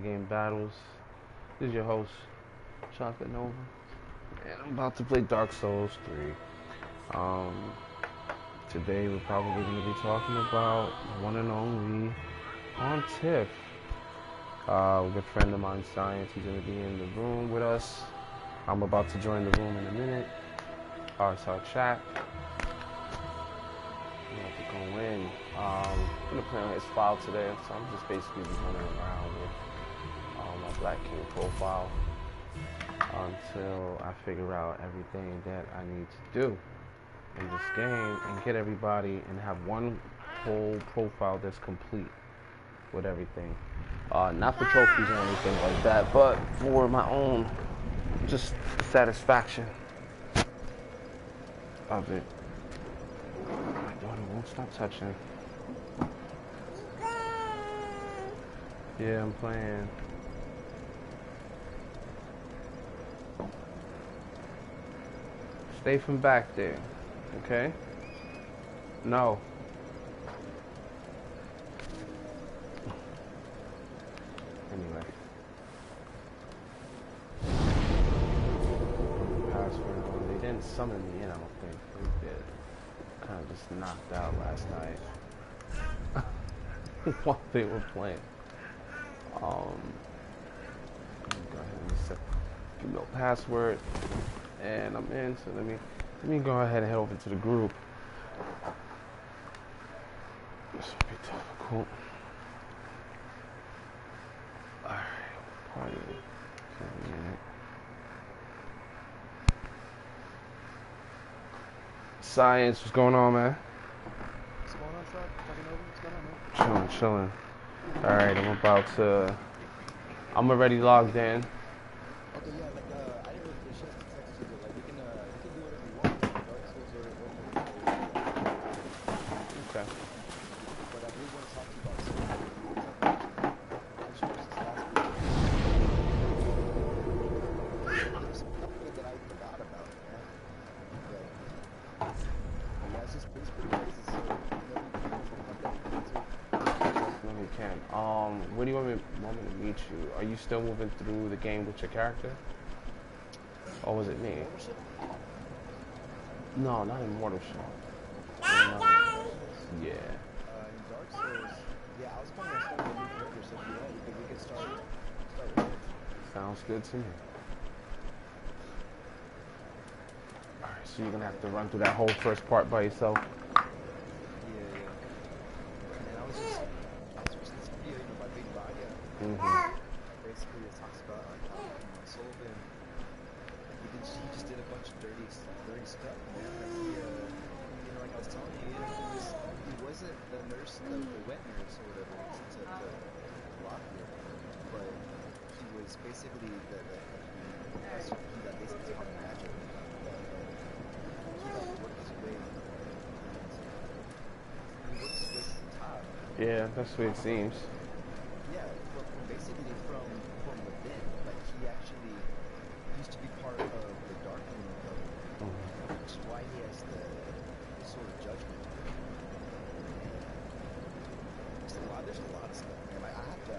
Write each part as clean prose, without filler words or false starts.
game battles. This is your host, Chocolatenova, and I'm about to play Darksouls 3. Um, Today we're probably going to be talking about one and only on Tiff. A good friend of mine, Science, he's going to be in the room with us. I'm about to join the room in a minute. It's our chat. I'm about to go in. I'm going to play on his file today, so I'm just basically running around with my Black King profile until I figure out everything that I need to do in this game and get everybody and have one whole profile that's complete with everything. Not for trophies or anything like that, but for my own just satisfaction of it. My daughter won't stop touching. Yeah, I'm playing. Stay from back there, okay? No. Anyway. Password. They didn't summon me in, I don't think. They did. Kind of just knocked out last night while they were playing. Go ahead and set email password, and I'm in. So let me go ahead and head over to the group. This will be difficult. All right, party. Science, what's going on, man? What's going on, Chuck? Chocolatenova, what's going on, man? Chilling. All right, I'm already logged in. Okay, yeah, like, I didn't really get a chance to text you, but, like, we can do whatever you want. Darksouls or Okay. but I really want to talk to you about something. There's something that I forgot about, man. But, yeah, it's just pretty crazy, so, you No, we can. Where do you want me to meet you? Are you still moving through the game with your character? Or was it me? Ownership? No, not in Mortal Shell. Yeah. In Dark Souls, yeah, I was planning on starting a new character, so if you want, we could start with it. Sounds good to me. Alright, so you're gonna have to run through that whole first part by yourself. Yeah. And I was watching this video, by Big Raya. Basically, it talks about how Sullivan, he just did a bunch of dirty stuff, man. Like like I was telling you, he wasn't the nurse, the wet nurse or whatever, to Lockwood, but he was basically the professor that basically taught him magic. He worked his way. He worked his way to the top. Yeah, that's the way it seems. Yeah, basically from within. Like, he actually used to be part of the Dark Moon Code, which is why he has the sort of judgment. There's a lot of stuff, man. Like, I have to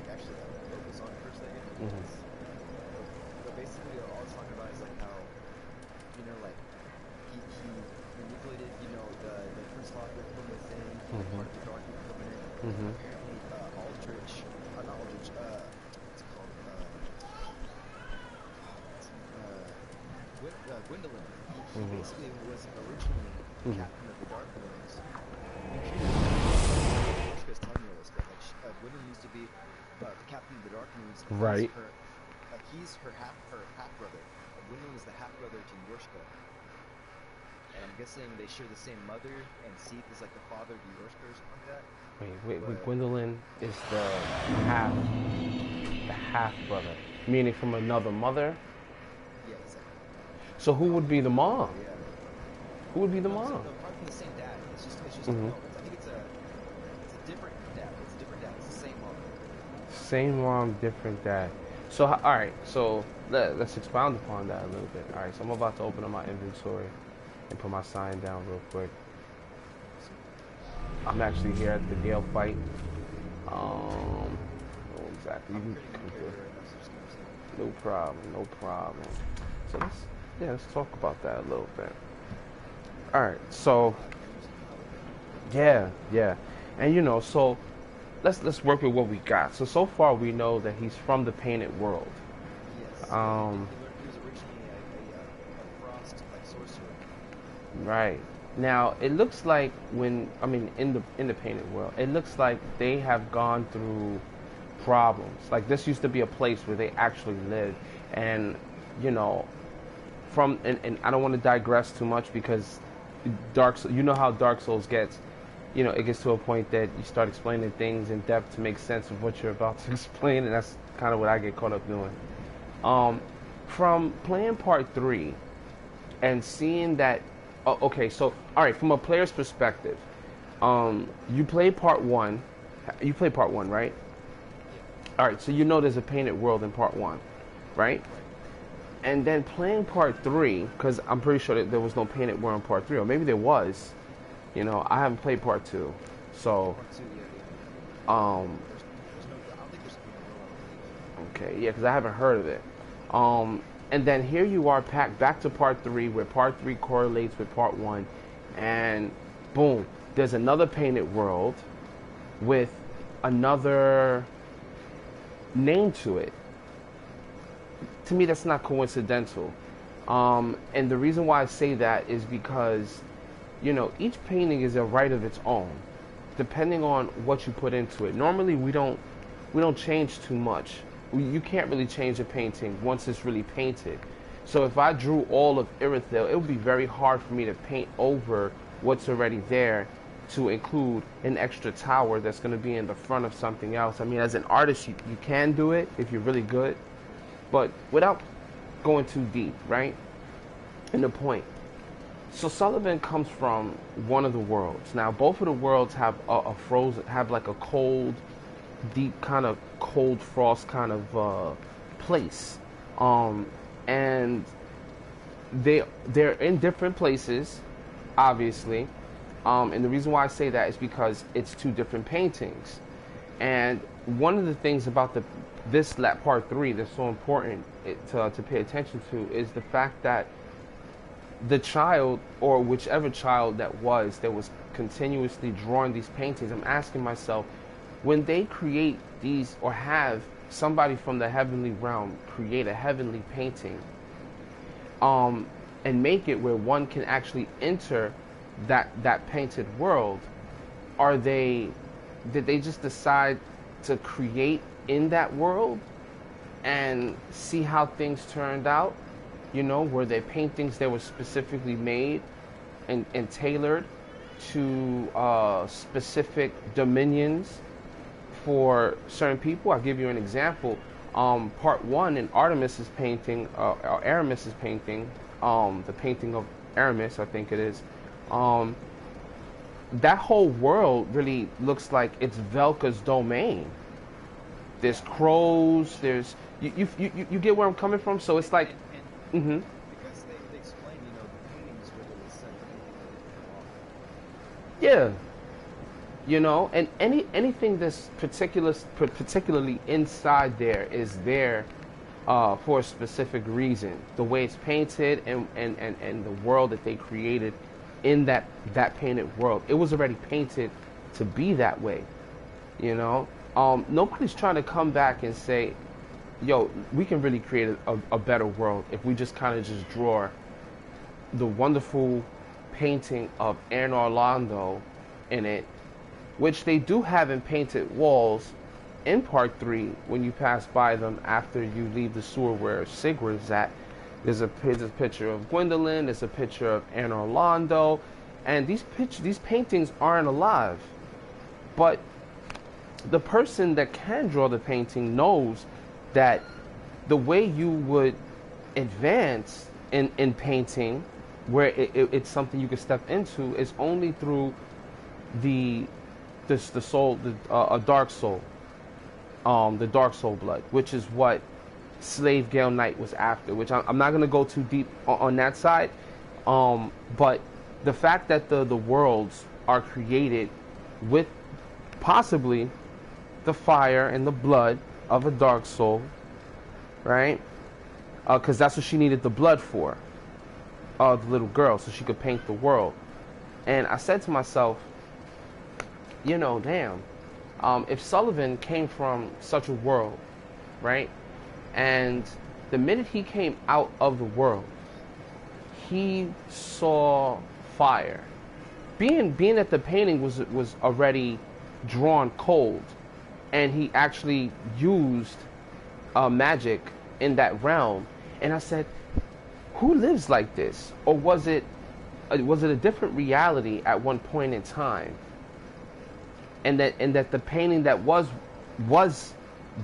actually focus on it for a second. But basically, all it's talking about is like how, like he manipulated, the Prince Lockwood from within, part of the Dark Moon Covenant. Apparently, Aldrich, not Aldrich, what's it called? Gwendolyn. He basically was originally captain of the Dark Moons. Just telling you all this stuff. Like, Gwendolyn used to be the captain of the Dark Moons. Right. He's her half brother. Gwendolyn is the half brother to Yorshka. And I'm guessing they share the same mother, and Seath is like the father to Yorshka or something like that. Wait, Gwendolyn is the half brother, meaning from another mother? Yeah, exactly. So who would be the mom? Yeah. Who would be the mom? No, probably from the same dad. It's just no, I think it's a different dad. It's a different dad. It's the same mom. Same mom, different dad. So, alright, so let's expound upon that a little bit. Alright, so I'm about to open up my inventory and put my sign down real quick. I'm actually here at the Gale fight. exactly. I'm creating a new character right now, so just give me a second. No problem, no problem. So let's talk about that a little bit. All right, so yeah, and so let's work with what we got. So far we know that he's from the painted world. Yes, Um, he was originally a frost like sorcerer. right. Now it looks like in the painted world, it looks like they have gone through problems. Like this used to be a place where they actually lived, and you know, and I don't want to digress too much because you know how Dark Souls gets. It gets to a point that you start explaining things in depth to make sense of what you're about to explain, and that's kind of what I get caught up doing. From playing part 3 and seeing that, okay, so all right, from a player's perspective, you play part 1. You play part 1, right? All right, so there's a painted world in part 1, right? And then playing part 3, because I'm pretty sure that there was no painted world in part 3, or maybe there was. I haven't played part 2, so Part 2, yeah. um, There's no, I don't think there's no okay, yeah, because I haven't heard of it. And then here you are packed back to part 3, where part 3 correlates with part 1, and boom, there's another painted world with another name to it. To me, that's not coincidental. And the reason why I say that is because, each painting is a right of its own, depending on what you put into it. Normally, we don't change too much. You can't really change a painting once it's really painted. So if I drew all of Irithyll, it would be very hard for me to paint over what's already there to include an extra tower that's going to be in the front of something else. I mean, as an artist, you can do it if you're really good, but without going too deep, right? And the point. So Sullivan comes from one of the worlds. Now, both of the worlds have have like a cold, deep kind of cold frost kind of place, and they're in different places, obviously. And the reason why I say that is because it's two different paintings. And one of the things about this part 3 that's so important to pay attention to is the fact that the child, or whichever child that was continuously drawing these paintings, I'm asking myself, when they create these, or have somebody from the heavenly realm create a heavenly painting, and make it where one can actually enter that painted world, did they just decide to create in that world and see how things turned out? Were they paintings that were specifically made and tailored to specific dominions for certain people? I'll give you an example. Part 1 in Artemis's painting, Aramis's painting, the painting of Aramis, I think it is. That whole world really looks like it's Velka's domain. There's crows. There's you get where I'm coming from. So it's like, because they explain, the paintings where they set anything that yeah, and anything that's particularly inside there is there for a specific reason. The way it's painted and the world that they created in that painted world, it was already painted to be that way. Nobody's trying to come back and say, yo, we can really create a better world if we just kind of just draw the wonderful painting of Anor Londo in it, which they do have in painted walls in part 3 when you pass by them after you leave the sewer where Sigrid is at. There's a picture of Gwendolyn, there's a picture of Anor Londo, and these paintings aren't alive. But the person that can draw the painting knows that the way you would advance in painting, where it's something you can step into, is only through the dark soul, the dark soul blood, which is what Slave Gale Knight was after. Which I'm not going to go too deep on that side, but the fact that the worlds are created with possibly the fire and the blood of a dark soul, right? Because that's what she needed the blood for, the little girl, so she could paint the world. And I said to myself, you know, damn, if Sullivan came from such a world, right? And the minute he came out of the world, he saw fire. Being that the painting was already drawn cold, and he actually used magic in that realm. And I said, who lives like this? Or was it a different reality at one point in time? And that the painting that was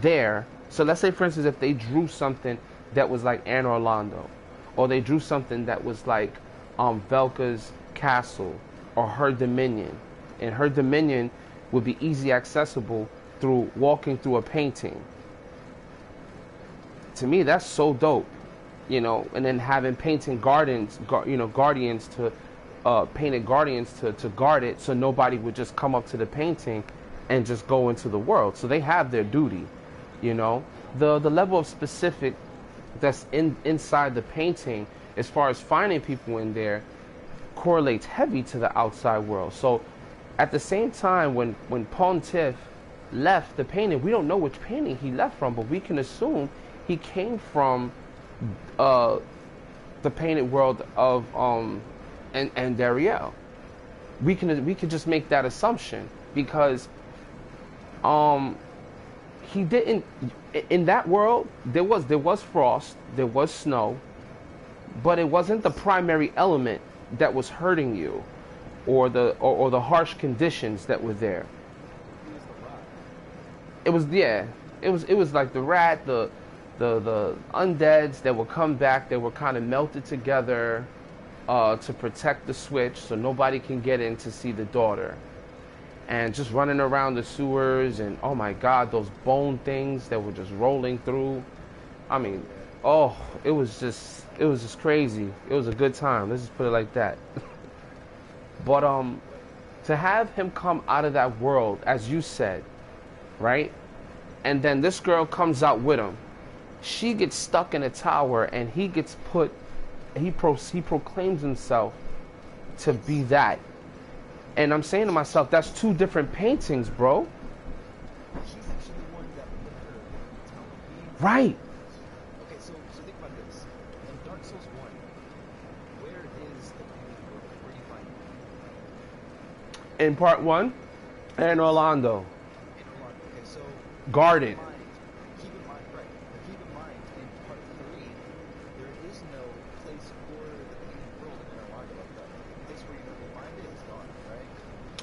there. So let's say, for instance, if they drew something that was like Anne Orlando, or they drew something that was like Velka's castle or her dominion, and her dominion would be easy accessible through walking through a painting. To me, that's so dope, you know. And then having painting guardians to painted guardians to guard it, so nobody would just come up to the painting and just go into the world. So they have their duty, you know. The level of specific that's inside the painting, as far as finding people in there, correlates heavy to the outside world. So at the same time, when Pontiff left the painting, we don't know which painting he left from, but we can assume he came from the painted world of and Dariel. We can just make that assumption, because he didn't, in that world there was frost, there was snow, but it wasn't the primary element that was hurting you, or the harsh conditions that were there. It was like the rat, the undeads that would come back, that were kind of melted together to protect the switch, so nobody can get in to see the daughter. And just running around the sewers, and oh my God, those bone things that were just rolling through. I mean, oh, it was just crazy. It was a good time. Let's just put it like that. But to have him come out of that world, as you said, right? And then this girl comes out with him. She gets stuck in a tower, and he gets put. He proclaims himself to be that. And I'm saying to myself, that's two different paintings, bro. He's actually the one that put her in the tower. Right. Okay, so think about this. In Dark Souls 1, where is the painting world? Where do you find it? In part 1, Anne Orlando. In Orlando. Okay, so Guarded. Keep in mind, right? Keep in mind, in part 3, there is no place for the painted world in Orlando. Like the place where you normally find it is gone, right?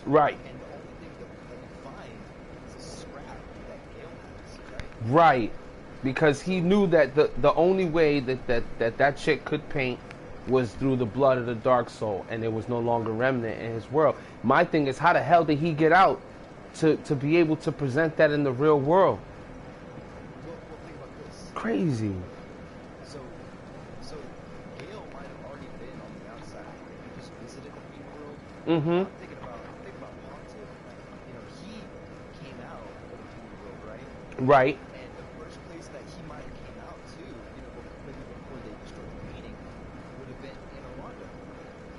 Right. And the only thing that you find is a scrap that Gale has, right? Right. Because he knew that the only way that chick could paint was through the blood of the dark soul, and there was no longer remnant in his world. My thing is, how the hell did he get out to be able to present that in the real world? Well, think about this. Crazy. So Gale might have already been on the outside. He just visited the painted world. Mm-hmm. Think about Pontiff. You know, he came out of the painted world, right? Right. And the first place that he might have came out to, you know, maybe before they destroyed the painting, would have been in Orlando,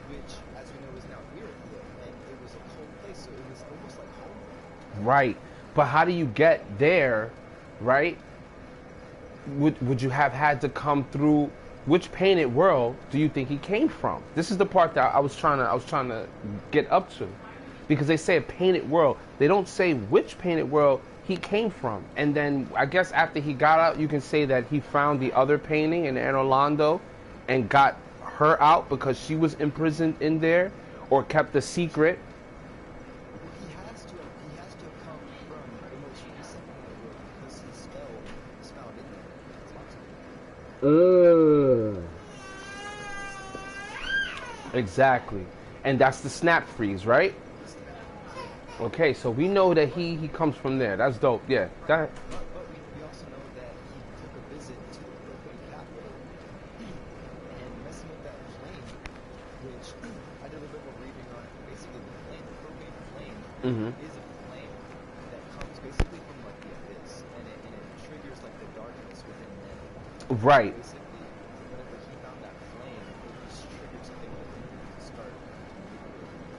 which, as we know, is now Iroquois, and it was a cold place, so it was almost like home. Right. But how do you get there, right? Would you have had to come through? Which painted world do you think he came from? This is the part that I was trying to get up to, because they say a painted world. They don't say which painted world he came from. And then I guess after he got out, you can say that he found the other painting in Anne Orlando and got her out because she was imprisoned in there, or kept the secret. Well, he has to have come from the most recent painted world, because his spell is found in there. Exactly. And that's the snap freeze, right? Okay, so we know that he comes from there. That's dope. Yeah. That. But we also know that he took a visit to the propane capital and messing with that flame, which I did a little bit more reading on it. Basically, the propane flame is a flame that comes basically from like the abyss, and it triggers Right. Basically, whenever he found that flame, it just triggered something within him to start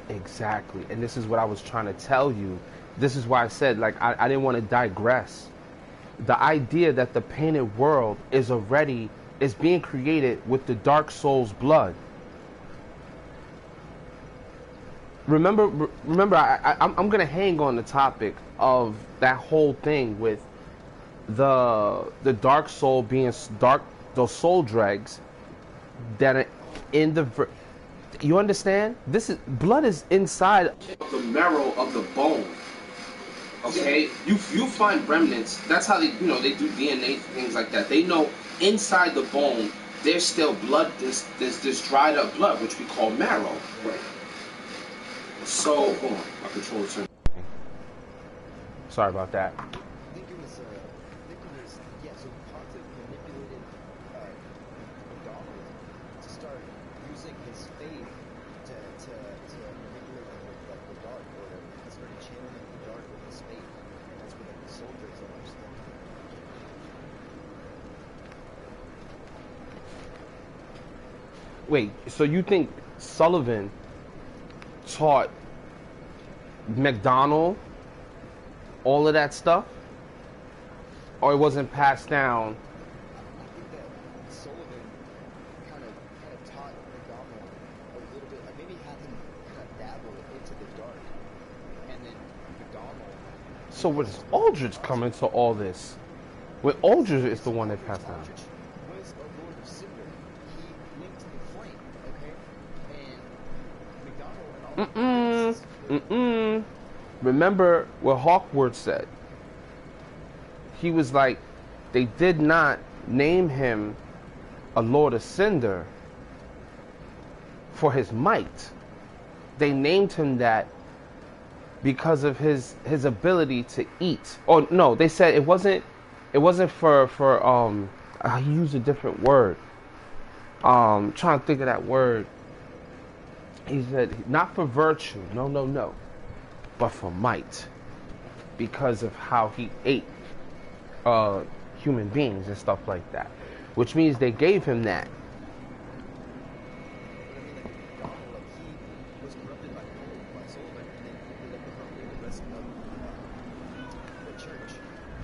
manipulating. Exactly. And this is what I was trying to tell you. This is why I said, like, I didn't want to digress. The idea that the painted world is being created with the Dark Souls blood. Remember, I'm gonna hang on the topic of that whole thing with the Dark Soul being those soul dregs that are in the. You understand? This is blood is inside the marrow of the bone. Okay, you find remnants. That's how they they do DNA things like that. They know inside the bone there's still blood. There's this dried up blood which we call marrow. Right. So hold on, my controller turned. Sorry about that. I think it was, yeah, so Pontiff manipulated McDonald to start using his faith to manipulate the dark, or he started channeling the dark with his faith, and that's where the soldiers understand. Wait, so you think Sullivan taught McDonald all of that stuff, or it wasn't passed down? I think that Sullivan kind of taught McDonald a little bit, like maybe had him kind of dabble into the dark, and then McDonald. So where does Aldrich come into all this? When Aldrich is the one that passed down. Aldrich was a Lord of Cinder. He linked the flame, okay? And McDonald and all Remember what Hawkwood said? He was like, they did not name him a Lord of Cinder for his might. They named him that because of his ability to eat. Or no, they said it wasn't for he used a different word. Trying to think of that word. He said not for virtue, no, but for might, because of how he ate human beings and stuff like that, which means they gave him that. he was corrupted by Sullivan, and then he ended up corrupting the rest of the church,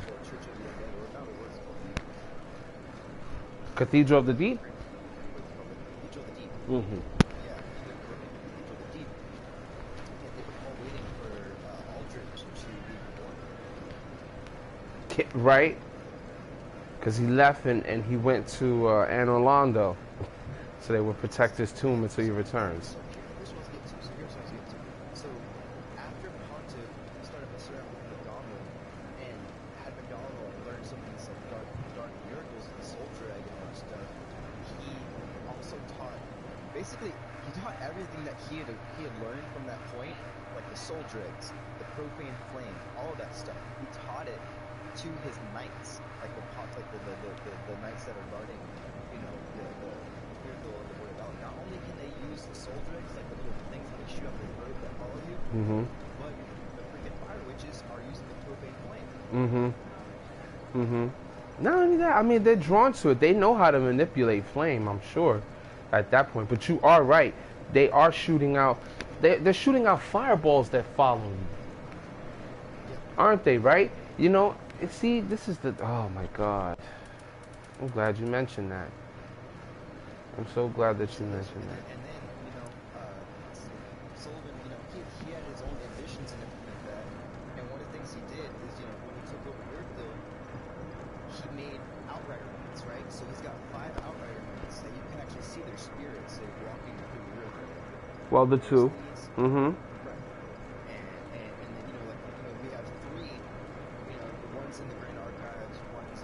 or Church of the Undead, or not, it was called Cathedral of the Deep. Cathedral of the Deep. Mm-hmm. Yeah, he ended up corrupting the Cathedral of the Deep, and they were all waiting for Aldrich to be born. Right? Because he left and he went to Anne Orlando, so they would protect his tomb until he returns. So here's what I was getting to. So after Pontiff started messing around with McDonald and had McDonald learn some of these dark miracles and soul drag and all that stuff, he also taught, basically he taught everything that he had learned from that point, like the soul dregs, the profane flame, all of that stuff. He taught it to his knights, like the knights that are guarding, the spiritual and the word of God. Not only can they use the soul dregs, like the little things that they shoot up the road that follow you, but the freaking fire witches are using the profane flame. Not only that, I mean, they're drawn to it. They know how to manipulate flame, I'm sure, at that point. But you are right. They are shooting out. They're shooting out fireballs that follow you, aren't they? Right? You know. See, this is the. Oh my God. I'm glad you mentioned that. I'm so glad that you mentioned that. And then, Sullivan, he had his own ambitions and everything like that. And one of the things he did is, when he took over Earthville, he made Outrider Knights, right? So he's got 5 Outrider Knights that you can actually see their spirits walking through Earthville. Well, the 2. Right. And then, we have 3. One's in the Grand Archives, one's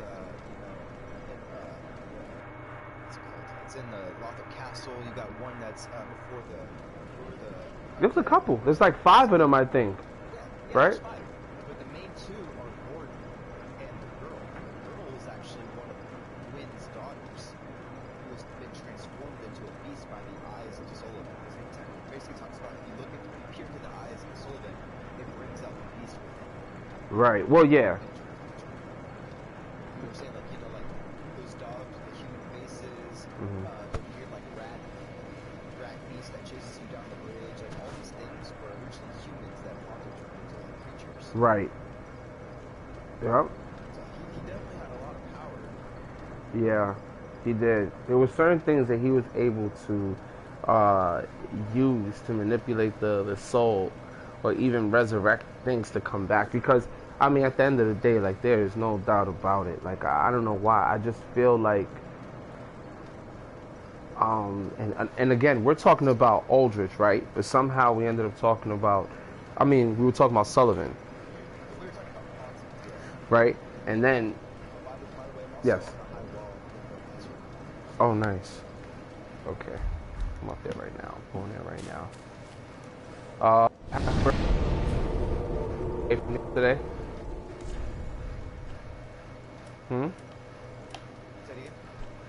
it's in the Lothic Castle. You got one that's before the. There's a couple. There's like 5 of them, I think. Yeah, right? There's 5. But the main 2 are Gordon and the girl. The girl is actually one of Gwyn's daughters, who has been transformed into a beast by the eyes of Sullivan. It basically talks about if you peer into the eyes of Sullivan, it brings out the beast within. Right. Well, yeah. You were saying, like those dogs, the Right. Yep. So he definitely had a lot of power. Yeah, he did. There were certain things that he was able to use to manipulate the soul, or even resurrect things to come back. Because I mean, at the end of the day, like there is no doubt about it. Like I don't know why. I just feel like, and again, we're talking about Aldrich, right? But somehow we ended up talking about. I mean, we were talking about Sullivan, We were talking about Ponzi, yeah. right? And then, By the way, I'm also yes. on the high wall with the password. Oh, nice. Okay. I'm up there right now. I'm going there right now. Password. Today? Hmm? Say it again?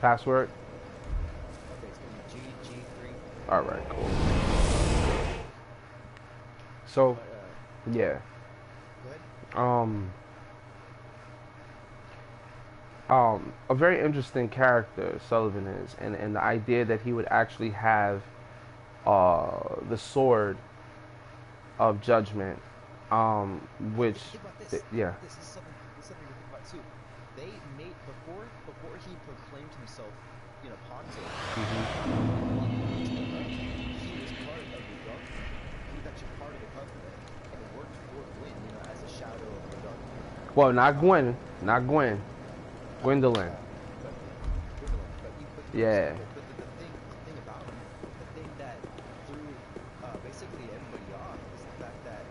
Password? Okay, it's gonna be GG3. Alright, cool. So, But, yeah. go ahead. A very interesting character Sullivan is, and the idea that he would actually have the sword of judgment, which, Think about this. yeah. This is something to think about too. They made before he proclaimed himself, you know, Pontiff. He was part of the Dark. He was actually part of the Covenant and worked for Gwyn, you know, as a shadow of the Dark. Well, not Gwen, not Gwen, Gwendolyn. But Gwendolyn. But Yeah. the thing about him, the thing that threw basically everybody off is the fact that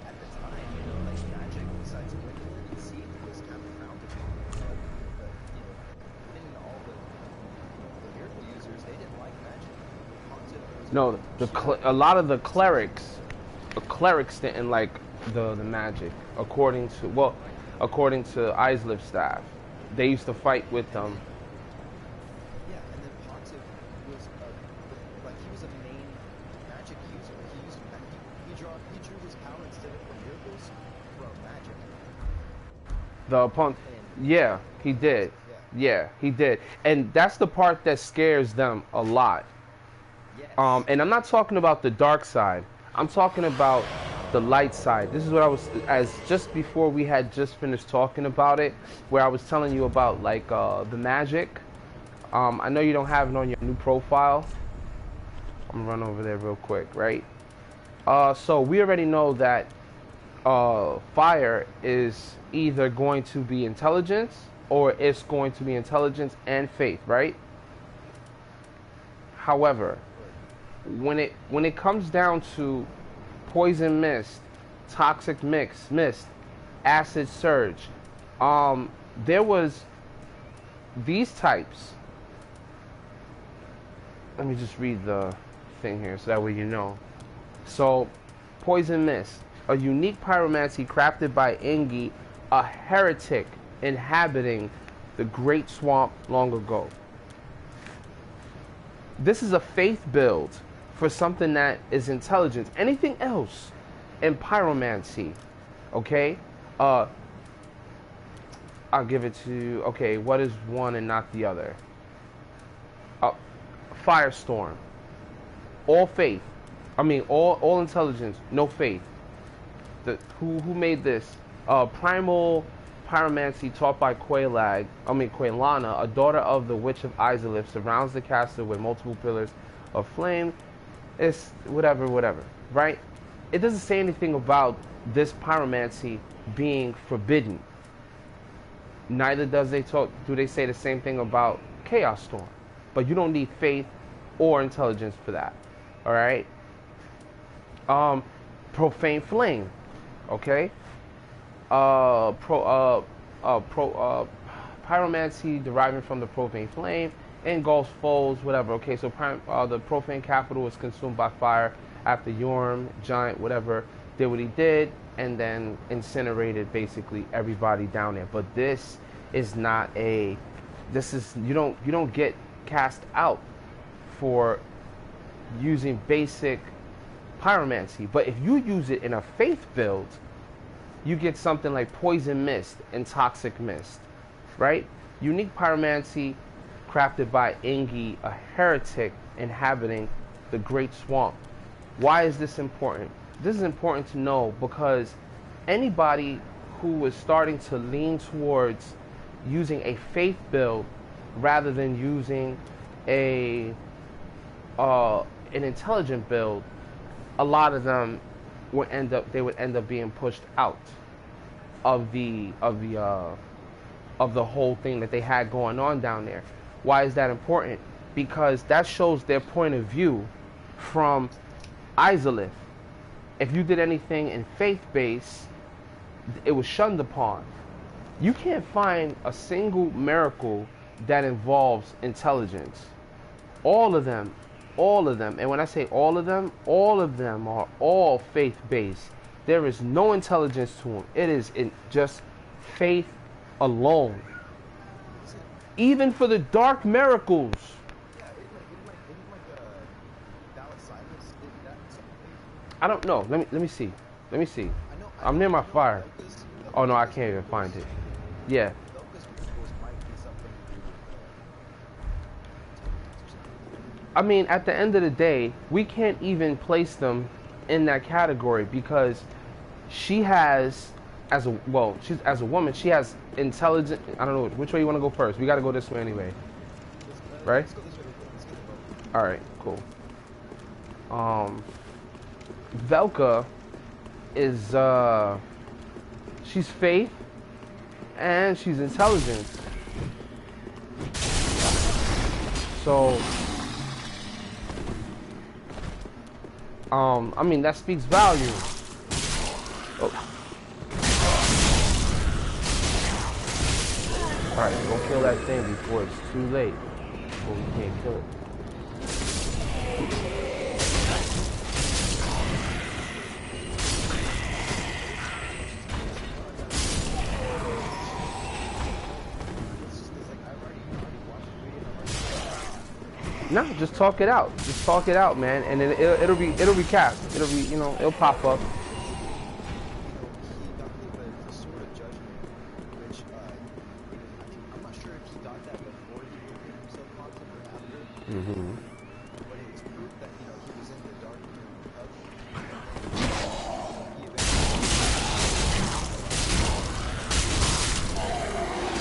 at the time, you know, like magic besides Gwendolyn and Seed was kind of frowned upon. But you know, and all the miracle users, they didn't like magic. Pontiff was No, a lot of the clerics didn't like the magic, according to Islip's staff. They used to fight with them. yeah, and then Pontiff was like he was a main magic user. He drew his power instead of from miracles from magic. The opponent, yeah, he did. Yeah. Yeah, he did. And that's the part that scares them a lot. Yes. And I'm not talking about the dark side. I'm talking about the light side. This is what I was, as just before we had just finished talking about it, where I was telling you about like the magic. I know you don't have it on your new profile. I'm gonna run over there real quick, right? So we already know that fire is either going to be intelligence or it's going to be intelligence and faith, right? However, when it comes down to poison mist, toxic mist, acid surge, there was these types. Let me just read the thing here so that way you know. So, poison mist, a unique pyromancy crafted by Engi, a heretic inhabiting the Great Swamp long ago. This is a faith build for something that is intelligence. Anything else in pyromancy, okay? I'll give it to, okay, what is one and not the other? Firestorm. All faith. I mean, all intelligence, no faith. Who made this? Primal pyromancy taught by Quailana, a daughter of the Witch of Izalith, surrounds the castle with multiple pillars of flame. It's whatever, right? It doesn't say anything about this pyromancy being forbidden. Neither do they say the same thing about Chaos Storm. But you don't need faith or intelligence for that. All right? Profane flame. Okay? Pyromancy deriving from the profane flame engulfs foes, whatever. Okay, so the profane capital was consumed by fire after Yorm, giant, whatever, did what he did, and then incinerated basically everybody down there. But this is not a. This is you don't get cast out for using basic pyromancy. But if you use it in a faith build, you get something like poison mist and toxic mist, right? Unique pyromancy crafted by Engi, a heretic inhabiting the Great Swamp. Why is this important? This is important to know because anybody who was starting to lean towards using a faith build rather than using a an intelligent build, a lot of them would end up being pushed out of the whole thing that they had going on down there. Why is that important? Because that shows their point of view from Izalith. If you did anything in faith-based, it was shunned upon. You can't find a single miracle that involves intelligence. All of them, and when I say all of them are all faith-based. There is no intelligence to them. It is just faith alone. Even for the dark miracles. I don't know. Let me see. I'm near my fire. Oh no, I can't even find it. Yeah. I mean, at the end of the day, we can't even place them in that category because she has, as a woman, she has intelligent. I don't know which way you want to go first. We got to go this way anyway, right? All right, cool. Velka is she's faith and she's intelligent. So I mean that speaks volume. Oh. Alright, go kill that thing before it's too late. Before we can't kill it. No, just talk it out. Just talk it out, man, and then it'll be capped. It'll be, you know, it'll pop up. Mm-hmm.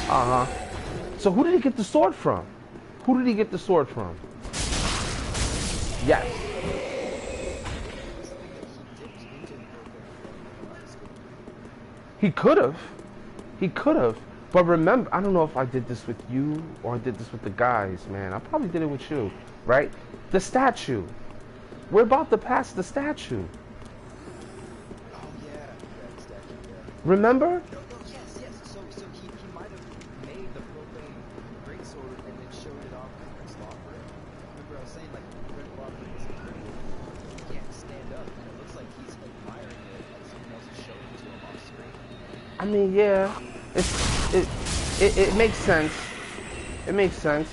Uh-huh. So who did he get the sword from? Who did he get the sword from? Yes. He could have. But remember, I don't know if I did this with you or I did this with the guys, man. I probably did it with you, right? The statue. We're about to pass the statue. Oh, yeah, the statue, yeah. Remember? No, yes. So he might have made the profane greatsword and then showed it off to Prince Lawford. Remember I was saying, like, Prince Lawford is incredible. He can't stand up, and it looks like he's admiring it, like someone else is showing it to him off screen. I mean, yeah. It makes sense. It makes sense.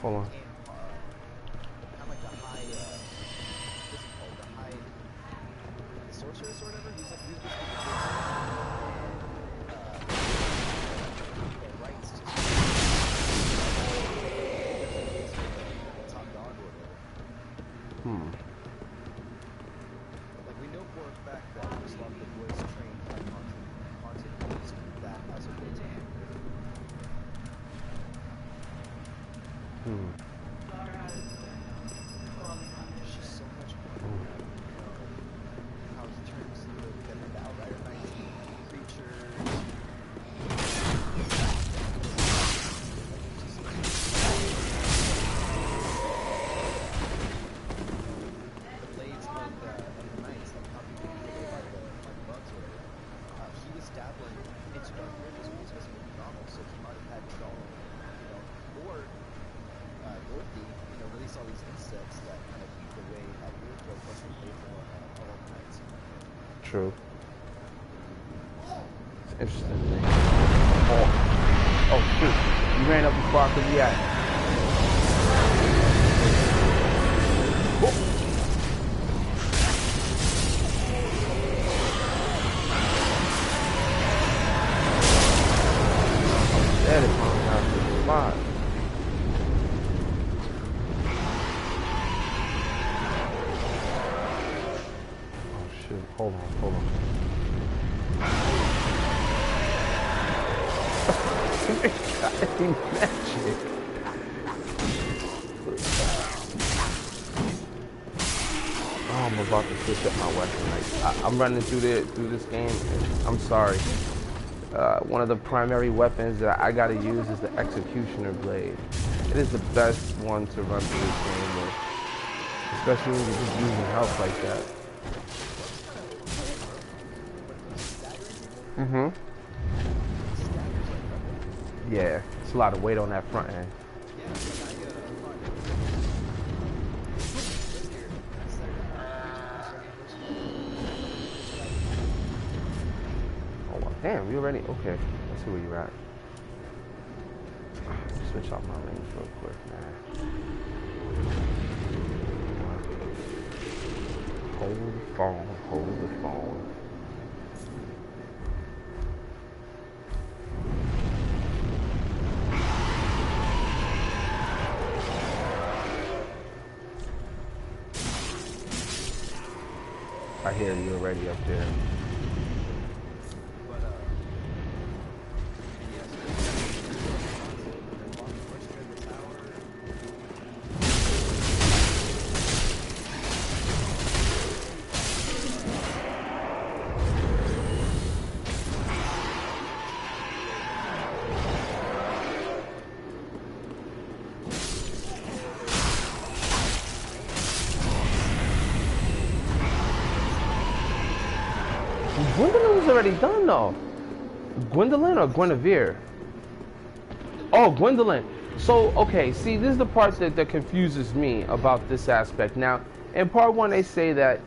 Hold on. Sorceress or whatever. He's rights to top dog or whatever. Like we know for a fact that Islam was trained by Haunted used that as a way to she's so much fun. How he turns the outrider 19 creatures. The blades of the knights, like how people get away by the bugs or whatever. He was dabbling into dark rivers when he was supposed to be normal, so he might have had Gollum, or Dorothy, release all these insects that kind of eat away at Uruk plus the play for all the nights. True. It's interesting thing. Oh shoot. You ran up before I could react. God. Oh shit, hold on. Magic. Oh, I'm about to switch up my weapon. Like, I'm running through this game. And I'm sorry. One of the primary weapons that I gotta use is the Executioner Blade. It is the best one to run through this game with, especially when you're just using health like that. Mm-hmm. Yeah, it's a lot of weight on that front end. Oh, damn, you already? Okay, let's see where you're at. Switch off my range real quick, man. Hold the phone, hold the phone. I hear you already up there. Gwendolyn was already done though. Gwendolyn or Guinevere? Oh, Gwendolyn. So, okay, see, this is the part that confuses me about this aspect. Now, in part one, they say that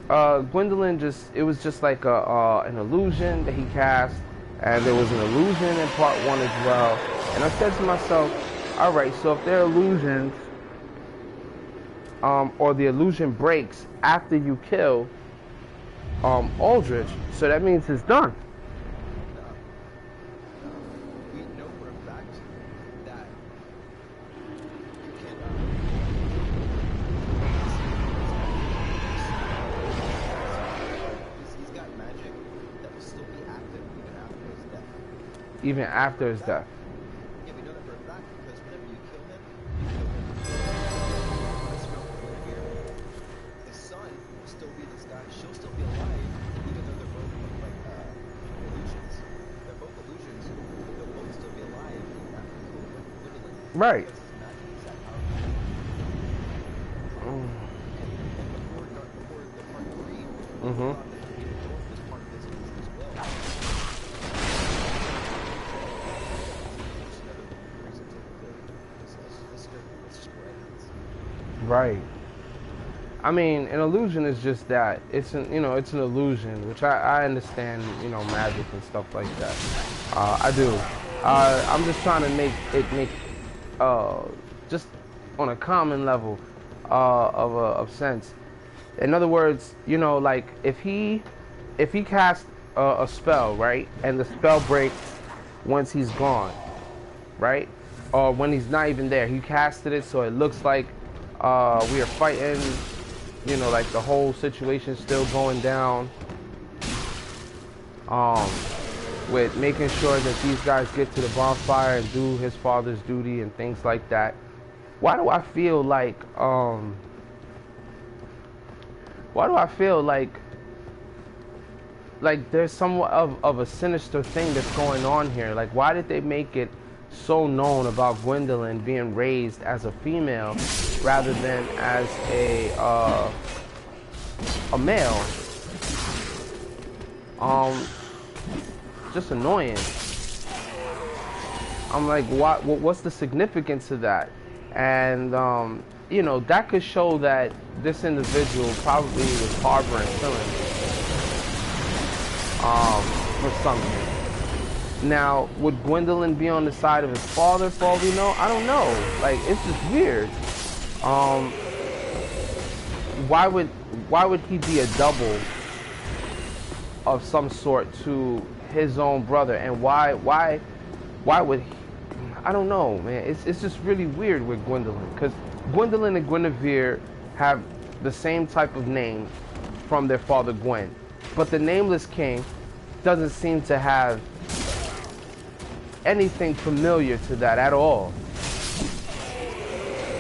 Gwendolyn it was just like an illusion that he cast, and there was an illusion in part one as well. And I said to myself, all right, so if they're illusions, or the illusion breaks after you kill Aldrich, so that means it's done. We know for a fact that you can he's got magic that will still be active even after his death. Even after his death. Yeah, we know that for a fact because whenever you kill him, this real quick here, his son will still be this guy. She'll still be alive, even though they're both like illusions. They're both illusions. They'll both still be alive even after you kill them. Literally. Right. Because his magic is that powerful. And before the part 3, Mm-hmm. thought that the dwarf was part of this illusion as well. Right. I mean, an illusion is just that. It's an it's an illusion, which I understand, magic and stuff like that. I do. I'm just trying to make just on a common level of sense. In other words, like if he casts a spell, right, and the spell breaks once he's gone, right, or when he's not even there, he casted it so it looks like we are fighting, like the whole situation's still going down, with making sure that these guys get to the bonfire and do his father's duty and things like that. Why do I feel like there's somewhat of a sinister thing that's going on here? Like, why did they make it so known about Gwendolyn being raised as a female rather than as a male? Just annoying. I'm like, what's the significance of that? And that could show that this individual probably was harboring feelings for something. Now, would Gwendolyn be on the side of his father for all we know? I don't know. Like, it's just weird. Why would he be a double of some sort to his own brother? And why would he, I don't know, man. It's just really weird with Gwendolyn, because Gwendolyn and Guinevere have the same type of name from their father Gwen, but the Nameless King doesn't seem to have anything familiar to that at all.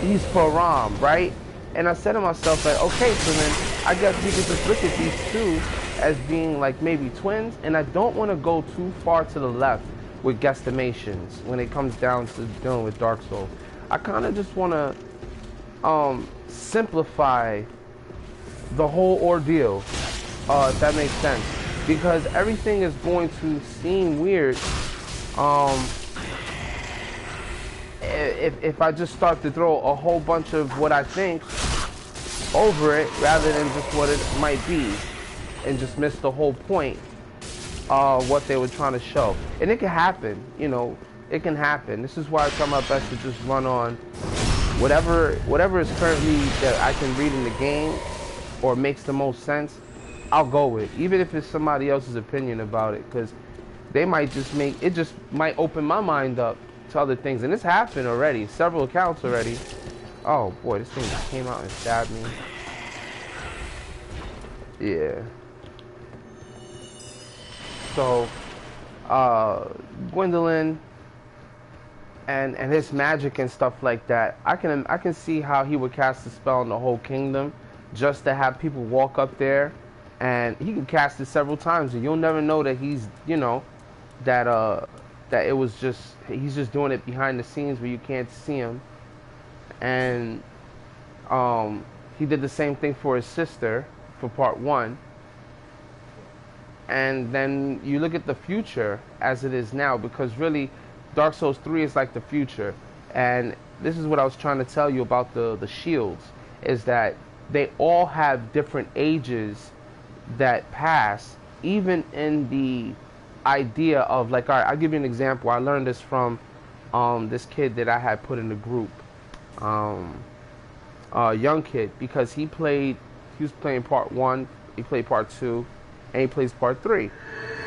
He's Faram, right? And I said to myself, like, okay, so then I guess we could just look at these two as being like maybe twins, and I don't want to go too far to the left with guesstimations when it comes down to dealing with Dark Souls. I kind of just want to simplify the whole ordeal, if that makes sense, because everything is going to seem weird if I just start to throw a whole bunch of what I think over it rather than just what it might be, and just miss the whole point of what they were trying to show. And it can happen, you know, it can happen. This is why I try my best to just run on whatever is currently that I can read in the game or makes the most sense. I'll go with, even if it's somebody else's opinion about it, because they might just make it, just might open my mind up to other things. And this happened already, several accounts already. Oh boy, this thing just came out and stabbed me. Yeah. So Gwendolyn and his magic and stuff like that, I can see how he would cast a spell on the whole kingdom just to have people walk up there, and he can cast it several times and you'll never know that he's, you know, that it was just, he's just doing it behind the scenes where you can't see him. And he did the same thing for his sister for part 1. And then you look at the future as it is now, because really Dark Souls 3 is like the future. And this is what I was trying to tell you about the shields, is that they all have different ages that pass, even in the idea of, like, all right, I'll give you an example. I learned this from this kid that I had put in the group, a young kid, because he was playing part 1, he played part 2, and he plays part 3.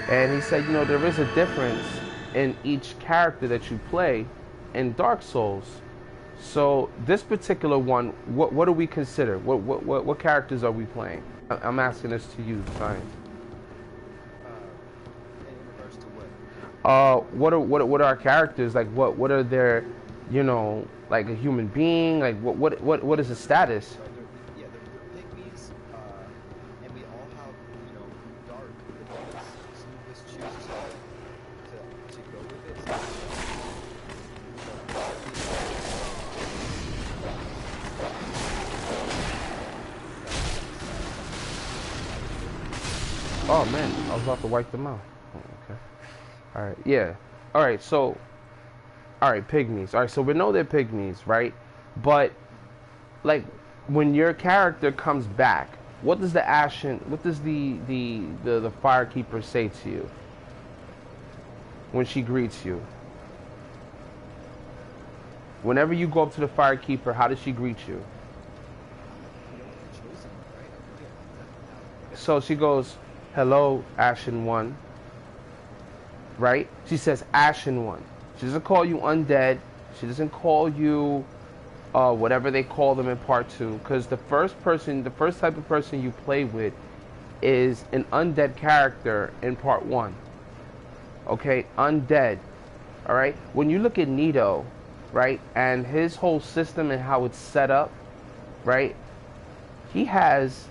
And he said, you know, there is a difference in each character that you play in Dark Souls. So this particular one, what do we consider? What characters are we playing? I'm asking this to you, Science. In regards to what? What are our characters like? What are their, you know, like a human being? Like what is the status? They're pygmies, and we all have, you know, dark abilities. Some of us choose to go with it. Oh man, I was about to wipe them out. Oh, okay. Alright, yeah. Alright, so alright, pygmies. Alright, so we know they're pygmies, right? But like when your character comes back, what does the firekeeper say to you when she greets you? Whenever you go up to the firekeeper, how does she greet you? So she goes, hello, Ashen One, right? She says Ashen One. She doesn't call you undead. She doesn't call you whatever they call them in part 2, because the first type of person you play with is an undead character in part 1. Okay, undead. All right. When you look at Nito, right, and his whole system and how it's set up, right, he has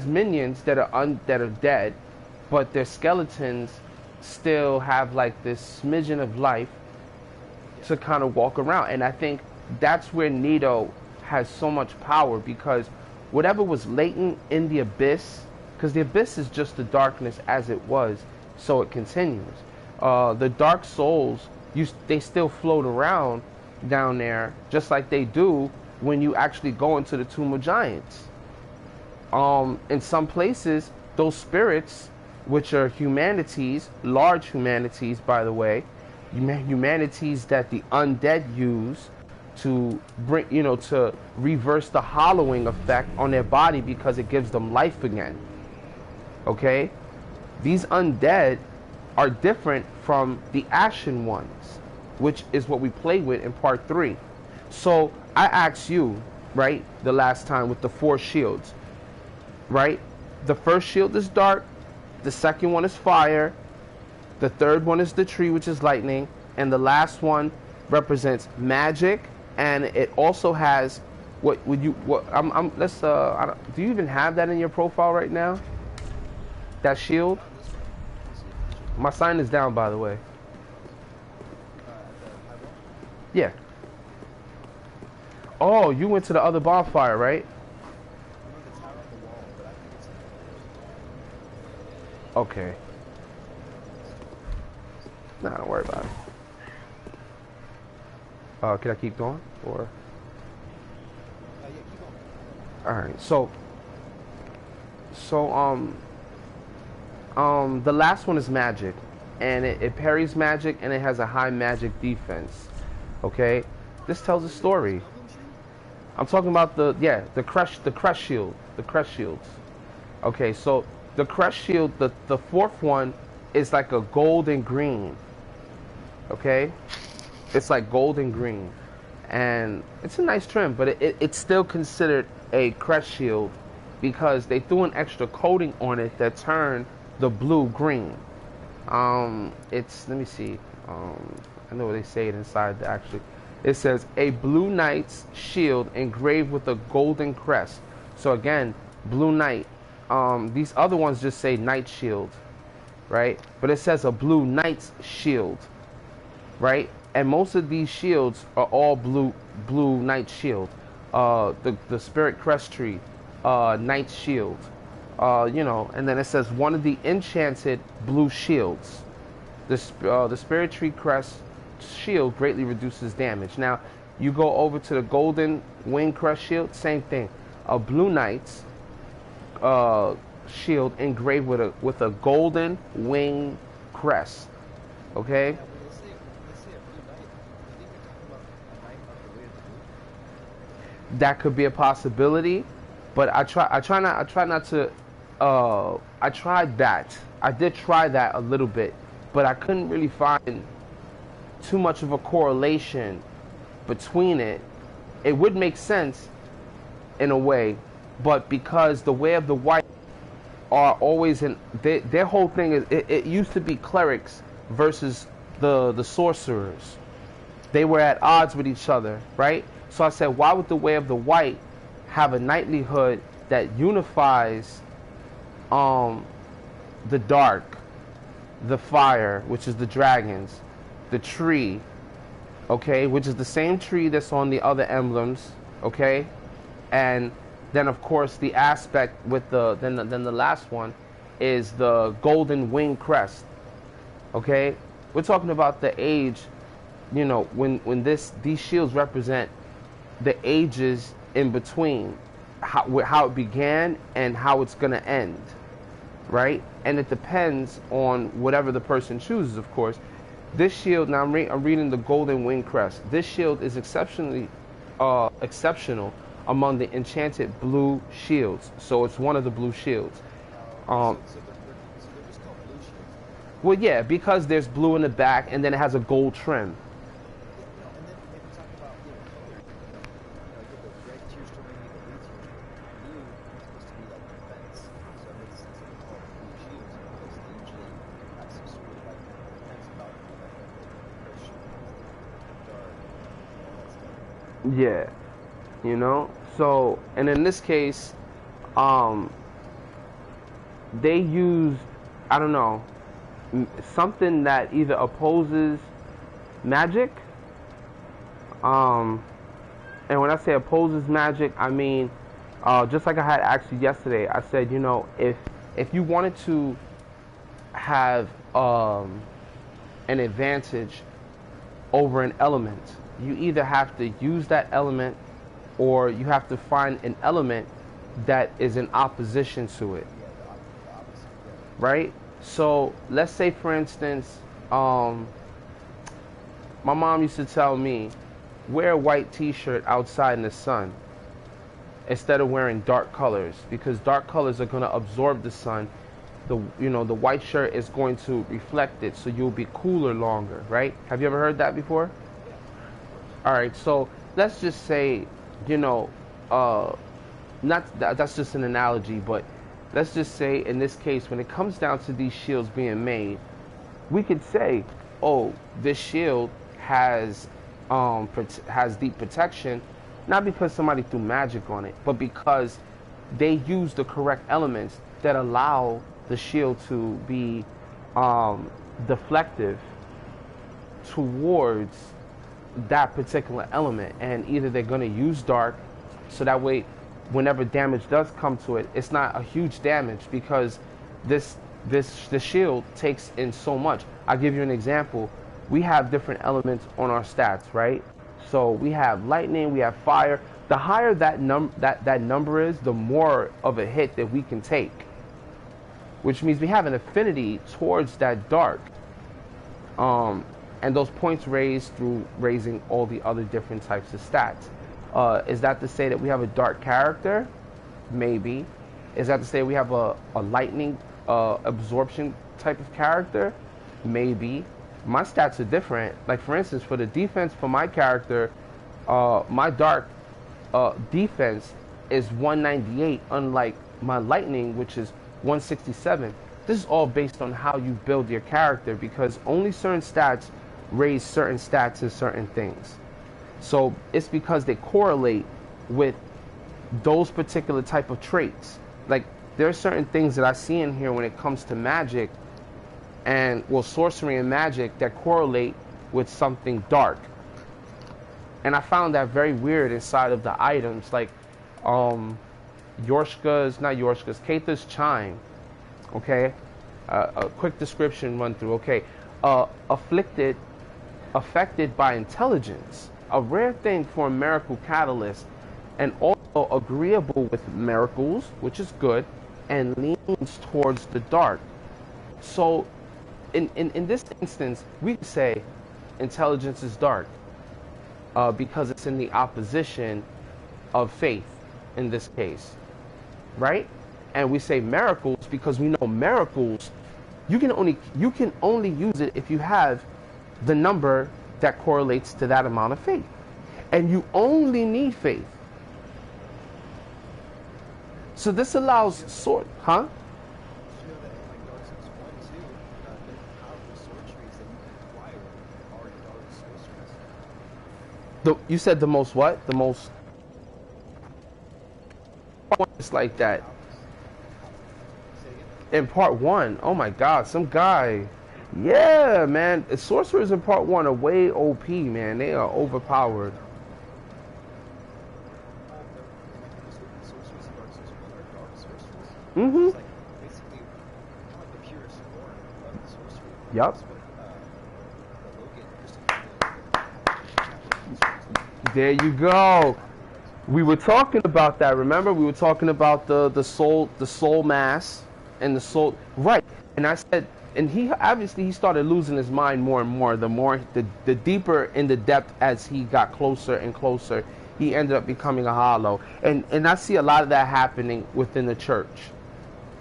minions that are dead, but their skeletons still have like this smidgen of life to kind of walk around. And I think that's where Nito has so much power, because whatever was latent in the abyss, because the abyss is just the darkness as it was, so it continues. The Dark Souls, they still float around down there just like they do when you actually go into the Tomb of Giants. In some places, those spirits, which are humanities, large humanities, by the way, humanities that the undead use to bring, you know, to reverse the hollowing effect on their body, because it gives them life again. Okay? These undead are different from the ashen ones, which is what we played with in part 3. So I asked you, right, the last time with the 4 shields, right? The first shield is dark, the second one is fire, the third one is the tree, which is lightning, and the last one represents magic, and it also has what would you what let's do you even have that in your profile right now? That shield? My sign is down, by the way. Yeah. Oh, you went to the other bonfire, right? Okay. Nah, don't worry about it. Can I keep going? Or Yeah, keep going. alright, so the last one is magic, and it parries magic, and it has a high magic defense. Okay, this tells a story. I'm talking about the crush shield, the crush shields. Okay, so the crush shield, the fourth one is like a golden green. Okay, it's like golden green, and it's a nice trim, but it's still considered a crush shield because they threw an extra coating on it that turned the blue green. It's, let me see, I know what they say it inside actually. It says a blue knight's shield engraved with a golden crest. So again, blue knight. These other ones just say knight shield, right? But it says a blue knight's shield, right? And most of these shields are all blue knight shield. The spirit crest tree, knight shield. You know, and then it says one of the enchanted blue shields. The spirit tree crest shield greatly reduces damage. Now, you go over to the golden wing crest shield, same thing. A blue knight's shield engraved with a golden wing crest. Okay. Yeah, when they say a blue knight, I think they're talking about a knight on the way to the blue. That could be a possibility, but I tried that. I did try that a little bit, but I couldn't really find too much of a correlation between it. It would make sense in a way, but because the way of the white are always in their whole thing is it used to be clerics versus the sorcerers. They were at odds with each other, right? So I said, why would the way of the white have a knightlyhood that unifies the dark, the fire, which is the dragons, the tree, okay, which is the same tree that's on the other emblems, okay, and then of course the aspect with then the last one is the golden wing crest, okay. We're talking about the age, you know, when these shields represent the ages in between, how it began and how it's gonna end, right? And it depends on whatever the person chooses, of course. This shield, now I'm reading the golden wing crest. This shield is exceptionally exceptional among the enchanted blue shields. So it's one of the blue shields. So they're just called blue shields. Well, yeah, because there's blue in the back and then it has a gold trim. Yeah, you know, and then if you talk about color, you get the red tear storm and you get the blue tear storm. Blue is supposed to be like defense, so it makes sense that they call it blue shields because they usually have some sort of like defense about them, like red shield, dark, all that stuff. Yeah, you know. So, and in this case, they use, I don't know, something that either opposes magic, and when I say opposes magic, I mean, just like I had asked you yesterday, I said, you know, if you wanted to have an advantage over an element, you either have to use that element or you have to find an element that is in opposition to it. Yeah, the opposite. Yeah. Right? So let's say, for instance, my mom used to tell me, wear a white t-shirt outside in the sun instead of wearing dark colors, because dark colors are going to absorb the sun the white shirt is going to reflect it, so you'll be cooler longer, right? Have you ever heard that before? Yeah, of course. All right, so let's just say, you know, not that's just an analogy, but let's just say in this case, when it comes down to these shields being made, we could say, oh, this shield has has deep protection, not because somebody threw magic on it, but because they use the correct elements that allow the shield to be deflective towards that particular element. And either they're going to use dark, so that way whenever damage does come to it, it's not a huge damage, because the shield takes in so much. I'll give you an example. We have different elements on our stats, right? So we have lightning, we have fire. The higher that number is, the more of a hit that we can take, which means we have an affinity towards that dark. And those points raised through raising all the other different types of stats. Is that to say that we have a dark character? Maybe. Is that to say we have a lightning absorption type of character? Maybe. My stats are different. Like, for instance, for the defense for my character, my dark defense is 198, unlike my lightning, which is 167. This is all based on how you build your character, because only certain stats raise certain stats in certain things. So it's because they correlate with those particular type of traits. Like, there are certain things that I see in here when it comes to magic and, well, sorcery and magic, that correlate with something dark. And I found that very weird inside of the items, like Keitha's chime. Okay, a quick description run through. Okay, affected by intelligence, a rare thing for a miracle catalyst, and also agreeable with miracles, which is good, and leans towards the dark. So in this instance, we could say intelligence is dark, because it's in the opposition of faith in this case, right? And we say miracles because we know miracles, you can only use it if you have the number that correlates to that amount of faith, and you only need faith. So this allows You know that in like Dark Souls 1 too, the powerful sword trees that you can acquire are dark sorceries. You said the most what? The most. It's like that. Say again? In part 1, oh my god, some guy. Yeah, man. Sorcerers in part 1 are way OP, man. They are overpowered. The sorceries in Dark Souls 1 are dark sorceries. Mm-hmm. It's like basically kind of like the purest form of the sorcery. Yup. That's what Logan, Christopher, There you go. We were talking about that. Remember, we were talking about the soul mass and the soul. Right. And I said, and he obviously he started losing his mind more and more. The deeper in the depth as he got closer and closer, he ended up becoming a hollow. And I see a lot of that happening within the church.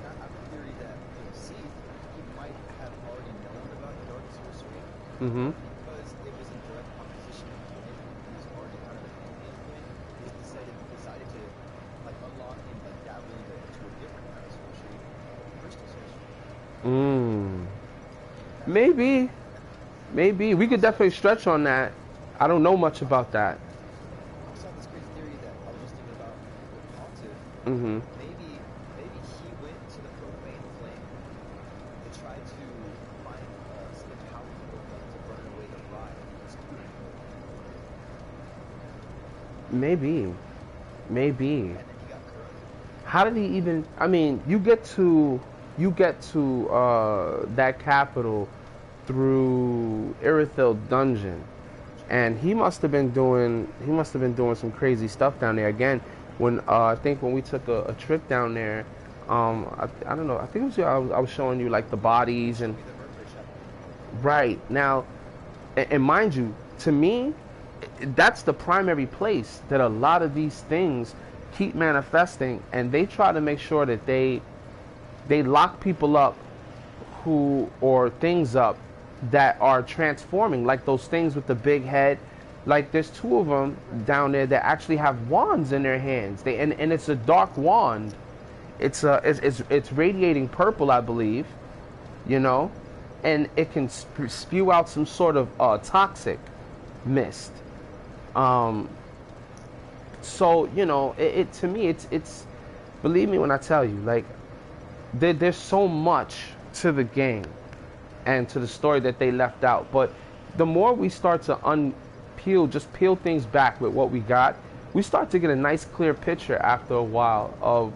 I have a theory that see, he might have already known about dark sorcery, Mm-hmm. because it was in direct opposition to him. He was already kind of an enemy of him. He decided to like unlock and like dabble into a different kind of sorcery, crystal sorcery. Maybe we could definitely stretch on that. I don't know much about that. I also have this crazy theory that I was just thinking about with Pontiff. Mm-hmm. Maybe he went to the profane flame to try to find something powerful enough to burn away the rot of his spirit. Maybe. And then he got corrupted. How did he even? I mean, you get to that capital through Irithel dungeon, and he must have been doing some crazy stuff down there. Again, when I think when we took a trip down there, I don't know. I think it was I was showing you like the bodies and Be the Mercury Chapel. right now, and mind you, to me, that's the primary place that a lot of these things keep manifesting, and they try to make sure that they they lock people up who, or things up that are transforming, like those things with the big head. Like there's two of them down there that actually have wands in their hands. And it's a dark wand. It's radiating purple, I believe, you know, and it can spew out some sort of toxic mist. So you know, it to me, it's believe me when I tell you, like there's so much to the game and to the story that they left out. But the more we start to peel things back with what we got, we start to get a nice clear picture after a while of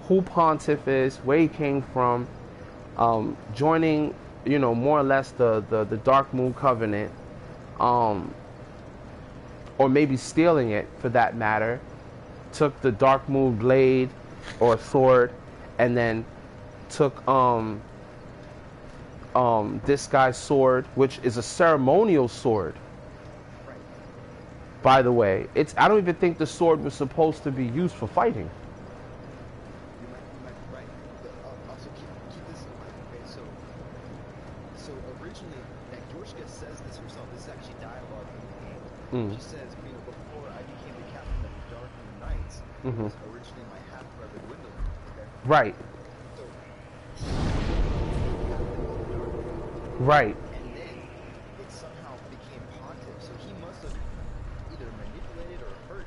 who Pontiff is, where he came from, joining, you know, more or less the Dark Moon Covenant, or maybe stealing it for that matter, took the Dark Moon blade or sword, and then took this guy's sword, which is a ceremonial sword. By the way, I don't even think the sword was supposed to be used for fighting. You might be right, but also keep this in mind. Okay, so originally, like Yorshka says this herself. This is actually dialogue in the game. She says, you know, before I became the captain of the Dark Moon Knights, it was originally my half brother Gwendolyn. Okay? Right. So, right. and then it somehow became Pontiff. So he must have either manipulated or hurt,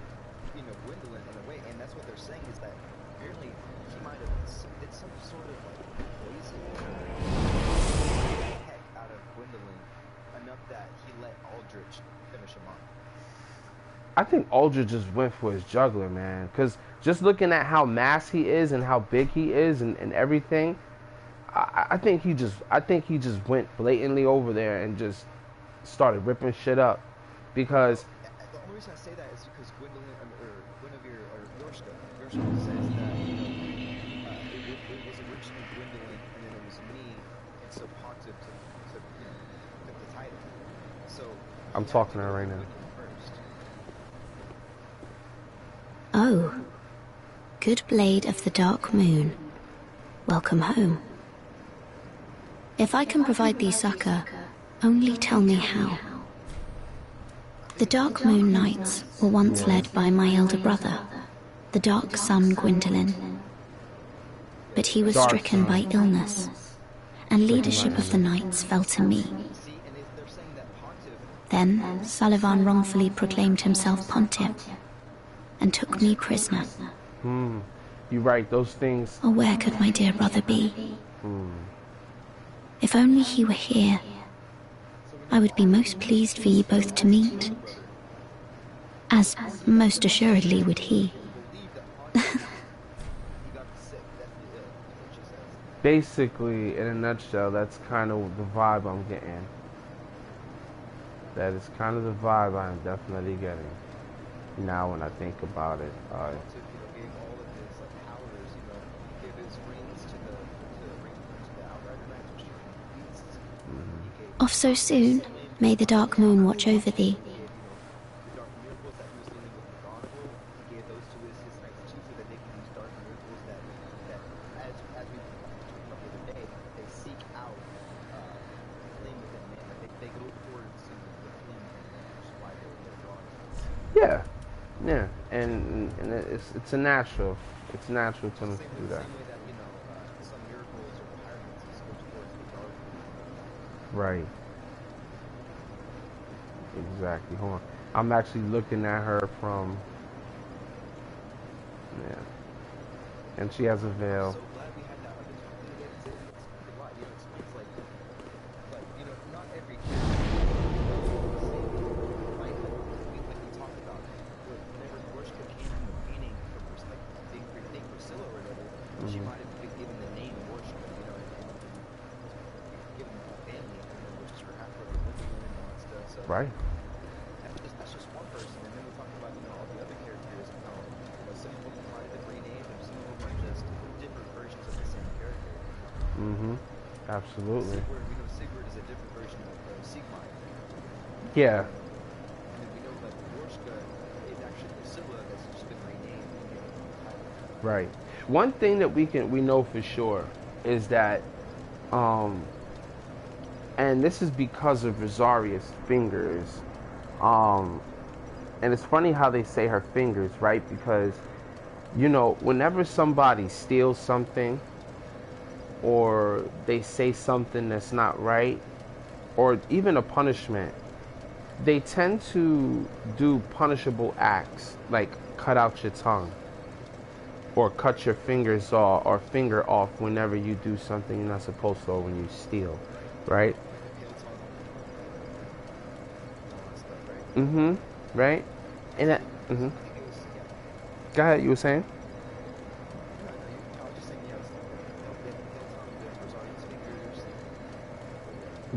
you know, Gwendolyn in a way. And that's what they're saying, is that apparently he might have did some sort of like poison the heck out of Gwendolyn enough that he let Aldrich finish him off. I think Aldrich just went for his juggler, man. Because just looking at how mass he is and how big he is and everything, I think he just went blatantly over there and just started ripping shit up. Because the only reason I say that is because Gwendolyn, or Guinevere, or Yorshka says that, you know, it was originally Gwendolyn, and then it was me, and so Pontiff took the title. So I'm talking to her right now. Oh, good blade of the Dark Moon. Welcome home. If I can provide thee succor, only tell me how. The Dark Moon Knights were once led by my elder brother, the Dark Sun Gwendolyn. But he was stricken by illness, and leadership of the Knights fell to me. Then Sullivan wrongfully proclaimed himself Pontiff, and took me prisoner. You're right, those things. Oh, where could my dear brother be? If only he were here, I would be most pleased for ye both to meet, as most assuredly would he. Basically, in a nutshell, that's kind of the vibe I'm getting. That is kind of the vibe I'm definitely getting. Now when I think about it. Gave all of his like powers, you know, gave his rings to the Outrider Knights, which are beasts. Off so soon, may the Dark Moon watch over thee. The dark miracles that he was dealing with McGonagall, he gave those to his knights too, so that they can use dark miracles that as we talked about the other day, they seek out flame within man. Like they go towards the flame within man, which is why they're drawn. Yeah. Yeah, and it's a natural. It's natural to do that. Same way that, you know, some miracles or pyromancies go towards the dark. Right. Exactly. Hold on. I'm actually looking at her from. Yeah. And she has a veil. So glad we had that opportunity. It's a lot. You know, it's like you know, not every character like we talked about. Whenever Gorshka came from the painting from like being Priscilla or whatever, she might have been given the name Gorshka, you know, and given a family, which is her half brother Gwendolyn and all that stuff. So Right. that's just one person, and then we talked about, you know, all the other characters and how, you know, some of them might have been renamed, and some of them are just different versions of the same character. Absolutely. Sigurd is a different version of Siegmund. Yeah. And then we know that Gorshka is actually Priscilla that's just been renamed. Right. one thing that we know for sure is that, um, and this is because of Rosaria's fingers. Um, and it's funny how they say her fingers, right? Because, you know, whenever somebody steals something or they say something that's not right, or even a punishment, they tend to do punishable acts like cut out your tongue or cut your fingers off or finger off whenever you do something you're not supposed to or when you steal, right? Mm-hmm. Right? And that, mm-hmm. Go ahead, you were saying?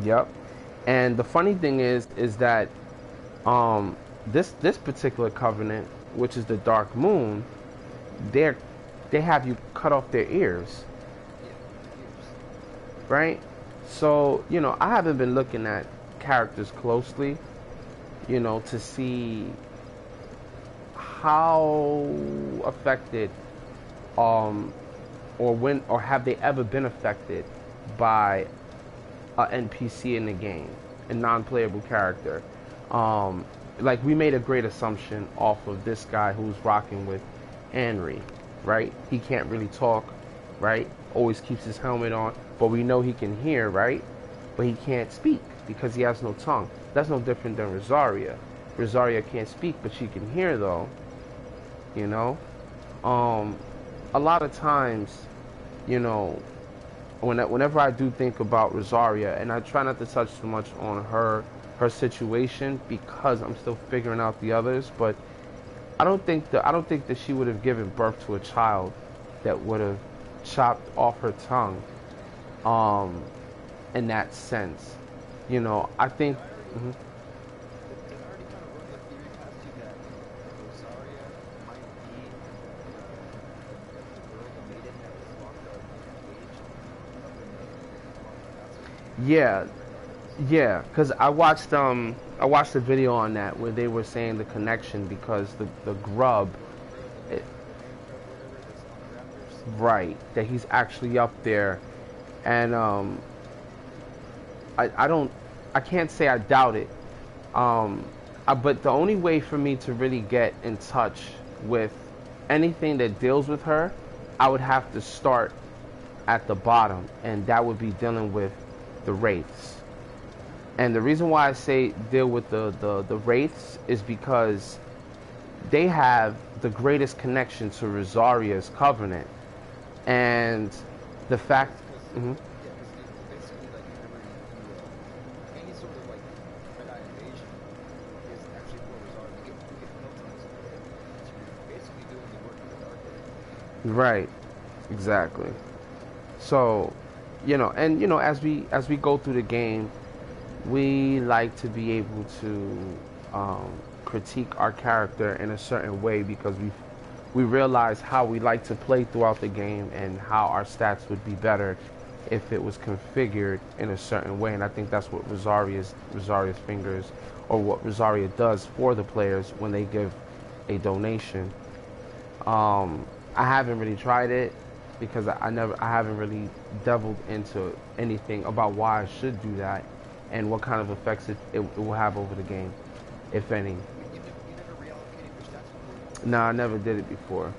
Yep. And the funny thing is that this particular covenant, which is the Dark Moon, they have you cut off their ears, right? So, you know, I haven't been looking at characters closely, you know, to see how affected or when or have they ever been affected by a NPC in the game, a non-playable character. Like we made a great assumption off of this guy who's rocking with Henry, right? He can't really talk, right? Always keeps his helmet on, but we know he can hear, right? But he can't speak because he has no tongue. That's no different than Rosaria. Rosaria can't speak, but she can hear though, you know? A lot of times, you know, whenever I do think about Rosaria, and I try not to touch too much on her situation because I'm still figuring out the others, but I don't think that she would have given birth to a child that would have chopped off her tongue in that sense. You know, I think mhm. Yeah, yeah, because I watched a video on that where they were saying the connection because the grub, it, right, that he's actually up there, and I don't I can't say I doubt it, but the only way for me to really get in touch with anything that deals with her, I would have to start at the bottom, and that would be dealing with the wraiths. And the reason why I say deal with the wraiths is because they have the greatest connection to Rosaria's covenant, and the fact. Mm-hmm. Right, exactly. So, you know, and you know, as we go through the game, we like to be able to critique our character in a certain way because we realize how we like to play throughout the game and how our stats would be better if it was configured in a certain way. And I think that's what Rosaria's fingers, or what Rosaria does for the players when they give a donation. I haven't really tried it because I haven't really delved into anything about why I should do that and what kind of effects it will have over the game, if any. You never reallocated your stats before? Nah, I never did it before.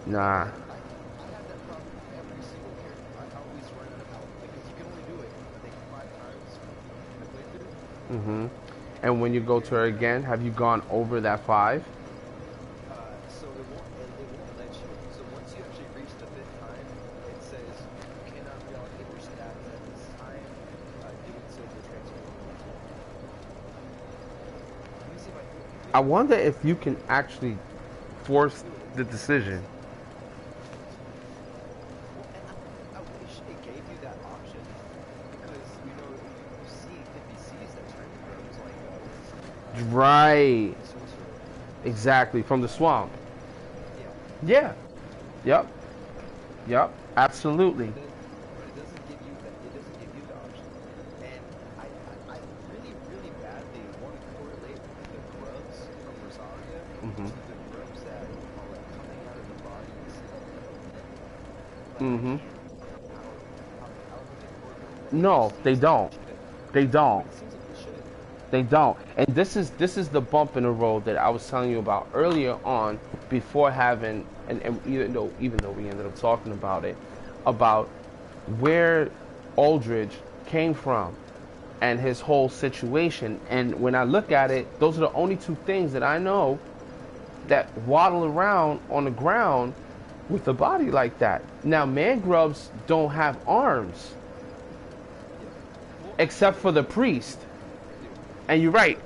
Nah. I have that problem with every single character. I always run out of health because you can only do it, I think, 5 times in a playthrough. Mm-hmm. And when you go to her again, have you gone over that 5? So it won't let you. So once you actually reach the 5th time, it says you cannot reallocate your stats at this time. Doing so will transfer. Let me see if I can. I wonder if you can actually force the decision. I wish it gave you that option because you know you see NPCs that turn into like Right. sorcerer. Exactly. From the swamp. Yeah. Yeah. Yep. Absolutely. But it doesn't give you that. It doesn't give you the option. And I really, really badly want to correlate the grubs from Rosaria Mm-hmm. to the grubs that are like coming out of the bodies Mm-hmm. How No, they don't. They don't. it seems like they should. They don't. And this is the bump in the road that I was telling you about earlier on before having and even though we ended up talking about it, about where Aldridge came from and his whole situation. And when I look at it, those are the only two things that I know that waddle around on the ground with a body like that. Now, man grubs don't have arms except for the priest. And you're right,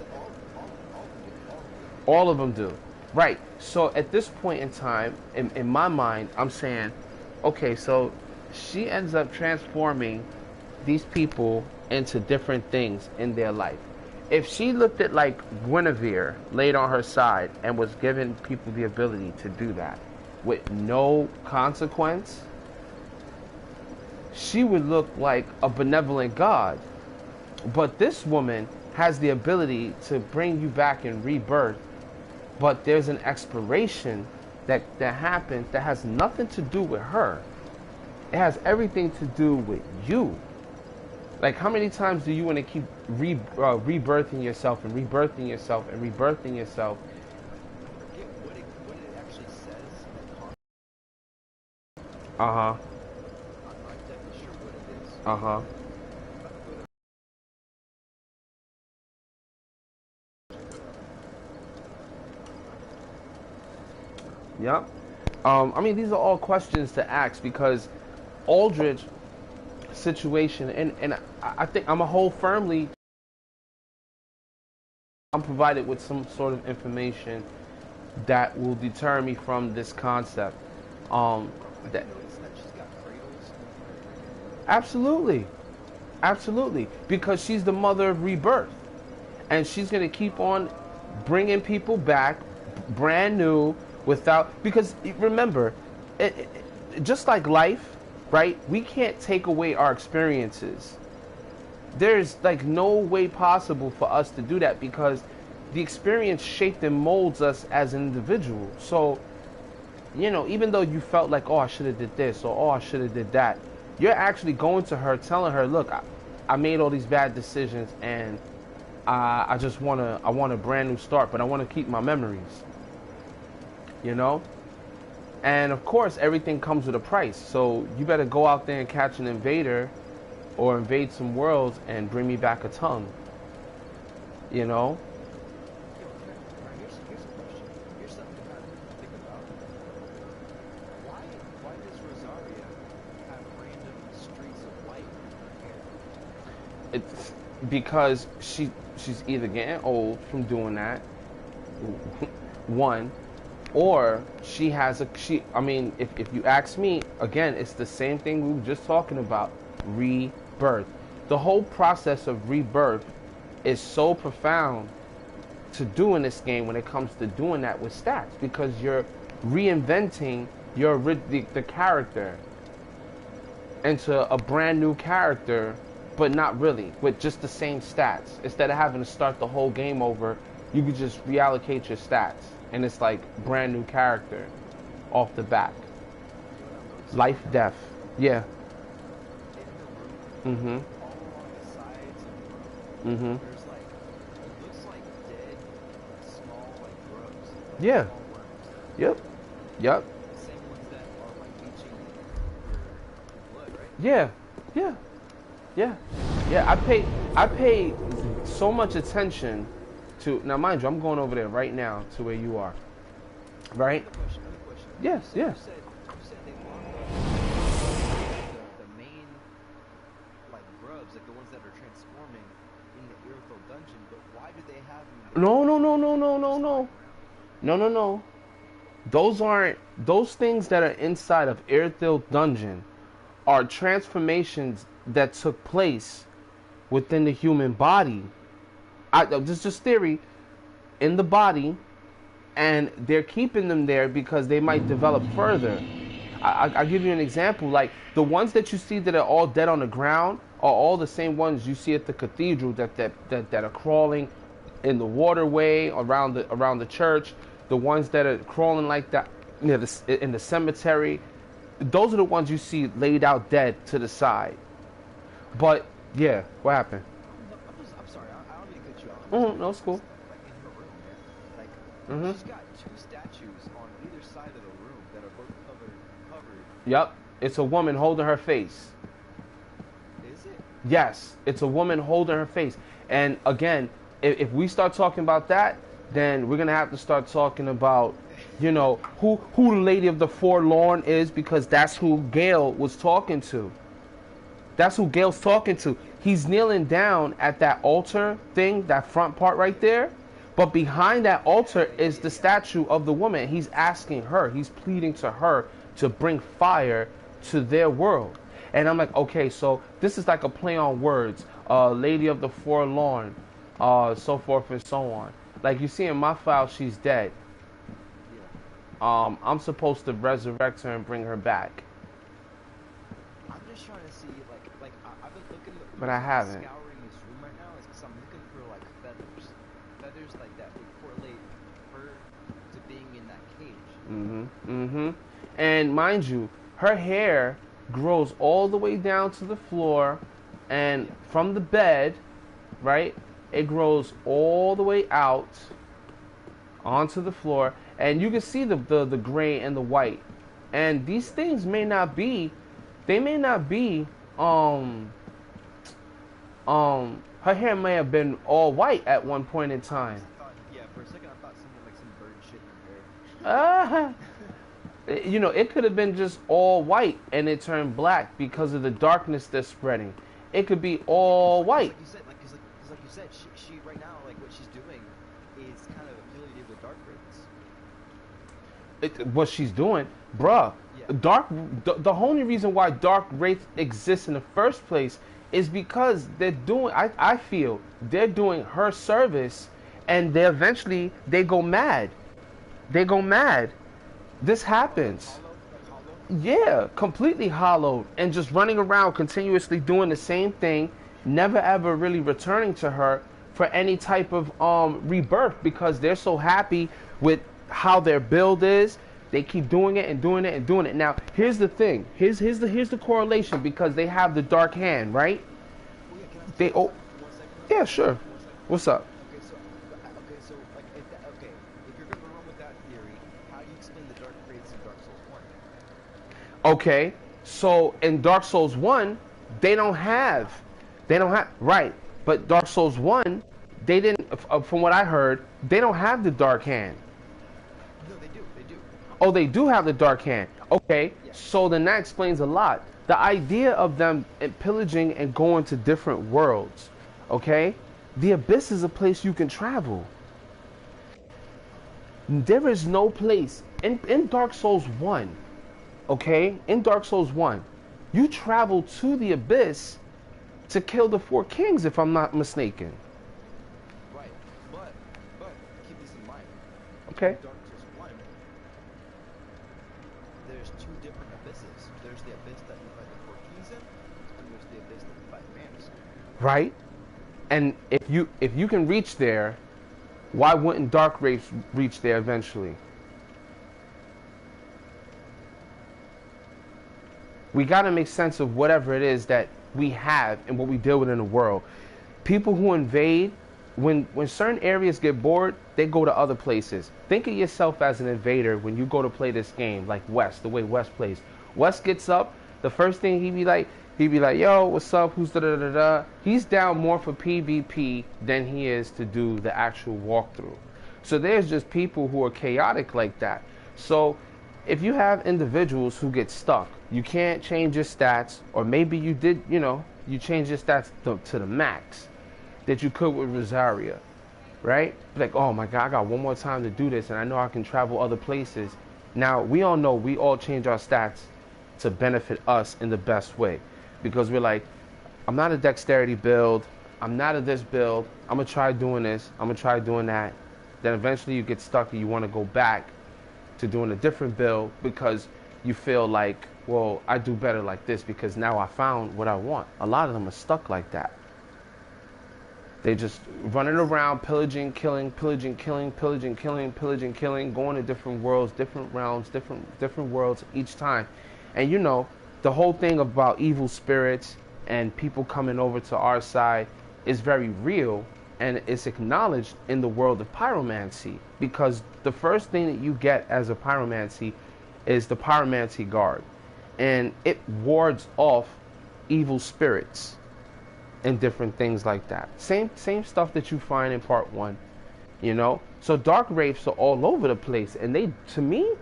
all of them do. Right. So at this point in time, in my mind, I'm saying, okay, so she ends up transforming these people into different things in their life. If she looked at like Guinevere laid on her side and was giving people the ability to do that with no consequence, she would look like a benevolent God. But this woman has the ability to bring you back in rebirth, but there's an expiration that happens that has nothing to do with her. It has everything to do with you. Like, how many times do you want to keep rebirthing yourself and rebirthing yourself and rebirthing yourself? I forget what it actually says. Uh-huh. I'm not exactly sure what it is. Uh-huh. Yep. I mean, these are all questions to ask because Aldridge situation, and I think I'm a hold firmly. I'm provided with some sort of information that will deter me from this concept. That Notice that she's got cradles. absolutely, absolutely, because she's the mother of rebirth, and she's gonna keep on bringing people back, brand new, without. Because remember, just like life. Right? We can't take away our experiences. There's like no way possible for us to do that because the experience shaped and molds us as an individual. So, even though you felt like, oh, I should have did this or oh, I should have did that, you're actually going to her, telling her, look, I made all these bad decisions and I want a brand new start, but I want to keep my memories. And of course, everything comes with a price. So you better go out there and catch an invader or invade some worlds and bring me back a tongue. Yo, here's a question. Here's something to kind of think about. Why does Rosaria have random streaks of light in her hair? It's because she's either getting old from doing that, one, or I mean, if you ask me, again, it's the same thing we were just talking about, rebirth. The whole process of rebirth is so profound to do in this game when it comes to doing that with stats, because you're reinventing the character into a brand new character, but not really, with just the same stats. Instead of having to start the whole game over, you could just reallocate your stats. And it's like brand new character off the bat. Life, death. Yeah. In the room, Mm-hmm. all along the sides of the room, Mm-hmm. there's like, it looks like dead, small, like grubs. Yeah. Small worms. Yep. Yep. The same ones that are like leaching your blood, right? Yeah. Yeah. Yeah. Yeah. I pay so much attention to, now mind you, I'm going over there right now to where you are. Right? Another question. Yes, yes. You said they lock the main like grubs, like the ones that are transforming in the Irithel dungeon, but why do they have them? No. No. Those things that are inside of Irithil Dungeon are transformations that took place within the human body. This is just theory, in the body, and they're keeping them there because they might develop further. I'll give you an example. Like the ones that you see that are all dead on the ground are all the same ones you see at the cathedral that are crawling in the waterway around the church. The ones that are crawling like that in the cemetery, those are the ones you see laid out dead to the side. But yeah, what happened? I'm sorry. I don't mean to cut you off. No, it's cool. Like in her room, man. Like she's got two statues on either side of the room that are both covered. Yep, it's a woman holding her face. Is it? Yes, it's a woman holding her face. And again, if we start talking about that, then we're gonna have to start talking about, you know, who the Lady of the Forlorn is, because that's who Gale was talking to. That's who Gale's talking to. He's kneeling down at that altar thing, that front part right there. But behind that altar is the statue of the woman. He's asking her, he's pleading to her to bring fire to their world. And I'm like, okay, so this is like a play on words. Lady of the Forlorn, so forth and so on. Like you see in my file, she's dead. I'm supposed to resurrect her and bring her back. I'm just trying to see, like I've been looking. But I haven't. Scouring this room right now is because I'm looking for like feathers like that would correlate her to being in that cage. And mind you, her hair grows all the way down to the floor, and from the bed, right? It grows all the way out onto the floor, and you can see the gray and the white. And these things may not be, her hair may have been all white at one point in time. Yeah, for a second I thought something like some bird shit in her hair. You know, it could have been just all white and it turned black because of the darkness that's spreading. It could be all white. Like you said, she right now, like what she's doing is kind of affiliated with dark rates. What she's doing, bruh. Yeah. The only reason why dark rates exist in the first place is because they're doing, I feel they're doing her service, and they eventually go mad. They go mad. This happens. Yeah, completely hollowed and just running around continuously doing the same thing, never ever really returning to her for any type of rebirth, because they're so happy with how their build is. They keep doing it and doing it and doing it. Now, here's the thing. Here's the correlation, because they have the dark hand, right? They yeah, sure. What's up? So like if you're gonna run with that theory, how do you explain the dark rates in Dark Souls 1? Okay, so in Dark Souls 1, they don't have right, but Dark Souls 1, they didn't, from what I heard, they don't have the dark hand. No, they do. Oh, they do have the dark hand. Okay, yeah. So then that explains a lot. The idea of them pillaging and going to different worlds, okay? The Abyss is a place you can travel. There is no place in Dark Souls 1, okay? In Dark Souls 1, you travel to the Abyss to kill the 4 kings, if I'm not mistaken. Right, but keep this in mind. Okay. In Dark Souls 1, there's 2 different abysses. There's the abyss that you fight the 4 kings in, and there's the abyss that you fight Manus. Right. And if you can reach there, why wouldn't Dark Race reach there eventually? We got to make sense of whatever it is that we have and what we deal with in the world. People who invade, when certain areas get bored, they go to other places. Think of yourself as an invader when you go to play this game, like West, the way West plays. West gets up, the first thing he'd be like, yo, what's up, who's da-da-da-da. He's down more for PvP than he is to do the actual walkthrough. So there's just people who are chaotic like that. So if you have individuals who get stuck, you can't change your stats, or maybe you did, you change your stats to the max that you could with Rosaria, right? Like, oh my God, I got one more time to do this, and I know I can travel other places. Now, we all know we all change our stats to benefit us in the best way, because we're like, I'm not a dexterity build, I'm not a this build, I'm gonna try doing this, I'm gonna try doing that. Then eventually you get stuck and you want to go back to doing a different build because you feel like, well, I do better like this because now I found what I want. A lot of them are stuck like that. They just running around, pillaging, killing, pillaging, killing, going to different worlds, different realms, different worlds each time. And you know, the whole thing about evil spirits and people coming over to our side is very real, and it's acknowledged in the world of pyromancy, because the first thing that you get as a pyromancy is the pyromancy guard, and it wards off evil spirits and different things like that. Same stuff that you find in part 1, you know. So dark wraiths are all over the place, and they, to me,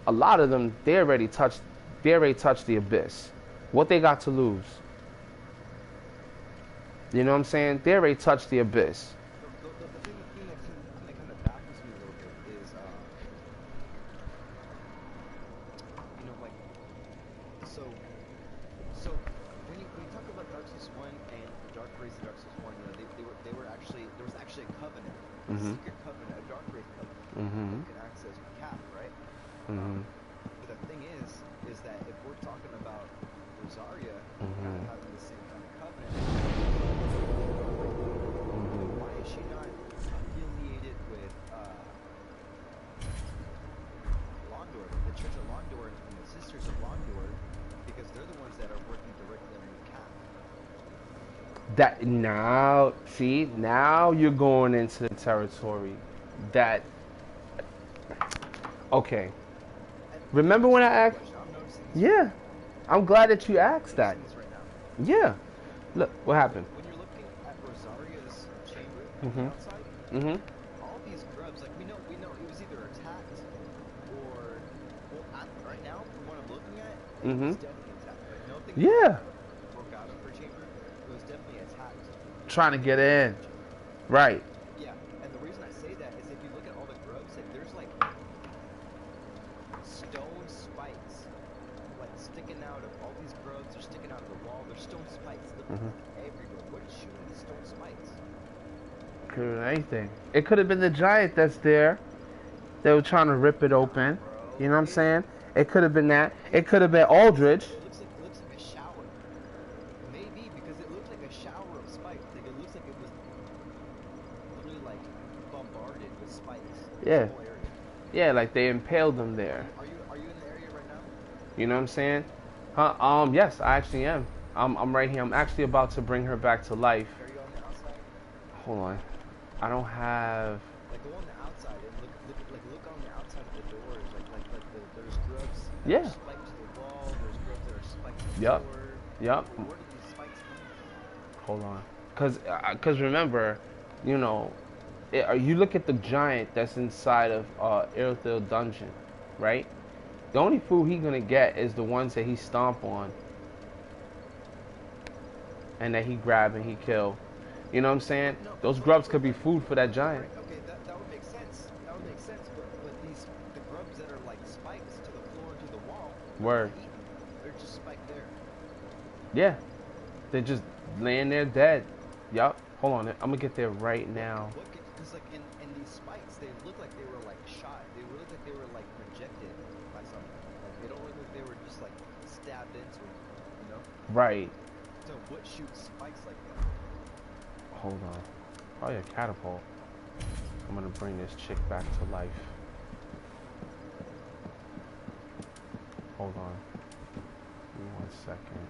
a lot of them, they already touched the abyss. What they got to lose? You know what I'm saying? They already touched the abyss. The thing that kind of baffles me a little bit is, you know, like, so when you talk about Dark Souls 1 and Dark Wraith and Dark Souls 1, you know, they were actually, there was actually a covenant, a secret covenant, a Dark Wraith covenant that could access Cap, right? But the thing is that if we're talking about Rosaria kind of having the same kind of covenant, why is she not affiliated with Londor, the Church of Londor and the Sisters of Londor, because they're the ones that are working directly under Cap. That now, see, now you're going into the territory that, okay. Remember when I asked? Yeah, I'm glad that you asked that. Yeah. Look, what happened? When you're looking at Rosaria's chamber on the outside, all these grubs, like we know it was either attacked or, well, right now, from what I'm looking at, it was definitely attacked. Like nothing broke out of her chamber. It was definitely attacked. Trying to get in. Right. Yeah, and the reason I say that is if you look at all the grubs, like there's like stone spikes, like sticking out of all these grubs. They're sticking out of the wall. There's stone spikes everywhere. What is shooting these stone spikes? Could have been anything. It could have been the giant that's there. They were trying to rip it open. You know what I'm saying? It could have been that. It could have been Aldrich. It looks like a shower. Maybe because it looks like a shower of spikes. Like it looks like it was literally like bombarded with spikes. Yeah. The whole area. Yeah, like they impaled them there. Are you in the area right now? You know what I'm saying? Huh? Yes, I actually am. I'm right here. I'm actually about to bring her back to life. Are you on the outside? Hold on. I don't have. Like go on the outside and look on the outside of the doors. There's grubs. Yeah. Spiked to the wall. There's grubs that are spiked to the Yep. door. Yep. Where did these spikes come Hold on. Cause remember, you know, you look at the giant that's inside of Irithyll dungeon, right? The only food he's gonna get is the ones that he stomp on and that he grab and he kill. You know what I'm saying? Those grubs could be food for that giant. Okay, that would make sense. That would make sense. But the grubs that are like spikes to the floor and to the wall, Word. they're just spiked there. Yeah. They're just laying there dead. Yup. Hold on. I'm gonna get there right now. Because like in these spikes, they look like they were like shot. They look like they were like projected by something. Like they don't look like they were just like stabbed into, you know? Right. So what shoots spikes like that? Hold on. Probably a catapult. I'm gonna bring this chick back to life. Hold on. Give me 1 second.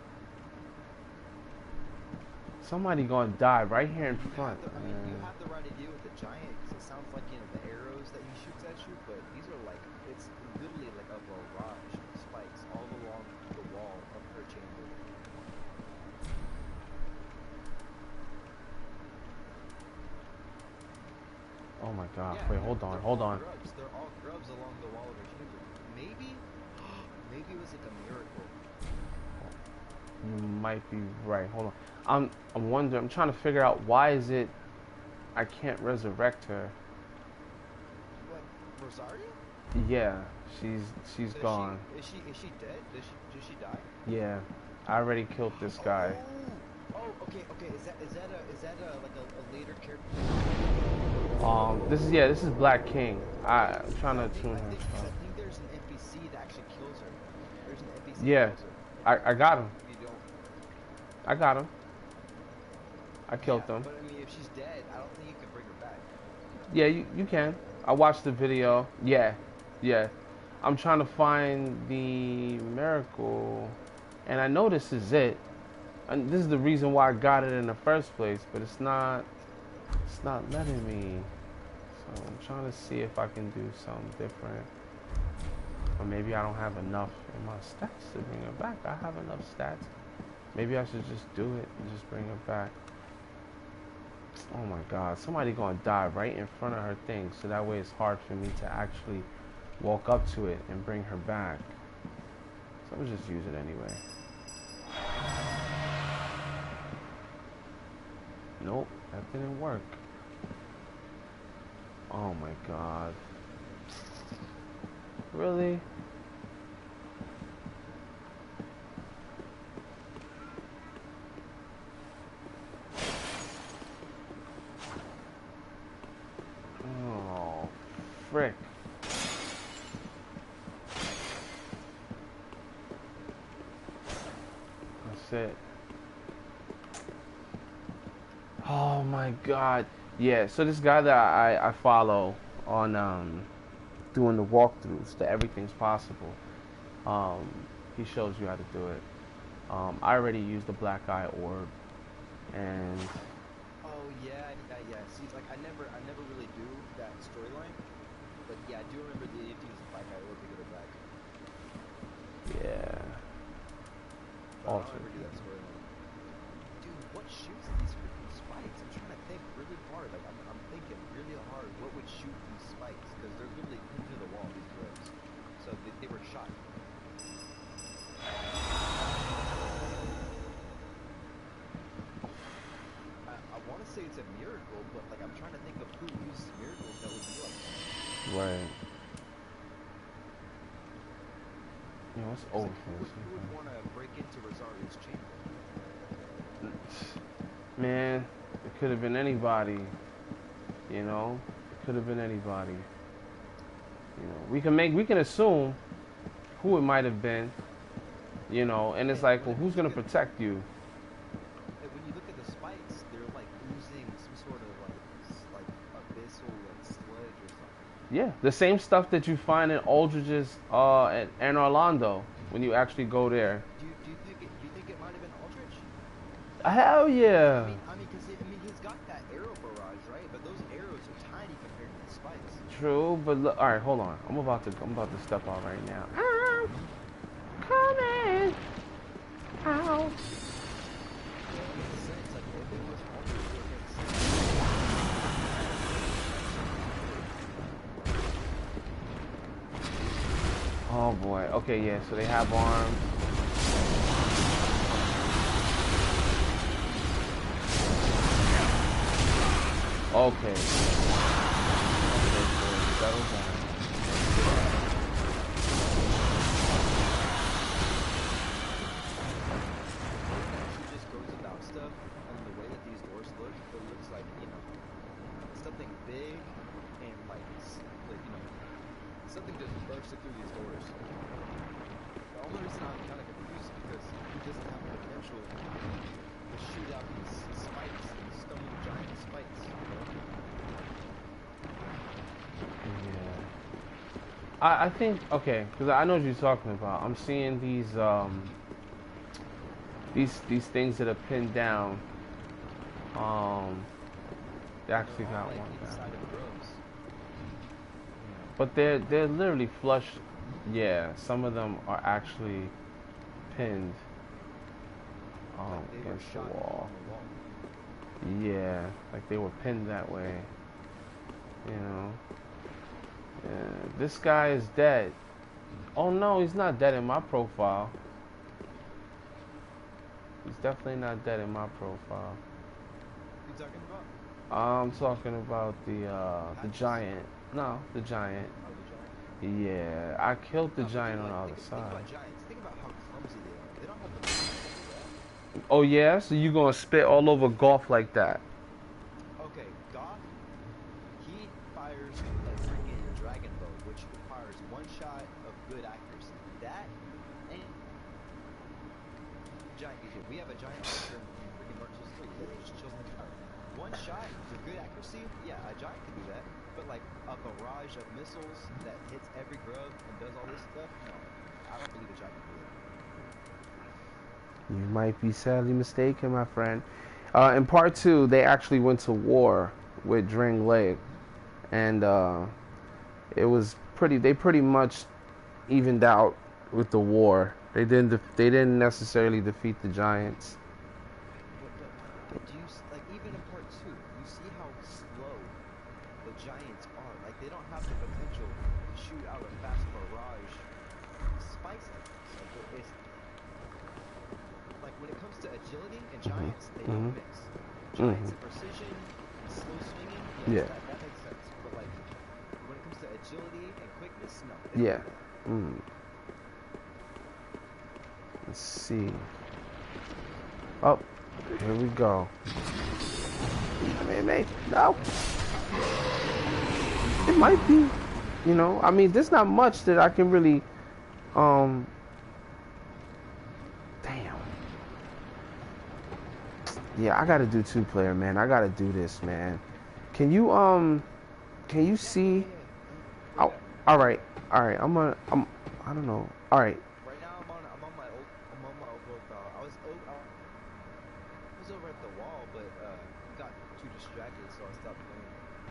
Somebody gonna die right here in front. You have the right idea with the giant, because it sounds like, you know, the arrows that he shoots at you, but these are like, it's literally like a barrage of spikes all along the wall of her chamber. Oh my god. Yeah, Wait, hold on. Hold on. They're all grubs along the wall of her chamber. Maybe it was like a miracle. You might be right. Hold on. I'm wondering. I'm trying to figure out why is it I can't resurrect her. What, Rosaria? Yeah, she's gone. Is she dead? Did she die? Yeah, I already killed this guy. Oh, okay. Is that like a later character? This is Black King. I'm trying to tune her. I think there's an NPC that actually kills her. There's an NPC Yeah, that kills her. I got him. You don't. I got him. I killed him. But I mean, if she's dead, I don't think you can bring her back. Yeah, you can. I watched the video. Yeah. I'm trying to find the miracle, and I know this is it. And this is the reason why I got it in the first place, but it's not letting me. So I'm trying to see if I can do something different. Or maybe I don't have enough in my stats to bring it back. I have enough stats. Maybe I should just do it and just bring it back. Oh my god, somebody gonna die right in front of her thing, so that way it's hard for me to actually walk up to it and bring her back. So I'll just use it anyway. Nope, that didn't work. Oh my god. Really? Oh, frick. That's it. Oh my god. Yeah, so this guy that I follow on doing the walkthroughs to Everything's Possible, he shows you how to do it. I already used the black eye orb, and Oh yeah, yeah. See, like I never really do that storyline, but yeah, I do remember the if you use the black eye orb to get it back. yeah. But I don't ever do that storyline. Dude, what shoots these freaking spikes? I'm trying to think really hard. Like I'm thinking really hard. What would shoot these spikes? Because they're literally pinned to the wall. These ropes, so they were shot. I want to say it's a miracle, but like I'm trying to think of who uses miracles that would be like that. Right. You know, it's over Like, for this. who would want to break into Rosario's chamber? Man, it could have been anybody. You know, it could have been anybody. You know, we can assume who it might have been. You know, and it's like, well, who's gonna protect you? When you look at the spikes, they're like oozing some sort of like abyssal like sludge or something. Yeah, the same stuff that you find in Aldrich's and Orlando when you actually go there. Do you think it might have been Aldrich? Hell yeah! I mean, he's got that arrow barrage, right? But those arrows are tiny compared to the spikes. True, but look, all right, hold on. I'm about to step out right now. I'm coming out. Oh boy. Okay, yeah. So they have arms. Okay. Settle down. She just goes about stuff, and the way that these doors look, it looks like, you know, something big and like you know, something just bursted through these doors. The only reason I'm kind of confused is because he doesn't have the potential to shoot out these spikes, these stone giant spikes. You know? Yeah. I think, okay, because I know what you're talking about. I'm seeing these things that are pinned down. They actually got like one inside down. of the rows. But they're literally flush. Yeah, some of them are actually pinned Like they were against the shot wall. on the wall. Yeah, like they were pinned that way. You know. Yeah, this guy is dead. Oh no, he's not dead in my profile. He's definitely not dead in my profile. Who you talking about? I'm talking about the giant. No, the giant. Oh, the giant. Yeah, I killed the No, but giant on the like, other think side. about giants. Think about how clumsy they are. They don't have the muscle to do that. Oh yeah, so you gonna spit all over golf like that? Okay, Goth, he fires a freaking dragon bow, which requires one shot of good accuracy. That and giant. We have a giant archer in freaking Dark Souls 3 that just chills in the tower. one shot with good accuracy, yeah, a giant can do that. But like a barrage of missiles that hits every grub and does all this stuff, no, I don't believe a giant can do it. You might be sadly mistaken, my friend. In part 2, they actually went to war with Drang Lake, and it was pretty. They pretty much evened out with the war. They didn't necessarily defeat the giants. But do you like even in part 2? You see how slow the giants are. Like they don't have the potential to shoot out a fast barrage spikes like this. Like it's like when it comes to agility and giants, they don't mix. Giants and precision, slow swinging, yes, Yeah. that makes sense. But like when it comes to agility and quickness, no. Yeah. Let's see. Oh, here we go. No. It might be, you know. I mean, there's not much that I can really, damn. Yeah, I gotta do 2-player, man. I gotta do this, man. Can you see? Oh, all right. I don't know. All right. Right now I'm on my old profile. I was over at the wall, but got too distracted, so I stopped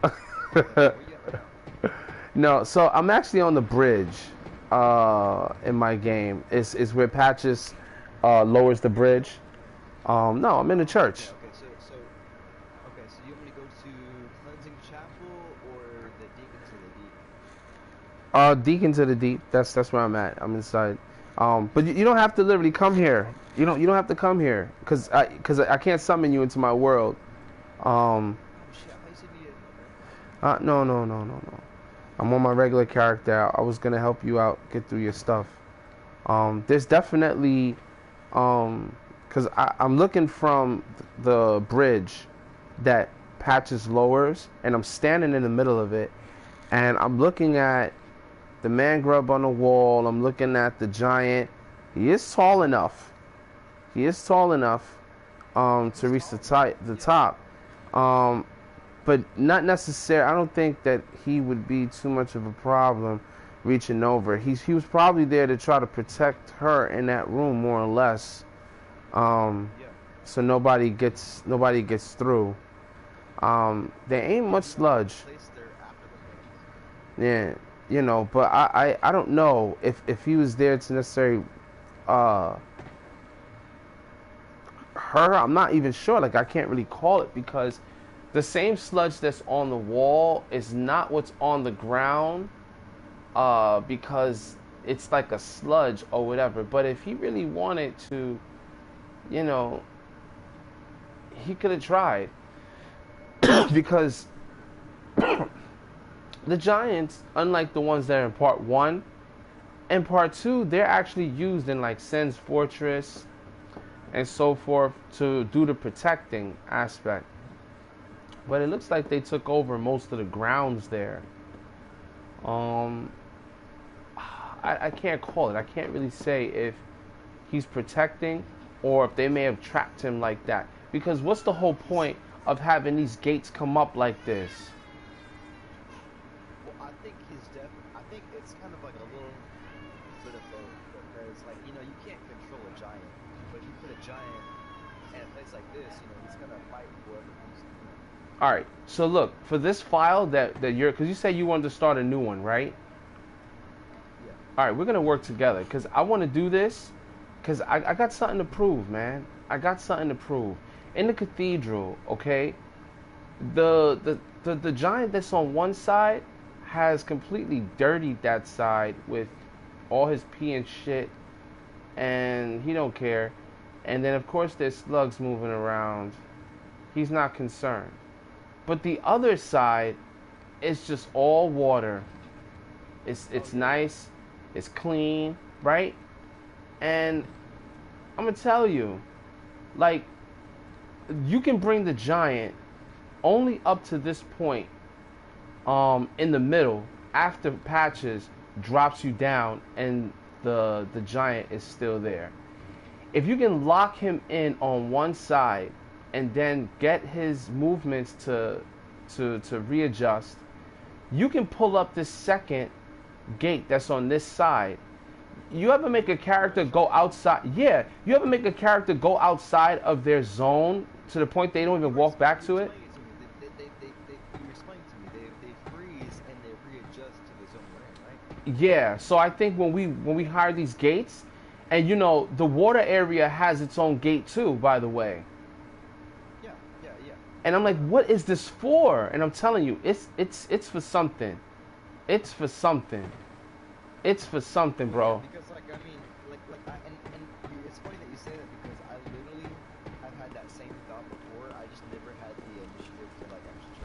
playing. Where you at right now? No, so I'm actually on the bridge in my game. It's where Patches lowers the bridge. No, I'm in the church. Okay, so you want me to go to Cleansing Chapel or the Deacons of the Deep? Deacons of the Deep. That's where I'm at. I'm inside. But you don't have to literally come here. You don't have to come here because I can't summon you into my world. Oh shit, I thought you said you didn't. No. I'm on my regular character. I was gonna help you out, get through your stuff. There's definitely, cause I'm looking from the bridge that Patches lowers, and I'm standing in the middle of it, and I'm looking at the man grub on the wall. I'm looking at the giant. He is tall enough. To reach the top. But not necessary. I don't think that he would be too much of a problem reaching over. He was probably there to try to protect her in that room, more or less. So nobody gets through. There ain't much sludge. Yeah, you know, but I don't know if he was there to necessarily her. I'm not even sure. Like, I can't really call it because the same sludge that's on the wall is not what's on the ground, because it's like a sludge or whatever. But if he really wanted to, you know, he could have tried. Because the giants, unlike the ones that are in part 1, in part 2, they're actually used in like Sen's Fortress and so forth to do the protecting aspect. But it looks like they took over most of the grounds there. I can't call it. I can't really say if he's protecting or if they may have trapped him like that. Because what's the whole point of having these gates come up like this? Well, I think it's kind of like a little bit of both, because like, you know, you can't control a giant, but if you put a giant in a place like this, you know, he's gonna fight whoever comes. All right. So look, for this file that you're, because you say you wanted to start a new one, right? Yeah. All right, we're gonna work together because I want to do this because I got something to prove, man. I got something to prove. In the cathedral, okay, the giant that's on one side has completely dirtied that side with all his pee and shit, and he don't care. And then of course there's slugs moving around. He's not concerned. But the other side is just all water. It's nice, it's clean, right? And I'm gonna tell you, like, you can bring the giant only up to this point, in the middle, after Patches drops you down and the giant is still there. If you can lock him in on one side and then get his movements to readjust, you can pull up this second gate that's on this side. You ever make a character go outside? Yeah, you ever make a character go outside of their zone to the point they don't even walk back to it? You explained to me, they freeze and they readjust to the zone we're in, right? Yeah, so I think when we hire these gates, and you know, the water area has its own gate too, by the way. Yeah. And I'm like, what is this for? And I'm telling you, it's for something. It's for something. It's for something, bro. Because like I mean, it's funny that you say that because I literally have had that same thought before. I just never had the initiative to like actually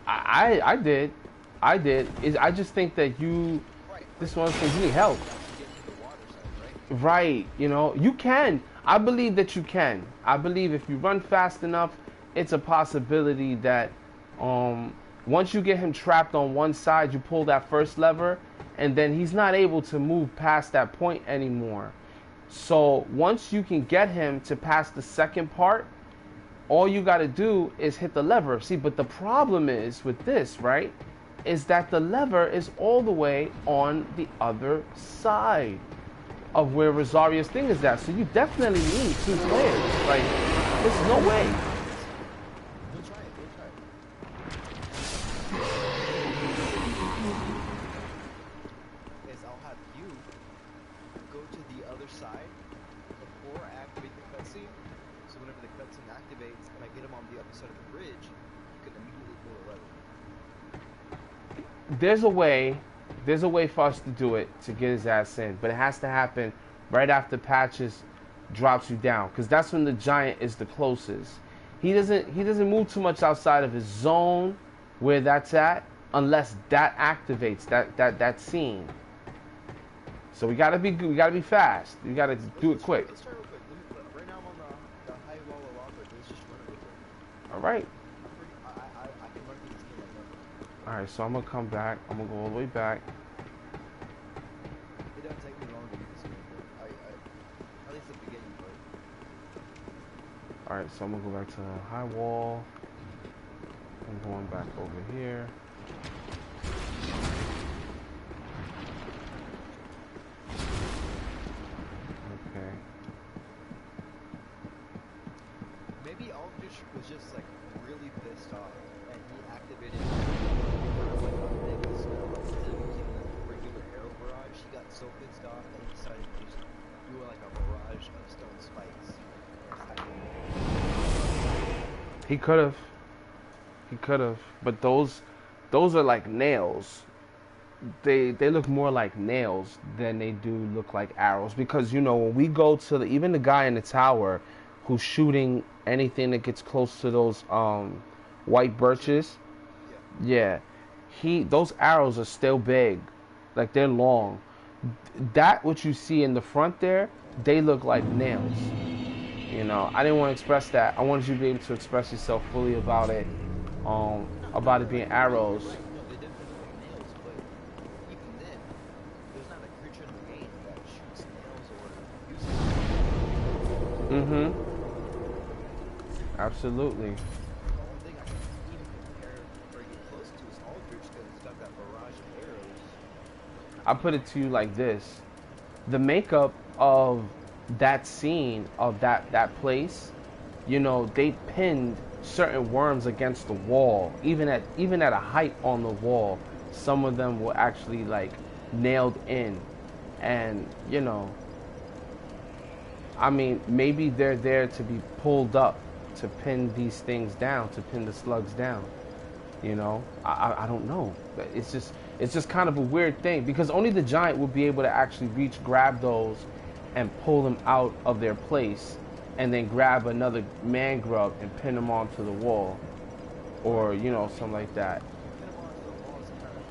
try. I did. I just think that you. Right. This one thing, you need help. To get to the water side, right? Right. You know, you can. I believe that you can. I believe if you run fast enough, it's a possibility that once you get him trapped on one side, you pull that first lever, and then he's not able to move past that point anymore. So once you can get him to pass the second part, all you got to do is hit the lever. See, but the problem is with this, right, is that the lever is all the way on the other side of where Rosario's thing is at. So you definitely need two players. Like, there's no way. We'll try it. Is I'll have you go to the other side before I activate the cutscene. So whenever the cutscene activates and I get him on the other side of the bridge, you can immediately pull the lever. There's a way for us to do it to get his ass in, but it has to happen right after Patches drops you down, because that's when the giant is the closest. He doesn't move too much outside of his zone where that's at unless that activates that scene. So we gotta be fast. We gotta do it quick. Let's try real quick. Right now I'm on the high wall of lava. Let's just run it real quick. All right. I can run through this game like that. All right. So I'm gonna come back. I'm gonna go all the way back. It doesn't take me long to get this game, but at least the beginning part. All right. So I'm gonna go back to the high wall. I'm going back over here. Okay. Maybe Aldrich was just like really pissed off and he activated instead of using the regular arrow barrage. He got so pissed off that he decided to just do like a barrage of stone spikes. He could have, but those are like nails. They look more like nails than they do look like arrows, because you know when we go to even the guy in the tower who's shooting anything that gets close to those white birches, yeah, those arrows are still big, like they're long. That what you see in the front there, they look like nails. You know, I didn't want to express that. I wanted you to be able to express yourself fully about it being arrows. No, they didn't look like nails, but even then, there's not a creature in the game that shoots nails or uses them. Absolutely. The only thing I can even compare or get close to is Aldrich because it's got that barrage of arrows. I put it to you like this. The makeup of that scene, of that place, you know, they pinned certain worms against the wall. Even at a height on the wall, some of them were actually like nailed in. And, you know, I mean, maybe they're there to be pulled up to pin these things down, to pin the slugs down. You know, I don't know. It's just kind of a weird thing, because only the giant would be able to actually grab those and pull them out of their place, and then grab another man grub and pin them onto the wall, or you know, something like that. Pin them onto the walls and kind of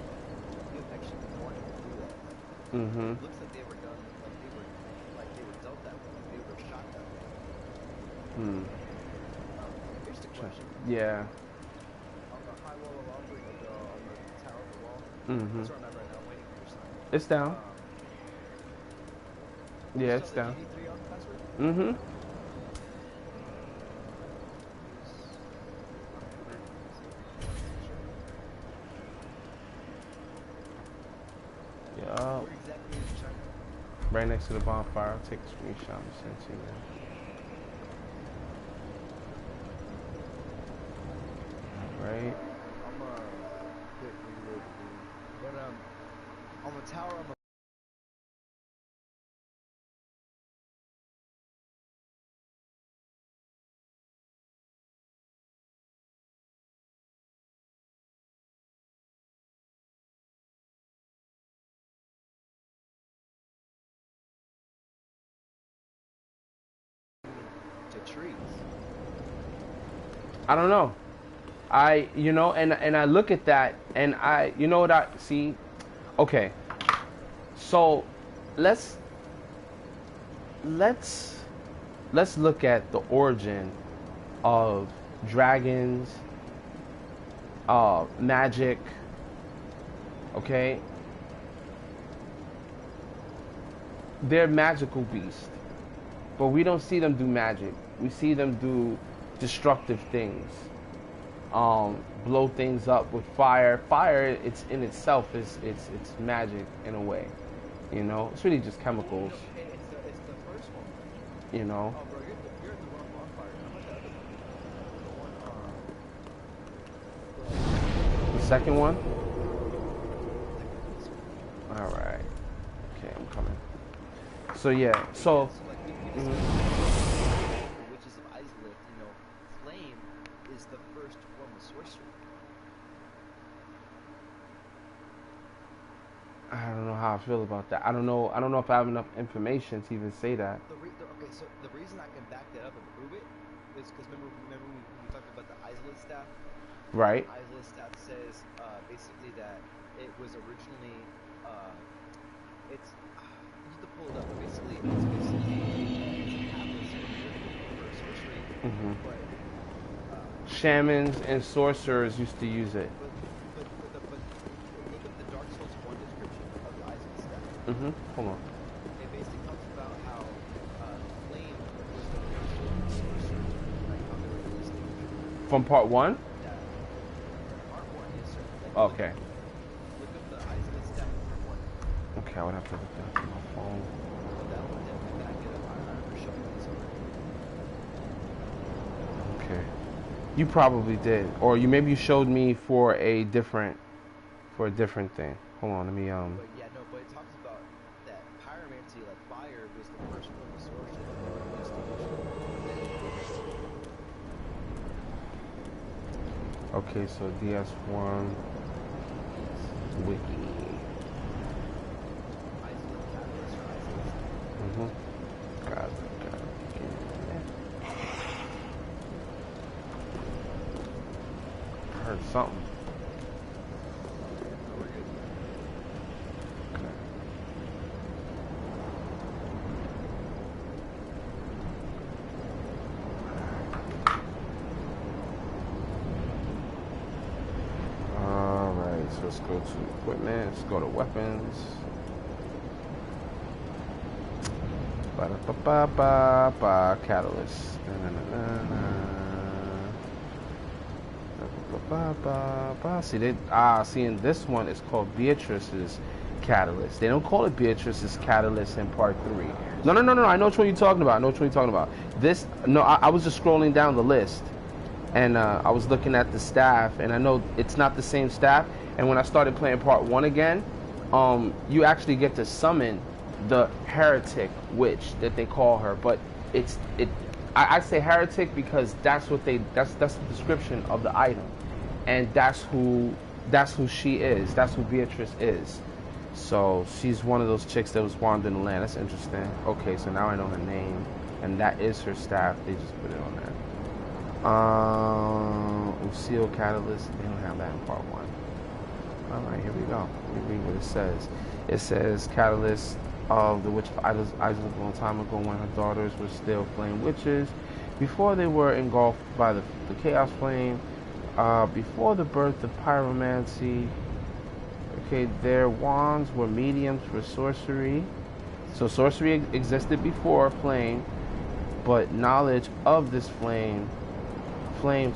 give extra warning to do that. Mm-hmm. It looks like they were done, like they were dealt that way, like they were shot that way. Here's the question. Yeah. On the high wall of Aldrich, on the tower of the wall, Mm-hmm. that's where I'm at right now, waiting for your sign. It's down. Yeah, it's down. GD3 on the password? Mm-hmm. right next to the bonfire. I'll take a screenshot and send it to you. Right. I'm hit reload, dude. But on the tower, I'm to trees. I don't know. You know, and I look at that, and you know what I see? Okay. So, let's look at the origin of dragons, magic. Okay. They're magical beasts, but we don't see them do magic. We see them do destructive things. Blow things up with fire. Fire, it's in itself it's magic in a way. You know, it's really just chemicals. It's the first one. You know. Oh, bro, you're the one bonfire. How about the other one? The second one. All right. Okay, I'm coming. So yeah. So. The Witches of Islip, you know, flame is the first form of sorcery. I don't know how I feel about that. I don't know if I have enough information to even say that. Okay, so the reason I can back that up and prove it is because remember when we talked about the Islip staff? Right. The Islip staff says basically that it was originally it's you need to pull it up, but basically it's a catalyst for sorcery. Mm-hmm. But Shamans and sorcerers used to use it. But look at the Darksouls 1 description of the Islip staff. Mm-hmm. Hold on. It basically talks about how flame was the first form of sorcery, like how they were distinguished. From part 1? Yeah. Part 1, yes, sir. Like, Okay. Look up the Islip staff part 1. Okay, I would have to look that up on my phone. But that one definitely back it up. I remember showing this already. Okay. You probably did, or maybe you showed me for a different thing. Hold on, let me But yeah, no, but it talks about that pyromancy, like fire, was the first form of sorcery that they were distinguished. Okay, so DS1 wiki. Islip catalyst or Islip. Mm-hmm. Got it. I heard something. Okay. Alright, so let's go to equipment, let's go to weapons. Ba-da-ba-ba-ba-ba, catalyst. Ba-ba-ba-ba. See, in this one, it's called Beatrice's catalyst. They don't call it Beatrice's catalyst in part 3. No. I know which one you're talking about. This, no, I was just scrolling down the list, and I was looking at the staff, and I know it's not the same staff. And when I started playing part 1 again, you actually get to summon the heretic witch that they call her, but I say heretic because that's the description of the item, and that's who she is. That's who Beatrice is. So she's one of those chicks that was wandering the land. That's interesting. Okay, so now I know her name, and that is her staff. They just put it on there. Lucille catalyst. They don't have that in part 1. All right, here we go. Let me read what it says. It says catalyst of the witch of Islip a long time ago when her daughters were still flame witches, before they were engulfed by the chaos flame, before the birth of pyromancy. Okay, their wands were mediums for sorcery. So sorcery existed before flame, but knowledge of this flame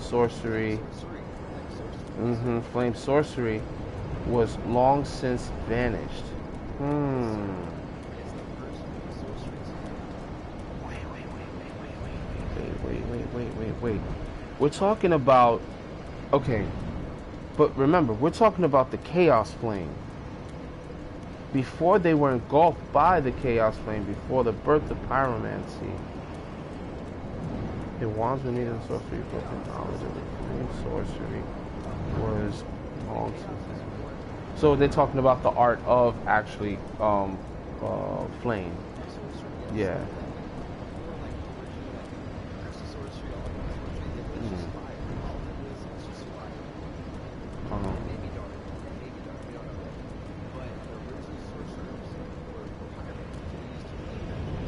sorcery, flame sorcery was long since vanished. wait. We're talking about, okay, but remember, we're talking about the Chaos Flame. Before they were engulfed by the Chaos Flame, before the birth of pyromancy, the wands were needed in sorcery, but the knowledge of the flame sorcery was long since. So they're talking about the art of actually flame. Yeah.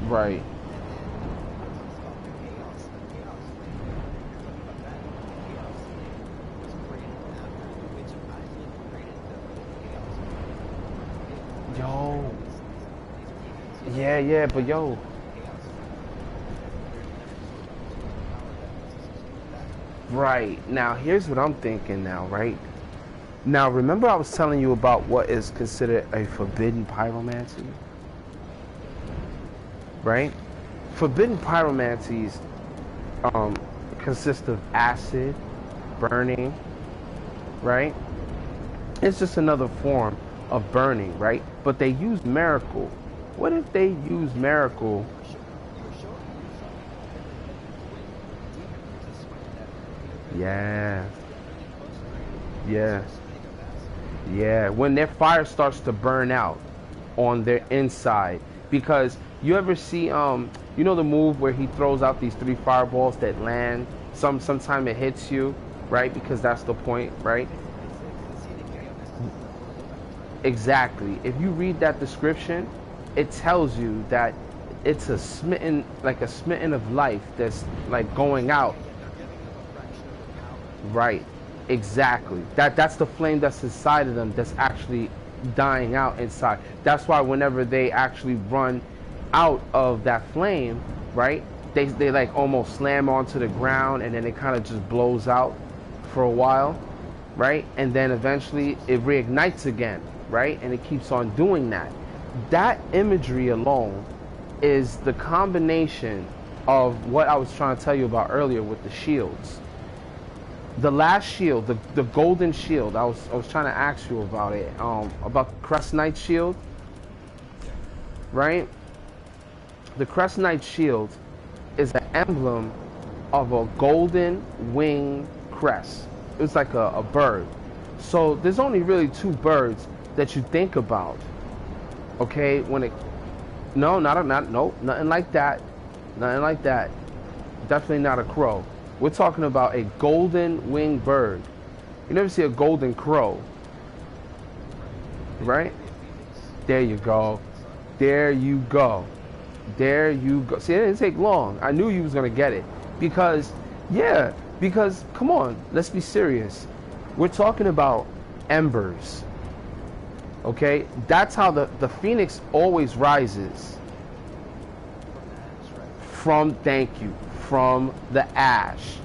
Right. Yo. Yeah, but yo. Right. Now, here's what I'm thinking now, right? Now, remember I was telling you about what is considered a forbidden pyromancy? Right? Forbidden pyromancies consist of acid, burning, right? It's just another form of burning, right? But they use miracle. What if they use miracle? Yeah. Yeah. Yeah. When their fire starts to burn out on their inside. Because you ever see you know the move where he throws out these 3 fireballs that land, sometime it hits you, right? Because that's the point, right? Exactly. If you read that description, it tells you that it's a smitten of life that's like going out. Right. Exactly. That's the flame that's inside of them that's actually dying out inside. That's why whenever they actually run out of that flame, right, they like almost slam onto the ground, and then it kind of just blows out for a while, right, and then eventually it reignites again, right, and it keeps on doing that. That imagery alone is the combination of what I was trying to tell you about earlier with the shields. The last shield, the golden shield, I was trying to ask you about it, about the Crest Knight shield, right? The Crest Knight shield is an emblem of a golden wing crest. It's like a bird. So there's only really 2 birds that you think about, okay? When it, no, nothing like that, nothing like that. Definitely not a crow. We're talking about a golden winged bird. You never see a golden crow, right? There you go. There you go. There you go. See, it didn't take long. I knew you was going to get it. Because, yeah, because, come on, let's be serious. We're talking about embers. Okay? That's how the phoenix always rises. From, thank you, from the ash.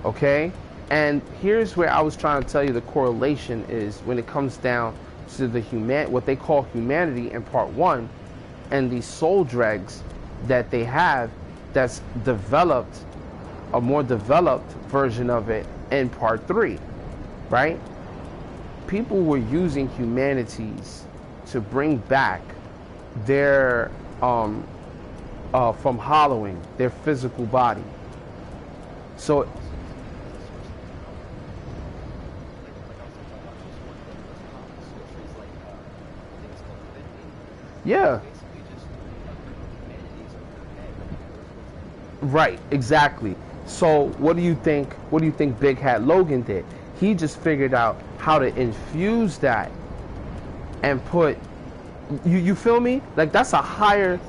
Okay? And here's where I was trying to tell you the correlation is when it comes down to the what they call humanity in part 1, and the soul dregs that they have that's developed, a more developed version of it in part 3, right? People were using humanities to bring back their from hollowing their physical body. So yeah, right, exactly. So what do you think Big Hat Logan did? He just figured out how to infuse that and put you feel me? Like that's a higher.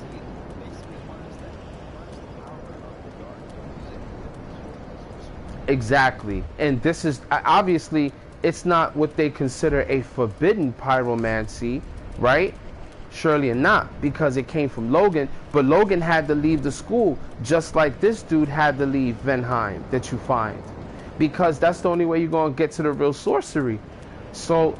Exactly. And this is obviously it's not what they consider a forbidden pyromancy, right? Surely not, because it came from Logan, but Logan had to leave the school just like this dude had to leave Venheim that you find, because that's the only way you're going to get to the real sorcery. So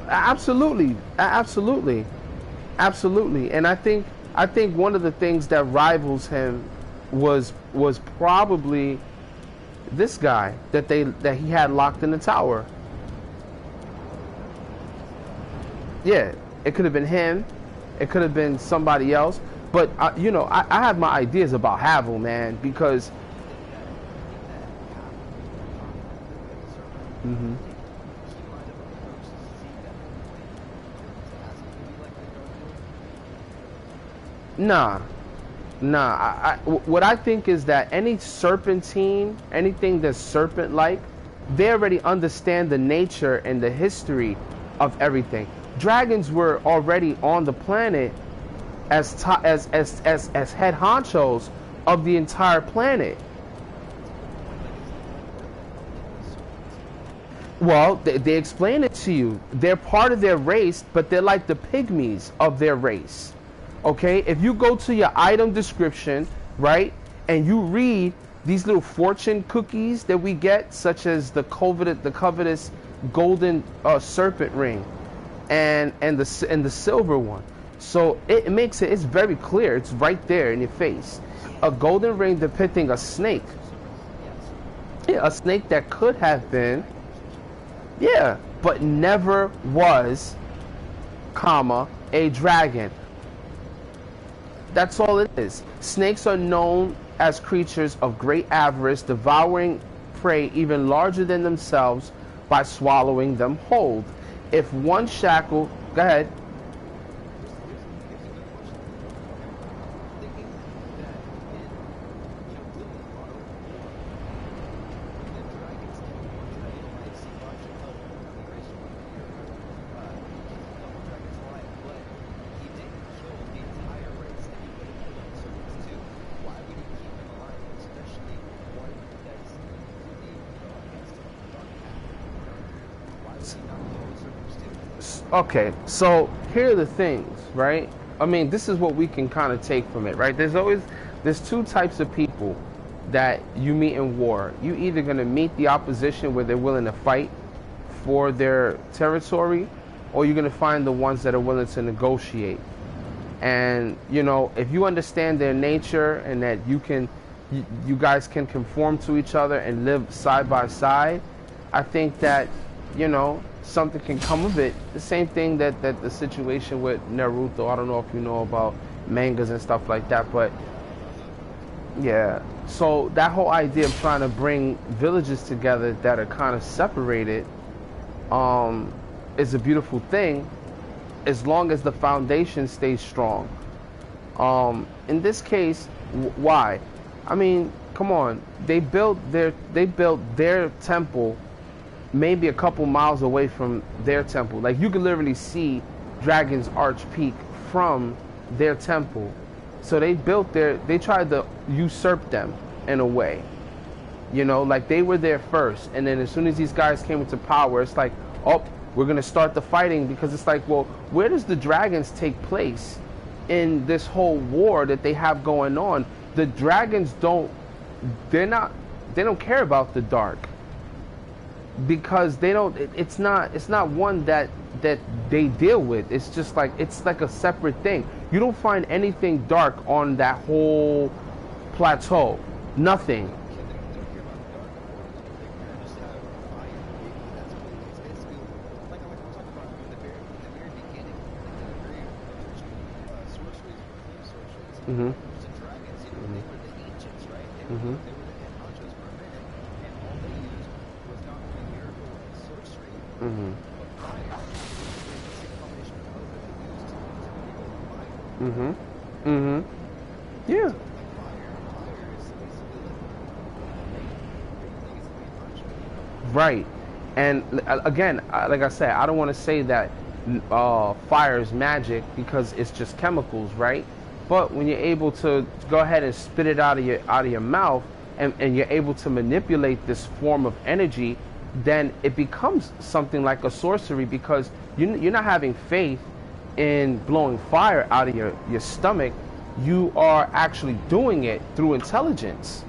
Absolutely, absolutely, absolutely. And I think one of the things that rivals him was probably this guy that he had locked in the tower. Yeah, it could have been him. It could have been somebody else. But you know, I have my ideas about Havel, man, because. Hmm. Nah, nah. What I think is that any serpentine, anything that's serpent-like, they already understand the nature and the history of everything. Dragons were already on the planet as head honchos of the entire planet. Well, they explain it to you. They're part of their race, but they're like the pygmies of their race. Okay, if you go to your item description, right, and you read these little fortune cookies that we get, such as the covetous golden serpent ring, and the silver one. So it makes it's very clear. It's right there in your face. A golden ring depicting a snake. Yeah, a snake that could have been. Yeah, but never was, comma, a dragon. That's all it is. Snakes are known as creatures of great avarice, devouring prey even larger than themselves by swallowing them whole. If one shackle, go ahead. Okay, so here are the things, right? I mean, this is what we can kind of take from it, right? There's two types of people that you meet in war. You either going to meet the opposition where they're willing to fight for their territory, or you're going to find the ones that are willing to negotiate. And, you know, if you understand their nature and that you guys can conform to each other and live side by side, I think that, you know, something can come of it. The same thing that the situation with Naruto. I don't know if you know about mangas and stuff like that, but yeah. So that whole idea of trying to bring villages together that are kind of separated is a beautiful thing, as long as the foundation stays strong. In this case, why? I mean, come on. They built their temple maybe a couple miles away from their temple. Like, you can literally see Dragon's Arch Peak from their temple. So they tried to usurp them in a way. You know, like they were there first, and then as soon as these guys came into power, it's like, oh, we're gonna start the fighting, because it's like, well, where does the dragons take place in this whole war that they have going on? The dragons they don't care about the dark, because it's not one that they deal with. It's just like, it's like a separate thing. You don't find anything dark on that whole plateau. Nothing. Mm-hmm. Mm-hmm. Mm-hmm. Mm-hmm. Mm-hmm. Yeah. Right. And again, like I said, I don't want to say that fire is magic, because it's just chemicals, right? But when you're able to go ahead and spit it out of your mouth, and you're able to manipulate this form of energy, then it becomes something like a sorcery, because you're not having faith in blowing fire out of your stomach. You are actually doing it through intelligence.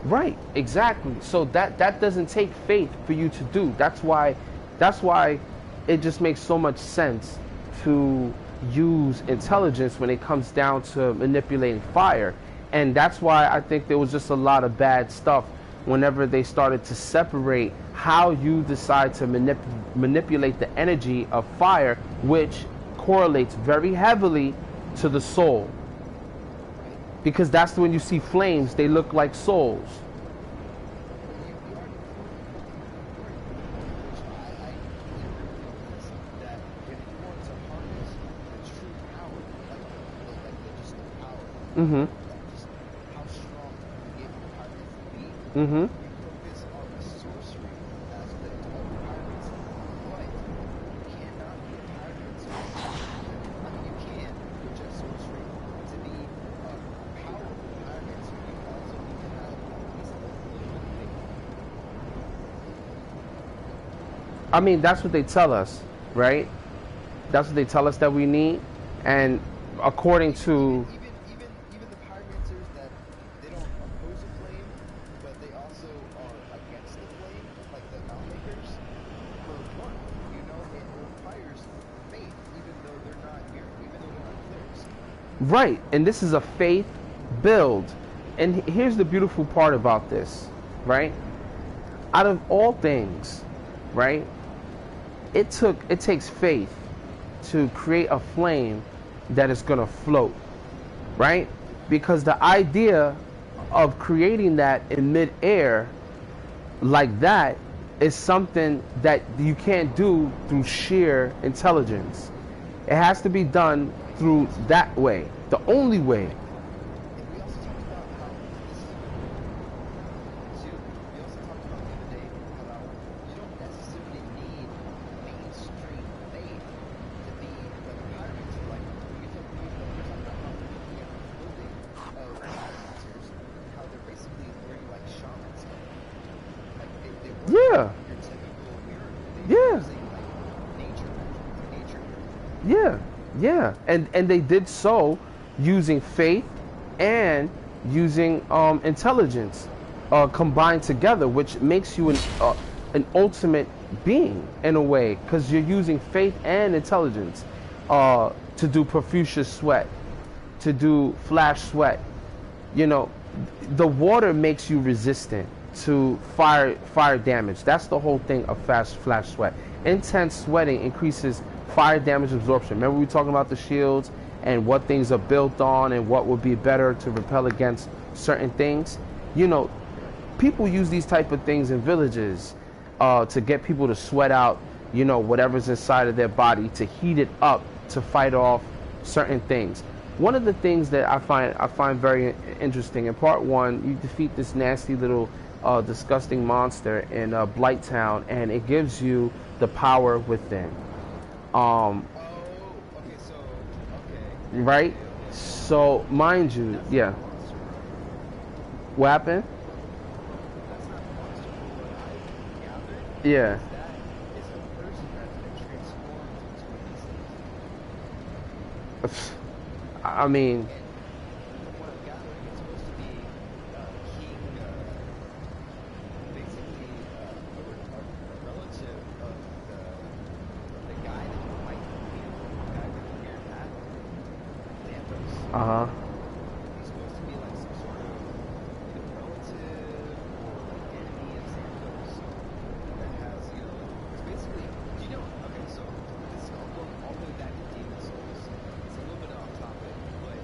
Right, exactly. So that doesn't take faith for you to do. That's why it just makes so much sense to use intelligence when it comes down to manipulating fire. And that's why I think there was just a lot of bad stuff whenever they started to separate how you decide to manipulate the energy of fire, which correlates very heavily to the soul. Because that's when you see flames, they look like souls. Mm-hmm. Mm-hmm. I mean, that's what they tell us, right? That's what they tell us that we need. And according to... Even the pyromancers that they don't oppose the flame, but they also are against the flame, like the outmakers, for one, it requires faith, even though they're not here, even though they're not clerics. Right, and this is a faith build. And here's the beautiful part about this, right? Out of all things, right? It takes faith to create a flame that is going to float, right? Because the idea of creating that in midair like that is something that you can't do through sheer intelligence. It has to be done through that way, the only way. We also talked about how we also talked about the other day about you don't necessarily need mainstream faith to be like a pyromancer. Like we talked about how we're looking at the building of pyromancers, how they're basically wearing like shamans. Like they work Yeah. your typical miracle. Yeah. Using like nature magic, nature miracle. Yeah, yeah, and they did so using faith and using intelligence combined together, which makes you an ultimate being in a way, because you're using faith and intelligence to do profuse sweat, to do flash sweat. The water makes you resistant to fire damage. That's the whole thing of flash sweat. Intense sweating increases fire damage absorption. Remember we were talking about the shields and what things are built on and what would be better to repel against certain things. People use these type of things in villages to get people to sweat out, whatever's inside of their body, to heat it up, to fight off certain things. One of the things that I find very interesting, in part one, you defeat this nasty little disgusting monster in Blighttown, and it gives you the power within. Okay. Right? So, mind you, yeah. What happened? That's not the monster, but what I gathered Yeah. is that is a person that's been transformed into a beast. I mean, From what I'm gathering, it's supposed to be King, basically a relative of the guy that you might be, the guy with the weird hat, Lanthos. uh-huh. He's supposed to be like some sort of either relative or like enemy of Xanthos that has, it's basically, okay, so this is all going all the way back to Demon Souls. It's a little bit off topic, but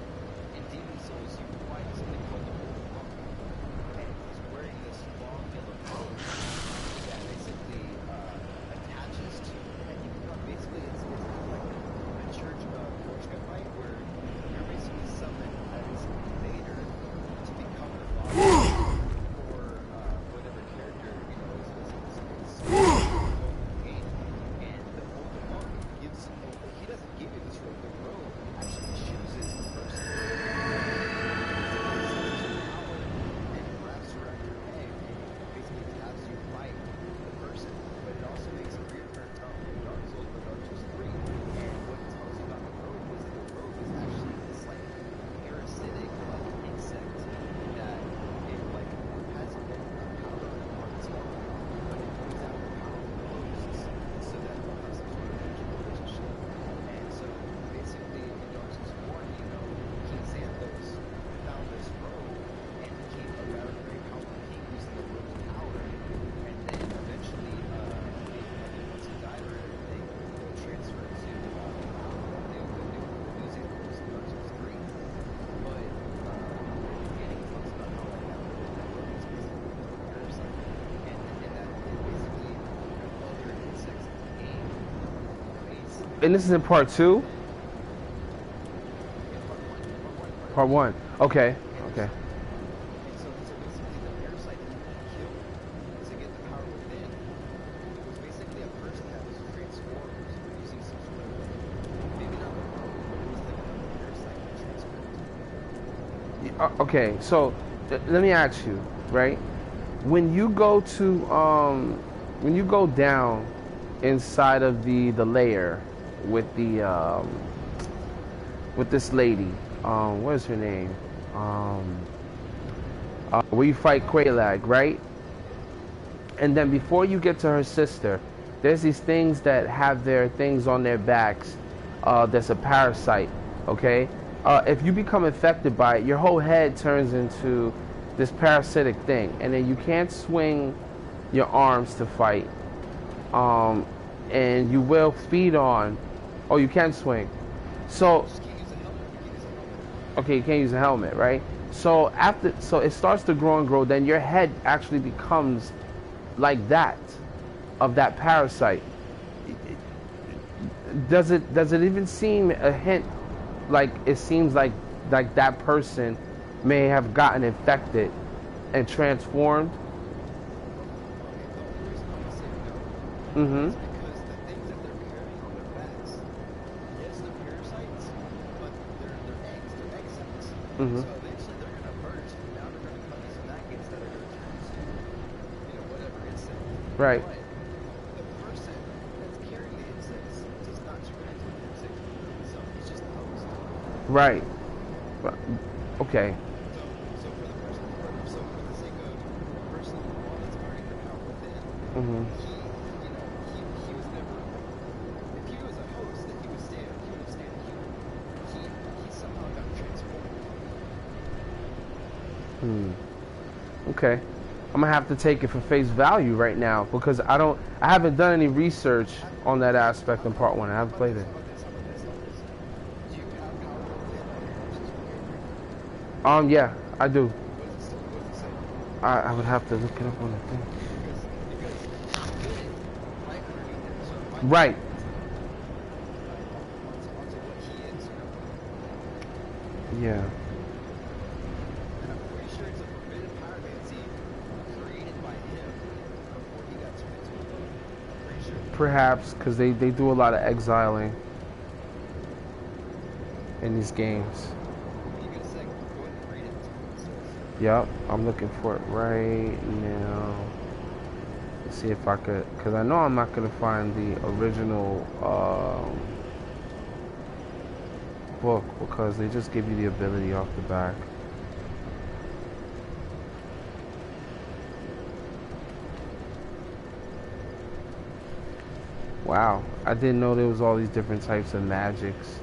in Demon Souls you find something called the Old Monk, and he's wearing this long yellow robe that basically attaches to, and you become basically, it's kind of like the Church of Fortune fight where you're basically summoned And this is in part 2? Yeah, Part 1. Okay. and Okay. so basically the parasite that you kill to get the power within was basically a person that was transformed using some sort of maybe not the power, but it was like another parasite that transformed. Okay, so let me ask you, right? When you go to when you go down inside of the layer with the with this lady, what is her name? Where you fight Quelaag, right? And then before you get to her sister, there's these things that have their things on their backs. That's a parasite, okay? If you become infected by it, your whole head turns into this parasitic thing, and then you can't swing your arms to fight. And you will feed on. Oh, you can swing. So, Just can't use a helmet. You can't use a helmet. okay, you can't use a helmet, right? So so it starts to grow and grow. Then your head actually becomes like that, of that parasite. Does it even seem a hint like it seems like that person may have gotten infected and transformed? Okay, the only reason I'm gonna say no Mm-hmm. is because the things that they're carrying on their backs, yes, they're parasites, but they're eggs, they're egg sacs. Mm-hmm. So eventually they're gonna burst, and now they're gonna become these maggots that are gonna turn into, whatever insect. Right. But the person that's carrying the insects does not turn into an insect himself. He's just a host. Right. Okay. So for the person, so for the sake of the person, the one that's guarding the power within, Mm-hmm. he was never. If he was a host, then he would have stayed human. He somehow got transformed. Okay. I'm gonna have to take it for face value right now because I haven't done any research on that aspect in part 1. I haven't played it. How about this? Do you have power within on your horse's behavior? Yeah, I do. What does it say? I would have to look it up on the thing. Because you get it right underneath it. So it might Right. onto what he is, Yeah. And I'm pretty sure it's a forbidden pyromancy created by him before he got turned into a goat. I'm pretty sure. Perhaps because they do a lot of exiling in these games. You get a second, go ahead and read it. That's what it says. Yep, I'm looking for it right now. Let's see if I could, because I know I'm not gonna find the original book because they just give you the ability off the back. Wow, I didn't know there was all these different types of magics.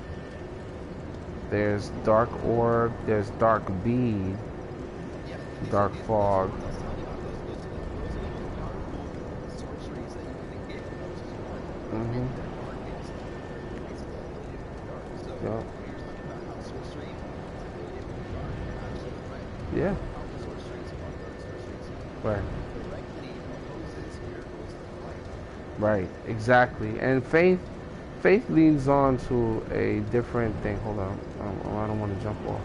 There's dark orb, there's dark bead, Yeah, dark fog. I was telling you about those are the most powerful sorceries that you can get. Which is one. Mhm. And they're dark based. They're basically the ability to be dark. So Yep. when you're talking about how sorcery is the ability to be dark, you're absolutely right. Yeah. Powerful sorceries are dark sorceries. Right. Directly opposes miracles of light. Right, exactly. And faith leads on to a different thing. Hold on, I don't want to jump off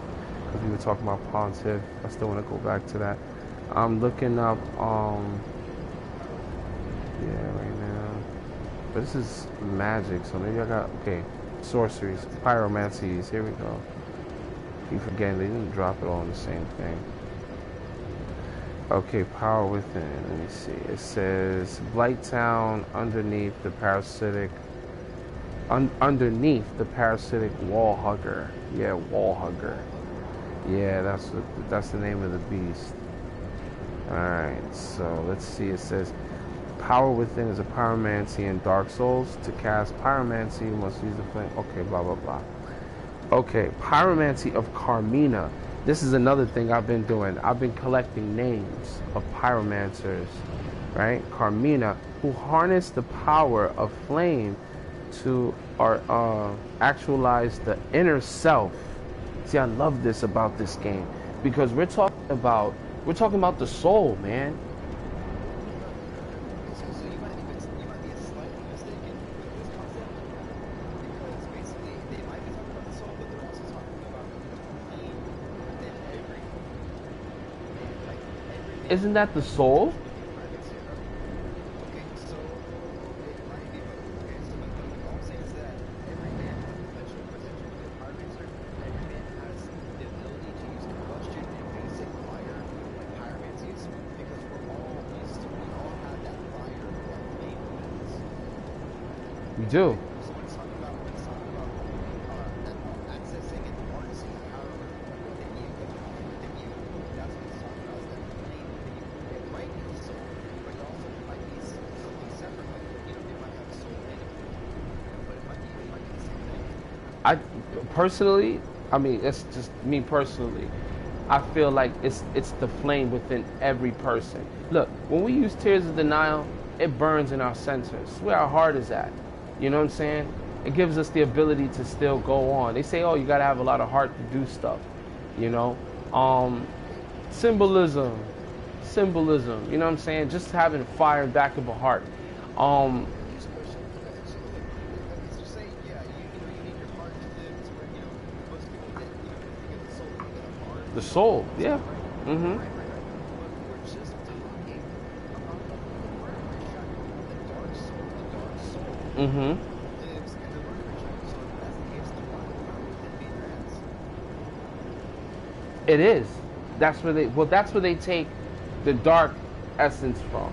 because we were talking about pontiff. I still want to go back to that. I'm looking up, yeah, right now. But this is magic, so maybe I got, okay, sorceries, pyromancies. Here we go. Keep forgetting they didn't drop it all in the same thing. Okay, power within. Let me see. It says Blighttown underneath the parasitic. Underneath the parasitic wall hugger. Yeah, wall hugger. Yeah, that's the name of the beast. All right. So let's see. It says power within is a pyromancy in Darksouls. To cast pyromancy, you must use the flame. Okay, blah blah blah. Okay, pyromancy of Carmina. This is another thing I've been doing. I've been collecting names of pyromancers, right? Carmina, who harness the power of flame to actualize the inner self. See, I love this about this game because we're talking about the soul, man. So you might be slightly mistaken with this concept Isn't that the soul? Okay, so it might be, but okay, so all I'm saying is that every man, eventually, the Fire Racer, every man has the ability to use combustion and basic fire, like pyromancy is, because we all have that fire, that flame within us. We do. So when it's talking about accessing and harnessing the power within you, that's what it's talking about. Is that flame within you. It might be the soul, but also it might be something separate. Like they might have a soul in it, but it might be the same thing. I personally, I mean, it's just me personally. I feel like it's the flame within every person. Look, when we use tears of denial, it burns in our centers. It's where our heart is at. You know what I'm saying? It gives us the ability to still go on. They say, oh, you gotta have a lot of heart to do stuff. You know, symbolism. You know what I'm saying? Just having fire in the back of a heart. Just question. Let's just say, yeah, you need your heart to live. It's where most people get the soul, they get a heart. The soul, yeah. Mm-hmm. Right. But we're just talking about the murder shadow, the dark soul. The dark soul Mm-hmm. lives in the murder shadow. So if that's the case, then why would it be in your hands? It is. That's where they take the dark essence from.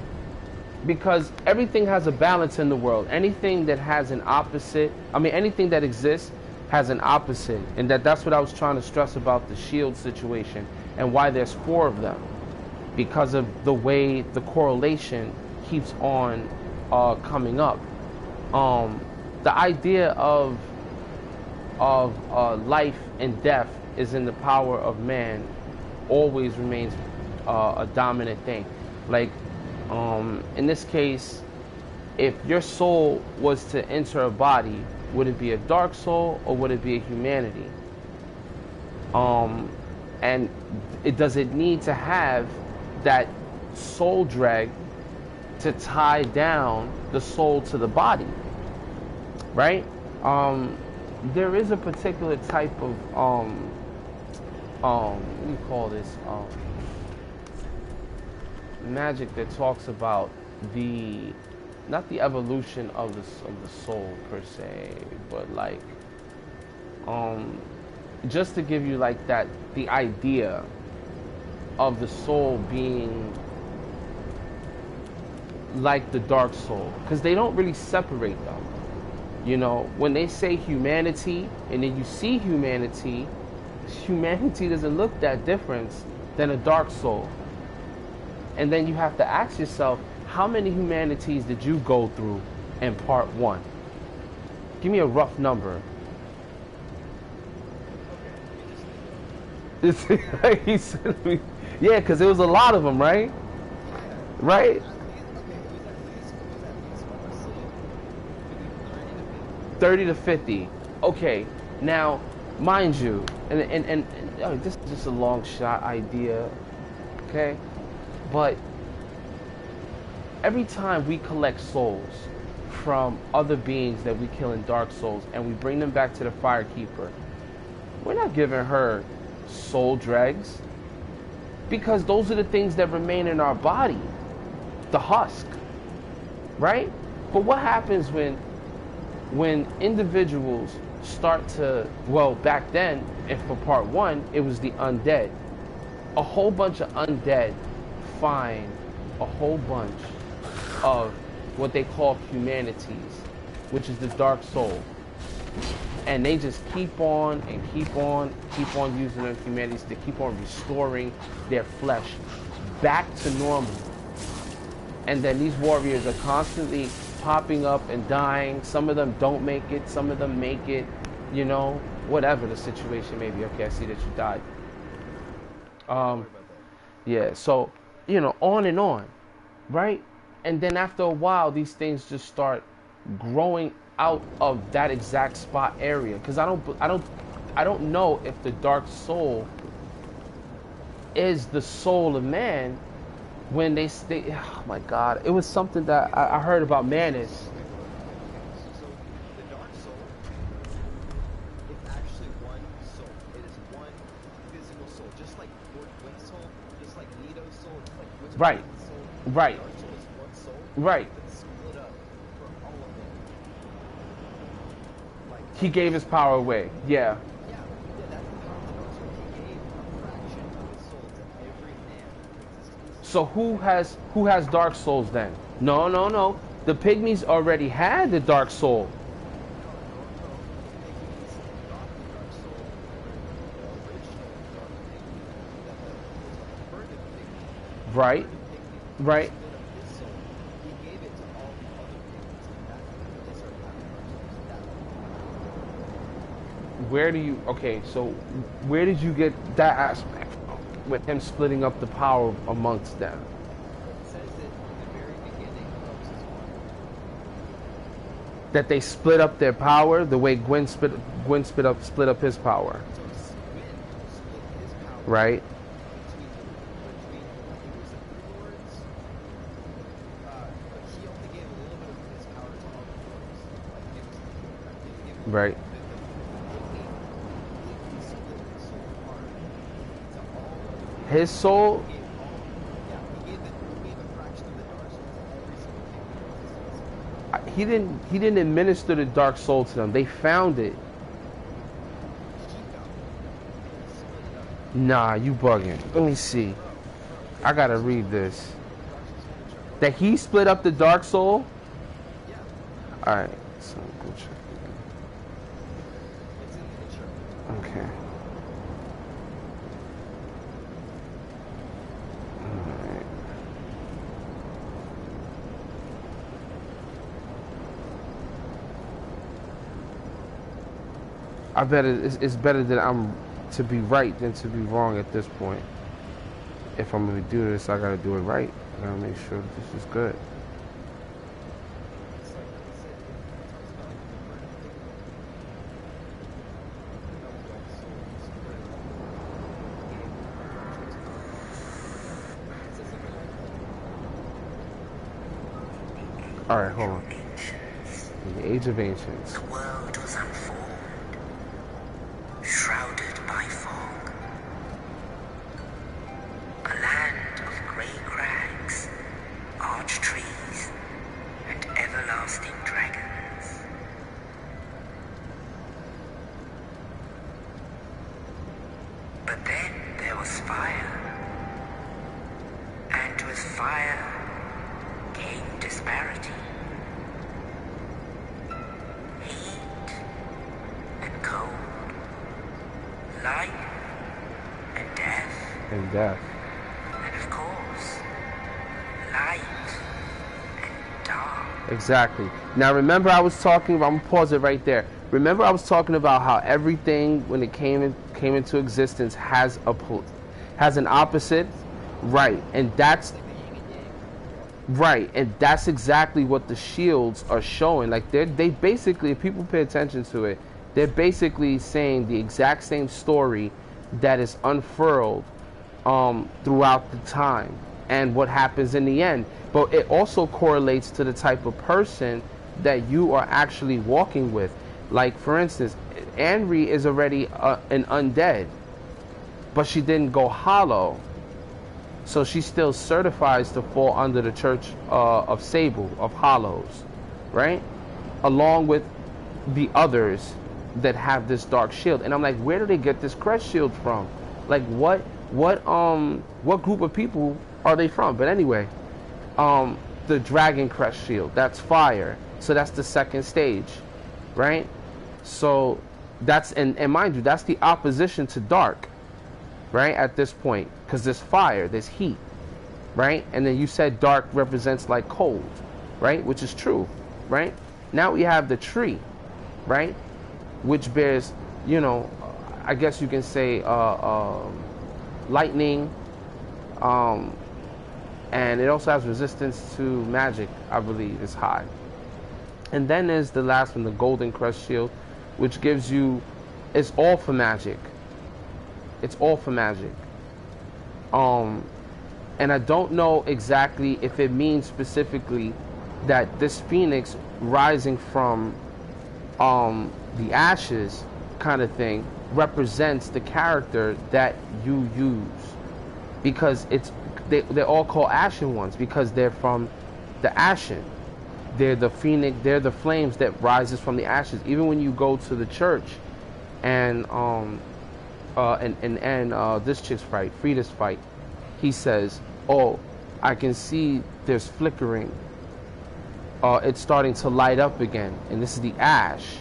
Because everything has a balance in the world. Anything that has an opposite, anything that exists has an opposite. And that's what I was trying to stress about the shield situation and why there's 4 of them. Because of the way the correlation keeps on coming up. The idea of life and death is in the power of man always remains a dominant thing. Like, in this case, if your soul was to enter a body, would it be a dark soul or would it be a humanity? And does it need to have that soul drag to tie down the soul to the body? Right? There is a particular type of what do you call this? Magic that talks about not the evolution of the soul per se, but like just to give you like the idea of the soul being like the dark soul, because they don't really separate them. You know, when they say humanity and then you see humanity doesn't look that different than a dark soul. And then you have to ask yourself, how many humanities did you go through in part 1? Give me a rough number. He said, yeah, because it was a lot of them, right? Right? 30 to 50. Okay, now, mind you, and this is just a long shot idea, okay? But every time we collect souls from other beings that we kill in Dark Souls and we bring them back to the Firekeeper, we're not giving her soul dregs, because those are the things that remain in our body, the husk, right? But what happens when individuals start to, well, back then, if for part 1, it was the undead. A whole bunch of undead find a whole bunch of what they call humanities, which is the dark soul. And they just keep on using their humanities to keep on restoring their flesh back to normal. And then these warriors are constantly popping up and dying. Some of them don't make it, some of them make it, you know, whatever the situation may be. Okay, I see that you died. Yeah, so, you know, on and on, right? And then after a while, these things just start growing out of that exact spot area. Because I don't know if the dark soul is the soul of man. When they oh my God, it was something that I heard about Manus. So the dark soul, it's actually one soul. It is one physical soul, just like Lord Wink's soul, just like Nito's soul, just like Right. So Right. Dark Souls one soul Right. that's split up for all of them. Like He gave his power away. Yeah. yeah, that's the power of the Dark Souls. He gave a fraction of his soul to every man in existence. So who has Dark Souls then? No, no, no. The pygmies already had the Dark Soul. Right. Right. Where do you, okay, so where did you get that aspect from, with him splitting up the power amongst them? That they split up their power the way Gwen split up his power. Right? Right. His soul. He didn't administer the dark soul to them. They found it. Nah, you bugging. Let me see. I gotta read this. That he split up the dark soul? Alright, so go check it. Okay. Alright. I bet it's better that I'm to be right than to be wrong at this point. If I'm gonna do this, I gotta do it right. I gotta make sure that this is good. Alright, hold on. In the Age of Ancients. The world was unformed, shrouded by fog. A land of grey crags, arch trees, and everlasting dragons. But then there was fire, and with fire came disparity. Heat and cold, life and death, And death. and of course, light and dark. Exactly. Now remember I was talking about, I'm gonna pause it right there. Remember I was talking about how everything when it came into existence has an opposite? Right. And that's right. And that's exactly what the shields are showing. Like they basically, if people pay attention to it, they're basically saying the exact same story that is unfurled throughout the time and what happens in the end. But it also correlates to the type of person that you are actually walking with. Like, for instance, Anri is already an undead, but she didn't go hollow. So she still certifies to fall under the Church of Sable, of Hollows, right? Along with the others that have this dark shield. And I'm like, where do they get this crest shield from? Like, what group of people are they from? But anyway, the dragon crest shield, that's fire. So that's the second stage, right? So that's, and mind you, that's the opposition to dark, right? At this point, because there's fire, there's heat, right? And then you said dark represents like cold, right? Which is true, right? Now we have the tree, right? Which bears, you know, I guess you can say lightning, and it also has resistance to magic, I believe, is high. And then there's the last one, the golden crest shield, which gives you, it's all for magic. It's all for magic. And I don't know exactly if it means specifically that this phoenix rising from the ashes kind of thing represents the character that you use, because it's they're all called Ashen Ones because they're from the Ashen. They're the phoenix. They're the flames that rises from the ashes. Even when you go to the church, and this chick's fight, Frida's fight, he says, "Oh, I can see there's flickering. It's starting to light up again, and this is the ash."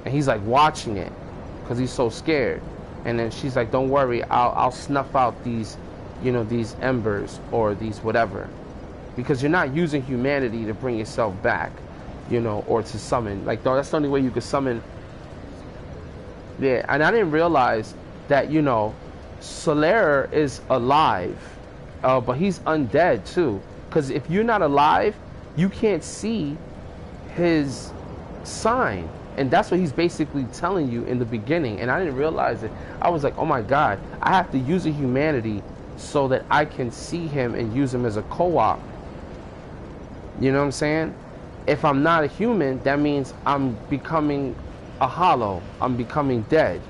And he's like watching it because he's so scared. And then she's like, "Don't worry, I'll snuff out these, these embers or these whatever." Because you're not using humanity to bring yourself back, or to summon. Like, that's the only way you could summon. Yeah, and I didn't realize that, Solaire is alive, but he's undead too. Because if you're not alive, you can't see his sign. And that's what he's basically telling you in the beginning. And I didn't realize it. I was like, oh my God, I have to use a humanity so that I can see him and use him as a co-op. You know what I'm saying? If I'm not a human, that means I'm becoming a hollow. I'm becoming dead.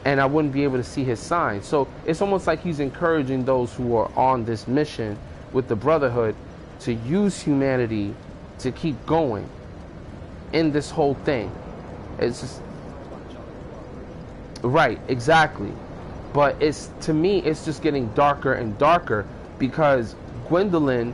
And I wouldn't be able to see his sign. So it's almost like he's encouraging those who are on this mission with the Brotherhood to use humanity to keep going in this whole thing. It's just... Right, exactly. But to me, it's just getting darker and darker because Gwendolyn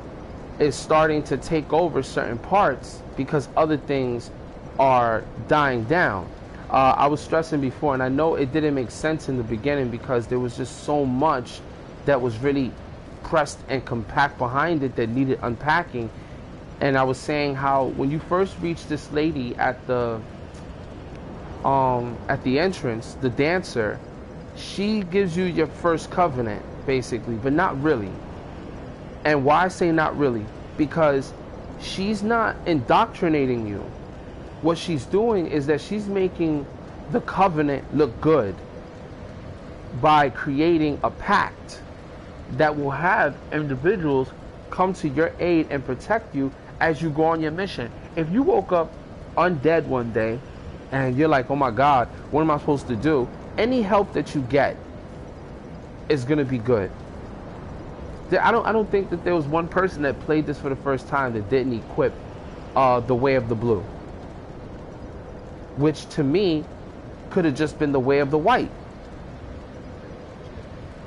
is starting to take over certain parts because other things are dying down. I was stressing before, and I know it didn't make sense in the beginning because there was just so much that was really pressed and compact behind it that needed unpacking. And I was saying how when you first reach this lady at the entrance, the dancer, she gives you your first covenant, basically, but not really. And why I say not really? Because she's not indoctrinating you. What she's doing is that she's making the covenant look good by creating a pact that will have individuals come to your aid and protect you as you go on your mission. If you woke up undead one day and you're like, oh my God, what am I supposed to do? Any help that you get is going to be good. I don't think that there was one person that played this for the first time that didn't equip the Way of the Blue, which to me could have just been the Way of the White.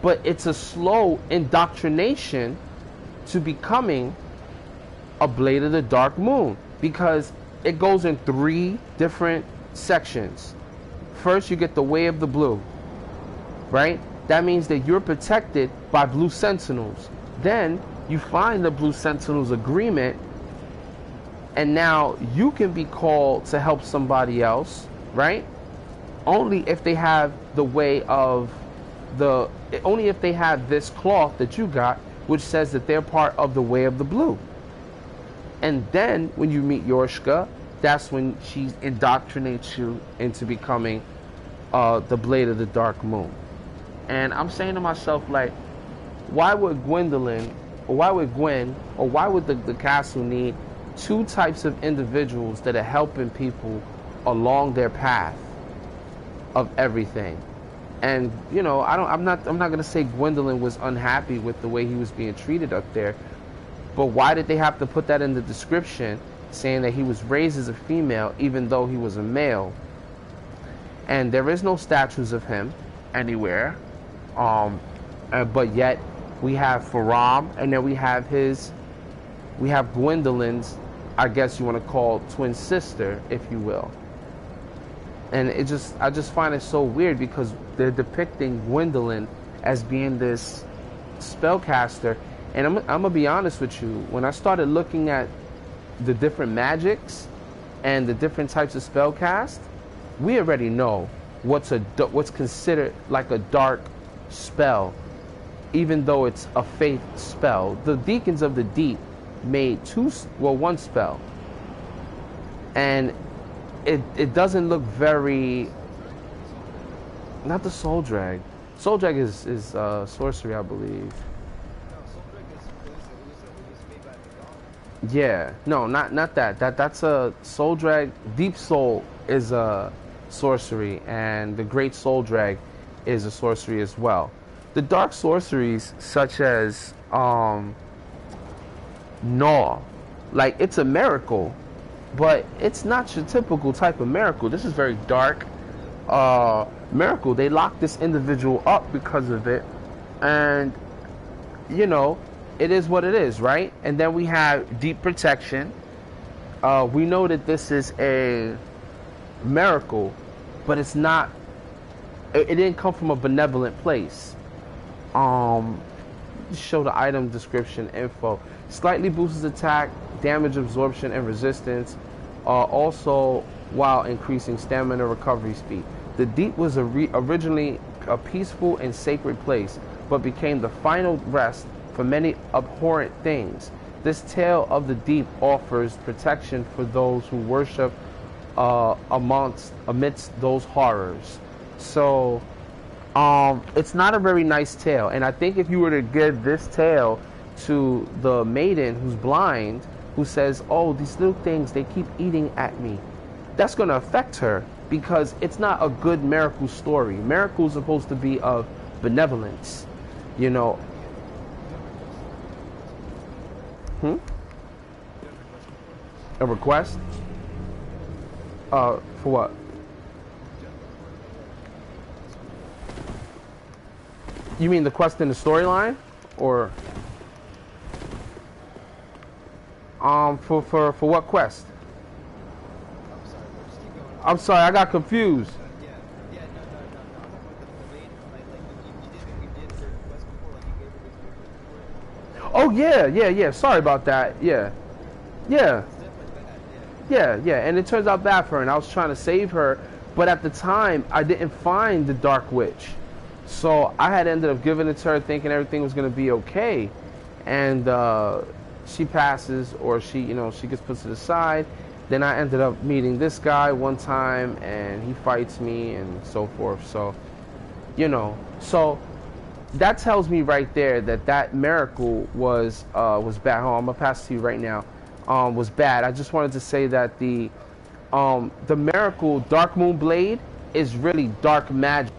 But it's a slow indoctrination to becoming a Blade of the Dark Moon because it goes in 3 different sections. First, you get the Way of the Blue, right? That means that you're protected by Blue Sentinels. Then you find the Blue Sentinels agreement, and now you can be called to help somebody else, right? Only if they have the way of only if they have this cloth that you got, which says that they're part of the Way of the Blue. And then when you meet Yorshka, that's when she indoctrinates you into becoming the Blade of the Dark Moon. And I'm saying to myself, like, why would Gwendolyn, or why would Gwen, or why would the castle need 2 types of individuals that are helping people along their path of everything? And I'm not gonna say Gwendolyn was unhappy with the way he was being treated up there, but why did they have to put that in the description, saying that he was raised as a female even though he was a male? And there is no statues of him anywhere. But yet we have Faram, and then we have Gwendolyn's, I guess you want to call, twin sister, if you will. And I just find it so weird because they're depicting Gwendolyn as being this spellcaster. And I'm gonna be honest with you, when I started looking at the different magics and the different types of spellcast, we already know what's considered like a dark spell, even though it's a faith spell. The Deacons of the Deep made 1 spell, and it doesn't look very... Not the Soul Drag. Soul Drag is sorcery, I believe. Yeah, no, not that. That's a Soul Drag. Deep Soul is a sorcery, and the Great Soul Drag is a sorcery as well. the dark sorceries such as Gnaw, like it's a miracle, but it's not your typical type of miracle. This is very dark miracle. They locked this individual up because of it, and you know, it is what it is, right? And then we have deep protection. We know that this is a miracle, but it's not. It didn't come from a benevolent place. Show the item description info. Slightly boosts attack, damage absorption, and resistance. Also, while increasing stamina recovery speed. The deep was originally a peaceful and sacred place, but became the final rest for many abhorrent things. This tale of the deep offers protection for those who worship amidst those horrors. So, it's not a very nice tale, and I think if you were to give this tale to the maiden who's blind, who says, "Oh, these little things, they keep eating at me," that's going to affect her, because it's not a good miracle story. Miracles are supposed to be of benevolence, you know. A request? For what? You mean the quest in the storyline, or for what quest? I'm sorry, I got confused. Yeah, no. I'm talking about the maid, you did her quest before, like you gave her this for it. Oh yeah. Sorry about that. Yeah. It's definitely bad, Yeah. And it turns out bad for her, and I was trying to save her, but at the time I didn't find the Dark Witch. So I had ended up giving it to her thinking everything was going to be okay. And she passes, or she gets put to the side. Then I ended up meeting this guy one time, and he fights me and so forth. So, so that tells me right there that miracle was bad. Hold on, I'm gonna pass it to you right now. Was bad. I just wanted to say that the miracle Dark Moon Blade is really dark magic.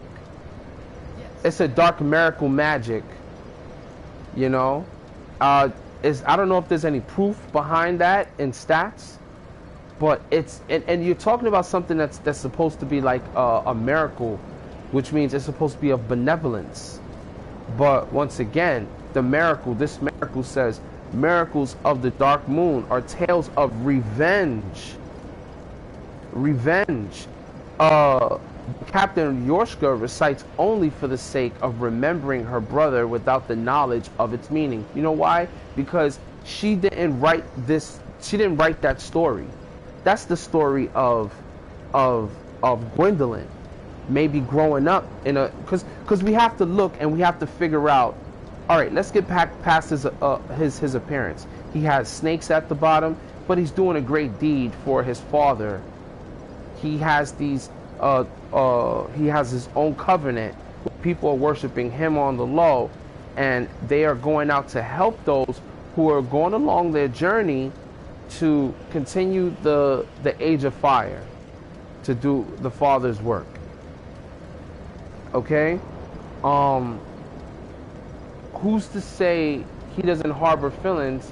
It's a dark miracle magic, I don't know if there's any proof behind that in stats, but it's, and you're talking about something that's supposed to be like a miracle, which means it's supposed to be of benevolence. But once again, this miracle says, miracles of the Dark Moon are tales of revenge. Captain Yorshka recites only for the sake of remembering her brother without the knowledge of its meaning. You know why? Because she didn't write that story. That's the story of Gwendolyn. Maybe growing up because we have to look and we have to figure out, all right, let's get past his appearance. He has snakes at the bottom, but he's doing a great deed for his father. He has he has his own covenant. People are worshiping him on the low, and they are going out to help those who are going along their journey to continue the age of fire, to do the Father's work. Okay? Who's to say he doesn't harbor feelings,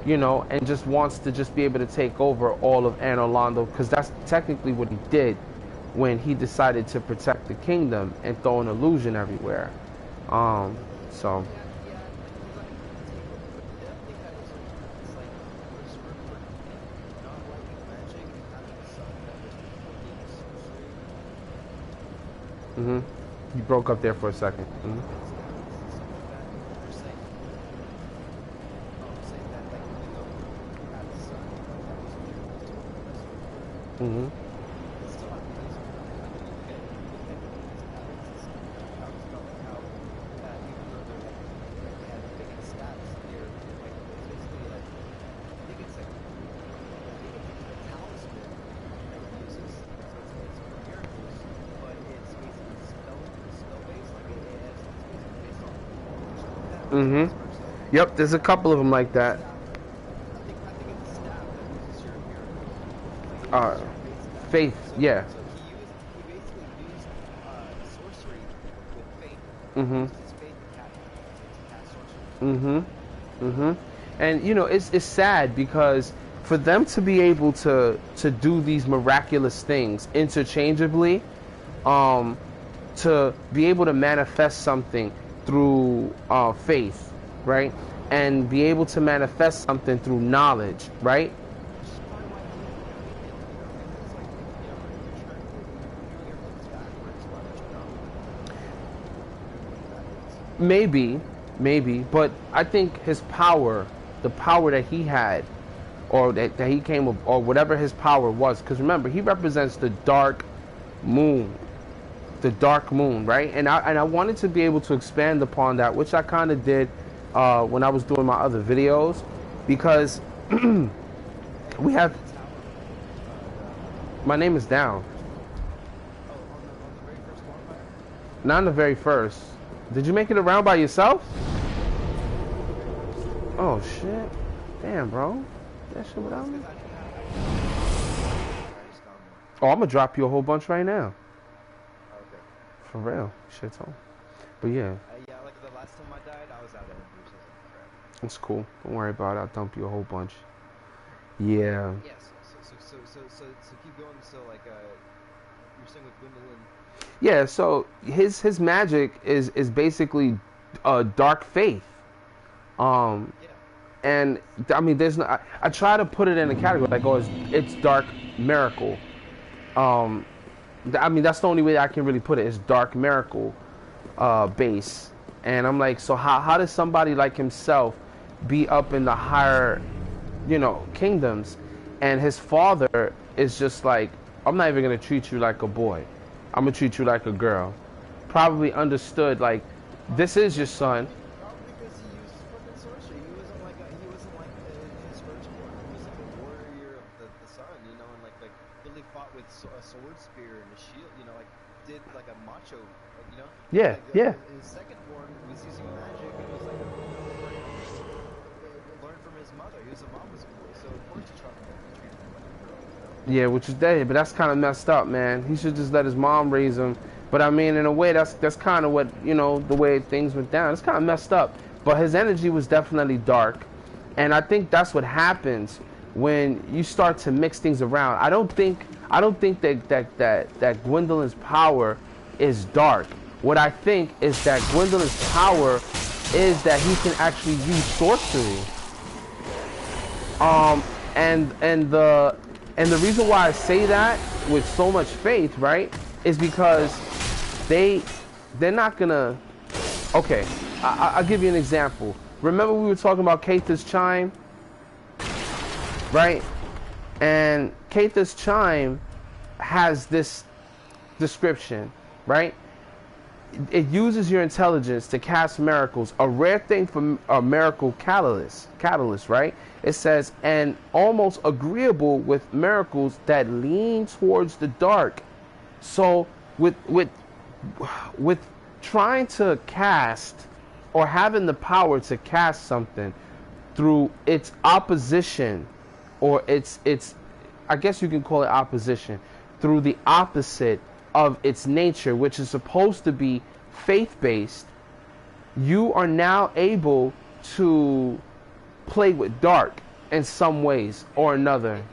and just wants to just be able to take over all of Anor Londo, because that's technically what he did when he decided to protect the kingdom and throw an illusion everywhere. So. You broke up there for a second. Yep, there's a couple of them like that. Faith, yeah. So he basically used sorcery with faith. Used his faith Mm-hmm. Mm-hmm. And you know, it's sad because for them to be able to do these miraculous things interchangeably, um, to be able to manifest something through faith, right? And be able to manifest something through knowledge, right? Which is probably why he didn't want to make it, you know, because like you know, you're doing everything's backwards. Why would you not want to do everything backwards? Maybe, but I think his power, the power that he had, or that he came with, or whatever his power was, because remember, he represents the dark moon, right? And I wanted to be able to expand upon that, which I kind of did when I was doing my other videos, because we have. My name is down. Oh, on the very first bonfire? Not in the very first. Did you make it around by yourself? Oh shit! Damn, bro. That shit without me. Oh, I'm gonna drop you a whole bunch right now. Okay. For real. Shit's on. But yeah. Yeah, like the last time I died, I was out of energy, so I was like, crap. It's cool. Don't worry about it. I'll dump you a whole bunch. Yeah. Yes. So keep going. So like, you're saying with Gwendolyn. Yeah. So his magic is basically dark faith. Yeah. And I mean, there's no. I try to put it in a category like, oh, it's dark miracle. I mean, that's the only way I can really put it. It's dark miracle base. And I'm like, so how does somebody like himself be up in the higher, you know, kingdoms, and his father is just like, I'm not even gonna treat you like a boy. I'm gonna treat you like a girl. Probably understood like, this is your son. Probably because he used fucking sorcery. He wasn't like his firstborn. He was like a warrior of the sun, you know, and like really fought with a sword spear and a shield, you know, like did like a macho, like, you know. Yeah, like, yeah. His secondborn was using magic and was like learned from his mother. He was a mama's boy, so of course he tried to treat him like a girl, you know. Yeah, which is dead, but that's kind of messed up, man. He should just let his mom raise him. But I mean, in a way, that's kind of what, you know, the way things went down. It's kind of messed up. But his energy was definitely dark, and I think that's what happens when you start to mix things around. I don't think that Gwendolyn's power is dark. What I think is that Gwendolyn's power is that he can actually use sorcery. And the reason why I say that with so much faith, right, is because they're not gonna. Okay, I'll give you an example. Remember we were talking about Kaitha's chime, right? And Kaitha's chime has this description, right? It uses your intelligence to cast miracles, a rare thing for a miracle catalyst, right? It says, and almost agreeable with miracles that lean towards the dark. So with trying to cast, or having the power to cast something through its opposition, or its I guess you can call it opposition, through the opposite of its nature, which is supposed to be faith-based, you are now able to play with dark in some ways or another. And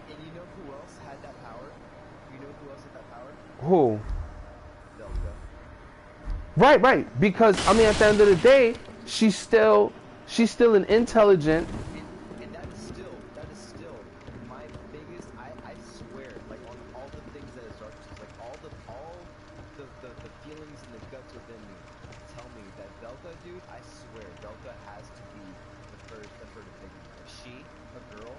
you know who else had that power? You know who else had that power? Who? Delta. Right. Because I mean, at the end of the day, she's still an intelligent. And that is still my biggest. I swear, like on all the things that is Darksouls, like all the feelings and the guts within me tell me that Delta, dude. I swear, Delta has to be the first figure. She, a girl,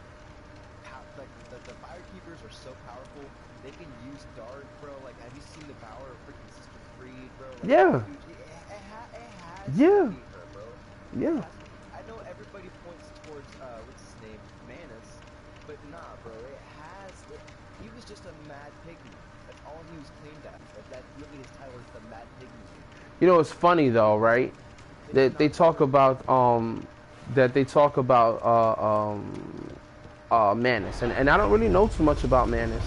like the Firekeepers are so powerful. They can use dark, bro. Like, have you seen the power of freaking Sister Freed, bro? Like, Yeah. Dude, it has Yeah. to be her, bro. Yeah. I know everybody points towards what's his name, Manus, but nah, bro. He was just a mad pygmy. That's all he was claimed as. That really his title is the Mad Pygmy. You know, it's funny though, right? That they talk about Manus, and I don't really know too much about Manus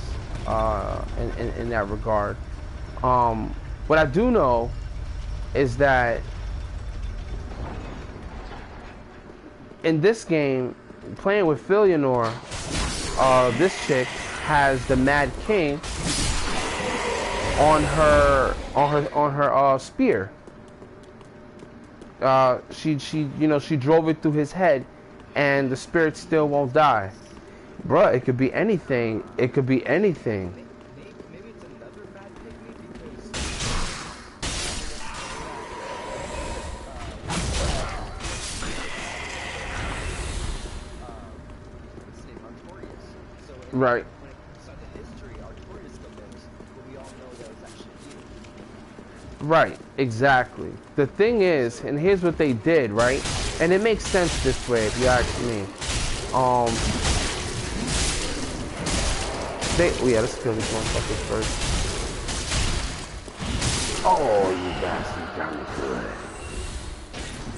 in that regard. What I do know is that in this game, playing with Filianor, this chick has the Mad King on her spear. She drove it through his head, and the spirit still won't die. Bruh, it could be anything. It could be anything. Maybe it's another mad pygmy because his name Artorias. So Right. when it comes down to history, Artorias still lives, but we all know that it's actually you. Right, exactly. The thing is, and here's what they did, right? And it makes sense this way if you ask me. Let's kill these motherfuckers first. Oh, you bastard, got me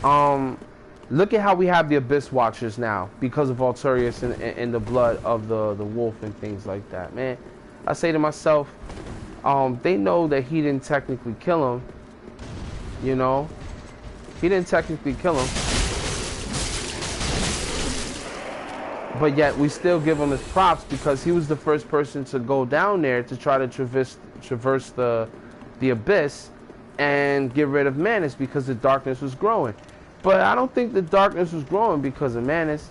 good. Look at how we have the Abyss Watchers now because of Artorias and the blood of the wolf and things like that. Man, I say to myself, they know that he didn't technically kill him. You know, he didn't technically kill him, but yet we still give him his props because he was the first person to go down there to try to traverse the abyss and get rid of Manus because the darkness was growing. But I don't think the darkness was growing because of Manus.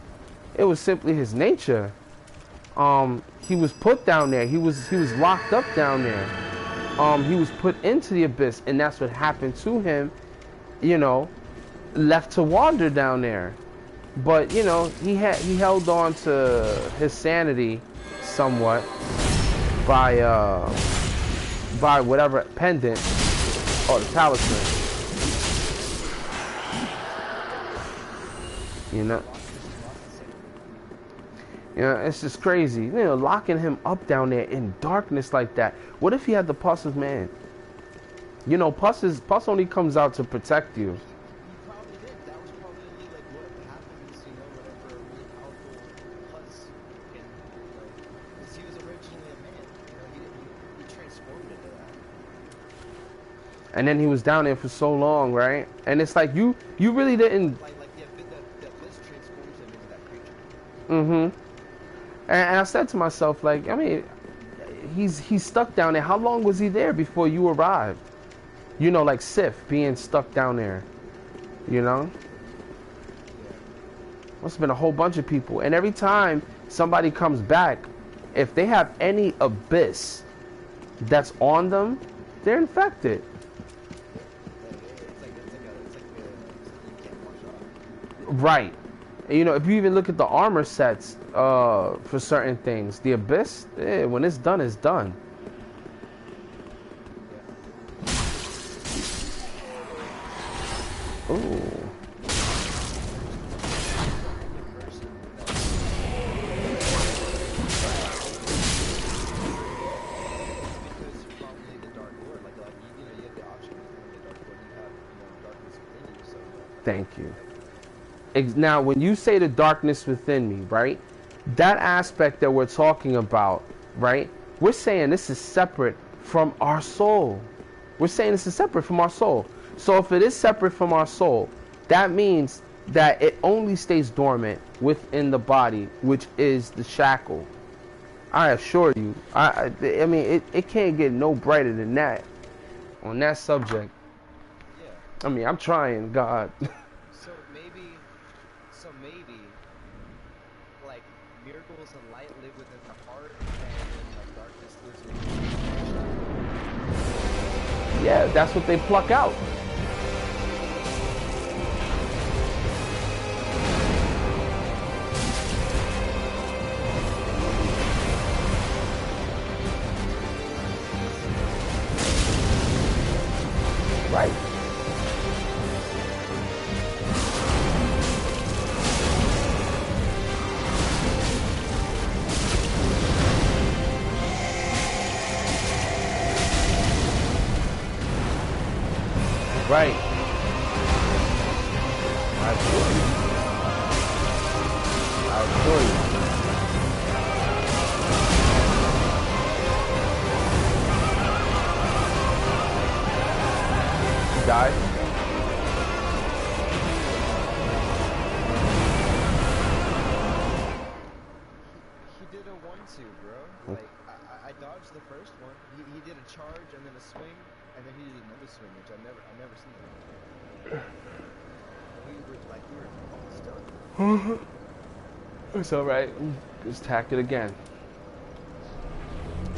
It was simply his nature. He was put down there. He was locked up down there. He was put into the abyss, and that's what happened to him. You know, left to wander down there. But you know, he held on to his sanity somewhat by whatever pendant or the talisman. You know, it's just crazy. You know, locking him up down there in darkness like that. What if he had the pus of man? You know, pus only comes out to protect you. He probably did. That was probably like what happens, you know, whenever a really powerful pus can, like, because he was originally a man. You know, he transformed into that. And then he was down there for so long, right? And it's like you really didn't. Like the abyss transforms him into that creature. Mm-hmm. And I said to myself, like, I mean, he's stuck down there. How long was he there before you arrived? You know, like Sif being stuck down there. You know? Must have been a whole bunch of people. And every time somebody comes back, if they have any abyss that's on them, they're infected. It's like you can't wash off. Right. You know, if you even look at the armor sets for certain things, the abyss, when it's done, it's done. Ooh. Thank you. Now, when you say the darkness within me, right? That aspect that we're talking about, right? We're saying this is separate from our soul. We're saying this is separate from our soul. So if it is separate from our soul, that means that it only stays dormant within the body, which is the shackle. I assure you. I mean, it can't get no brighter than that on that subject. Yeah. I mean, I'm trying, God. So maybe, like, miracles and light live within the heart, and like darkness lives within the Yeah, that's what they pluck out. Right. Right. I assure you. Died. dodged the first one. He did a charge and then a swing, and then he did another swing, which I never seen that. We were almost done. It's alright. Just tack it again.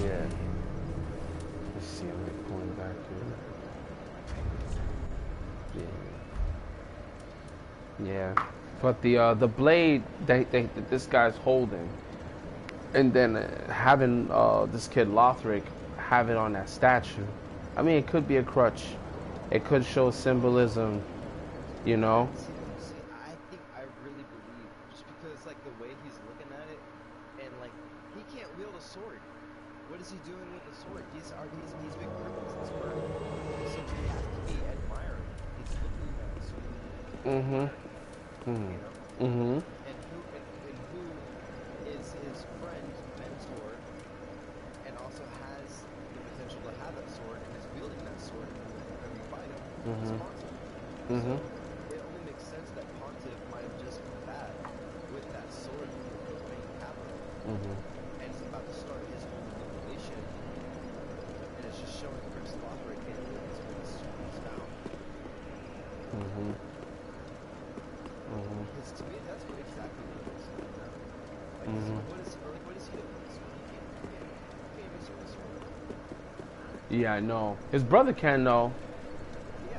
Yeah. Let's see, I'm like pulling back here. Yeah. Yeah. But the blade that this guy's holding, and then having this kid Lothric have it on that statue. I mean, it could be a crutch. It could show symbolism, you know. I really believe, just because like the way he's looking at it, and like he can't wield a sword. What is he doing with the sword? He's been crippled since birth, so he has to be admiring. He's looking at the sword. Mm-hmm. You know? Mm-hmm. And who is his friend, mentor, and also has the potential to have that sword and is wielding that sword every fight him. It's Pontiff. Mm-hmm. So it only makes sense that Pontiff might have just come back with that sword from his main capital. Mm-hmm. And he's about to start his own revelation. And it's just showing Chris Lothric in this when he's found. Mm-hmm. Mm-hmm. Because to me, that's what exactly what it is. You know? Like, what is he doing with this sword? He can't even sword this sword. Yeah, I know. His brother can though. Yeah.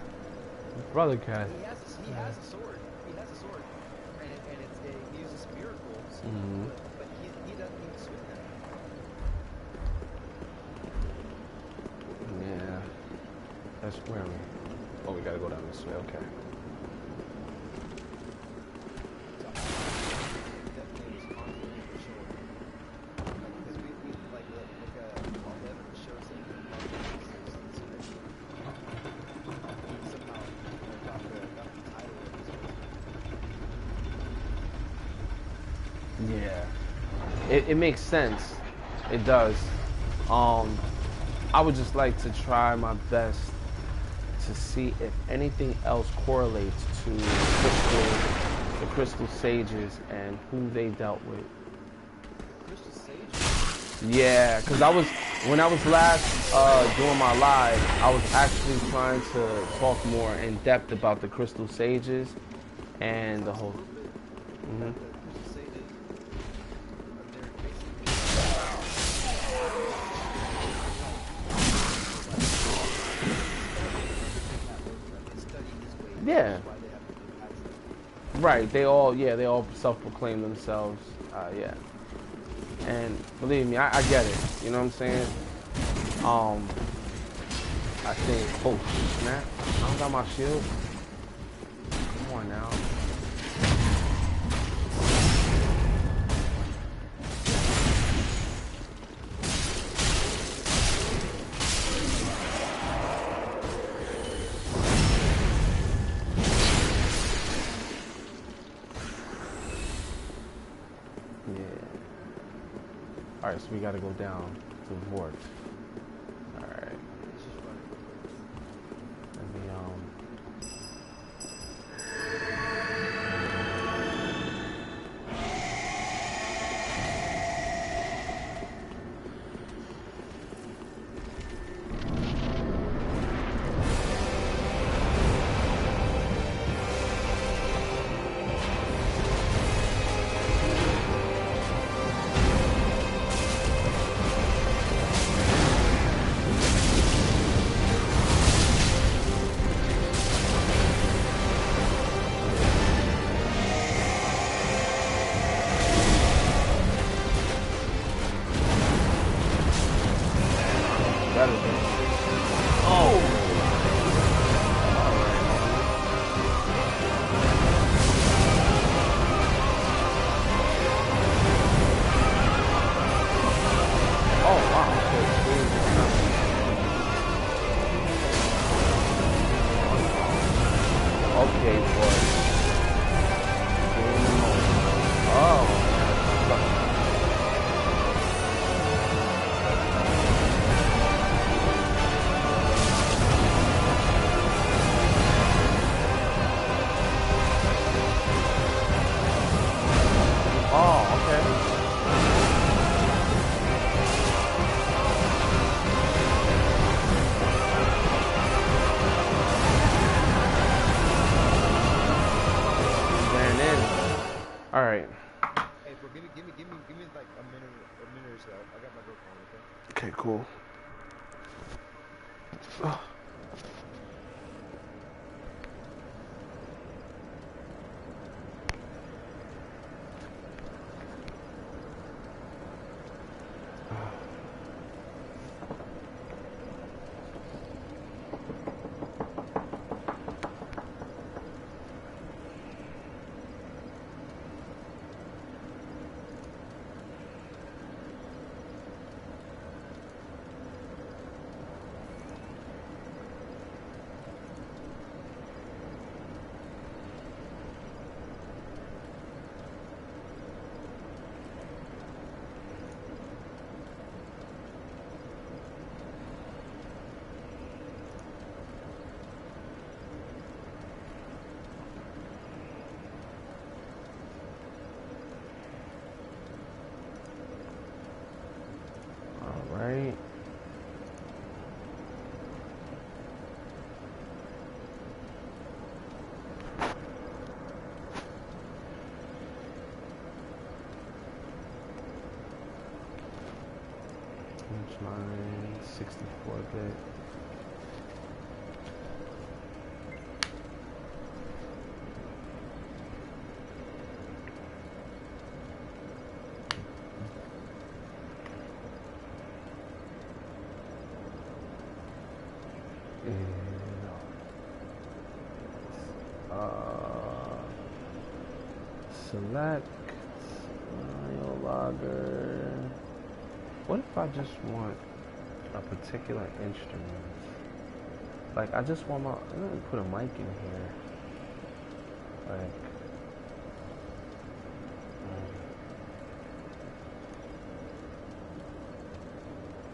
His brother can. He has a sword. He has a sword. And he uses miracles. Mm-hmm. But he doesn't even swing that. Yeah. That's where we. Oh, we gotta go down this way. Okay. Yeah, it makes sense. It does. I would just like to try my best to see if anything else correlates to the Crystal Sages and who they dealt with. Crystal Sages? Yeah, because when I was last doing my live, I was actually trying to talk more in depth about the Crystal Sages and the whole. Mm-hmm. Yeah. Right. They all self-proclaim themselves. Yeah. And believe me, I get it. You know what I'm saying? I think. Oh snap! I don't got my shield. Come on now. Alright, so we gotta go down to Vort. Alright. Let me, Alright. Hey, bro, give me like a minute or so. I got my door calling, okay? Okay, cool. Alright. Mine 64-bit. Select audio logger. What if I just want a particular instrument? Like I just want let me put a mic in here. Like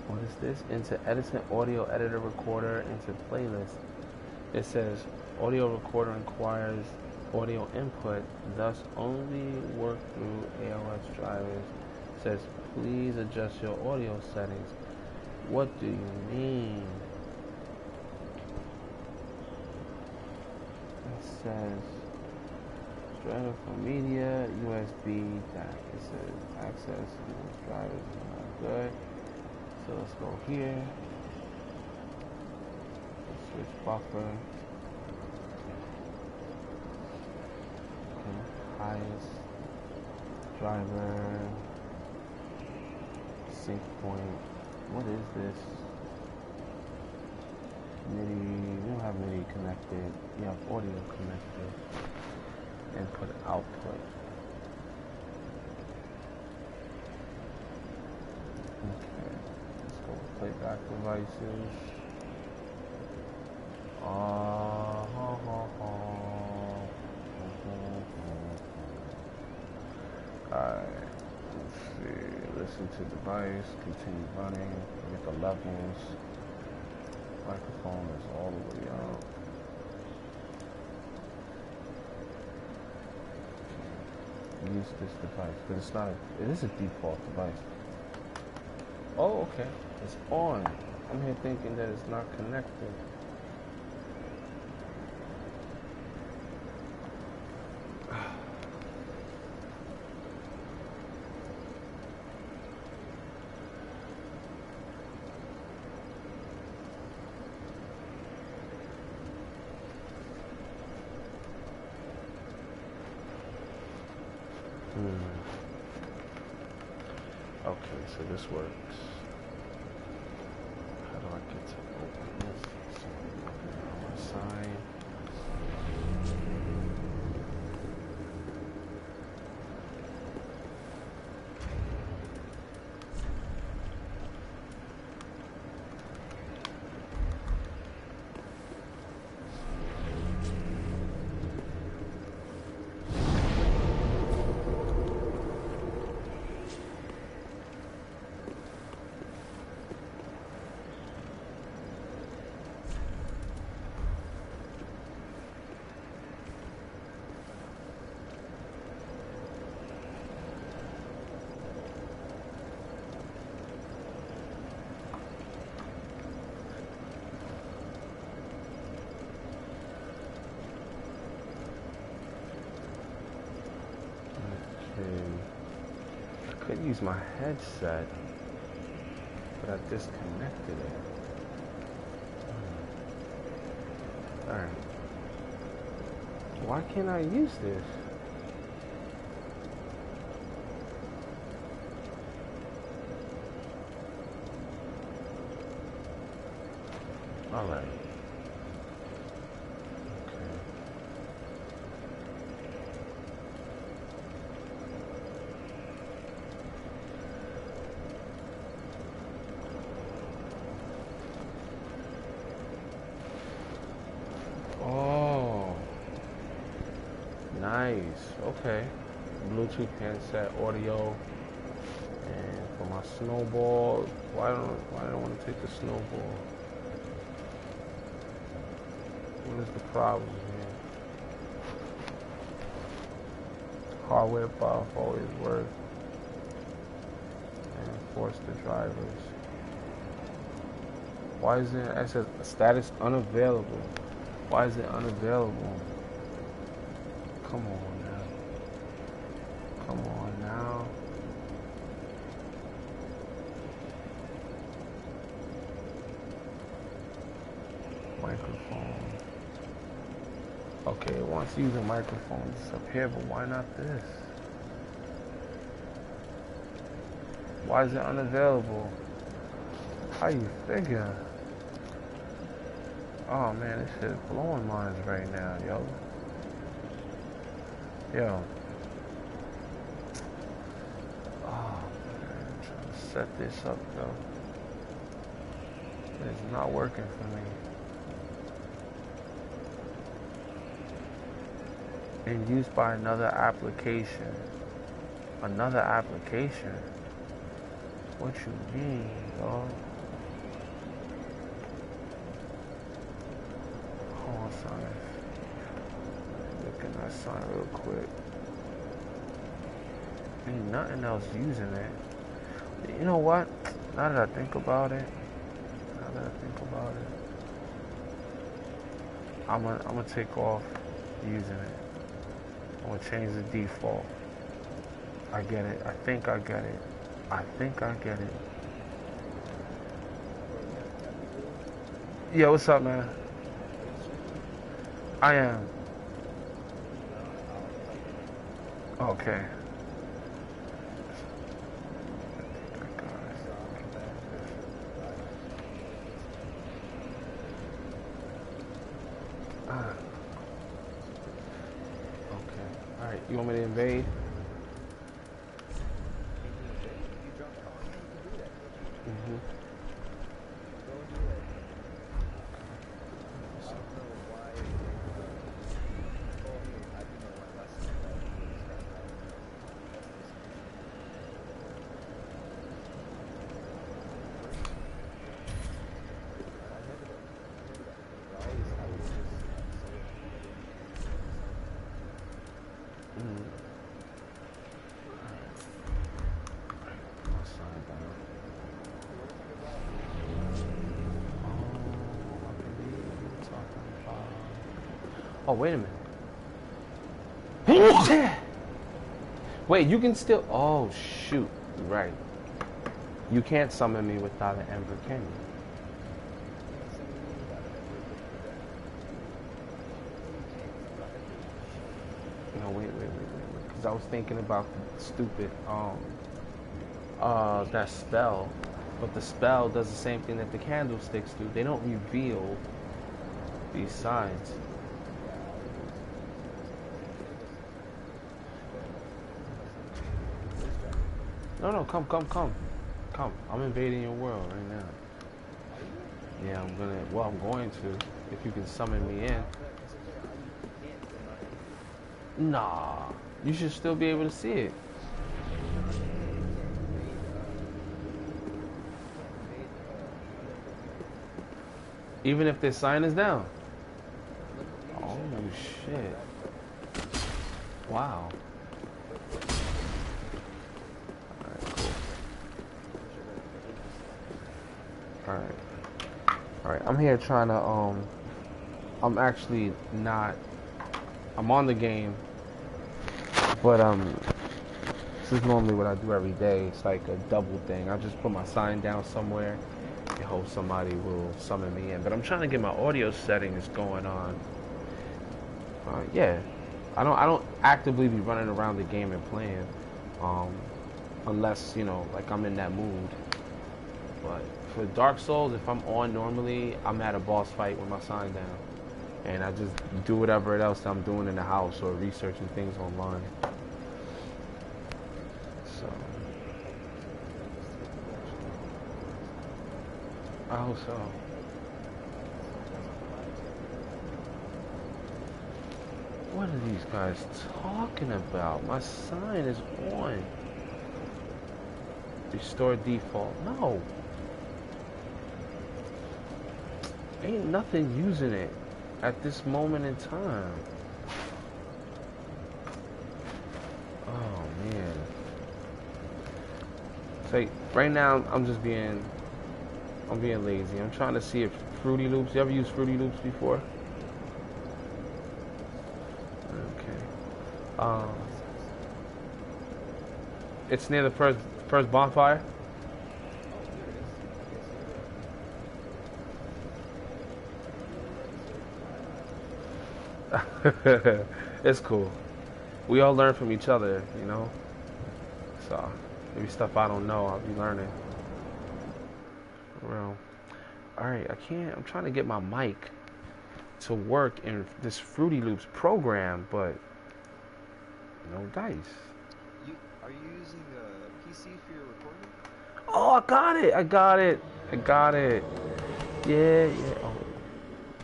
what is this? Into Edison audio editor recorder into playlist. It says audio recorder requires audio input, thus only work through AOS drivers. It says please adjust your audio settings. What do you mean? It says driver for media, USB jack. It says access and drivers is not good. So let's go here. Switch buffer. Okay, highest driver sync point. What is this? MIDI. You don't have MIDI connected. You have audio connected. Input output. Okay. Let's go with playback devices. Alright. Let's see. Listen to device. Continue running. Get the levels. Microphone is all the way up. Use this device, but it's not. It is a default device. Oh, okay. It's on. I'm here thinking that it's not connected. Okay, so this works. How do I get to open this? So open it on my side. use my headset, but I disconnected it. Alright. Why can't I use this? Alright. Oh, nice. Okay. Bluetooth handset audio, and for my snowball, why don't I want to take the snowball? What is the problem here? Hardware buff always works. And force the drivers. Why is it? I said status unavailable. Why is it unavailable? Come on now. Come on now. Microphone. Okay, it wants to use a microphone. It's up here, but why not this? Why is it unavailable? How you figure? Oh man, this shit is blowing minds right now, yo. Yo. Oh man, I'm trying to set this up though. It's not working for me. And used by another application. Another application? What you mean, dog? Hold on, son. Look at that sign real quick. Ain't nothing else using it. You know what? Now that I think about it, I'm gonna take off using it. I'm gonna change the default. I get it. I think I get it. Yeah, what's up, man? I am. Okay. You want me to invade? Mm-hmm. Oh, wait a minute. Wait, you can still... Oh, shoot. Right. You can't summon me without an ember, can you? No, wait. Because I was thinking about the stupid, that spell. But the spell does the same thing that the candlesticks do. They don't reveal these signs. No, come. I'm invading your world right now. Yeah, I'm going to. If you can summon me in. Nah, you should still be able to see it. Even if this sign is down. Oh, shit. Wow. Alright, I'm here trying to, I'm actually not, I'm on the game, but, This is normally what I do every day. It's like a double thing. I just put my sign down somewhere and hope somebody will summon me in. But I'm trying to get my audio settings going on. Yeah, I don't actively be running around the game and playing, unless, you know, like I'm in that mood. But for Dark Souls, if I'm on normally, I'm at a boss fight with my sign down, and I just do whatever else I'm doing in the house or researching things online. So I hope so. What are these guys talking about? My sign is on. Restore default. No. Ain't nothing using it at this moment in time. Oh man. It's like right now I'm being lazy. I'm trying to see if Fruity Loops, you ever used Fruity Loops before? Okay. It's near the first bonfire. It's cool. We all learn from each other, you know. So maybe stuff I don't know, I'll be learning. For real. All right, I'm trying to get my mic to work in this Fruity Loops program, but no dice. Are you using a PC for your recording? Oh, I got it. Yeah. Oh,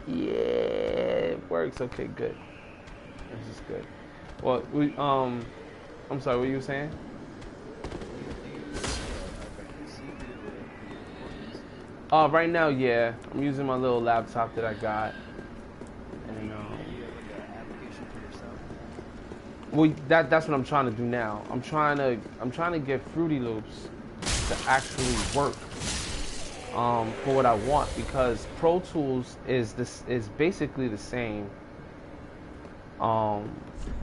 yeah, it works. Okay, good. This is good. Well, I'm sorry, what you were saying? Right now, yeah. I'm using my little laptop that I got. And, well, that's what I'm trying to do now. I'm trying to get Fruity Loops to actually work for what I want, because Pro Tools is basically the same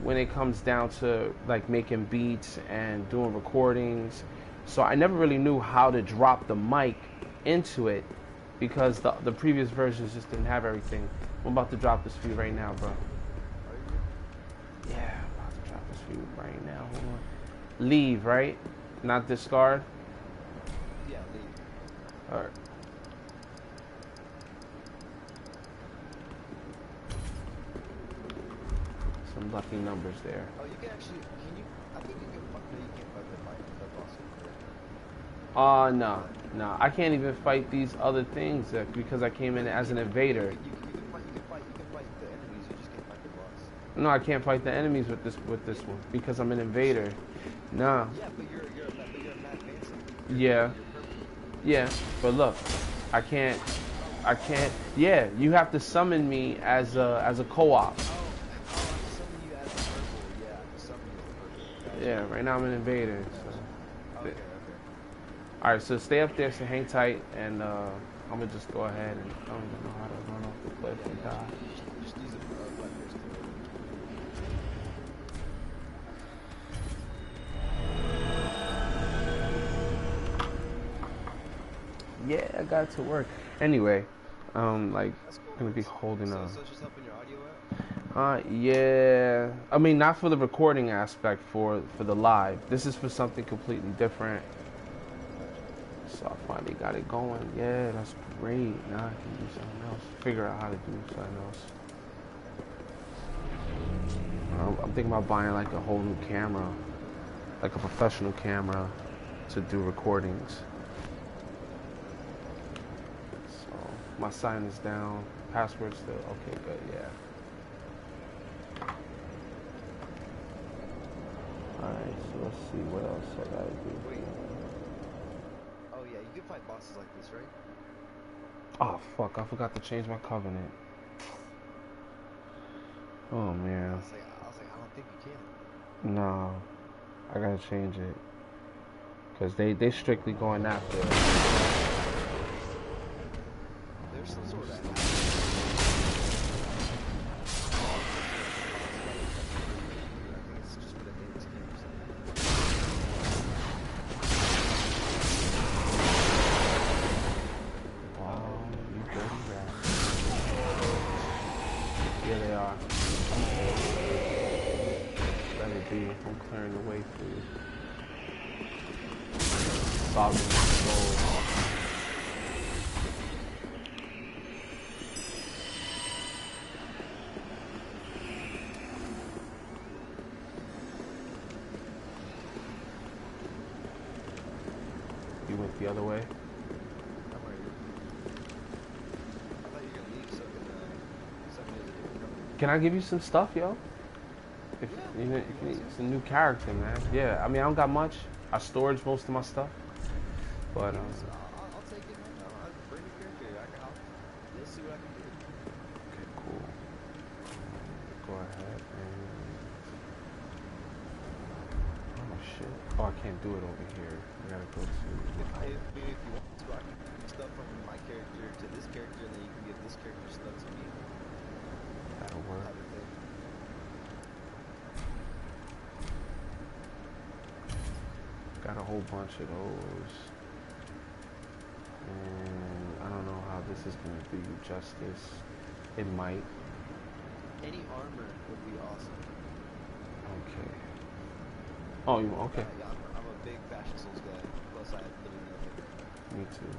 when it comes down to like making beats and doing recordings. So I never really knew how to drop the mic into it because the previous versions just didn't have everything. I'm about to drop this for you right now, bro. Yeah, I'm about to drop this for you right now. Hold on. Leave, right? Not discard? Yeah, leave. Alright. Some lucky numbers there. Oh, you can actually, I think you can fight, no, you can't fight the boss. No. I can't even fight these other things because I came in as an invader. You can fight the enemies, you just can't fight the boss. No, I can't fight the enemies with this one because I'm an invader. Nah. Yeah, but you're Matt Manson. Yeah, but look, I can't. Yeah, you have to summon me as a co-op. Yeah, right now I'm an invader. So. Okay. Alright, so stay up there, so hang tight, and I'm gonna just go ahead and I don't even know how to run off the cliff and die. Just use a button. Yeah, I got it to work. Anyway, like, That's cool. gonna be holding So a. it's just helping your audio out? Yeah. I mean, not for the recording aspect, for the live. This is for something completely different. So I finally got it going. Yeah, that's great. Now I can do something else. Figure out how to do something else. I'm thinking about buying like a whole new camera, like a professional camera, to do recordings. So my sign is down. Password still okay. Good. Yeah. Alright, so let's see what else I gotta do. Wait. Oh yeah, you can fight bosses like this, right? Oh fuck, I forgot to change my covenant. Oh man. I was like, I don't think you can. No. I gotta change it. Cause they strictly going after it. There's some sort of are. Let it be. I'm clearing the way for you. Solving my soul. You went the other way? I'm right here. I thought you were gonna leave so I could, send me a different number. Can I give you some stuff, yo? If Yeah, you know, if if you you want need to. some new character, man. Yeah, I mean, I don't got much. I storage most of my stuff, but I'll take it, man. I'll bring your character. Let's see what I can do. okay, cool. Go ahead and oh shit. Oh, I can't do it over here. I gotta go to. If you want to, I can give stuff from my character to this character, and then you can give this character stuff to me. That'll work. Type of thing. Got a whole bunch of those. And I don't know how this is gonna do you justice. It might. Any armor would be awesome. Okay. Oh, you okay? Yeah, I'm a big Fashion Souls guy. Plus, I have literally nothing. Me too.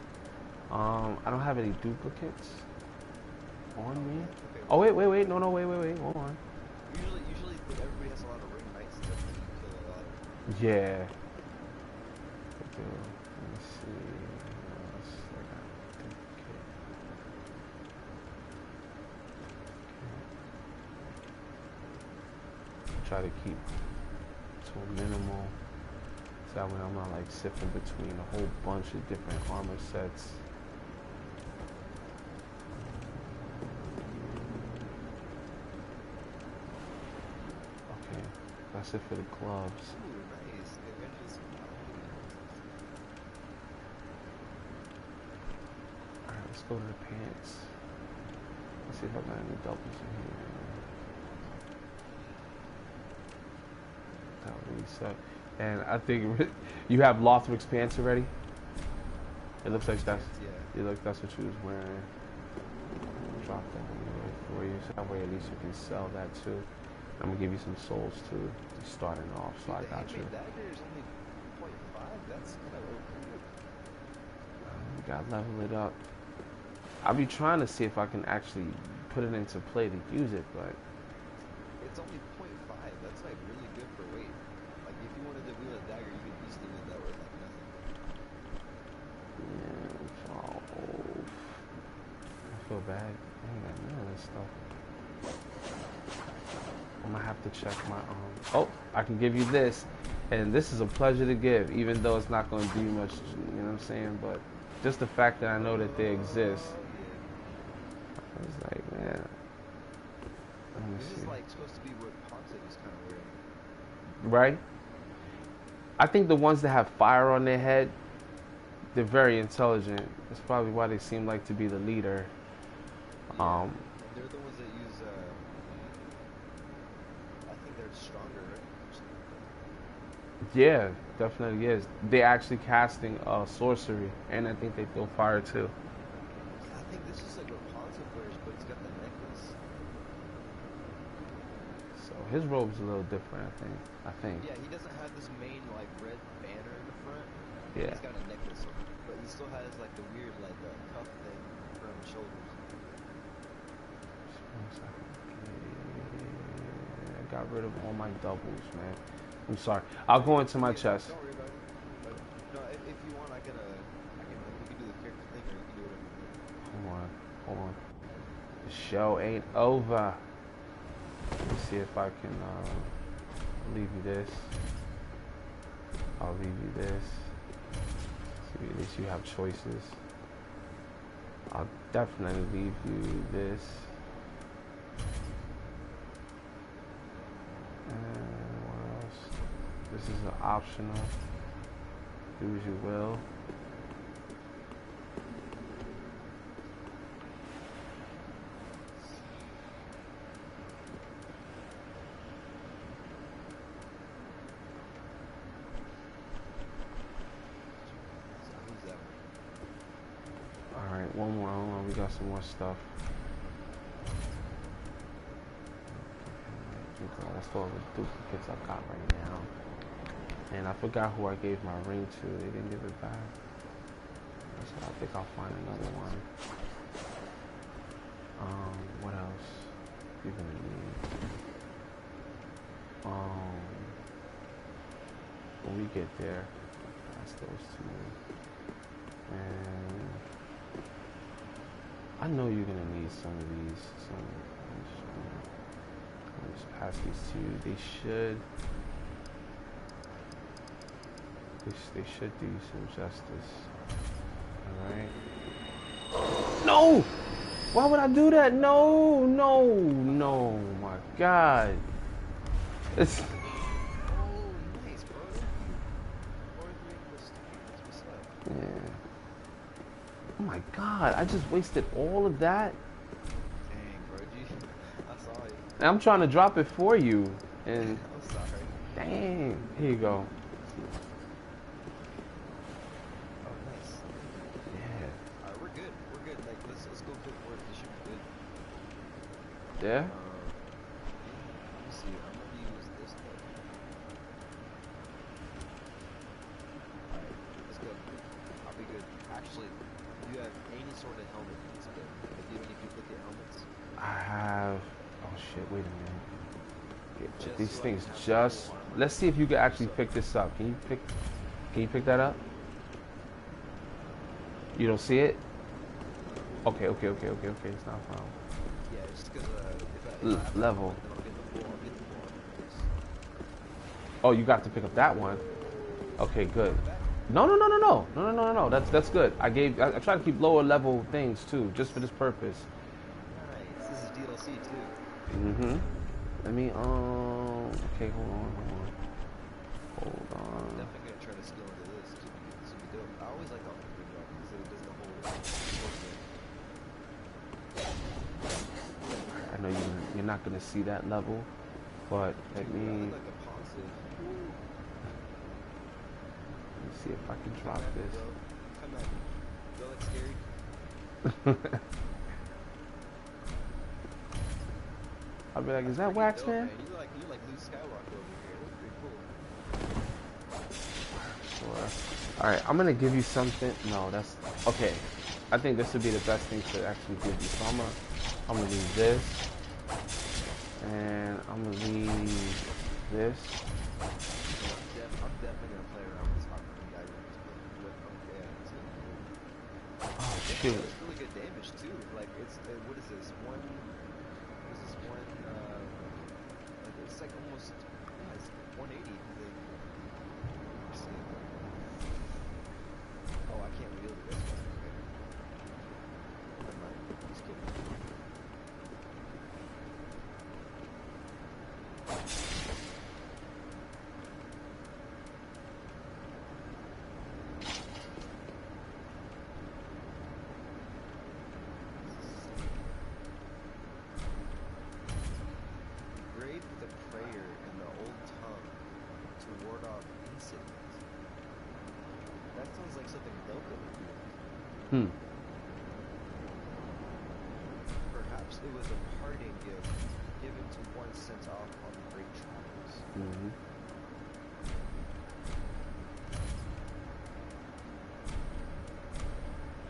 I don't have any duplicates on me. Okay. Oh wait. No, wait. Hold on. Usually, everybody has a lot of ring knights and stuff that you kill a lot. Yeah. Let me see. What else I got? Duplicate. Okay. Try to keep to a minimal. So that way I'm not like sifting between a whole bunch of different armor sets. Okay, that's it for the gloves. Ooh, nice. Avengers. Alright, let's go to the pants. Let's see if I got any doubles in here. That really sucks. And I think you have Lothric's pants already. It looks like that's that's what you was wearing. Drop that anyway for you, so that way at least you can sell that too. I'm gonna give you some souls too. Just starting off, so I got you. Dagger is only 0.5. That's kind of overrated. You gotta level it up. I'll be trying to see if I can actually put it into play to use it, but It's only 0.5. That's like really good for weight. Like if you wanted to wield a dagger, you could easily wield that with like nothing. yeah, I feel bad. I ain't got none of this stuff. I'm gonna have to check my oh, I can give you this, and this is a pleasure to give, even though it's not gonna do much, you know what I'm saying, but just the fact that I know that they exist, I was like, man, let me This see. is like supposed to be what Ponce is kind of wearing. Right? I think the ones that have fire on their head, they're very intelligent. That's probably why they seem like to be the leader. And they're the ones that use, I think they're stronger, right? Yeah, definitely is. They're actually casting sorcery, and I think they throw fire too. I think this is like what Ponce wears, but it's got the necklace. So his robe's a little different, I think. Yeah, he doesn't have this main like red banner in the front. Yeah. He's got a necklace on it, but he still has like the weird like cuff thing around his shoulders. I got rid of all my doubles, man. I'm sorry. I'll go into my chest. Don't worry about it. No, if you want, we can do the character thing, or you can do whatever. Hold on. The show ain't over. Let me see if I can leave you this. I'll leave you this. See, at least you have choices. I'll definitely leave you this. And what else? This is an optional. Do as you will. Alright, one more. Hold on, we got some more stuff. So that's all the duplicates I've got right now. And I forgot who I gave my ring to. They didn't give it back. So I think I'll find another one. What else? You're gonna need. When we get there, that's those two. And I know you're gonna need some of these. I'll just pass these to you. They should do you some justice. Alright. No! Why would I do that? No, my God. It's Oh, nice, bro. yeah. Oh my God, I just wasted all of that. Dang, bro. I saw it. And I'm trying to drop it for you. And I'm sorry. dang, here you go. Oh, nice. Yeah. Alright, we're good. We're good. Like, let's go quick work. This should be good. Yeah? Let me see. I'm gonna use this though. Alright, let's go. I'll be good. Actually, if you have any sort of helmet, it's good. If you have any duplicate helmets, I have. Oh shit! Wait a minute. Just These so I things can have just. full armor. Let's see if you can actually pick this up. Can you pick that up? You don't see it? Okay. It's not a problem. Yeah, just because if I have Level. then I'll get the full armor. Oh, you got to pick up that one. Okay, good. No. That's good. I try to keep lower level things too, just for this purpose. Nice. This is DLC too. Mm-hmm. Let me okay, hold on. Definitely gonna try to skill into this. This would be dope. I always like the armor thing though, because it does the whole I know you're not gonna see that level, but let I me like the positive. see if I can drop this. Come at me. Do I look scary? I'll be like, is that Wax Dope, Man? You like Luke Skywalker over here. That's pretty cool. Sure. Alright, I'm gonna give you something. No, that's okay. I think this would be the best thing to actually give you. So I'm gonna leave this. And I'm gonna leave this. I'm definitely gonna play around with this armor thing. Oh It's shoot. really good damage too. Like it's what is this? What is this one? Like it's like almost it's 180. Let's see. Oh, I can't wield this one. Okay. Never mind. Just kidding. Grade the prayer in the old tongue to ward off incident. That sounds like something Delta would do. Perhaps it was a parting gift given to one sent off on great travels. Mm-hmm.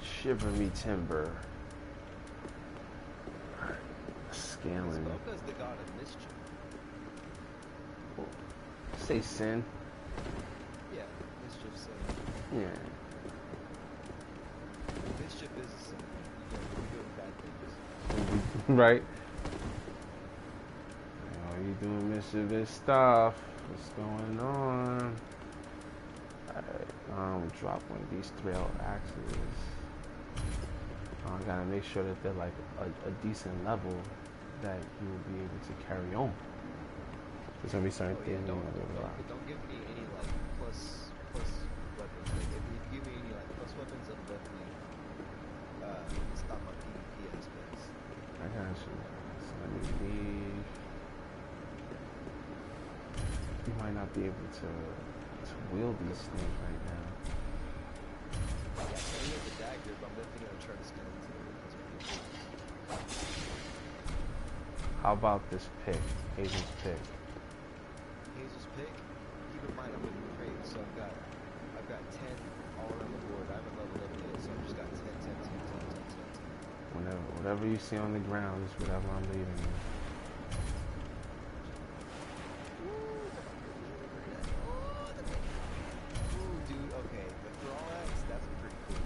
Shiver me timber. Alright, scaling. Smoka's the god of mischief. Say sin. Yeah, mischief sin. Yeah. Mischief is a sin. You're doing bad things. Right? Oh, you doing mischievous stuff. What's going on? Alright, drop one of these trail axes. I gotta make sure that they're like a decent level that you will be able to carry on. There's gonna be certain things. Don't give me any like plus weapons. Like, if you give me any like plus weapons, it'll definitely stop my PvP aspects. I got you. So let me leave. You might not be able to wield these things right now. Yeah, so he has a dagger, but I'm definitely gonna try to skill into it. How about this pick? Agent's pick. Whatever you see on the ground is whatever I'm leaving you. Ooh, dude, okay. The Thrall Axe, that's pretty cool.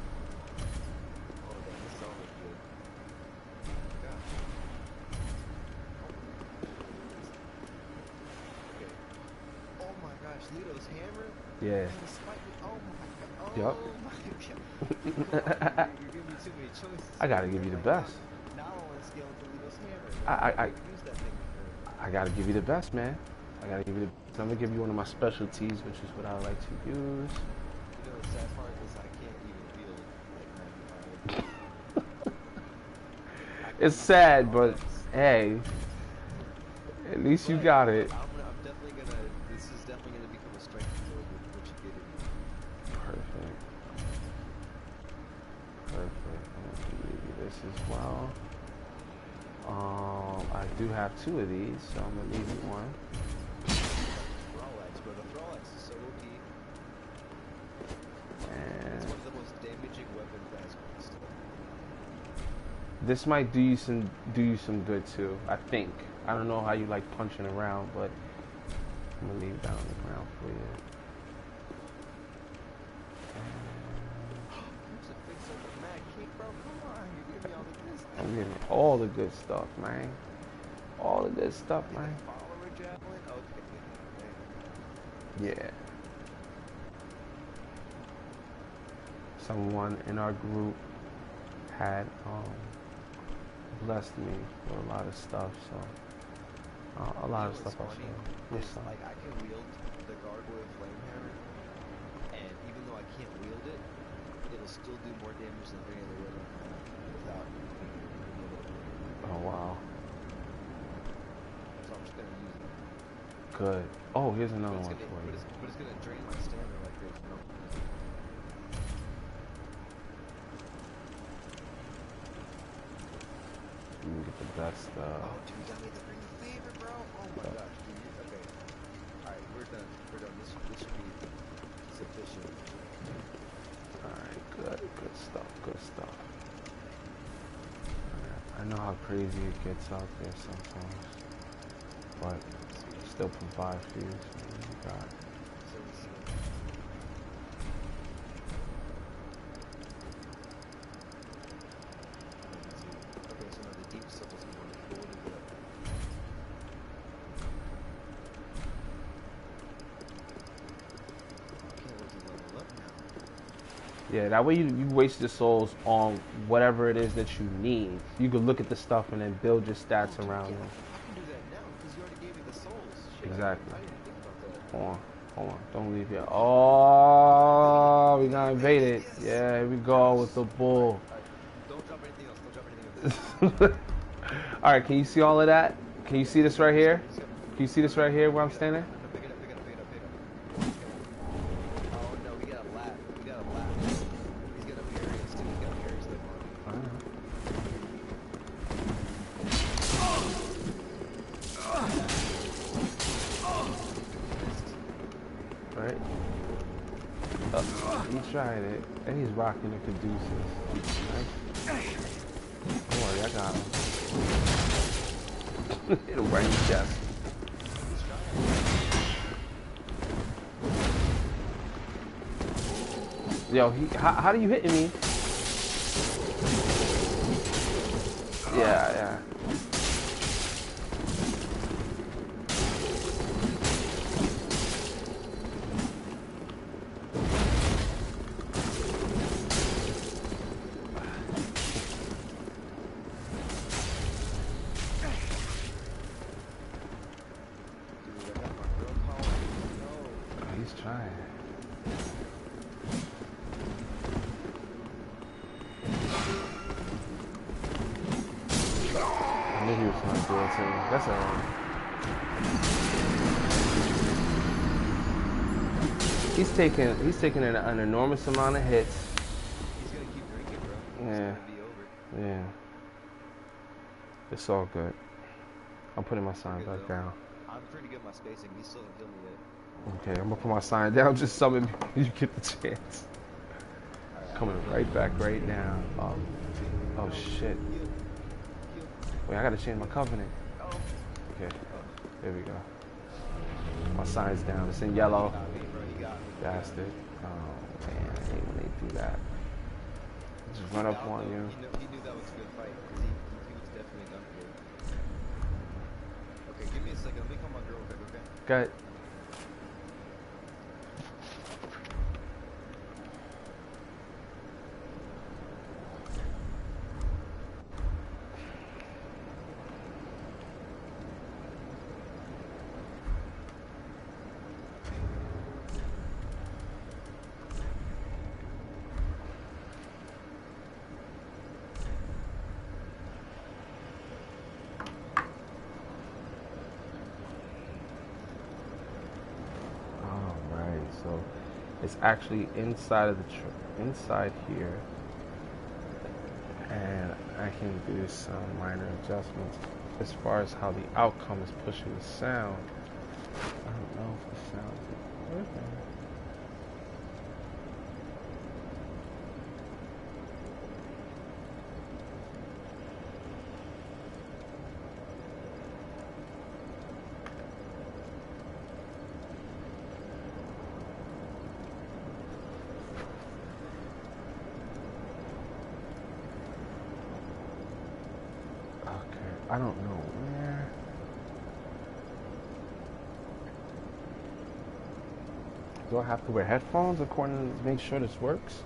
Oh, damn, this all looks good. Gosh. Okay. Oh my gosh, Lito's hammer? Yeah. And the spike. Oh my god. Yup. Oh my god. You're giving me too many choices. I gotta give you the best. Now I want to scale into Lito's hammer. I Use that thing before. I gotta give you the best, man. I gotta give you the. I'm gonna give you one of my specialties, which is what I like to use. You know, the sad part is I can't even feel like 95. It's sad, but hey, at least you got it. I'm definitely gonna. This is definitely gonna become a strength build with what you get in. Perfect. Perfect. I'm gonna give you this as well. I do have 2 of these, so I'm gonna leave you one. Thrall Axe, bro. The Thrall Axe is so OP. And It's one of the most damaging weapons that has cost. this might do you some good too. I think. I don't know how you like punching around, but I'm gonna leave that on the ground for you. Here's a fix up the Mad King, bro. Come on, you give me all the good stuff. I'm getting all the good stuff, man. All the good stuff, man. Follower javelin? Okay. Yeah. Someone in our group had blessed me with a lot of stuff, so a lot of stuff I'll show you. What's up? Like, I can wield the Gargoyle Flame Hammer, and even though I can't wield it, it'll still do more damage than any other weapon I have without being able to. Oh wow. So I'm just gonna use it. Good. Oh, here's another But one it's for gonna, you. but it's gonna drain my stamina like there's no. You can get the best. Oh, dude, you got me the ring of favor, bro. Oh my gosh, dude. Okay. Alright, we're done. We're done. This should be sufficient. Alright, good stuff, good stuff. I know how crazy it gets out there sometimes, but still provide for you. So you got. So we see. Okay, so now the deep circle's going to go to the. Can't wait to level up now. Yeah, that way you waste your souls on whatever it is that you need. You could look at the stuff and then build your stats around Yeah, them. I can do that now because you already gave me the souls. Shit, Exactly. I didn't think about that. Hold on, don't leave yet. Oh, we got invaded. Yeah, here we go with the bull. Alright, don't drop anything else. Don't drop anything else. Alright, can you see all of that? Can you see this right here? Can you see this right here where I'm standing? No, pick it up, pick it up, pick it up, pick it up. Oh no, we got a lap. We got a lap. He's got a parries too. He's got a parries like on. Right? He tried it, and he's rocking the Caduceus. Right? Don't worry, I got him. Hit him right in the chest. Yo, how do you hitting me? Yeah. He's trying. I knew he was trying to do it to me. That's alright. He's taking an enormous amount of hits. He's gonna keep drinking, bro. Yeah. It's gonna be over. Yeah. It's all good. I'm putting my sign back down. I'm pretty good at my spacing. He still hasn't killed me yet. Okay, I'm gonna put my sign down. Just summon me when you get the chance. Coming right back right now. Oh shit. Heal. Wait, I gotta change my covenant. Oh. Okay, there we go. My sign's down. It's in yellow. He got me, bro. He got me. Bastard. Oh man, I hate when they do that. Just run up on you. He knew that was a good fight because he was definitely done for. Okay, give me a second. Let me call my girl quick, okay? Got. So it's actually inside of the inside here, and I can do some minor adjustments as far as how the outcome is pushing the sound. I don't know if the sound is working. I don't know where. Do I have to wear headphones according to make sure this works?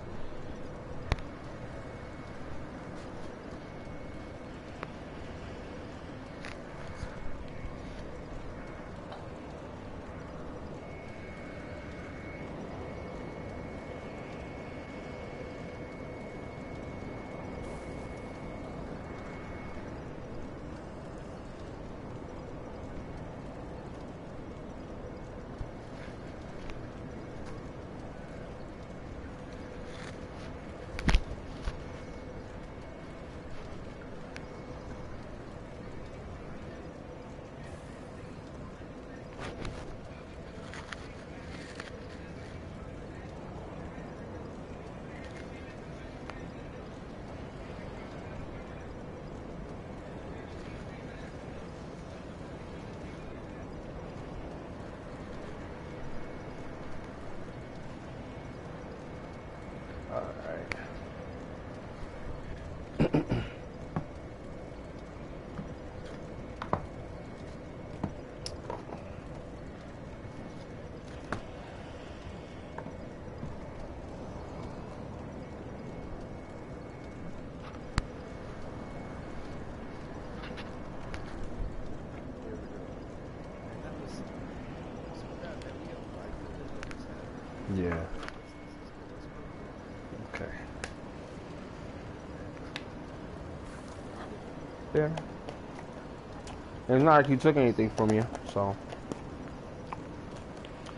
Yeah. Okay. Yeah. It's not like he took anything from you, so.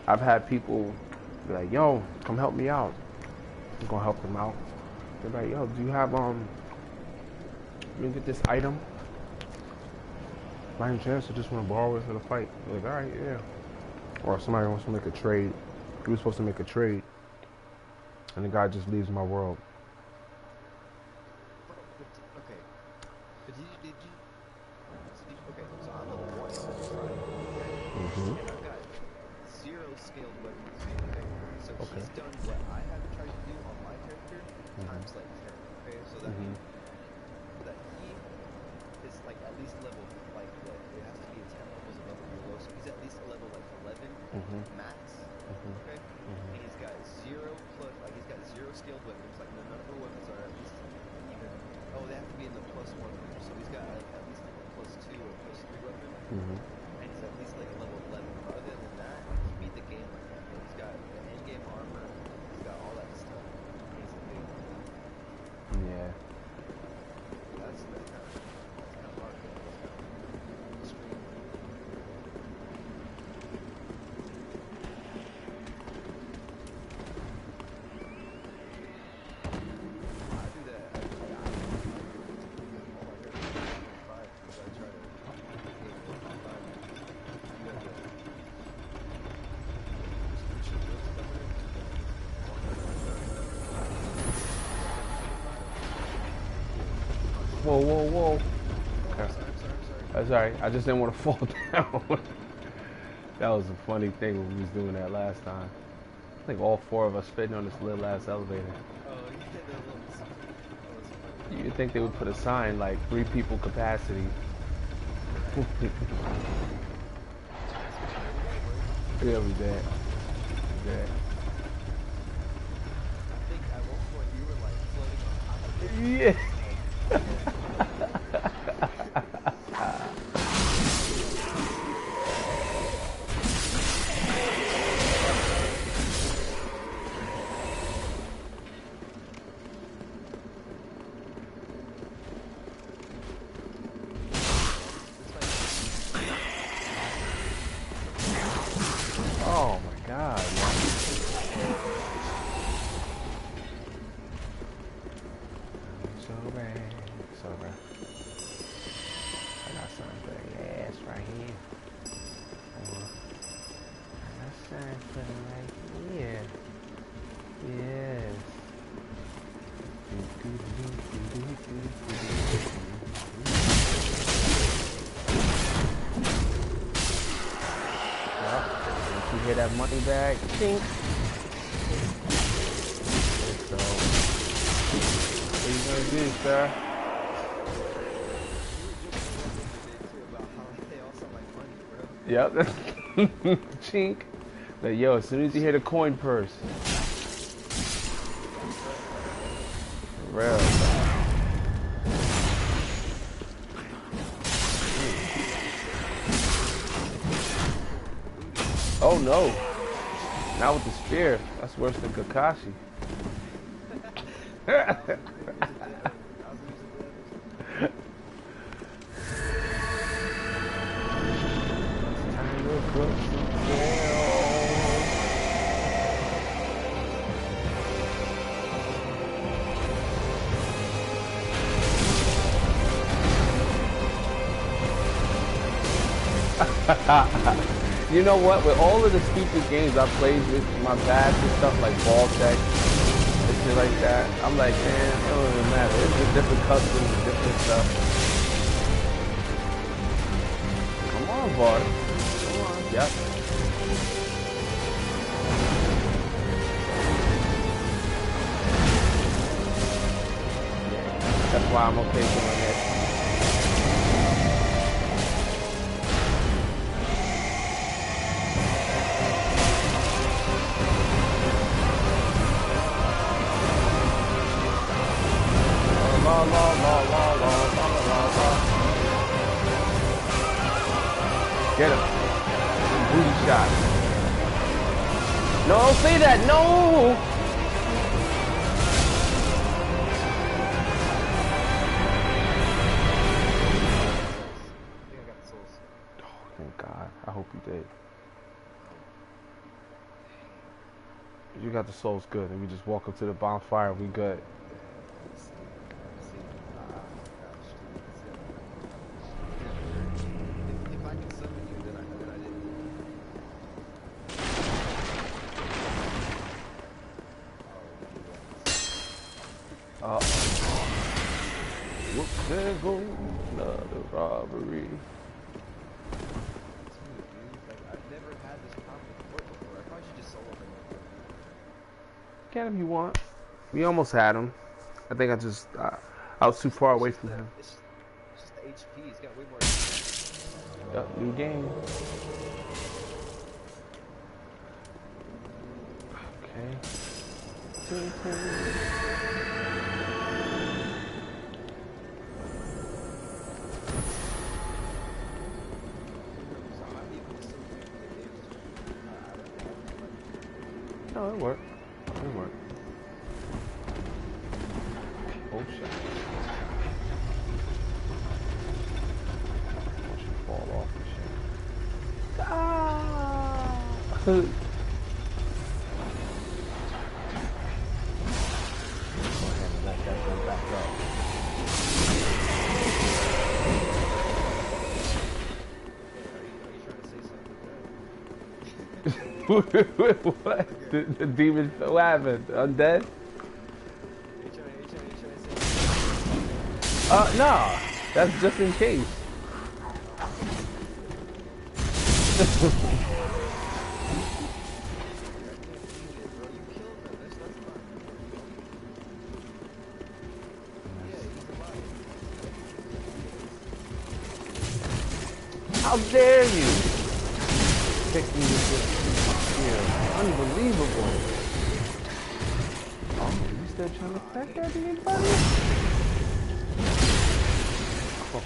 I've had people be like, yo, come help me out. I'm gonna help them out. They're like, yo, do you have, let me get this item? By any chance, I just want to borrow it for the fight. They're like, alright, yeah. Or somebody wants to make a trade. We were supposed to make a trade, and the guy just leaves my world. Okay. But did you okay, so I'm level 1 on this side, okay? And I've got 0 scaled weapons, okay? So he's done what I have tried to do on my character, times like 10, okay? So that means that he is like at least level, like what? It has to be 10 levels above or below, so he's at least a level like 11 max, okay? And he's got 0 plus, like he's got 0 scaled weapons, like none of the weapons are at least even, oh, they have to be in the +1 range, so he's got like at least like a +2 or +3 weapon, and he's at least like a level 11. But other than that, he beat the game like that. He's got the end-game armor, he's got all that stuff. He's a big one. Yeah. That's kind of hard. Extreme. I do that. I all my characters 5 because I try to get 5. Whoa, whoa, whoa. Okay. I'm sorry. That's alright. I just didn't want to fall down. That was a funny thing when we was doing that last time. I think all four of us fitting on this little ass elevator. Oh, yeah, that was funny. You'd think they would put a sign like 3 people capacity. Yeah, we did. Yeah. I think at one point you were like floating on top of it. Yeah. Oh my god, man. So bad. I got something for the ass right here. I got something for the right here. Yes. You hear that money bag? Tink. So, what are you gonna do, sir? Yep. Chink. But yo, as soon as you hear the coin purse. For real. Oh no. Not with the spear. That's worse than Kakashi. You know what? With all of the stupid games I played with my past and stuff like ball tech and shit like that, I'm like, man, it don't even matter. It's just different customs and different stuff. Come on, Bart. Come on. Yep. That's why I'm okay doing this. Get him. Booty shot. No, don't say that. No. I think I got the souls. Oh, thank God. I hope you did. You got the souls good, and we just walk up to the bonfire. We good. If I can summon you, then I did. Whoops, there goes another robbery. I've never had this problem with Fort before. I probably should just solo him. Get him, you want? We almost had him. I think I was too far away from him. It's just the HP. He's got way more. Yep, new game. Okay. No, it worked. It worked. Oh shit. Once you fall off and shit. Ah! Go ahead and let that go back up. What? The demon, what happened? Undead? Nah. That's just in case. How dare you pick me with this here? Unbelievable. Oh, you still trying to crack at me, buddy? Oh.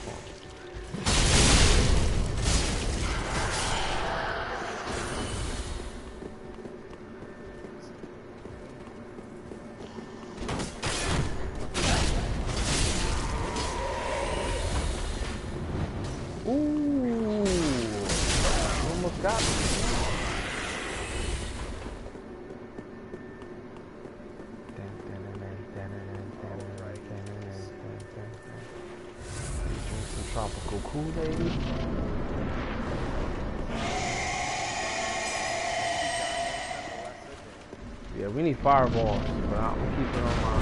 Got me. Drink some tropical Kool-Aid. Yeah, we need fireballs, but I'm keeping on my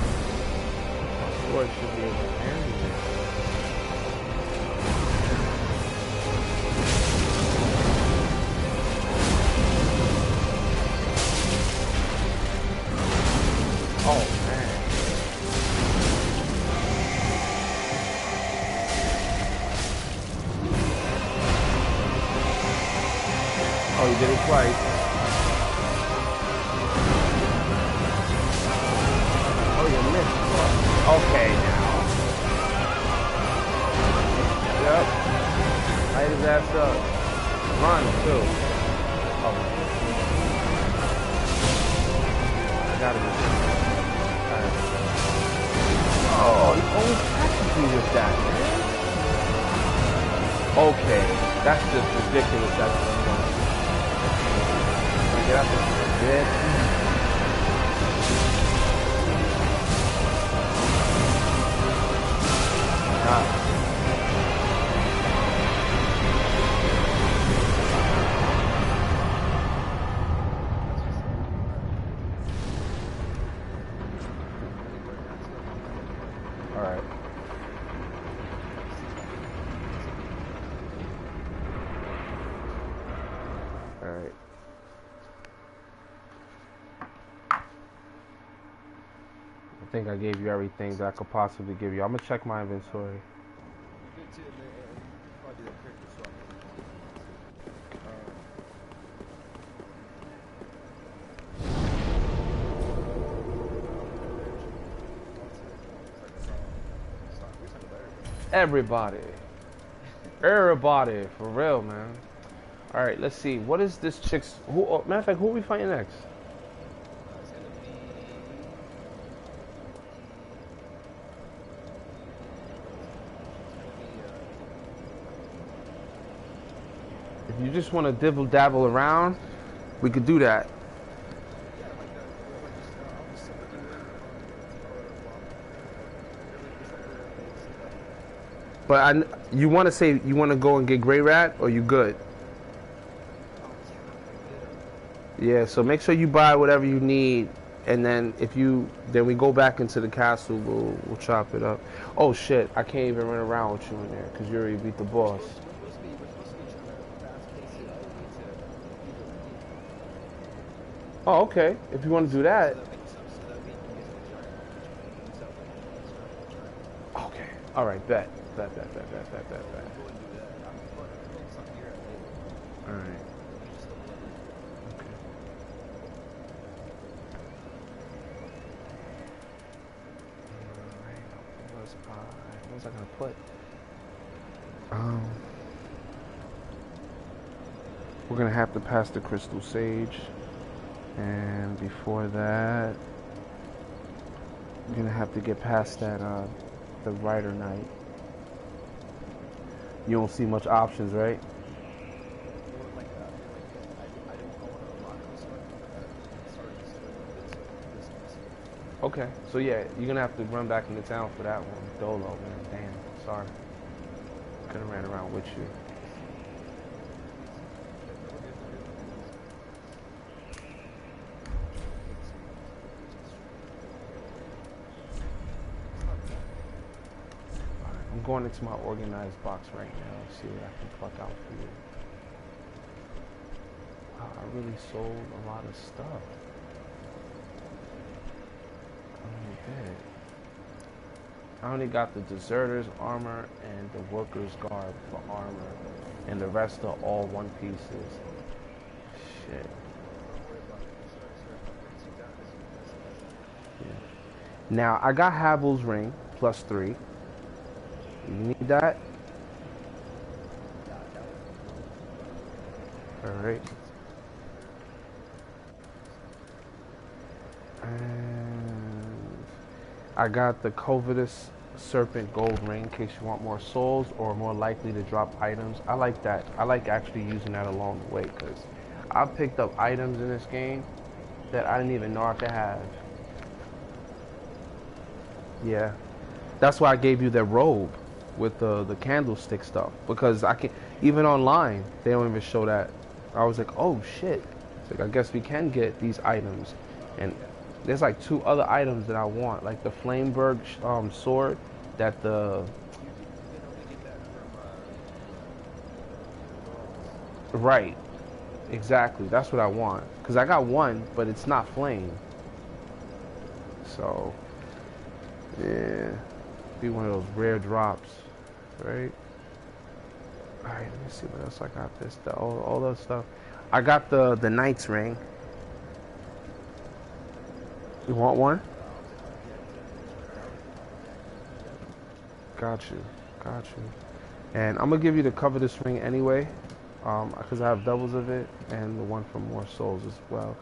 sword should be able to handle it. Oh man. Oh, you did it twice. Oh, you missed. Okay, now. Yep. Light his ass up. Run, too. Oh. I got him. Oh, he only catches me with that, man. Okay, that's just ridiculous. That's get out there. Good. God. All right. All right. I think I gave you everything that I could possibly give you. I'm gonna check my inventory. Good too, and probably do that character swap. Everybody, for real, man. All right, let's see. What is this chick's? Who? Oh, matter of fact, who are we fighting next? It's gonna be. If you just want to dibble dabble around, we could do that. Yeah, like that. I'll just sit with you and But you want to say you want to go and get Grey Rat, or you good? Yeah. So make sure you buy whatever you need, and then then we go back into the castle. We'll chop it up. Oh shit! I can't even run around with you in there because you already beat the boss. We're supposed to be trying to fast pace it out to Oh, okay. If you want to do that. Okay. All right. Bet. Bet. Go and do that. All right. What was I gonna put? We're gonna have to pass the Crystal Sage, and before that, we're gonna have to get past that the Rider Knight. You don't see much options, right? Okay, so yeah, you're gonna have to run back into town for that one. Dolo, man, damn, sorry. Could've ran around with you. Alright. I'm going into my organized box right now. See what I can pluck out for you. Wow, I really sold a lot of stuff. I only did. I only got the deserter's armor and the worker's garb for armor, and the rest are all one pieces. Shit. Yeah. Now I got Havel's ring +3. You need that? Alright. And I got the covetous serpent gold ring in case you want more souls or more likely to drop items. I like that. I like actually using that along the way because I picked up items in this game that I didn't even know I could have. Yeah. That's why I gave you that robe with the candlestick stuff because I can even online they don't even show that. I was like, oh shit. It's like I guess we can get these items, and there's like 2 other items that I want, like the Flameberg sword that the right, exactly. That's what I want because I got one, but it's not flame. So yeah, be one of those rare drops, right? All right, let me see what else I got. This all that stuff. I got the knight's ring. You want one? Got you, got you. And I'm gonna give you the covetous ring anyway, because I have doubles of it, and the one for more souls as well.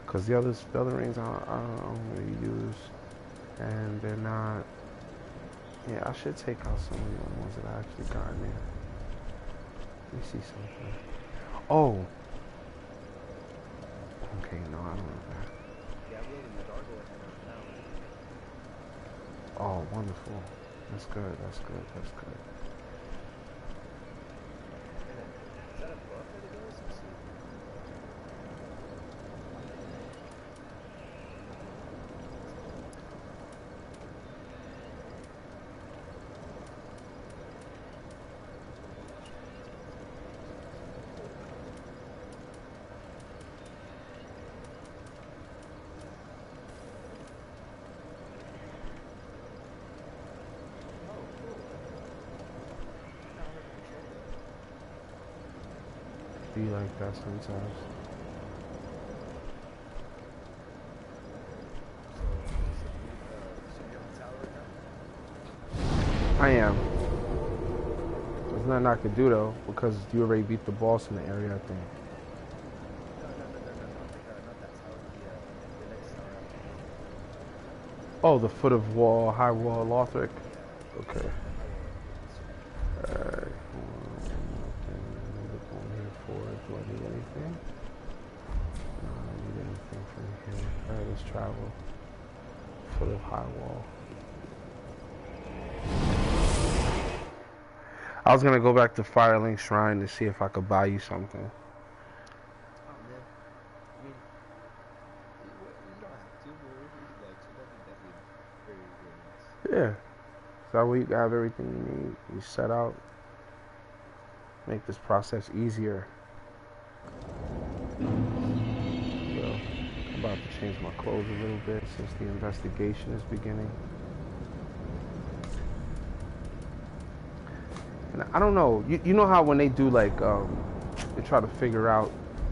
Because the other rings I don't really use, and they're not. Yeah, I should take out some of the ones that I actually got in there. Let me see something. Oh. Okay, no, I don't know that. Oh, wonderful. That's good, that's good, that's good. Is that a buff that it goes? Be like that sometimes. So you're on the tower right now? I am. There's nothing I could do though, because you already beat the boss in the area, I think. No, not that tower. The next tower. Oh, the foot of wall, high wall, Lothric. Okay. Alright. Do I need anything? No, I don't need anything from here. Alright, let's travel. Foot of high wall. I was gonna go back to Firelink Shrine to see if I could buy you something. Oh man, I mean, you don't have to, but if you'd like to, that'd be very, very nice. Yeah. So that way you have everything you need. You set out. Make this process easier. So, I'm about to change my clothes a little bit since the investigation is beginning. And I don't know, you know how when they do like, they try to figure out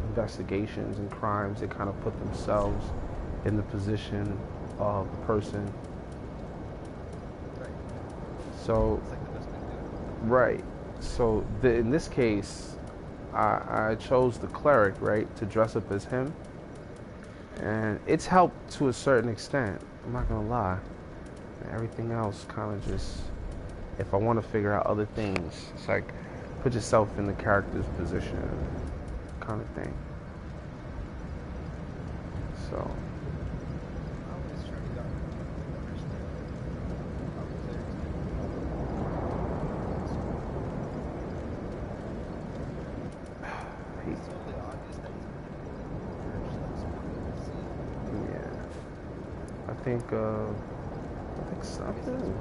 investigations and crimes, they kind of put themselves in the position of the person. Right. So, It's like the best way to do it. right. So in this case, I chose the cleric, right, to dress up as him. And it's helped to a certain extent, I'm not gonna lie. And everything else kind of just, if I want to figure out other things, it's like put yourself in the character's position kind of thing. So I always try to understand. I was there too. It's totally obvious that he's manipulating the church. yeah, I think something.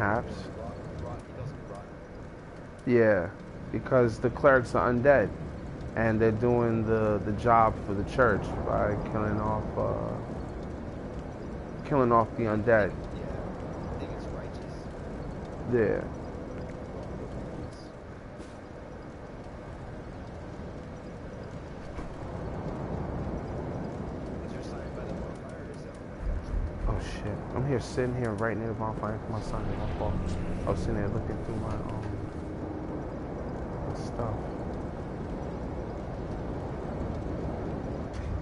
Perhaps. He doesn't rot. Yeah, because the clerics are undead, and they're doing the job for the church by killing off the undead. Yeah, I think it's righteous. Yeah. Is your sign by the bonfire or is that on like actual? Oh shit! I'm here sitting here right near the bonfire. My son is my fault. I was sitting there looking through my stuff.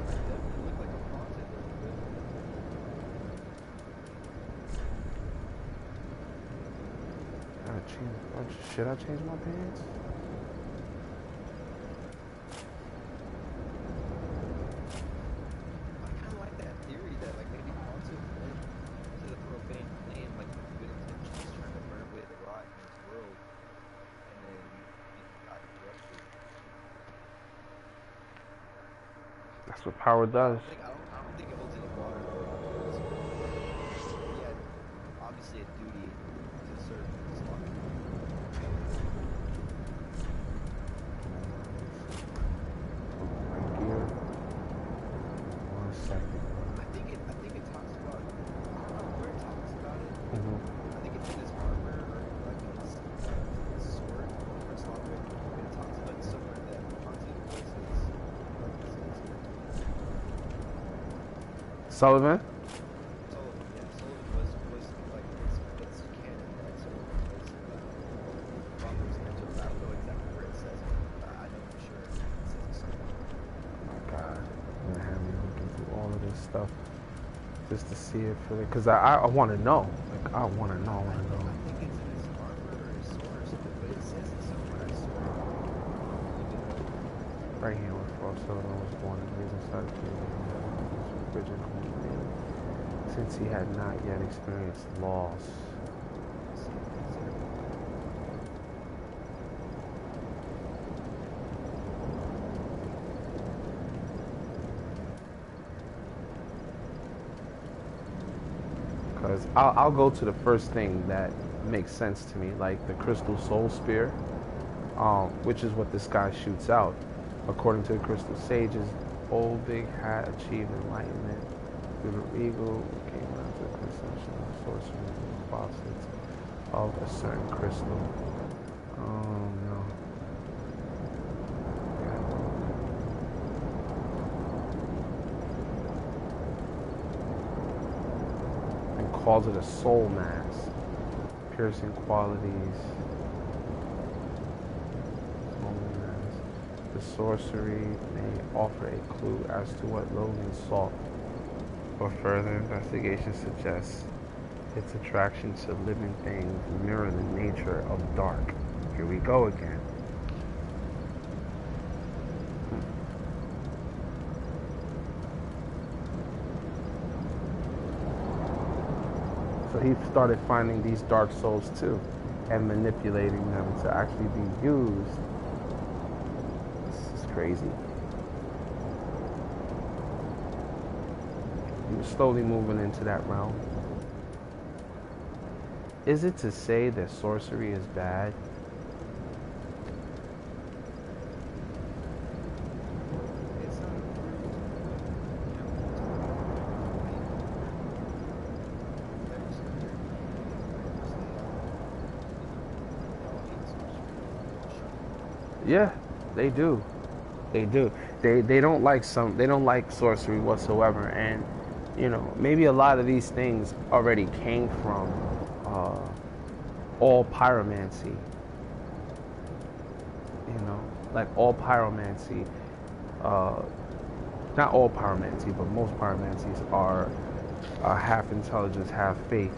Definitely look like a haunted little bit. Should I change my pants? I kind of like that theory that like maybe haunted went to the profane flame like with good intentions, trying to burn away the rot in this world, and then got corrupted. That's what power does. I don't think it holds any water though, because he had obviously a duty to serve his father. My gear. 1 second. I think it talks about. I don't know where it talks about it. Mm-hmm. I think it's in his armor or like his sword or something. And it talks about somewhere that haunted was his. Sullivan? Sullivan, yeah, Sullivan was like it's canon that Sullivan was father's mentor. I don't know exactly where it says it, but I know for sure it says it somewhere. Oh my god. I'm gonna have me looking through all of this stuff just to see it for it. Because I want to know. Like, I want to know. I think it's in his armor or his sword or something, but it says it somewhere, I swear. Right here with Frost Sullivan was born and raised inside the kingdom of Bridget since he had not yet experienced loss. Because I'll go to the first thing that makes sense to me, like the crystal soul spear, which is what this guy shoots out. According to the crystal sages, old big hat achieved enlightenment through the eagle came out to the consumption of sorcery and faucets of a certain crystal. Oh no. And calls it a soul mass. Piercing qualities. Soul mass. The sorcery may offer a clue as to what Logan sought. Or further investigation suggests its attraction to living things mirror the nature of dark. Here we go again. So he started finding these dark souls too and manipulating them to actually be used. This is crazy. He was slowly moving into that realm. Is it to say that sorcery is bad? It's not Yeah, they do. They do. They don't like sorcery whatsoever, and you know, maybe a lot of these things already came from all pyromancy. You know, like all pyromancy. Not all pyromancy, but most pyromancies are half intelligence, half faith.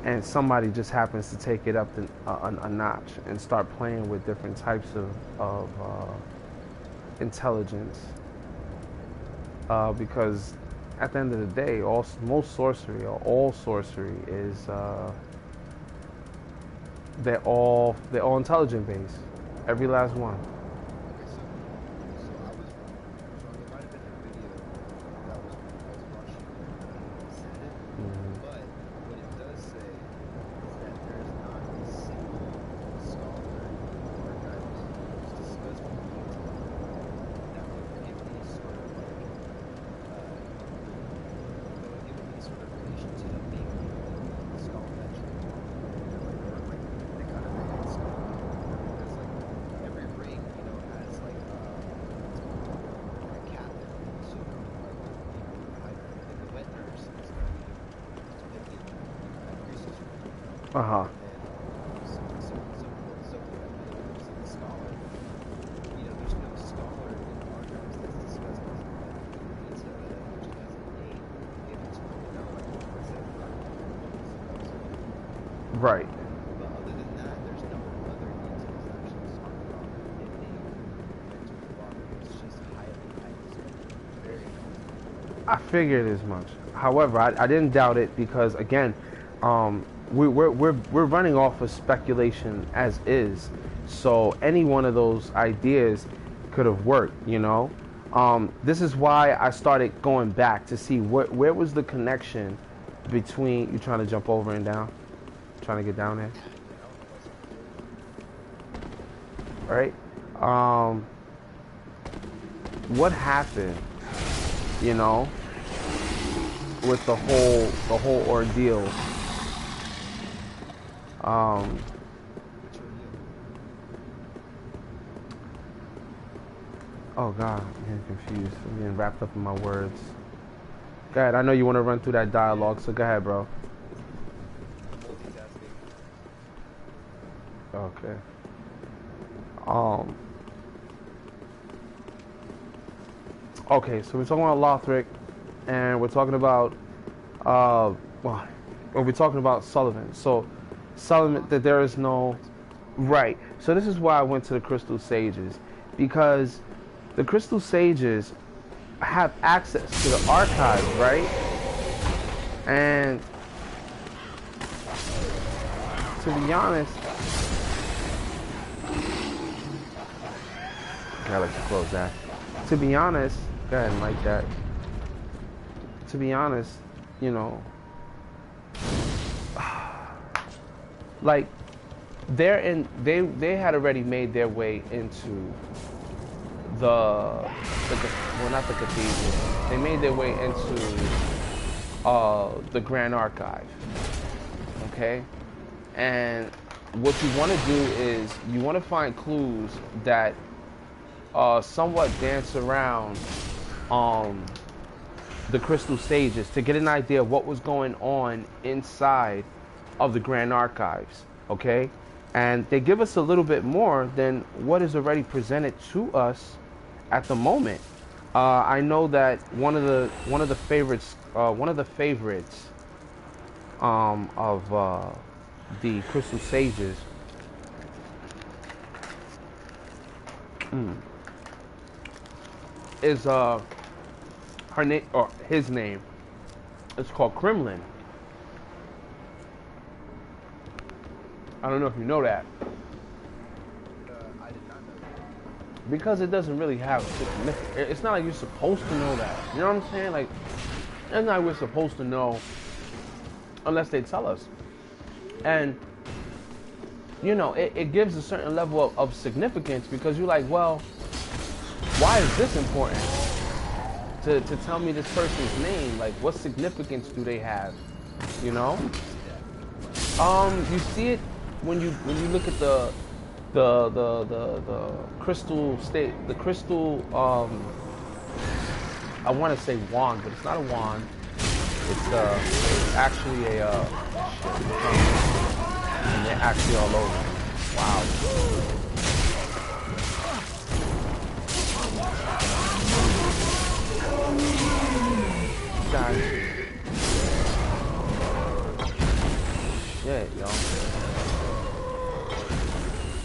And somebody just happens to take it up a notch and start playing with different types of intelligence. Because at the end of the day, most sorcery, or all sorcery, is they're all intelligent based, every last one. Okay, so I was wrong. It might have been a video that I was watching when he said it, but what it does say Uh-huh. So the scholar, there's no scholar in Arkham that's discussed as the 2008. It's pointed out like what's that Right. But other than that, there's no other details actually talked about in the mental block. It's just highly very I figured as much. However, I didn't doubt it because again, we're running off of speculation as is. So any one of those ideas could have worked, you know. This is why I started going back to see where was the connection between you trying to jump over and down, trying to get down there, right? What happened, you know, with the whole ordeal? Oh God, I'm getting confused. I'm getting wrapped up in my words. Go ahead. I know you want to run through that dialogue, so go ahead, bro. Okay. Okay, so we're talking about Lothric, and we're talking about, we're talking about Sullivan. So, Sullivan, that there is no, right. So this is why I went to the Crystal Sages, because the Crystal Sages have access to the archives, right? And to be honest, I like to close that. To be honest, go ahead and like that. To be honest, you know, like they had already made their way into well, not the cathedral. They made their way into the Grand Archive. Okay, and what you want to do is you want to find clues that somewhat dance around the Crystal Stages to get an idea of what was going on inside of the Grand Archives, okay? And they give us a little bit more than what is already presented to us at the moment. I know that one of the favorites of the Crystal Sages is her name, or his name. It's called Kremlin. I don't know if you know that. I did not know that. Because it doesn't really have significance. It's not like you're supposed to know that. You know what I'm saying? Like, it's not like we're supposed to know unless they tell us. And, you know, it gives a certain level of significance because you're like, well, why is this important? To tell me this person's name? Like, what significance do they have? You know? You see it when you look at the crystal state, the crystal, I want to say wand, but it's not a wand. It's actually a and they're actually all over. Wow. Guys. Shit, yo.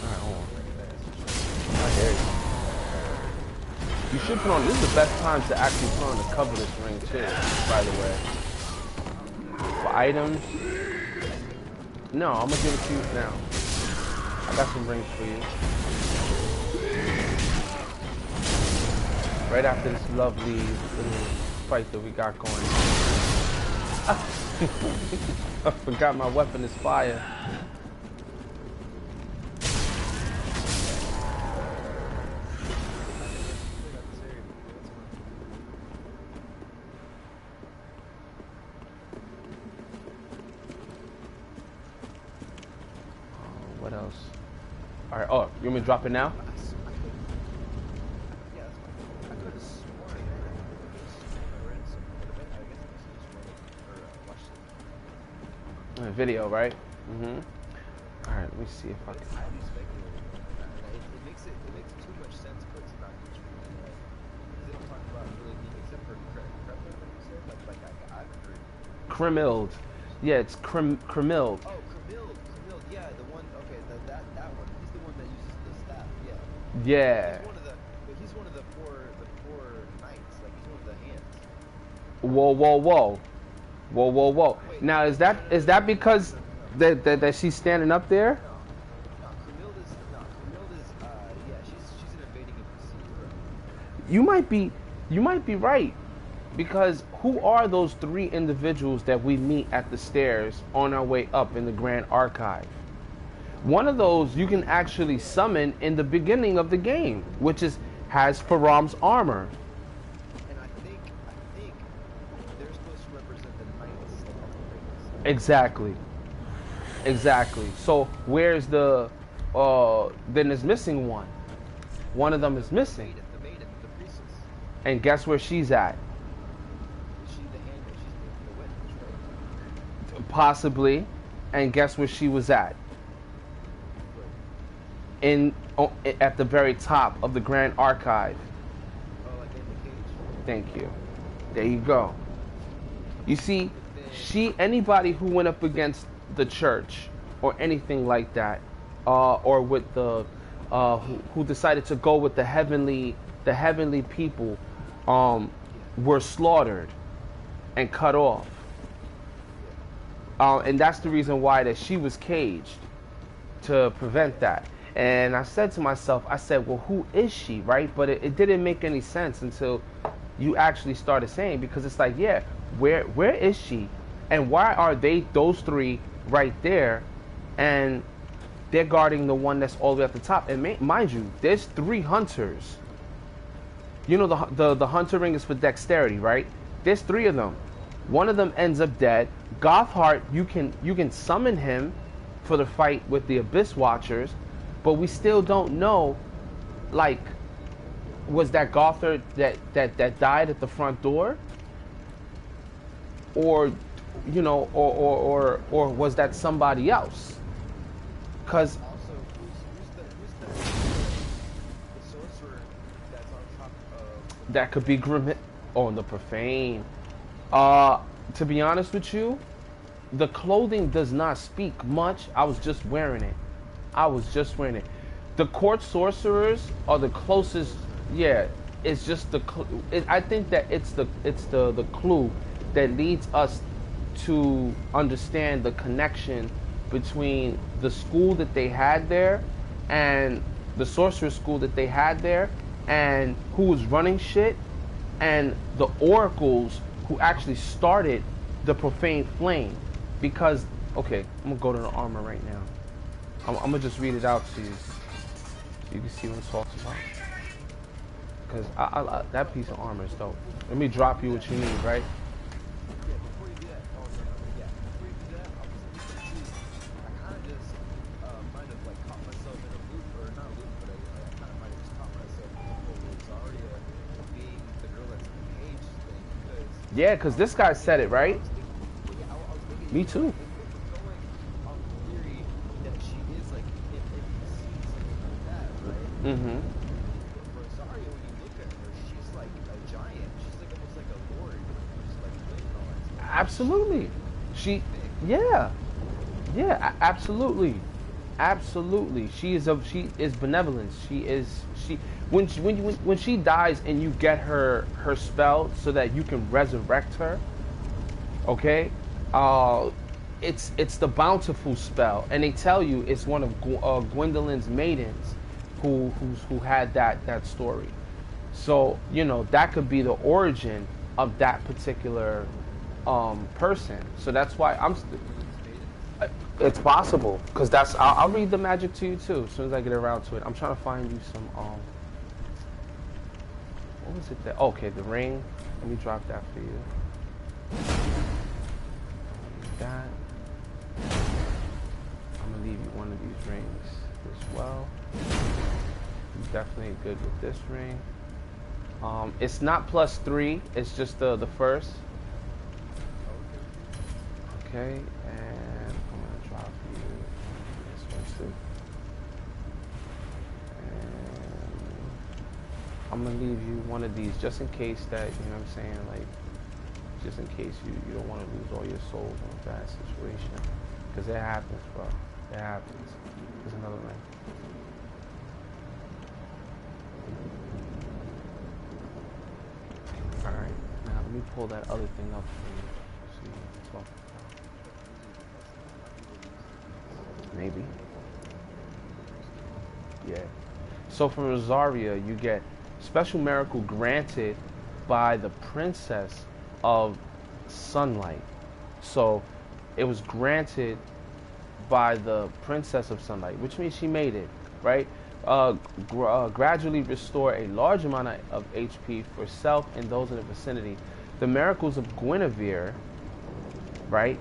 Alright, hold on. I hear you. You should put on, this is the best time to actually put on the cover this ring too, by the way. For items. No, I'm gonna give it to you now. I got some rings for you. Right after this lovely little fight that we got going on. I forgot my weapon is fire. What else? Alright, oh, you want me to drop it now? Video, right? Mm-hmm. All right, let me see if I It's can. highly speculative. It makes too much sense, but it's not true. Like, because they don't talk about really being except for Kremlin, like you said. I haven't heard. Kremild. Yeah, it's Kremild. Oh, Camille, yeah, the one. Okay, that one. He's the one that uses the staff. Yeah, Yeah. he's one of the four knights. Like he's one of the hands. Whoa, whoa, whoa. Whoa, whoa, whoa. Wait, Now, is no, that because that she's standing up there? no. Camille is. Yeah, she's an invading NPC. You might be right. Because who are those three individuals that we meet at the stairs on our way up in the Grand Archive? One of those you can actually summon in the beginning of the game, which has Faram's armor. And I think they're supposed to represent the knights of the rings. Exactly. So where's the then there's missing one. One of them is missing. The maiden, the priestess. And guess where she's at? Is she the hand? She's the witness, right? Possibly. And guess where she was at? At the very top of the Grand Archive. Oh, like in the cage. Thank you. There you go. You see, anybody who went up against the church or anything like that, or with the who decided to go with the heavenly people, were slaughtered and cut off. And that's the reason why that she was caged, to prevent that. And I said to myself, well, who is she, right? But it didn't make any sense until you actually started saying, because it's like, yeah, where is she? And why are those three right there, and they're guarding the one that's all the way at the top? And mind you, there's 3 hunters. You know, the hunter ring is for dexterity, right? There's 3 of them. One of them ends up dead. Gothheart, you can summon him for the fight with the Abyss Watchers, but we still don't know, like, was that Gothheart that died at the front door, or you know, or was that somebody else? Because Also, who's the sorcerer that's on top of? that could be Grim. Oh, the profane. To be honest with you, the clothing does not speak much. I was just wearing it. The court sorcerers are the closest. Yeah, it's just I think that it's the clue that leads us to understand the connection between the school that they had there and the sorcerer school that they had there, and who was running shit, and the oracles who actually started the profane flame. Because, okay, I'm gonna go to the armor right now. I'm gonna just read it out to you so you can see what it talks about. Because I that piece of armor is dope. Let me drop you what you need, right? Yeah, before you do that, before you do that, I kind of just might have like caught myself in a loop, or not a loop, but I kind of might have just caught myself in the whole Zarya being the girl that's in the cage thing, because Yeah, because this guy said it, right? I was thinking, Me too. if we're going on the theory that she is like if something like that, right? Mm-hmm. Rosario, when you look at her, she's like a giant. She's like almost like a lord, just like weight and all that stuff. Absolutely. Absolutely. She is benevolence. When she dies and you get her spell so that you can resurrect her. Okay, it's the bountiful spell, and they tell you it's one of Gwendolyn's maidens who had that story. So you know that could be the origin of that particular person. So that's why it's possible, because I'll read the magic to you too as soon as I get around to it. I'm trying to find you some what was it that? Okay, the ring. Let me drop that for you. That. I'm gonna leave you one of these rings as well. You're definitely good with this ring. It's not +3. It's just the first. Okay, and I'm gonna drop you And I'm gonna leave you one of these just in case that, you know what I'm saying, like, just in case you don't want to lose all your souls in a bad situation. Because it happens, bro. It happens. There's another one. Alright, now let me pull that other thing up for you. See what I'm talking about. Maybe. Yeah. So for Rosaria, you get special miracle granted by the princess of sunlight. So it was granted by the princess of sunlight, which means she made it, right? Gradually restore a large amount of HP for self and those in the vicinity. The miracles of Guinevere, right,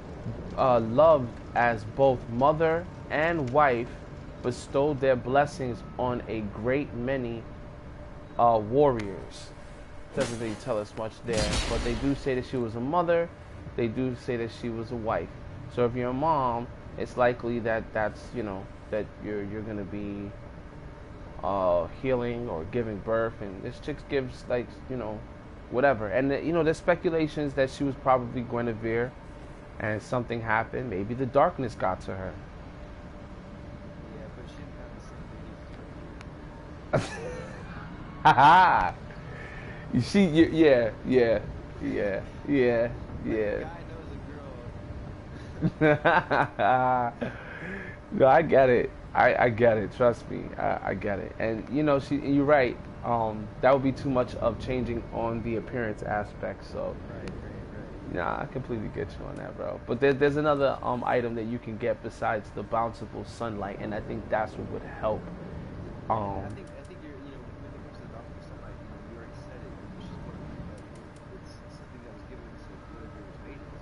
loved as both mother and wife, bestowed their blessings on a great many warriors. Doesn't really tell us much there, but they do say that she was a mother. They do say that she was a wife. So if you're a mom, it's likely that that's, you know, that you're gonna be healing or giving birth, and this chick gives, like, you know, whatever. And you know, there's speculations that she was probably Guinevere, and something happened. Maybe the darkness got to her. Yeah, but she didn't have the same abilities. Haha. You see, yeah. Guy knows a girl. No, I get it. I get it. Trust me, I get it. And you know, you're right. That would be too much of changing on the appearance aspect. So, Right. nah, I completely get you on that, bro. But there's another item that you can get besides the bountiful sunlight, and I think that's what would help. I think you're, you know, when it comes to the Darksouls sunlight, you know, you already said it. She's one of it's something that was given to Guinevere's maidens,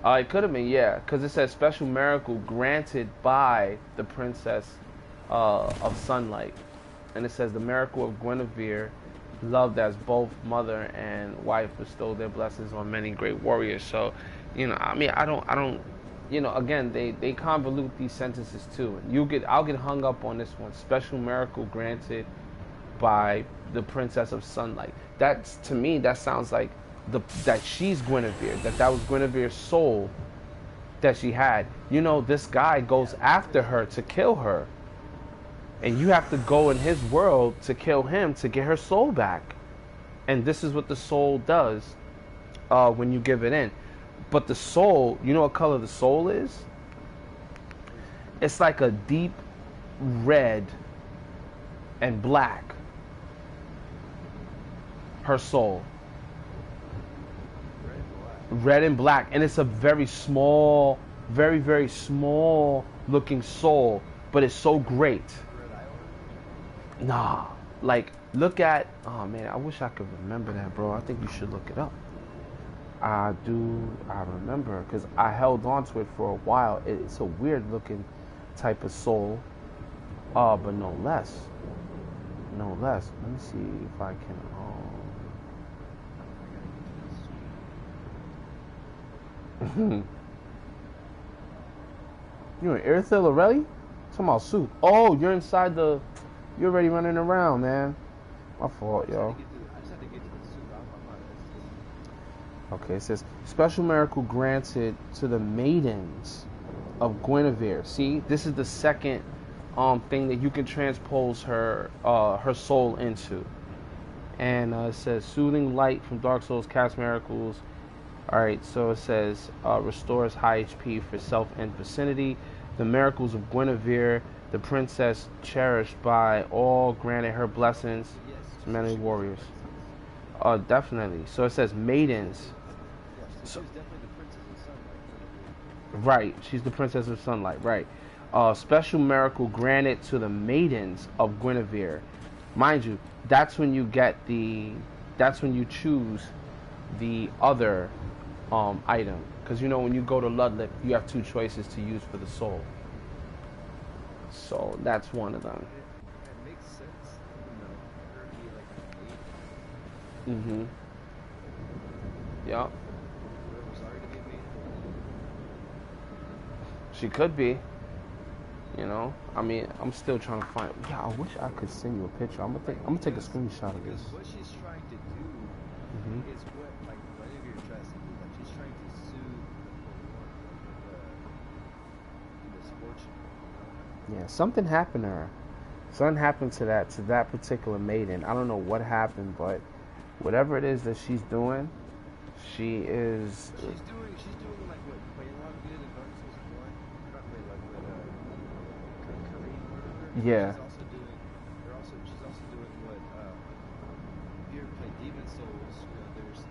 right? It could have been, yeah, because it says special miracle granted by the princess of sunlight, and it says the miracle of Guinevere, loved as both mother and wife, bestowed their blessings on many great warriors. So, you know, I mean, I don't, you know, again, they convolute these sentences too. I'll get hung up on this one. Special miracle granted by the princess of sunlight. That's, to me, that sounds like that she's Guinevere. That was Guinevere's soul that she had. You know, this guy goes after her to kill her, and you have to go in his world to kill him to get her soul back. And this is what the soul does when you give it in. But the soul, you know what color the soul is? It's like a deep red and black. Her soul. Red and black. And it's a very small, very, very small looking soul. But it's so great. Nah. Like, look at... Oh, man, I wish I could remember that, bro. I think you should look it up. I remember, because I held on to it for a while. It's a weird looking type of soul, but no less. Let me see if I can. You're in Airthil already? Talking about soup. Oh, you're inside the. You're already running around, man. My fault, yo. Okay, it says, special miracle granted to the maidens of Guinevere. See, this is the second thing that you can transpose her soul into. And it says, soothing light from Darksouls, cast miracles. Alright, so it says, restores high HP for self and vicinity. The miracles of Guinevere, the princess cherished by all, granted her blessings to many warriors. Definitely. So it says maidens. So she's definitely the princess of sunlight. Right, she's the princess of sunlight. Right. Special miracle granted to the maidens of Guinevere. Mind you, that's when you get that's when you choose the other item. Because you know, when you go to Ludlip, you have two choices to use for the soul. So that's one of them. It makes sense, you know, for her to be like a maiden. Yup. Sorry to be a maiden. She could be. You know, I mean, I'm still trying to find. Yeah, I wish I could send you a picture. I'm gonna take a screenshot of this. Because what she's trying to do is what, like, whenever you're dressing, like, she's trying to soothe the misfortune. Yeah, something happened to her. Something happened to that particular maiden. I don't know what happened, but whatever it is that she's doing, she is. She's doing like what Quaylon did in Dark Souls 1. Not Quaylon, but Kareem or whatever. Yeah. She's also doing what if you ever play Demon Souls, you know, there's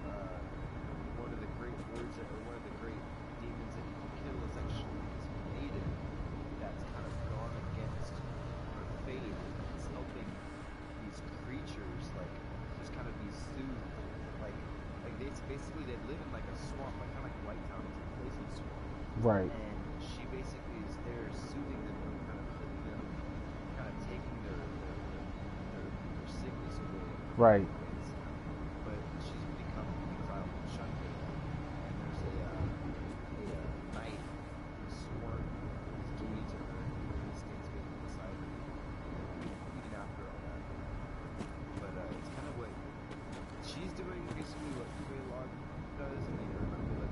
one of the great words or one of the great demons that you can kill is actually this maiden that's kind of gone against her fate. It's helping these creatures like just kind of be soothed, like they basically they live in like a swamp, like kind of like White Town is a poison swamp. Right. And she basically is there soothing them and kind of healing them, kind of taking their sickness away. Right. But she's become exiled from Shunpei, and there's a knight who's sworn his duty to her, and he stays beside her, even after all that. But it's kind of what she's doing, basically what Quaylon does, and then you're like the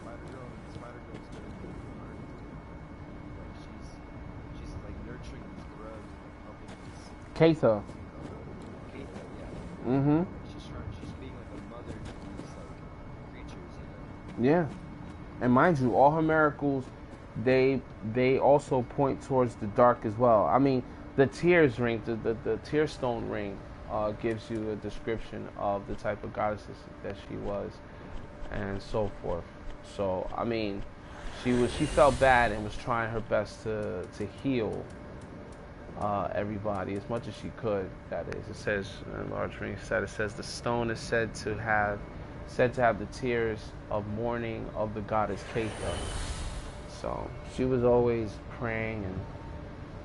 Spider Girl, and the Spider Girl's doing what Mark is doing. Like she's like nurturing these grubs and like helping these. Keitha. Keitha, yeah. Mm-hmm. She's being like a mother to these like creatures, you know. Yeah. And mind you, all her miracles, they also point towards the dark as well. I mean, the tears ring, the tear stone ring, gives you a description of the type of goddesses that she was, and so forth. So I mean, she felt bad and was trying her best to heal everybody as much as she could. That is, it says in large ring set. It says the stone is said to have the tears of mourning of the goddess Keitha. So she was always praying, and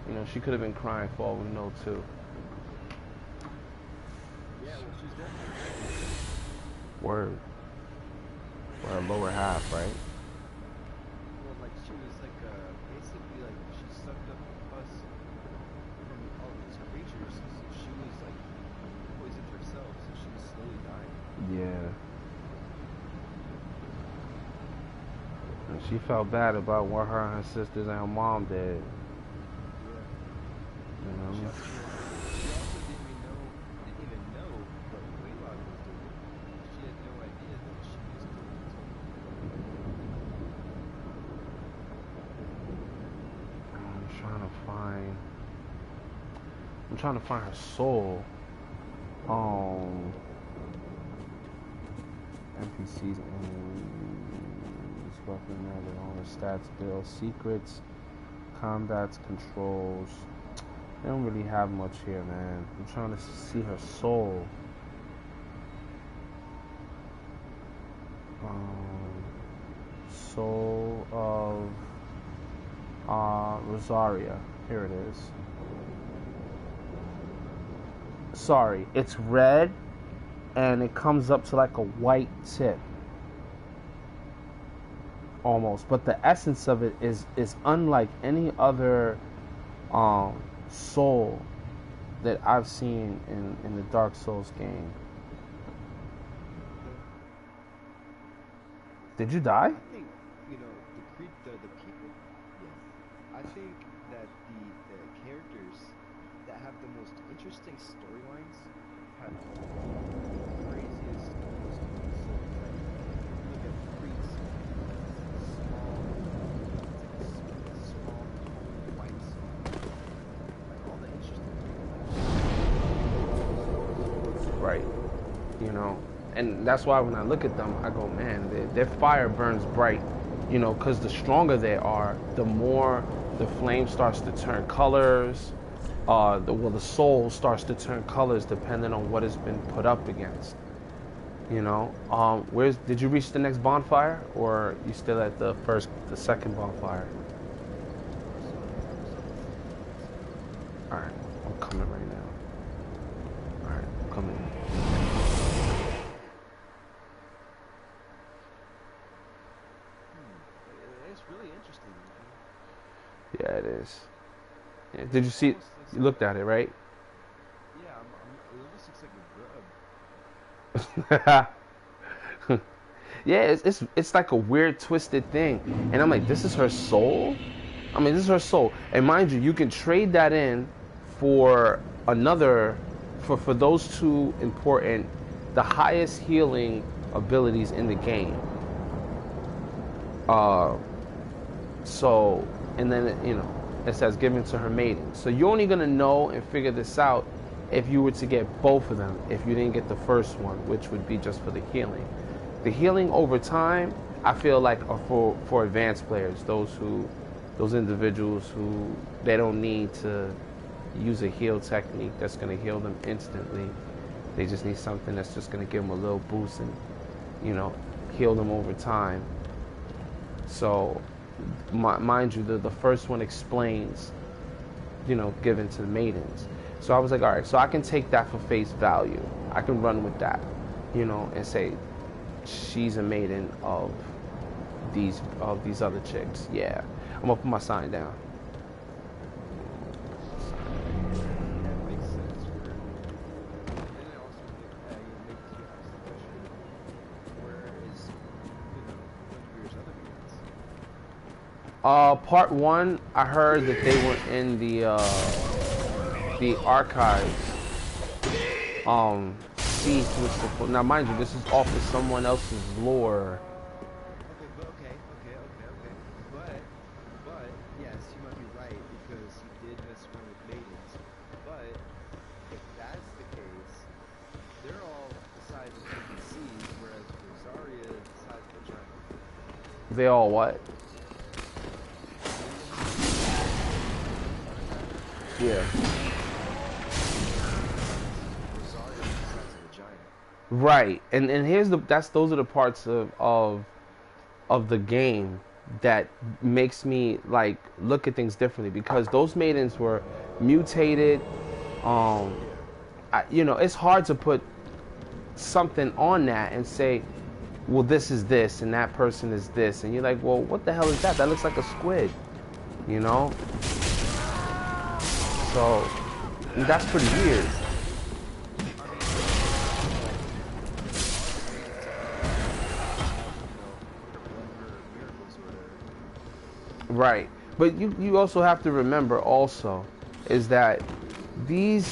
you know she could have been crying for all we know too. Yeah, well, she's definitely. Word. Or her lower half, right? Well, like she was like basically like she sucked up us from all these creatures, so she was like poisoned herself, so she was slowly dying. Yeah. And she felt bad about what her and her sisters and her mom did. Yeah. You know? She also didn't even know what Quaylon was doing. She had no idea that she was doing this. I'm trying to find her soul. NPCs weapon all her stats, build secrets, combats, controls. They don't really have much here, man. I'm trying to see her soul. Soul of Rosaria. Here it is. Sorry, it's red and it comes up to like a white tip. Almost, but the essence of it is unlike any other soul that I've seen in the Dark Souls game. Did you die? I think, you know, the people, yes. I think that the characters that have the most interesting storylines have the craziest, most souls. Like, look at Priest, small, white soul. Like, all the interesting things. Right. You know, and that's why when I look at them, I go, man, their fire burns bright. You know, because the stronger they are, the more the flame starts to turn colors. The soul starts to turn colors depending on what has been put up against. You know, did you reach the next bonfire, or you still at the second bonfire? All right, I'm coming right now. All right, I'm coming. It's really interesting. Yeah, it is. Did you see? Almost looks You looked at it, right? yeah, it almost looks like a grub. Yeah, it's like a weird twisted thing, and I'm like, this is her soul. I mean, this is her soul, and mind you, you can trade that in for another, for those two important, the highest healing abilities in the game. Uh, so, and then it says given to her maiden. So you're only gonna know and figure this out if you were to get both of them. If you didn't get the first one, which would be just for the healing. The healing over time, I feel like are for advanced players, those individuals who they don't need to use a heal technique that's going to heal them instantly. They just need something that's just going to give them a little boost and heal them over time. So mind you, the first one explains given to the maidens. So I was like, all right, so I can take that for face value. I can run with that, and say she's a maiden of these other chicks. Yeah, I'm gonna put my sign down. Yeah, it makes sense. And it also makes you ask the question, where is Guinevere other maidens? Part one, I heard that they were in the archives. Siege was now, mind you, this is off of someone else's lore. Okay. But yes, you might be right because he did mess around with maidens. But if that's the case, they're all the size of NPCs, whereas Rosaria is the size of a giant. They all what? Yeah. Rosaria is the size of a giant. Right, and here's those are the parts of the game that makes me like look at things differently, because those maidens were mutated. It's hard to put something on that and say, well, this is this and that person is this, and you're like, well, what the hell is that? That looks like a squid, So that's pretty weird. Right, but you also have to remember also is that these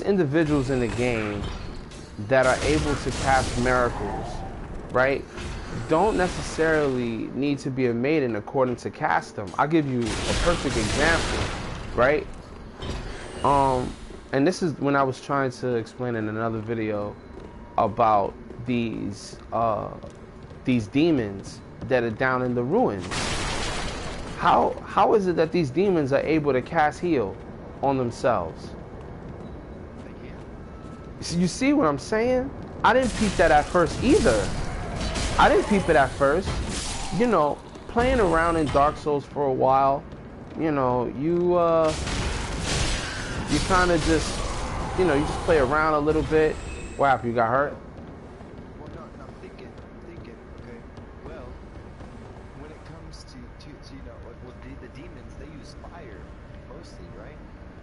individuals in the game that are able to cast miracles, right, don't necessarily need to be a maiden according to cast them. I'll give you a perfect example, right? And this is when I was trying to explain in another video about these demons that are down in the ruins. How is it that these demons are able to cast heal on themselves? You see what I'm saying? I didn't peep that at first either. I didn't peep it at first. Playing around in Dark Souls for a while, you kind of just, you just play around a little bit. What happened? You got hurt? Well, no, I'm thinking, okay, well, when it comes to like with the demons, they use fire mostly, right?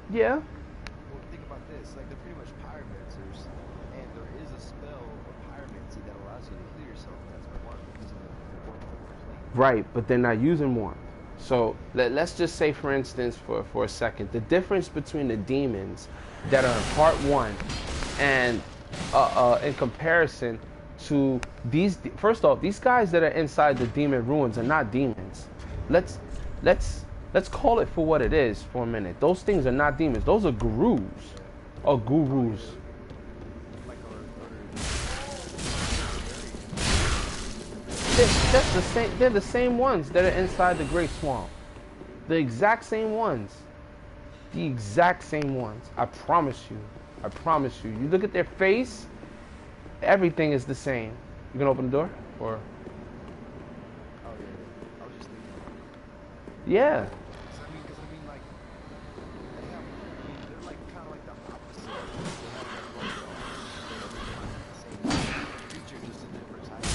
Yeah. Well, think about this, like they're pretty much pyromancers, and there is a spell of pyromancy that allows you to heal yourself. That's one because of the work that we're playing. Right, but they're not using one. So let's just say, for instance, for a second, the difference between the demons that are in part one and in comparison to these, first off, these guys that are inside the demon ruins are not demons. Let's call it for what it is for a minute. Those things are not demons. Those are gurus. Or gurus. That's the same. They're the same ones that are inside the Great Swamp. The exact same ones. The exact same ones. I promise you. I promise you. You look at their face, everything is the same. You gonna open the door? Or? Oh, yeah. I was just thinking. Yeah. Because I mean, like, they're like kind of like the opposite. They have the same creature, just a different type.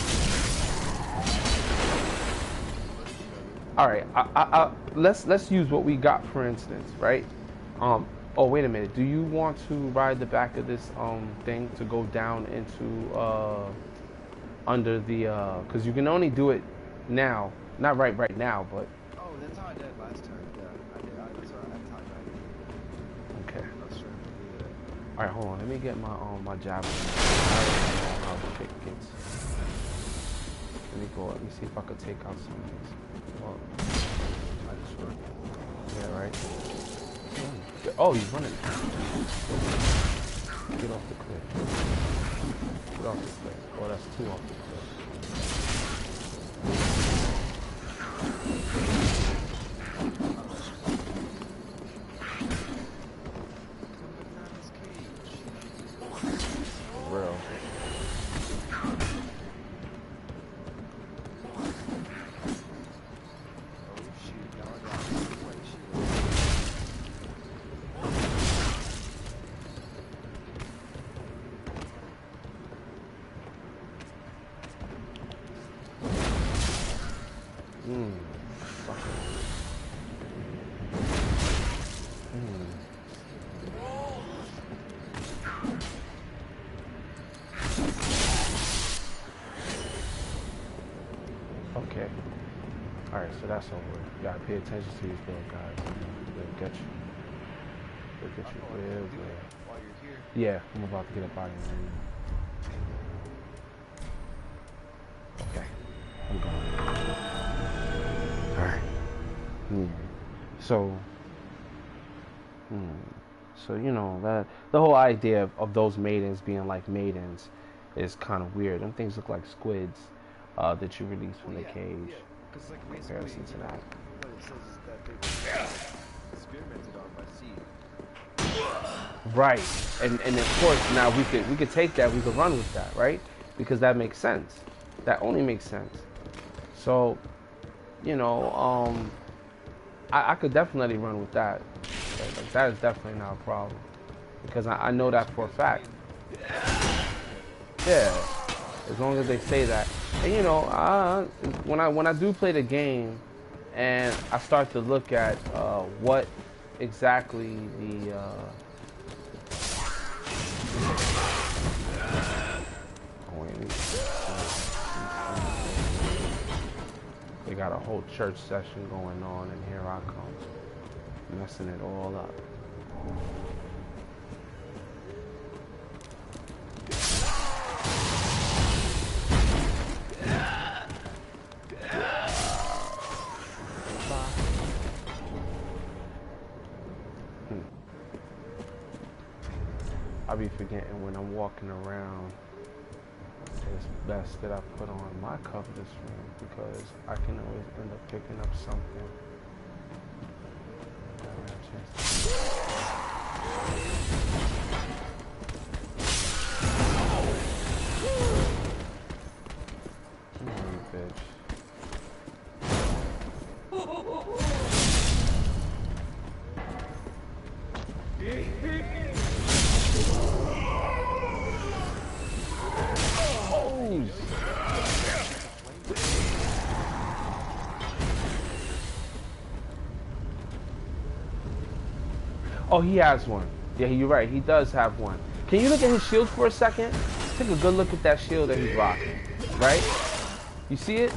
All right. Let's use what we got for instance, right? Oh, wait a minute. Do you want to ride the back of this thing to go down into under the because you can only do it now, not right now, but Oh, that's how I did it last time. Yeah, I did. That's how I did it. okay. I was trying to do that. All right, hold on. Let me get my javelin. I already know how shit gets. Let me go. Let me see if I could take out some of these. Well, I just run. Yeah, right. Oh, he's running. Get off the cliff. Get off the cliff. Oh, that's two off the cliff. For real. Okay. Alright, so that's over. You gotta pay attention to these little guys. They'll get you. They'll get you real good. While you're here. Yeah, I'm about to get up out of here. Okay. I'm going. Alright. So, so you know that the whole idea of those maidens being like maidens is kind of weird. Them things look like squids that you release from the cage. Yeah, because like Comparison to that. What it says is that they were experimented on by seed. Right, and of course now we could take that, we could run with that, right? Because that makes sense. That only makes sense. So, you know, I could definitely run with that. Like, that is definitely not a problem because I know that for a fact. Yeah, as long as they say that. And you know, when I do play the game, and I start to look at what exactly the they got a whole church session going on, and here I come, messing it all up. I'll be forgetting when I'm walking around. It's best that I put on my covetous ring because I can always end up picking up something. Come on, you bitch. Oh, he has one. Yeah, you're right. He does have one. Can you look at his shield for a second? Take a good look at that shield that he's rocking. Right? You see it?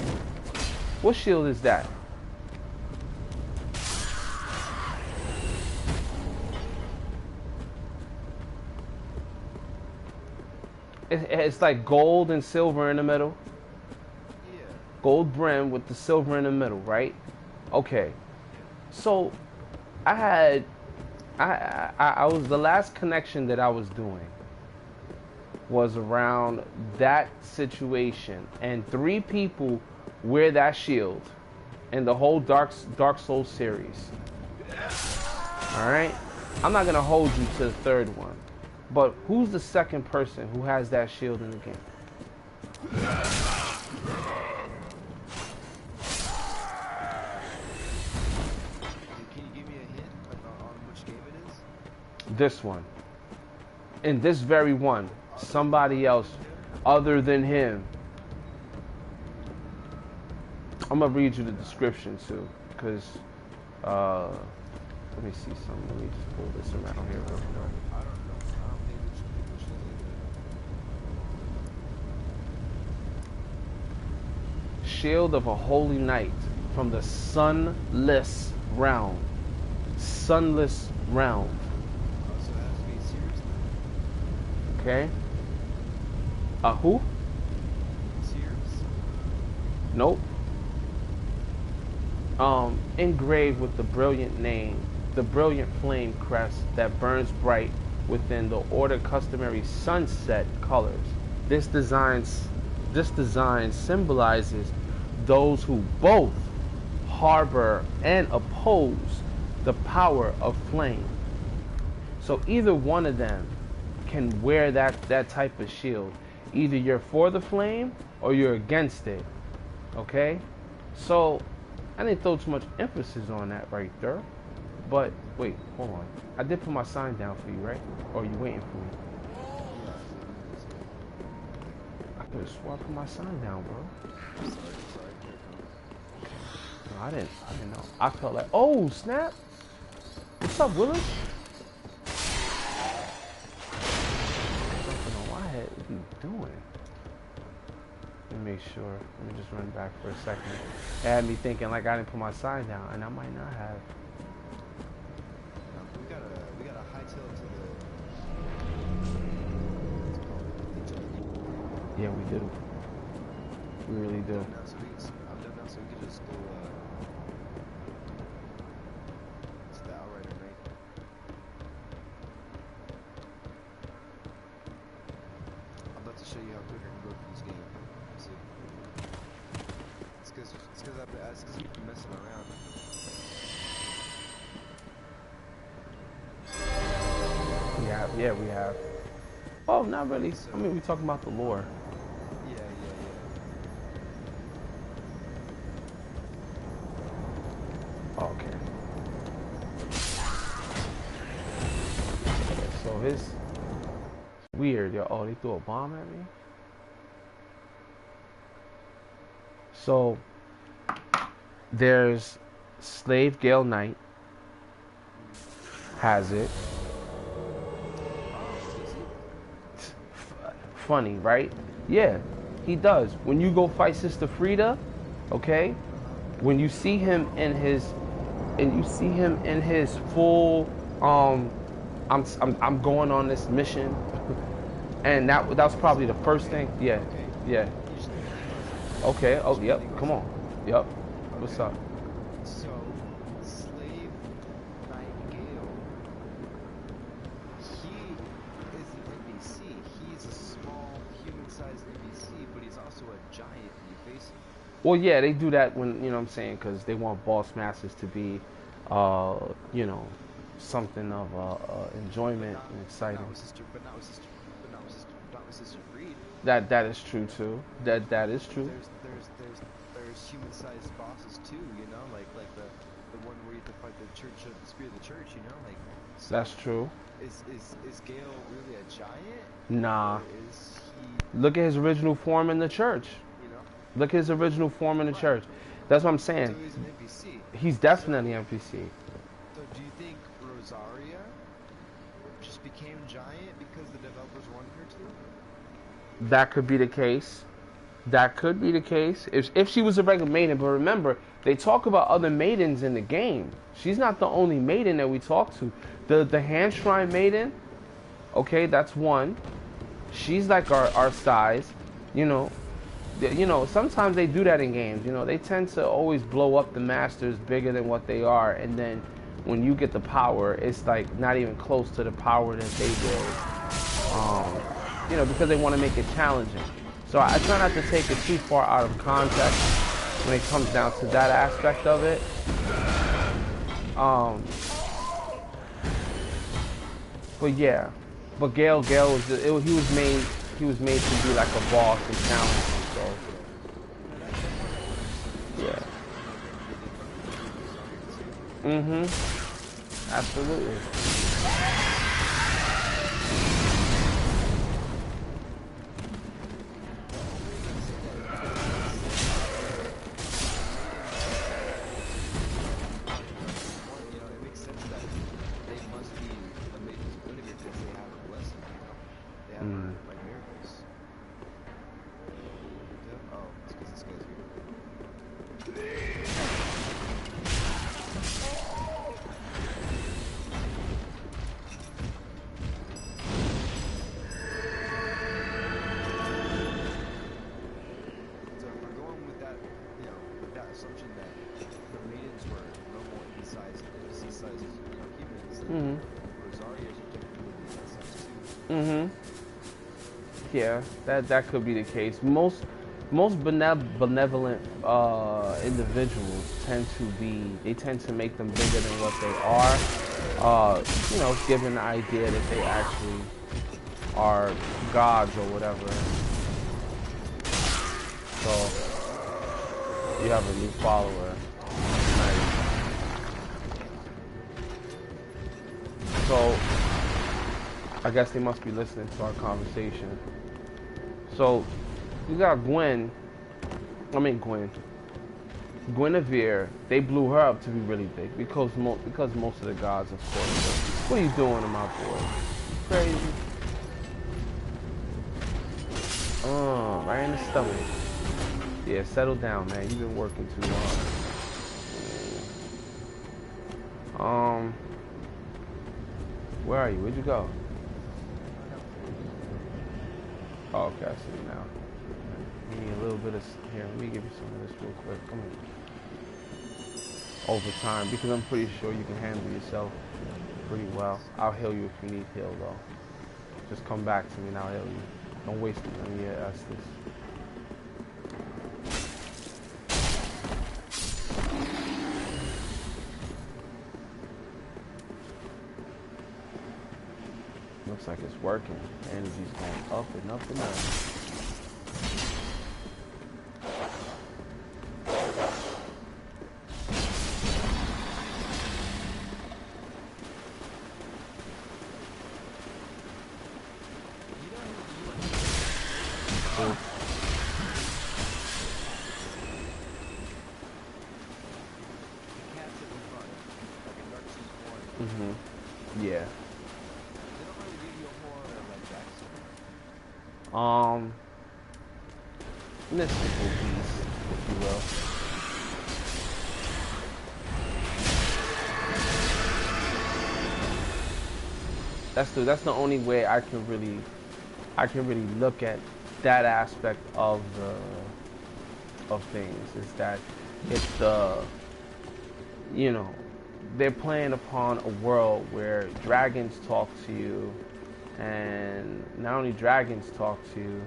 What shield is that? It's like gold and silver in the middle. Yeah. Gold brim with the silver in the middle, right? Okay. So, I was the last connection that I was doing was around that situation, and 3 people wear that shield in the whole Dark Souls series. All right, I'm not gonna hold you to the 3rd one, but who's the 2nd person who has that shield in the game? This one. In this very one. Somebody else other than him. I'm gonna read you the description too, because let me see something. Let me just pull this around here real quick. I don't know. I don't think we should leave it. Shield of a holy knight from the sunless realm. Sunless realm. Oh, so it has to be serious then? Okay. Who? Serious? Nope. Engraved with the brilliant name, the brilliant flame crest that burns bright within the ordered customary sunset colors. This design symbolizes those who both harbor and oppose the power of flame. So either one of them can wear that type of shield. Either you're for the flame or you're against it. Okay? So I didn't throw too much emphasis on that right there. But wait, hold on. I did put my sign down for you, right? Or are you waiting for me? I could have swore I put my sign down, bro. Sorry. No, I didn't know. I felt like, oh snap! What's up, Willis? Jumping on my head. What are you doing? Let me make sure. Let me just run back for a second. It had me thinking like I didn't put my sign down, and I might not have. We got a hightail to the. Yeah, we do. We really do. I'm done now, so we can just go. It's the outrider, right? I'm about to show you how quick I can go through this game. See? It's because you've been messing around. Yeah, we have. Oh, not really. I mean, we're talking about the lore. Yeah. Okay. So it's weird, yo. Oh, they threw a bomb at me. So there's Slave Gale Knight has it. Funny, right? Yeah, he does. When you go fight Sister Frida, okay? When you see him in his full I'm going on this mission, and that was probably the first thing. Yeah. Okay. Oh, yep. Come on. Yep. What's up? So, Slave Knight Gale, he is an NPC. He's a small, human-sized NPC, but he's also a giant when you face him. Well, yeah, they do that when, you know what I'm saying, because they want boss masters to be, you know, something of enjoyment and exciting. But not with Sister Freed. That is true too. That is true. There's human-sized bosses too. You know, like the one where you have to fight the church, the spirit of the church. You know, like. So That's true. Is Gale really a giant? Nah. Or is he? Look at his original form in the church. You know. Look at his original form in the church. That's what I'm saying. So he's an NPC. He's definitely an NPC. So do you think Rosaria just became giant because the developers wanted her to? That could be the case. That could be the case. If she was a regular maiden, but remember, they talk about other maidens in the game. She's not the only maiden that we talk to. The hand shrine maiden, okay, that's one. She's like our size, you know. Sometimes they do that in games. You know, they tend to always blow up the masters bigger than what they are, and then when you get the power, it's like not even close to the power that they will. You know, because they want to make it challenging. So I try not to take it too far out of context when it comes down to that aspect of it. But yeah, but Gale was he was made to be like a boss and challenging. So yeah. Absolutely. Mm-hmm. Rosaria's objectivity that sucks too. Mm-hmm. Yeah, that could be the case. Most benevolent individuals tend to make them bigger than what they are. Given the idea that they actually are gods or whatever. So you have a new follower. Nice. So I guess they must be listening to our conversation. So you got Guinevere. They blew her up to be really big because most of the gods, of course. But what are you doing to my boy? Crazy. Right in the stomach. Yeah, settle down, man. You've been working too hard. Where are you? Where'd you go? Oh, okay, I see you now. You need a little bit of here. Let me give you some of this real quick. Come on. Over time, because I'm pretty sure you can handle yourself pretty well. I'll heal you if you need heal, though. Just come back to me and I'll heal you. Don't waste any of your Estus. Looks like it's working. Energy's going up and up and up. Yeah. Mystical beast, if you will. That's the only way I can really look at that aspect of things, is that it's they're playing upon a world where dragons talk to you, and not only dragons talk to you,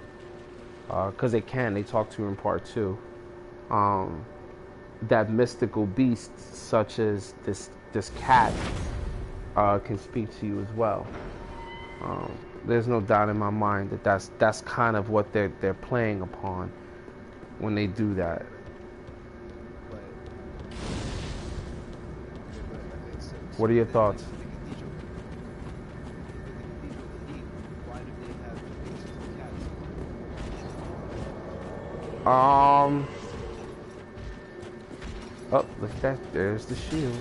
because they talk to you in part 2. That mystical beasts, such as this cat, can speak to you as well. There's no doubt in my mind that that's kind of what they're playing upon when they do that. What are your thoughts? Oh, look at that. There's the shield.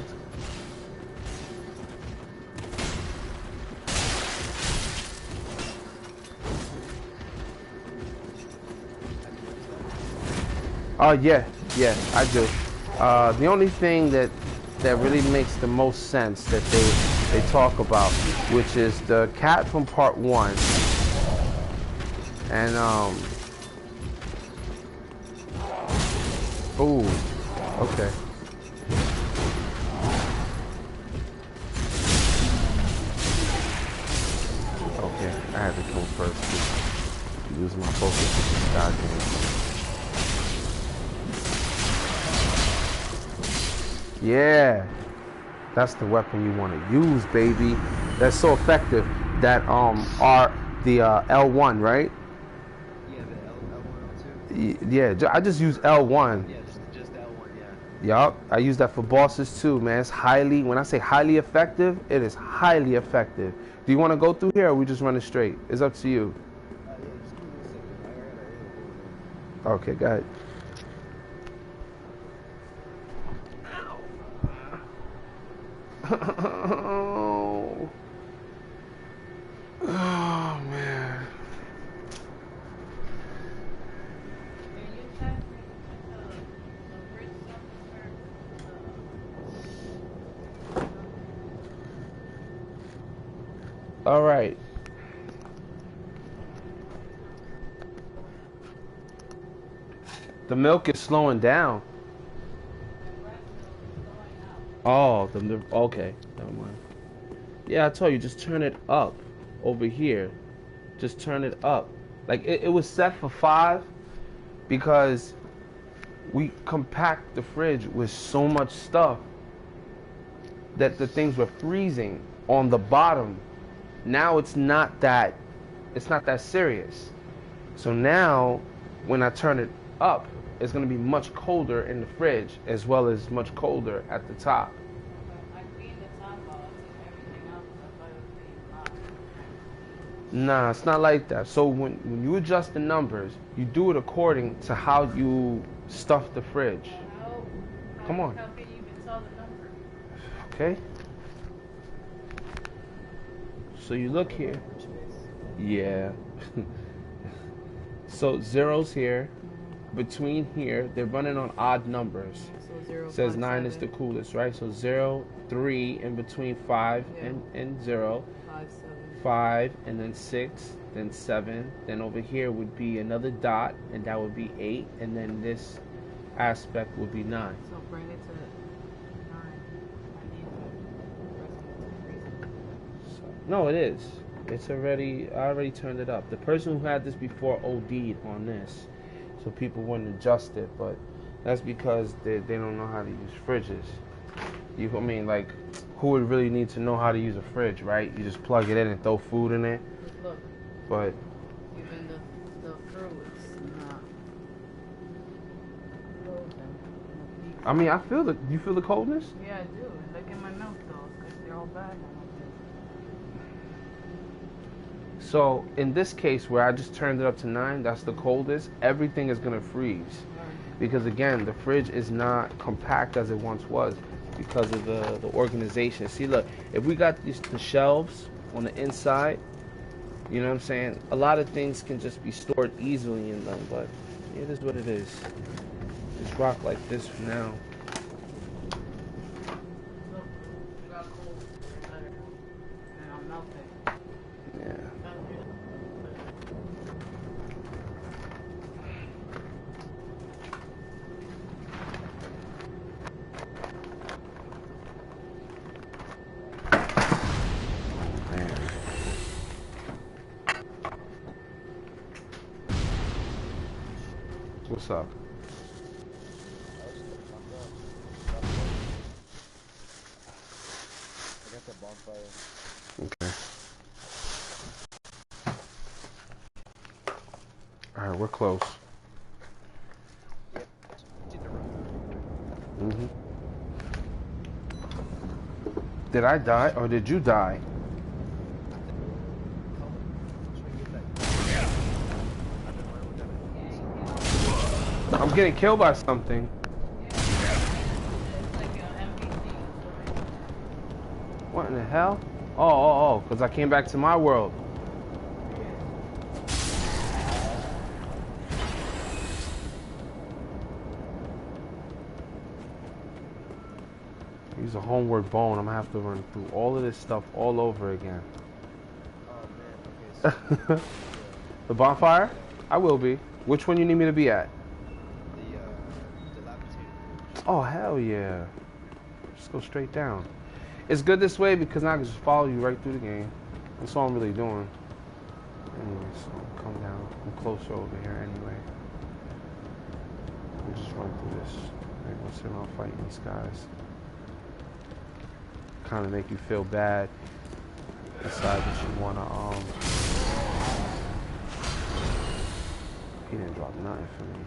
Oh, yeah, I do. The only thing that really makes the most sense that they talk about, which is the cat from part 1, and ooh, okay. Okay, I had to kill first. Lose my focus with this goddamn. Yeah, that's the weapon you want to use, baby. That's so effective. That the L1, right? Yeah, the L1, L2. Yeah, I just use L1. Yeah, just L1, yeah. Yup, I use that for bosses too, man. It's when I say highly effective, it is highly effective. Do you want to go through here, or we just run it straight? It's up to you. Yeah, just give me a second. Okay, go ahead. Oh man. All right. The milk is slowing down. Oh, okay. Never mind. Yeah, I told you, just turn it up over here. Just turn it up. Like, it was set for 5 because we compact the fridge with so much stuff that the things were freezing on the bottom. Now it's not that serious. So now when I turn it up, it's going to be much colder in the fridge as well as much colder at the top. Nah, it's not like that. So when you adjust the numbers, you do it according to how you stuff the fridge. Come on. How can you even tell the number? Okay. So you look here. Yeah. So zeros here. Between here, they're running on odd numbers. So 0, It says 5, 9 7. is the coolest, right? So 0, 3 in between 5 and 0. 5, 7. 5 and then 6, then 7. Then over here would be another dot, and that would be 8. And then this aspect would be 9. So bring it to 9. I need to freeze it. No, it is. It's already, I already turned it up. The person who had this before OD'd on this, so people wouldn't adjust it, but that's because they don't know how to use fridges. I mean, like, who would really need to know how to use a fridge, right? You just plug it in and throw food in it. Look, But even the fruits not frozen. I mean, you feel the coldness? Yeah, I do. Look at my milk though, because they're all bad now. So in this case where I just turned it up to 9, that's the coldest, everything is gonna freeze. Because again, the fridge is not compact as it once was because of the organization. See, look, if we got the shelves on the inside, you know what I'm saying? A lot of things can just be stored easily in them, but it is what it is. Just rock like this for now. Look, it got cold. And I'm melting. Yeah. What's up? I got the bonfire. Okay. Alright, we're close. Yep. To the right. Mm-hmm. Did I die or did you die? I'm getting killed by something. What in the hell? Oh, because I came back to my world. Use a homeward bone. I'm gonna have to run through all of this stuff all over again. Oh man, okay, so The bonfire? I will be. Which one you need me to be at? the dilapidated. Oh, hell yeah. Just go straight down. It's good this way because now I can just follow you right through the game. That's all I'm really doing. Anyway, so come down. I'm closer over here anyway. We'll just run through this. Maybe we'll sit around fighting these guys. Kind of make you feel bad. Decide that you want to, He didn't drop nothing for me.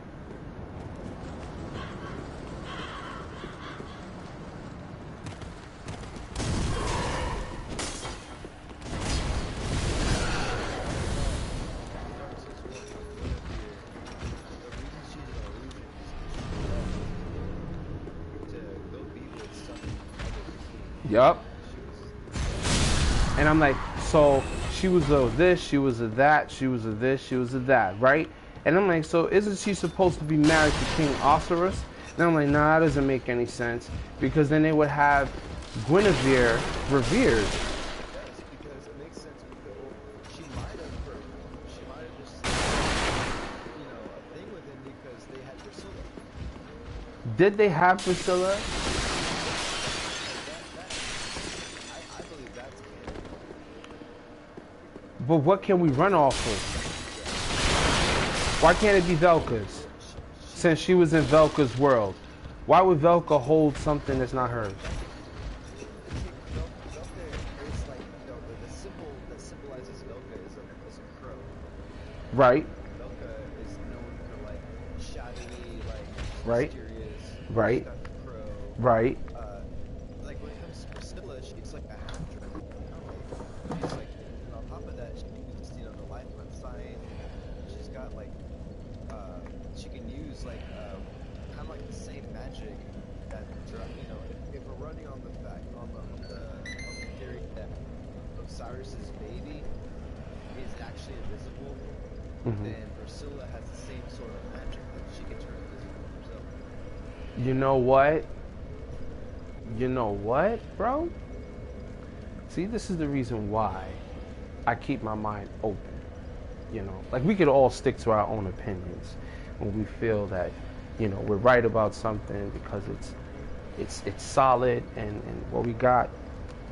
Yup. And I'm like, so she was a this, she was a that, she was a this, she was a that, right? And I'm like, so isn't she supposed to be married to King Osiris? And I'm like, nah, that doesn't make any sense. Because then they would have Guinevere revered. Because it makes sense because she might have just, a thing with him because they had Priscilla. Did they have Priscilla? I believe that's canon. but what can we run off of? Why can't it be Velka's? Since she was in Velka's world, why would Velka hold something that's not hers? Velka is like, you know, the symbol that symbolizes Velka is a crow. Right. Velka is known for like shadowy, like Right. mysterious. Right. She's got the crow. Right. Like when it comes to Priscilla, she's like a half dragon. She's like, and on top of that, she can use, you know, the lifetime sign. She's got like, she can use like, kind of like the same magic that, you know, if we're running on the fact, on the theory that Osiris's baby is actually invisible, then Priscilla has the same sort of magic that she can turn invisible herself. You know what? You know what, bro? See, this is the reason why I keep my mind open. You know, like we could all stick to our own opinions when we feel that, you know, we're right about something because it's solid and what we got.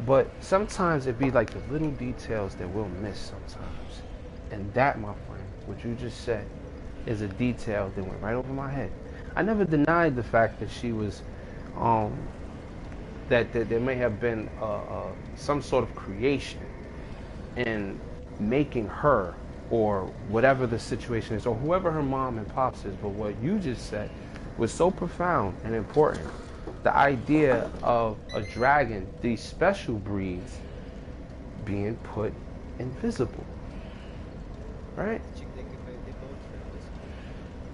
But sometimes it be like the little details that we'll miss sometimes. And that, my friend, what you just said, is a detail that went right over my head. I never denied the fact that she was, that there may have been some sort of creation in making her, or whatever the situation is, or whoever her mom and pops is. But what you just said was so profound and important. The idea of a dragon, these special breeds, being put invisible. Right? They both turn invisible.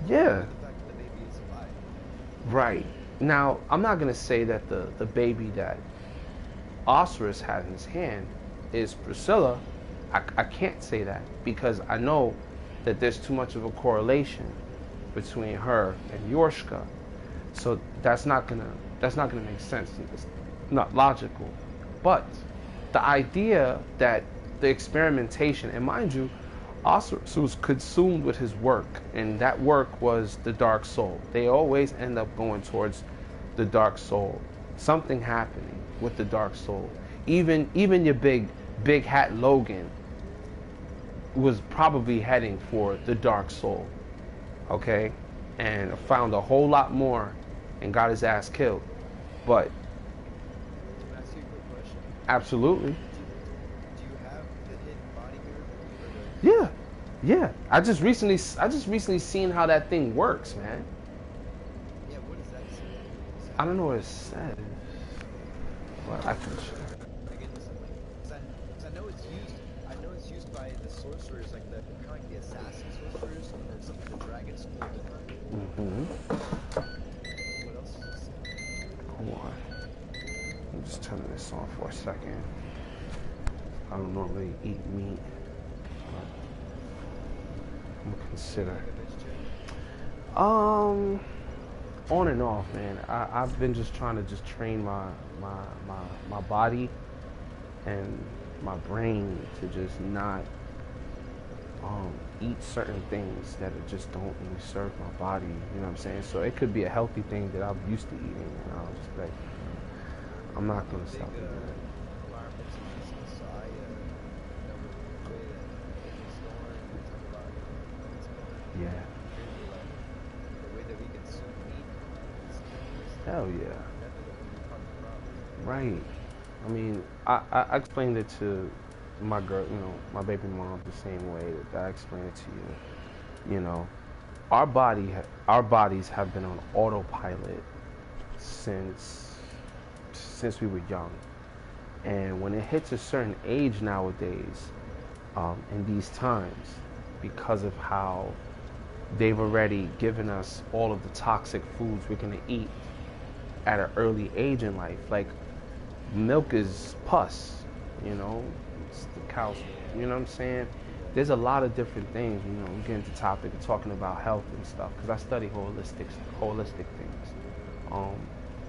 Yeah. The fact that the baby is alive. Right. Now, I'm not going to say that the baby that Osiris had in his hand is Priscilla. I can't say that because I know that there's too much of a correlation between her and Yorshka. So that's not gonna make sense. It's not logical. But the idea that the experimentation, and mind you, Osiris was consumed with his work, and that work was the dark soul. They always end up going towards the dark soul. Something happening with the dark soul. Even your big hat Logan was probably heading for the dark soul. Okay? And found a whole lot more and got his ass killed. But Can I ask you a quick question? absolutely. Do you have the hidden body here? Or Yeah. I just recently seen how that thing works, man. yeah, what does that say? I don't know what it says. What I can check. Again, listen, like, 'cause I know it's used by the sorcerers, like the kind of like the assassin sorcerers, or some of the dragon school. What else does it say? Hold on. I'm just turning this off for a second. I don't normally eat meat, but I'm gonna consider. Like a vegetarian? On and off, man. I've been just trying to just train my body and my brain to just not eat certain things that just don't really serve my body. You know what I'm saying? So it could be a healthy thing that I'm used to eating, and I'll just be like, I'm not gonna stop doing that. Environmental reasons, so I, you know, with the way that things going, we talk about it's going Yeah. crazy, like the way that we consume meat. Hell yeah. Definitely what we talk about. Right. I mean, I explained it to my girl, you know, my baby mom the same way that I explained it to you. You know, our bodies have been on autopilot since we were young. And when it hits a certain age nowadays, in these times, because of how they've already given us all of the toxic foods we're gonna eat at an early age in life, like milk is pus, you know, it's the cow's, you know what I'm saying? There's a lot of different things, you know, we get into topic of talking about health and stuff, because I study holistic things.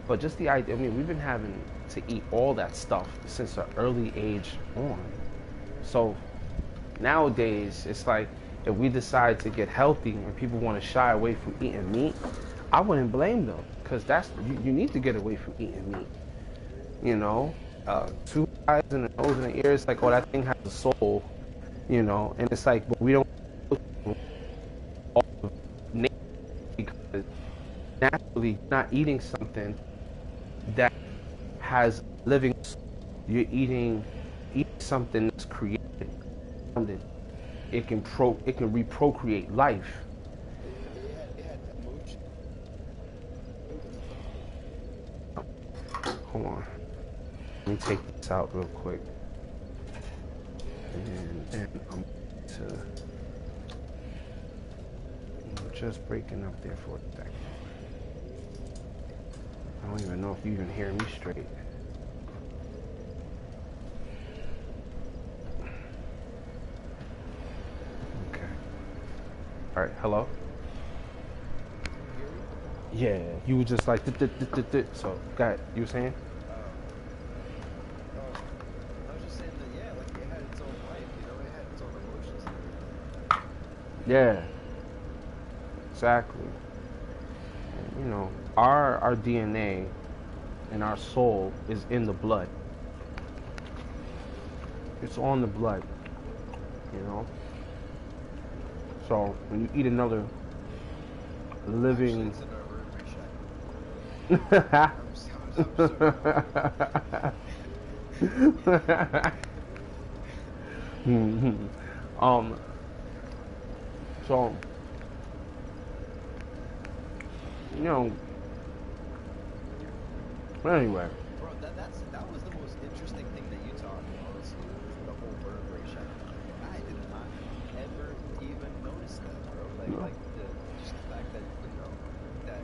But just the idea, I mean, we've been having to eat all that stuff since an early age on. So nowadays, it's like, if we decide to get healthy and people want to shy away from eating meat, I wouldn't blame them, because you need to get away from eating meat. You know, 2 eyes and a nose and an ear, it's like, oh, that thing has a soul. you know, and it's like, but we don't all of nature because naturally you're not eating something that has living. You're eating something that's created. It can reprocreate life. It had emotion. Hold on. Let me take this out real quick. And then I'm just breaking up there for a second. I don't even know if you even hear me straight. Okay. All right. Hello. Yeah, you were just like, so, got you were saying? I was just saying that, yeah, like it had its own life, you know, it had its own emotions. Yeah, exactly. You know, our DNA and our soul is in the blood. It's on the blood, you know? So, when you eat another living... Actually, it's in our vertebrae shack. So, you know, anyway. Bro, that was the most interesting thing that you taught me, honestly, was the whole vertebrae shack. I did not ever even notice that, bro. Like just the fact that, you know, that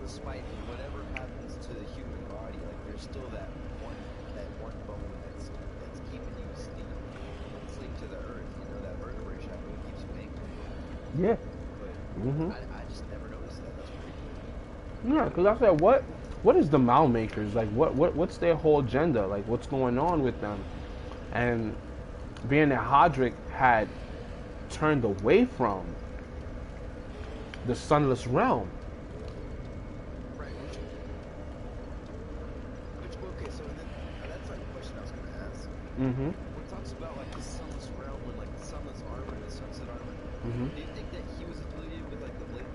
despite whatever happens to the human body, like there's still that one bone that's keeping you linked to the earth, you know, that vertebrae shack that keeps you anchored. Yeah. But I just never noticed that. That's pretty cool. Yeah, because I said, what is the Mao makers? Like, what's their whole agenda? Like, what's going on with them? And being that Hodrick had turned away from the sunless realm. Right, okay, so then, that's like a question I was going to ask. Mm-hmm. When it talks about like the sunless realm and like the sunless armor and the sunset armor, Mm-hmm. do you think that he was affiliated with like the blade?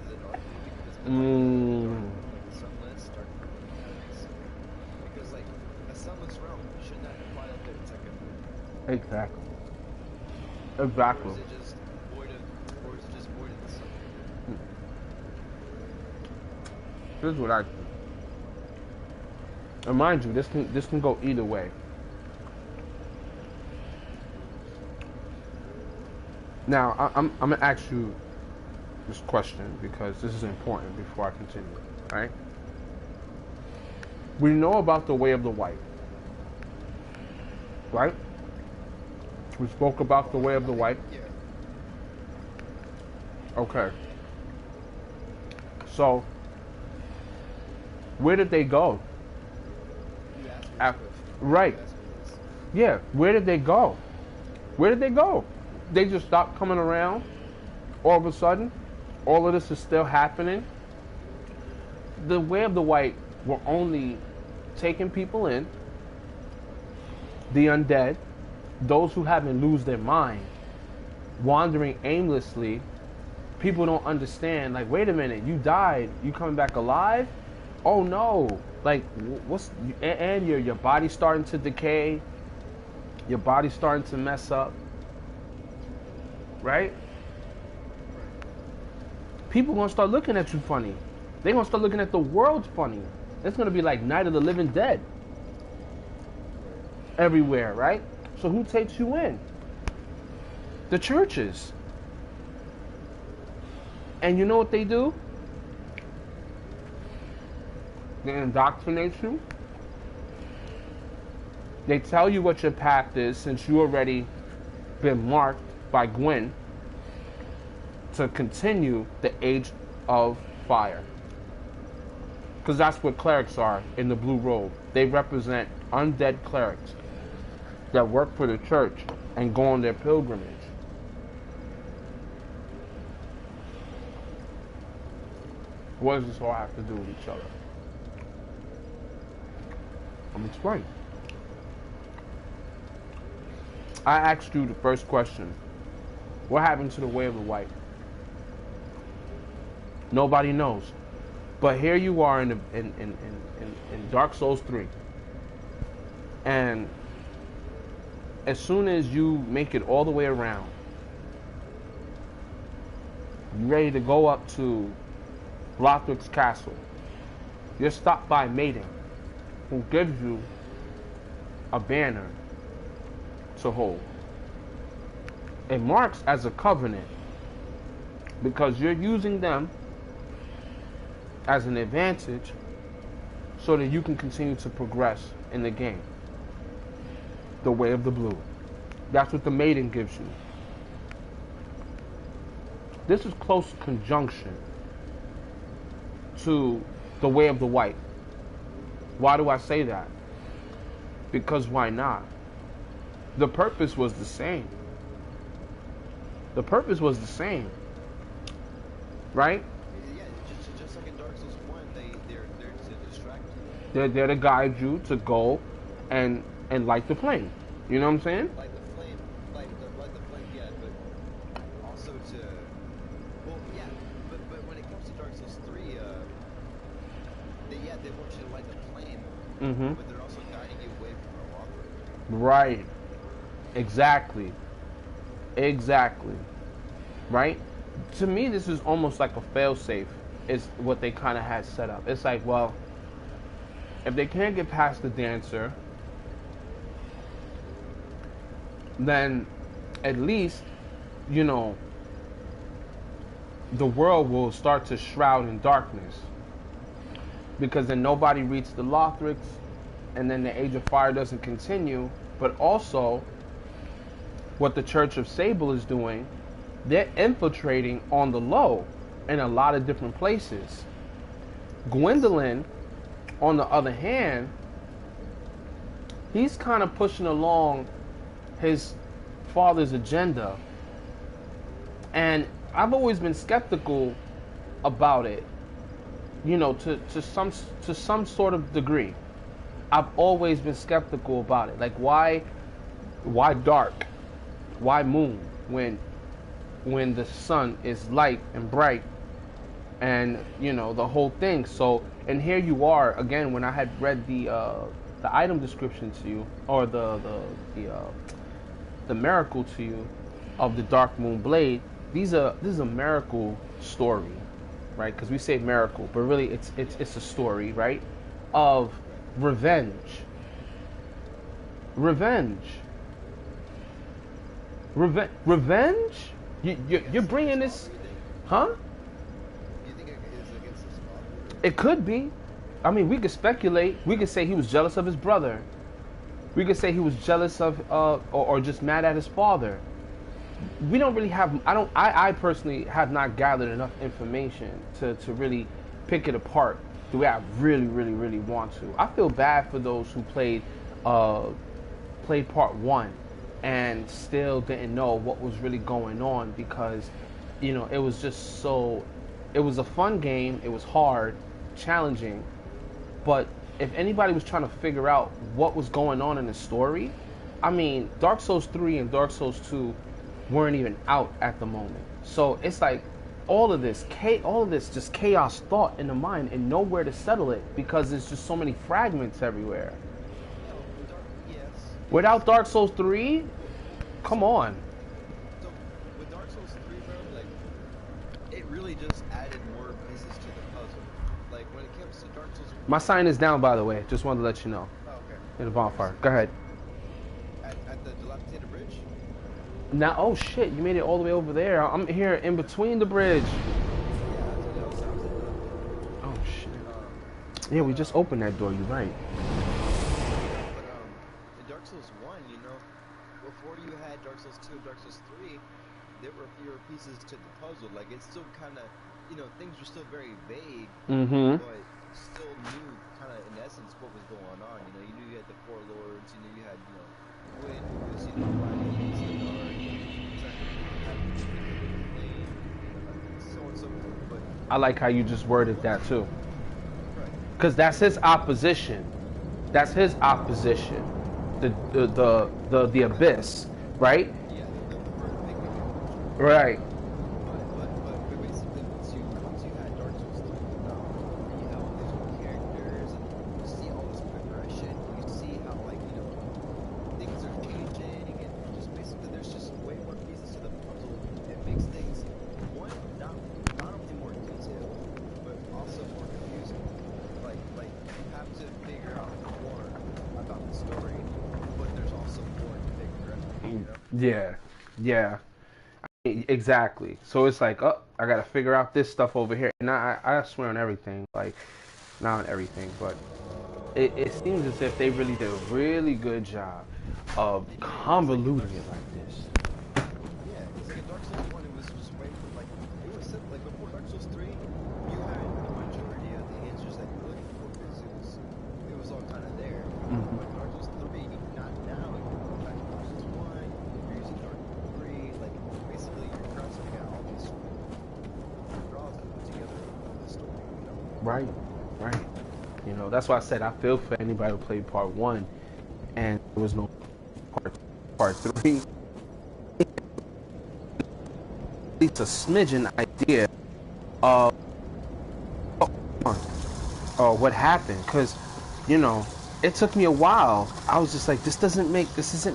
Is it argument because of like the sunless, dark moon, kind of makes because like a sunless realm should not imply that it's like a moon. Exactly. Or Exactly. is it just void of the sun? This is what I think. And mind you, this can go either way. Now, I'm gonna ask you this question because this is important before I continue. Right? We know about the way of the white, right? We spoke about the way of the white. Yeah. Okay. So, where did they go? You asked me this After, question. right. You asked me this. Yeah. Where did they go? Where did they go? They just stopped coming around. All of a sudden, all of this is still happening. The way of the white were only taking people in, the undead, those who haven't lose their mind, wandering aimlessly. People don't understand. Like, wait a minute, you died. You coming back alive? Oh no! Like, what's and your body's starting to decay. Your body's starting to mess up. Right? People gonna start looking at you funny. They gonna start looking at the world funny. It's gonna be like Night of the Living Dead everywhere, right? So who takes you in? The churches. And you know what they do? They indoctrinate you. They tell you what your path is since you already been marked by Gwen to continue the age of fire. Because that's what clerics are in the blue robe. They represent undead clerics that work for the church and go on their pilgrimage. What does this all have to do with each other? I'm explaining. I asked you the first question. What happened to the way of the white? Nobody knows. But here you are in Dark Souls 3. And as soon as you make it all the way around, you're ready to go up to Lothric's castle. You're stopped by Maiden, who gives you a banner to hold. It marks as a covenant because you're using them as an advantage so that you can continue to progress in the game. The way of the blue. That's what the Maiden gives you. This is close conjunction to the way of the white. Why do I say that? Because why not? The purpose was the same. The purpose was the same. Right? Yeah, just like in Dark Souls 1, they're to distract you. They're there to guide you to go and light the flame. You know what I'm saying? Light the flame, yeah, but also to, well, yeah, but when it comes to Dark Souls 3, they want you to light the flame, Mm-hmm. but they're also guiding you away from the water. Right. Exactly. Exactly. Right? To me, this is almost like a failsafe, is what they kind of had set up. It's like, well, if they can't get past the dancer, then at least, you know, the world will start to shroud in darkness. Because then nobody reaches the Lothric's, and then the Age of Fire doesn't continue. But also, what the Church of Sable is doing, they're infiltrating on the low in a lot of different places. Gwendolyn, on the other hand, he's kind of pushing along his father's agenda. And I've always been skeptical about it, you know, to some sort of degree. I've always been skeptical about it. Like, why dark? Why moon when the sun is light and bright, and you know the whole thing. So, and here you are again. When I had read the item description to you, or the miracle to you of the Dark Moon Blade, this is a miracle story, right? Because we say miracle, but really it's a story, right, of revenge. Revenge? You're bringing this, huh? Do you think it is against his father? It could be. I mean, we could speculate. We could say he was jealous of his brother. We could say he was jealous of, or just mad at his father. We don't really have. I personally have not gathered enough information to really pick it apart the way I really want to. I feel bad for those who played part 1 and still didn't know what was really going on, because, you know, it was just so. It was a fun game. It was hard, challenging, but if anybody was trying to figure out what was going on in the story, I mean, Dark Souls 3 and Dark Souls 2 weren't even out at the moment. So it's like all of this just chaos thought in the mind and nowhere to settle it, because there's just so many fragments everywhere. Yes. Without Dark Souls 3, come on. So with Dark Souls 3, bro, like, it really just added more pieces to the puzzle. Like when it comes to Dark Souls. My sign is down, by the way. Just wanted to let you know. Oh, okay. In the bonfire. Go ahead. At the dilapidated bridge. Now, oh shit, you made it all the way over there. I'm here in between the bridge. Yeah, that's what else I was in. Oh shit. Yeah, we just opened that door. You're right. But in Dark Souls 1, you know, before you had Dark Souls 2 and Dark Souls 3, there were fewer pieces to the puzzle. Like, it's still kind of, you know, things were still very vague, but still knew kind of in essence what was going on. You know, you knew you had the Four Lords, you knew you had, you know, Gwyn, who was, you know, fighting against the dark, so on and so forth. But I like how you just worded that too. right. Because that's his opposition. That's his opposition. The abyss. right? Yeah, the first big culture. Right. But basically, once you had Dark Souls 3 come out, and you have all these new characters, and you see all this progression, you see how, like, you know, things are changing, and just basically there's just way more pieces to the puzzle. It makes things, one, not only more detailed, but also more confusing. Like you have to figure out more about the story, but there's also more to figure out, you know? Yeah. Yeah. Exactly. So it's like, oh, I gotta figure out this stuff over here. And I swear on everything, like, not on everything, but it seems as if they really did a really good job of They did. convoluting it like this. Yeah, it's like in Dark Souls 1, it was just way, like, it was simple. Like, before Dark Souls 3, you had the majority of the answers that you're looking for, because it was all kind of there. Mhm. But Dark Souls 3, not now, you're back to Dark Souls 1, you're using Dark Souls 3, like, basically you're grasping at all these draws to put together the story, you know? Right. Right. You know, that's why I said I feel for anybody who played part one and there was no part three. At least a smidgen idea of what happened, because you know it took me a while. I was just like, this isn't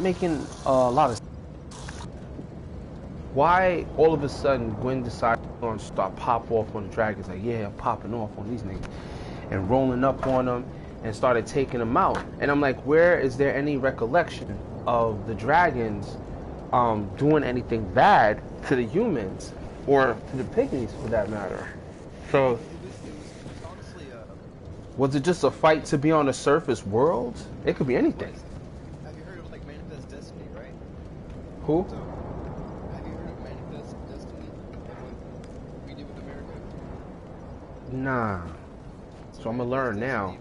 making a lot of sense. Why all of a sudden Gwen decided to start pop off on the dragons? Like, yeah, I'm popping off on these niggas and rolling up on them and started taking them out. And I'm like, where is there any recollection of the dragons doing anything bad to the humans or to the pygmies for that matter? So It was honestly, was it just a fight to be on the surface world? It could be anything. have you heard of, like, Manifest Destiny, right? Who? So, have you heard of Manifest Destiny and what we did with America? Nah. So I'm gonna learn now.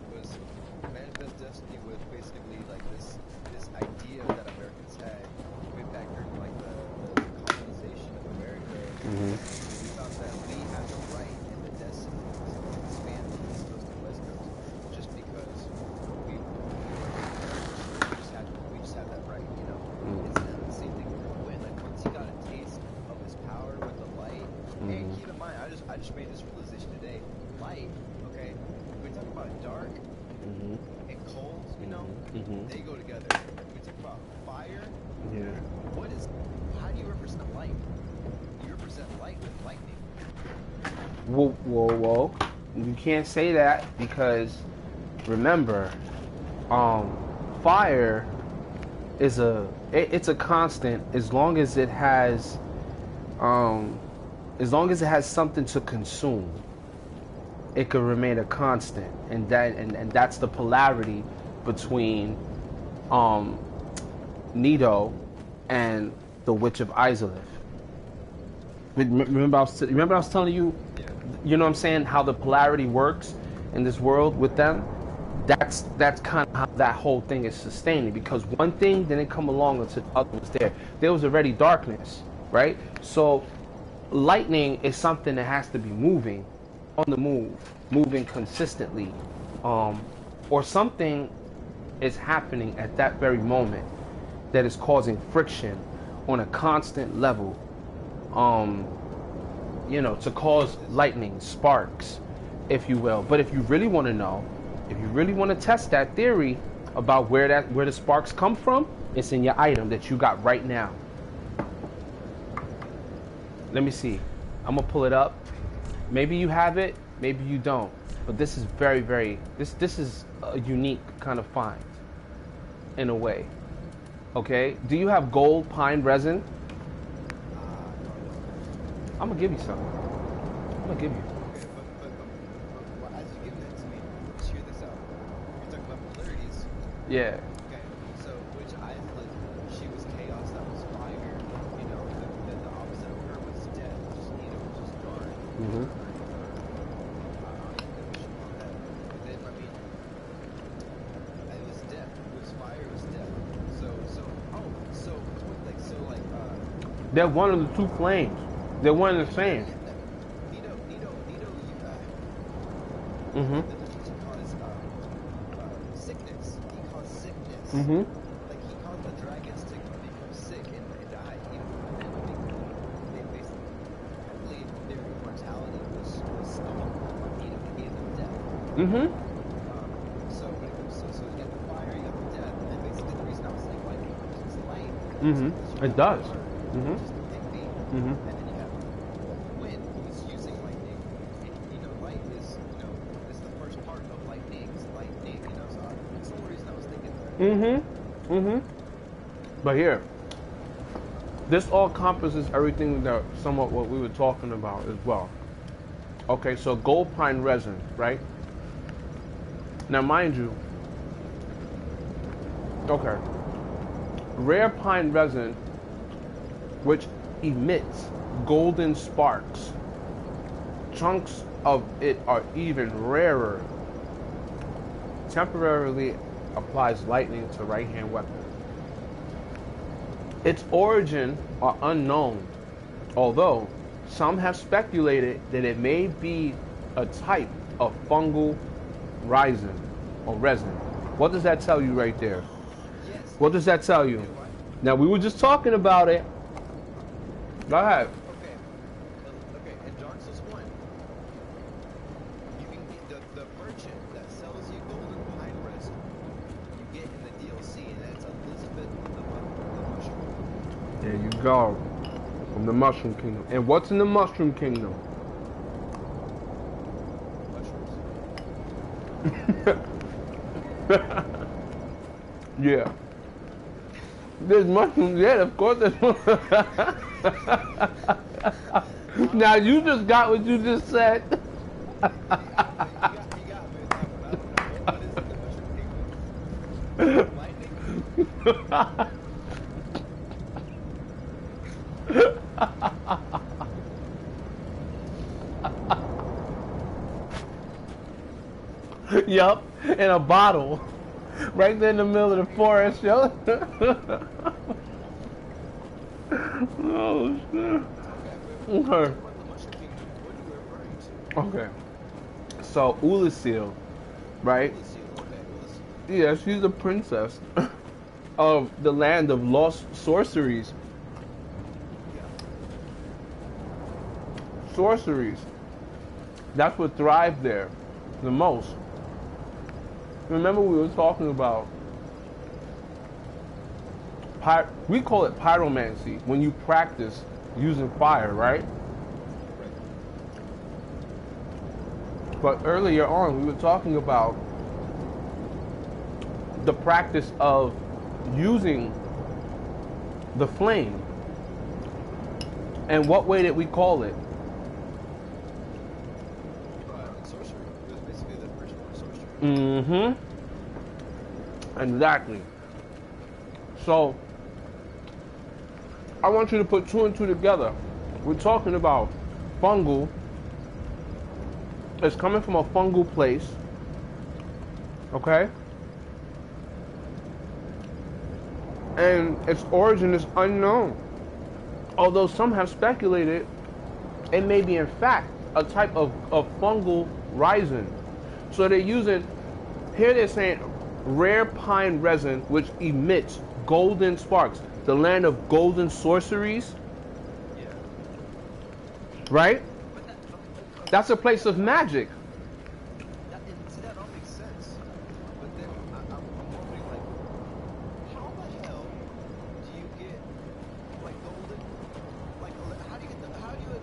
Manifest Destiny was basically like this idea that Americans had way back during, like, the colonization of America. Mhm. We thought that we had the right and the destiny to expand the East Coast and West Coast just because we just had that right, you know? It's kind of the same thing for Gwen. Like, once he got a taste of his power with the light, and keep in mind, I just made this realization today. Light, okay? When we talk about dark Mhm. and cold, you know, Mhm. they go together. When we talk about fire, Yeah. how do you represent light? You represent light with lightning. Whoa, whoa, whoa. You can't say that because remember, fire is it's a constant as long as it has something to consume. It could remain a constant, and that's the polarity between Nito and the Witch of Izalith. Remember I was telling you, Yeah. you know what I'm saying, how the polarity works in this world with them. That's kind of how that whole thing is sustaining, because one thing didn't come along until the other was there. There was already darkness, right? So lightning is something that has to be moving, on the move, moving consistently, or something is happening at that very moment that is causing friction on a constant level, to cause lightning, sparks, if you will. But if you really want to know, if you really want to test that theory about where the sparks come from, it's in your item that you got right now. Let me see. I'm gonna pull it up. Maybe you have it, maybe you don't. But this is very, very, this is a unique kind of find, in a way. Okay? Do you have gold pine resin? I'm gonna give you some. I'm gonna give you. Okay, but as you give that to me, just hear this out. You're talking about polarities. Yeah. Okay, so which Isla, she was chaos, that was fire. You know, the opposite of her was death, which is Nito, which is dark. Mhm. But then, I mean, it was death. It was fire, it was death. So, They're one of the two flames. They're one and the same. Nito, Mhm. the disease caused sickness. He caused sickness. Mhm. Like, he caused the dragons to become sick, and Mm-hmm. So when it comes to, so you got the fire, you got the death, and basically the reason I was saying lightning is light. Mm-hmm. It does. Mm-hmm. Just the big beam, Mm-hmm. and then you have wind, who's using lightning. And, light is, is the first part of lightning. It's lightning, so that's the only reason I was thinking that. Mm-hmm. Mm-hmm. But here, this all encompasses everything that somewhat what we were talking about as well. Okay, so gold pine resin, right? Now, mind you, okay, rare pine resin, which emits golden sparks, chunks of it are even rarer, temporarily applies lightning to right-hand weapons. Its origin are unknown, although some have speculated that it may be a type of fungal resin or resin. What does that tell you right there? Yes. What does that tell you? Now, we were just talking about it. Go ahead. Okay. In Dark Souls 1, you can get the merchant that sells you golden pine resin. You get in the DLC, and that's Elizabeth the Mushroom. There you go. From the Mushroom Kingdom. And what's in the Mushroom Kingdom? Mushrooms. Yeah. There's mushrooms, yeah, of course there's Now you just got what you just said. You got me with that one. I don't know. What is in the Mushroom Kingdom? Lightning? Yup, in a bottle. Right there in the middle of the forest, yo. Oh, shit. Okay. Okay. So, Ulasil, right? Yeah, she's a princess of the land of lost sorceries. Sorceries. That's what thrive there the most. Remember we were talking about we call it pyromancy when you practice using fire, right? But earlier on we were talking about the practice of using the flame. And what way did we call it? Sorcery. It was basically the first one, sorcery. Mm-hmm. Exactly. So, I want you to put two and two together. We're talking about fungal. It's coming from a fungal place. Okay? And its origin is unknown. Although some have speculated it may be in fact a type of fungal resin. So they're using, here they're saying rare pine resin which emits golden sparks. The land of golden sorceries. Yeah. Right? That's a place of magic. That all makes sense. But then I'm wondering, like, how the hell do you get, like, golden, like, how do you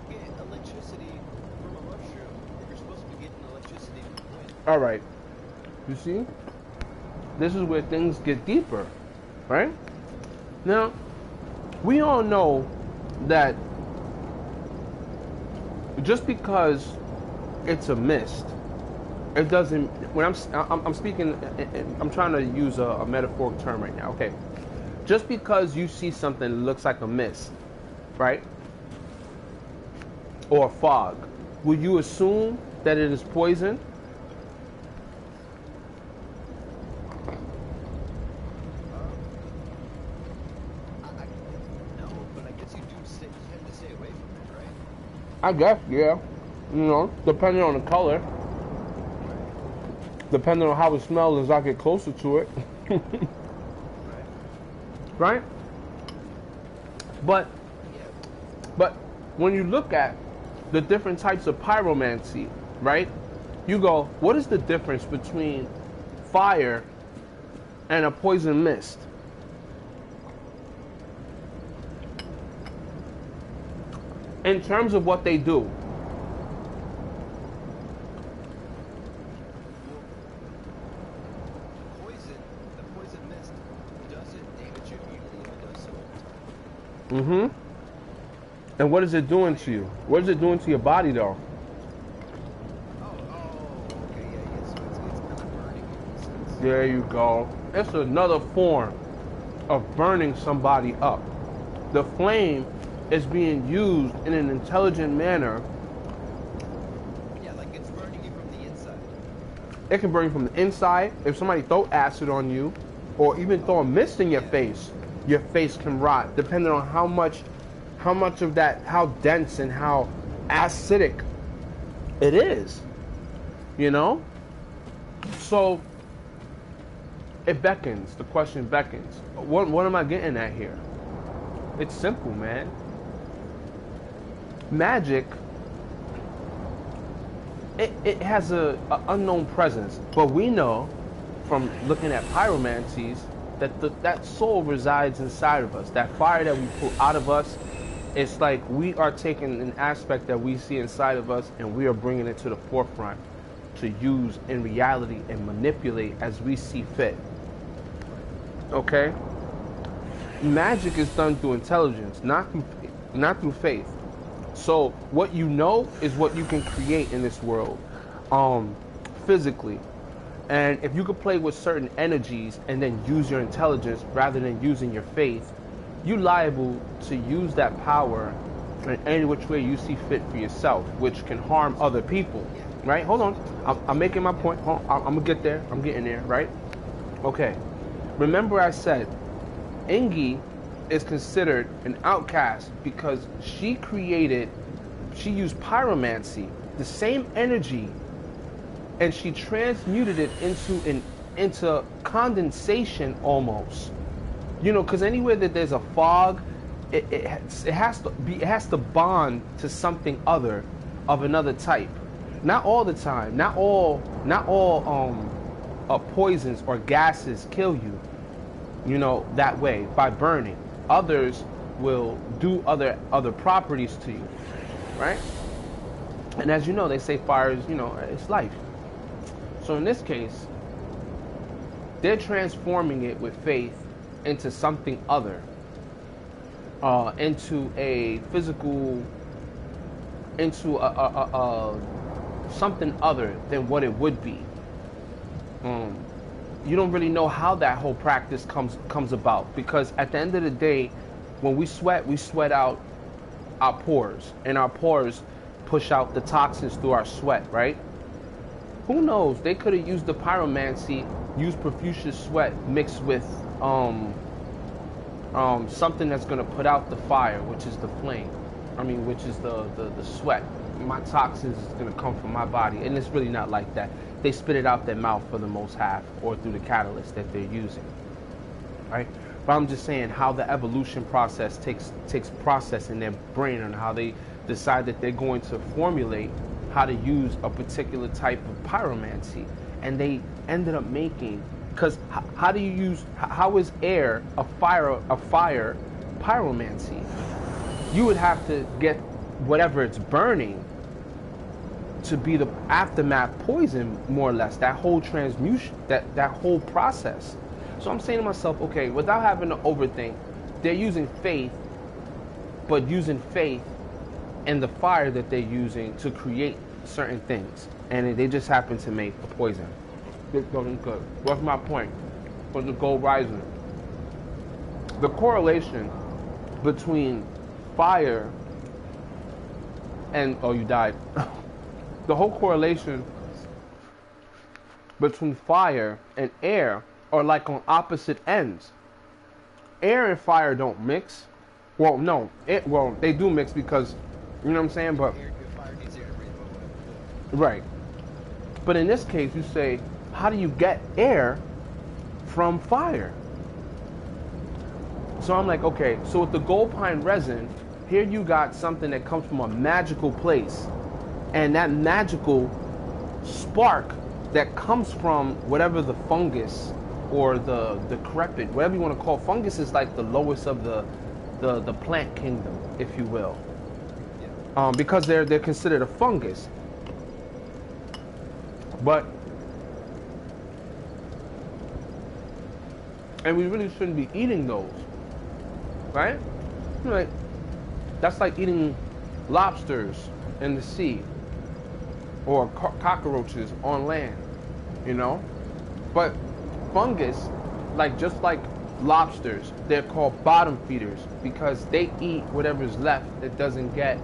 get electricity from a mushroom if you're supposed to be getting electricity from wind? All right. You see? This is where things get deeper, right? Now, we all know that just because it's a mist, it doesn't. When I'm speaking, I'm trying to use a metaphoric term right now. Okay, just because you see something that looks like a mist, right, or a fog, will you assume that it is poison? No, but I guess you do tend to stay away from it, right? I guess, yeah. You know, depending on the color. Depending on how it smells as I get closer to it. Right? But when you look at the different types of pyromancy, right? You go, what is the difference between fire and a poison mist? In terms of what they do. The poison mist doesn't damage you immediately, it does so over time. Mm-hmm. And what is it doing to you? What is it doing to your body, though? Okay, yeah. So it's kind of burning you in a sense. There you go. It's another form of burning somebody up. The flame is being used in an intelligent manner. Yeah, like it's burning you from the inside. It can burn you from the inside. If somebody throw acid on you, or even throw a mist in your face can rot, depending on how much of that, how dense and how acidic it is. You know? So it beckons. The question beckons. What am I getting at here? It's simple, man. Magic, it has a unknown presence, but we know from looking at pyromancies that that soul resides inside of us. That fire that we pull out of us, it's like we are taking an aspect that we see inside of us and we are bringing it to the forefront to use in reality and manipulate as we see fit. Okay? Magic is done through intelligence, not through faith. So what you know is what you can create in this world, physically. And if you could play with certain energies and then use your intelligence rather than using your faith, you're liable to use that power in any which way you see fit for yourself, which can harm other people. Right? Hold on. I'm making my point. I'm gonna get there. I'm getting there. Right? Okay. Remember I said Ingi is considered an outcast because she used pyromancy, the same energy, and she transmuted it into condensation almost. You know, because anywhere that there's a fog, it has to bond to something other of another type. Not all the time. Not all poisons or gases kill you. You know, that way by burning. Others will do other properties to you, right? And as you know, they say fire is, it's life. So in this case, they're transforming it with faith into something other, into a physical, into a something other than what it would be. You don't really know how that whole practice comes about, because at the end of the day, when we sweat out our pores, and our pores push out the toxins through our sweat, right? Who knows? They could have used the pyromancy, used profuse sweat mixed with something that's gonna put out the fire, which is the flame. Which is the sweat. My toxins is gonna come from my body, and it's really not like that. They spit it out their mouth for the most half, or through the catalyst that they're using, right? But I'm just saying how the evolution process takes process in their brain, and how they decide that they're going to formulate how to use a particular type of pyromancy, and they ended up making, because how is air a fire pyromancy? You would have to get whatever it's burning to be the aftermath poison, more or less, that whole transmutation, that whole process. So I'm saying to myself, okay, without having to overthink, they're using faith, but using faith and the fire that they're using to create certain things, and they just happen to make a poison. Good. What's my point? For the gold rising, the correlation between fire and you died. The whole correlation between fire and air are like on opposite ends. Air and fire don't mix. Well, no, they do mix, because you know what I'm saying, but Fire needs air to breathe, right. But in this case, you say, how do you get air from fire? So I'm like, okay, so with the gold pine resin, here you got something that comes from a magical place, and that magical spark that comes from whatever the fungus or the decrepit, whatever you want to call it. Fungus is like the lowest of the plant kingdom, if you will, because they're considered a fungus. But and we really shouldn't be eating those, right? Like that's like eating lobsters in the sea or cockroaches on land, you know. But fungus, like just like lobsters, they're called bottom feeders because they eat whatever's left that doesn't get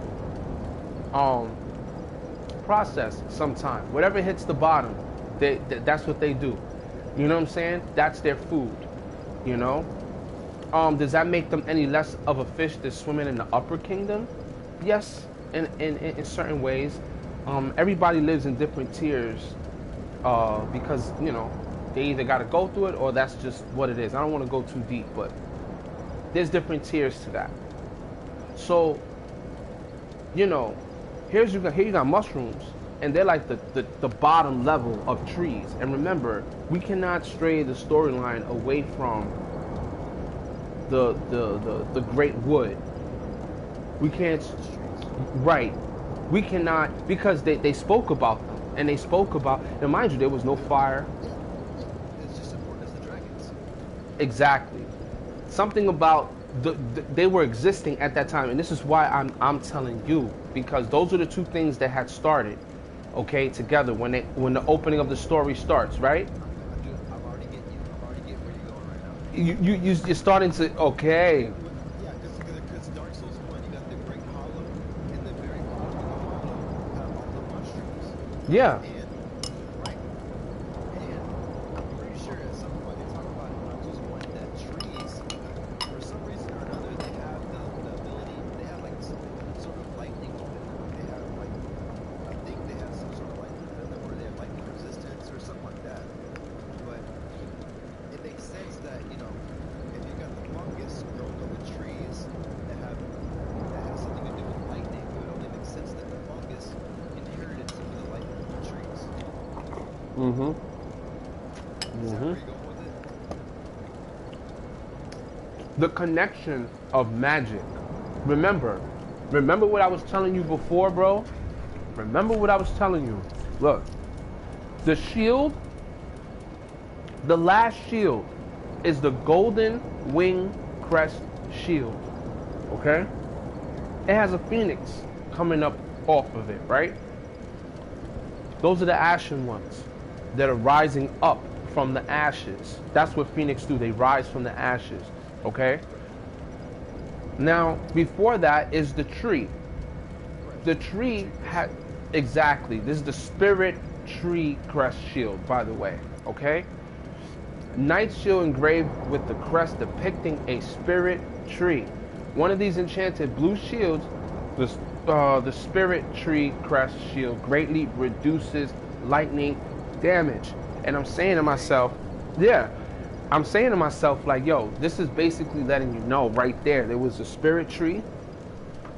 processed sometime. Whatever hits the bottom, that's what they do. You know what I'm saying? That's their food, you know. Does that make them any less of a fish that's swimming in the upper kingdom? Yes, in certain ways. Everybody lives in different tiers because, you know, they either got to go through it or that's just what it is. I don't want to go too deep, but there's different tiers to that. So, you know, here you got mushrooms, and they're like the bottom level of trees. And remember, we cannot stray the storyline away from the great wood. We can't, right? We cannot, because they spoke about them, and they spoke about, and mind you, there was no fire. It's just important as the dragons. Exactly. Something about they were existing at that time, and this is why I'm telling you, because those are the two things that had started, okay, together when the opening of the story starts, right? I'm already getting where you're going right now. You're starting to, okay. Yeah, because Darksouls 1, you got the Great Hollow, and the very bottom of the hollow have all the mushrooms. Yeah. And, right. And I'm pretty sure at some point they talk about in Darksouls 1 that trees, for some reason or another, they have the ability, they have like some sort of lightning on them. They have like, I think they have some sort of lightning on them, or they have lightning resistance or something like that. But it makes sense that, you know, if you got the fungus growing up with trees that have something to do with lightning, it would only make sense that the fungus inherited some of the lightning from the trees. Mm-hmm. Is that where you're going with it? The connection of magic. Remember what I was telling you before, bro? Remember what I was telling you. Look, the shield, the last shield is the golden wing crest shield, okay? It has a phoenix coming up off of it, right? Those are the ashen ones that are rising up from the ashes. That's what phoenix do. They rise from the ashes, okay? Now, before that is the tree. The tree had, exactly, this is the spirit tree crest shield, by the way, okay? Knight shield engraved with the crest depicting a spirit tree. One of these enchanted blue shields, the spirit tree crest shield, greatly reduces lightning damage. And I'm saying to myself, yeah, I'm saying to myself, like, yo, this is basically letting you know right there. There was a spirit tree.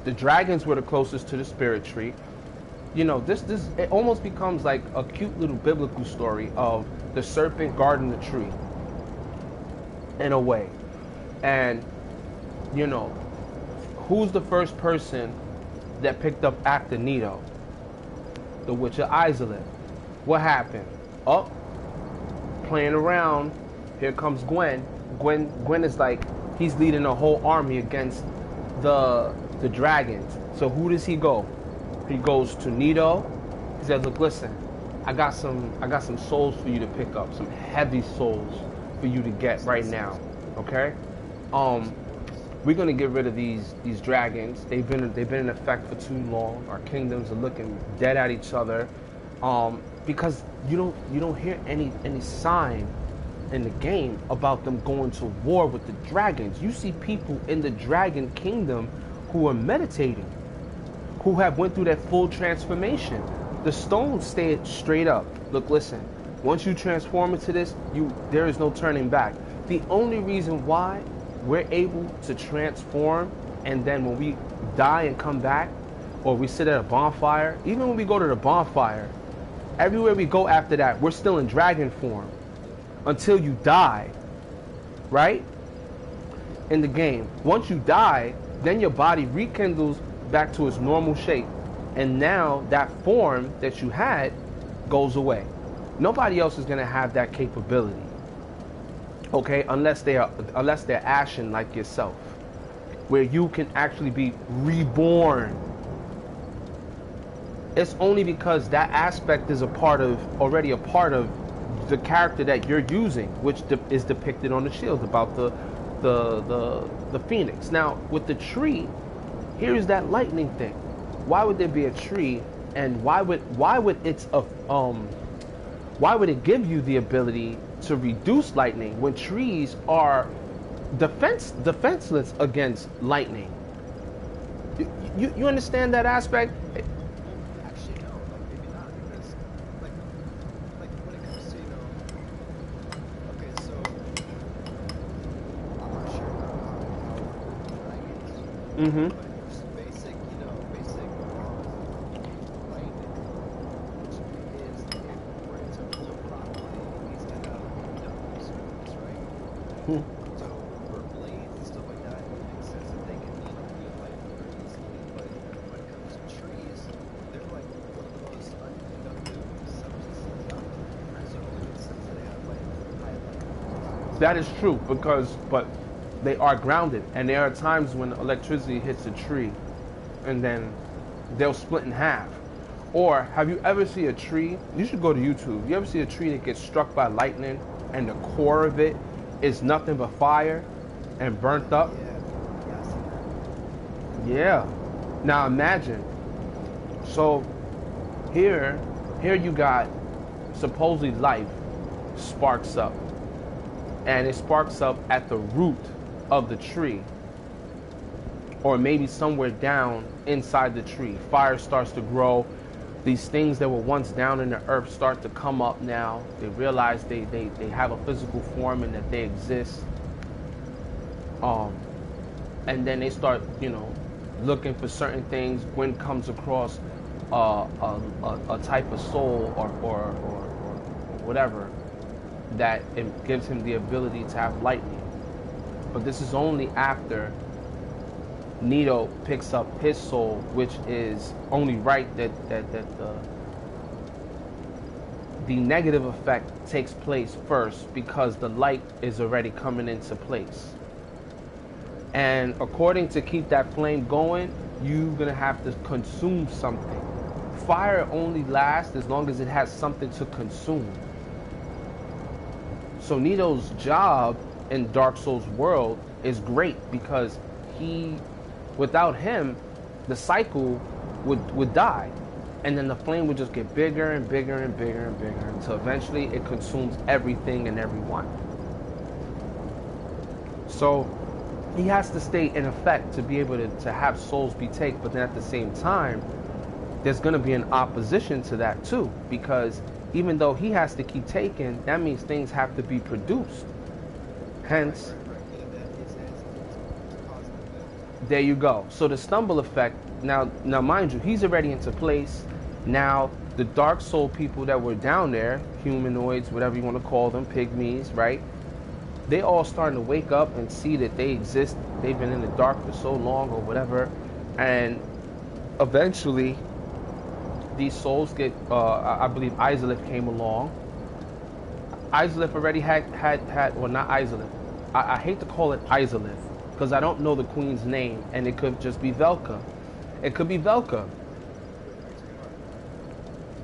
The dragons were the closest to the spirit tree. You know, this it almost becomes like a cute little biblical story of the serpent guarding the tree, in a way. And, you know, who's the first person that picked up Actonito? The Witch of Isolate. What happened? Up, playing around. Here comes Gwen. Gwen is like, he's leading a whole army against the dragons. So who does he go? He goes to Nito. He says, look, listen, I got some souls for you to pick up, some heavy souls for you to get right now. Okay? We're gonna get rid of these dragons. They've been in effect for too long. Our kingdoms are looking dead at each other. Because you don't hear any sign in the game about them going to war with the dragons. You see people in the dragon kingdom who are meditating, who have went through that full transformation. The stones stay straight up. Look, listen, once you transform into this, there is no turning back. The only reason why we're able to transform, and then when we die and come back, or we sit at a bonfire, even when we go to the bonfire, Everywhere we go after that, we're still in dragon form until you die, right? In the game. Once you die, then your body rekindles back to its normal shape. And now that form that you had goes away. Nobody else is going to have that capability. Okay? Unless they're ashen like yourself, where you can actually be reborn. It's only because that aspect is already a part of the character that you're using, which is depicted on the shield about the phoenix. Now with the tree, here's that lightning thing. Why would there be a tree, and why would it give you the ability to reduce lightning when trees are defenseless against lightning? You understand that aspect? Actually, no, like maybe not, because like when it comes to, okay, so I'm not sure how dragons, Mm-hmm. but just basic, basic lightning, which is if we're to blow properly, it needs to have double surface, right? Hmm. So for blades and stuff like that, it makes sense that they can be light very easily, but when it comes to trees, they're like one of the most unconductive substances out there. So it makes sense that they have like high light. That is true, but they are grounded, and there are times when electricity hits a tree and then they'll split in half. Or have you ever seen a tree? You should go to YouTube. You ever see a tree that gets struck by lightning and the core of it is nothing but fire and burnt up? Yeah, I see that. Yeah. Now imagine. So here you got supposedly life sparks up. And it sparks up at the root of the tree. Or maybe somewhere down inside the tree. Fire starts to grow. These things that were once down in the earth start to come up now. They realize they have a physical form and that they exist. And then they start, looking for certain things. Gwen comes across a type of soul or whatever that it gives him the ability to have lightning. But this is only after Nito picks up his soul, which is only right that the negative effect takes place first, because the light is already coming into place. And according to keep that flame going, you're gonna have to consume something. Fire only lasts as long as it has something to consume. So Nito's job in Dark Souls world is great, because without him, the cycle would die. And then the flame would just get bigger and bigger and bigger and bigger until eventually it consumes everything and everyone. So he has to stay in effect to be able to have souls be taken. But then at the same time, there's going to be an opposition to that too, because even though he has to keep taking, that means things have to be produced. Hence, there you go. So the stumble effect, now mind you, he's already into place. Now the Dark Soul people that were down there, humanoids, whatever you want to call them, pygmies, right? They all starting to wake up and see that they exist. They've been in the dark for so long or whatever. And eventually these souls get, I believe Izalith came along. Izalith already had, well, not Izalith. I hate to call it Izalith, because I don't know the queen's name, and it could just be Velka. It could be Velka.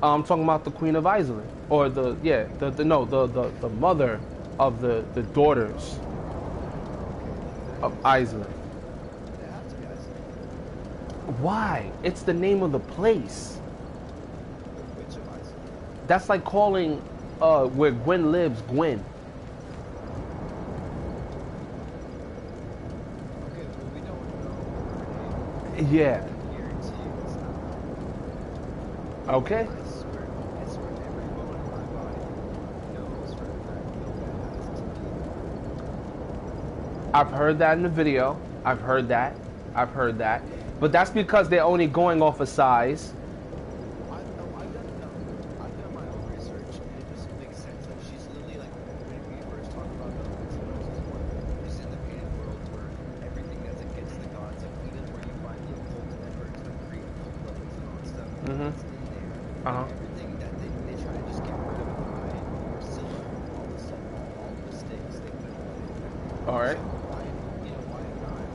I'm talking about the Queen of Izalith, or the mother of the daughters of Izalith. Why? It's the name of the place. That's like calling where Gwen lives Gwen. Okay, well, we don't know her name. Yeah. I guarantee you it's not. Okay. I swear every bone in my body knows for a fact Velka has to be. I've heard that in the video. I've heard that. But that's because they're only going off of size. I've done my Uh-huh. everything that they try to just get rid of by Priscilla, all of a sudden, all the mistakes they could have made. All right. So why, why not?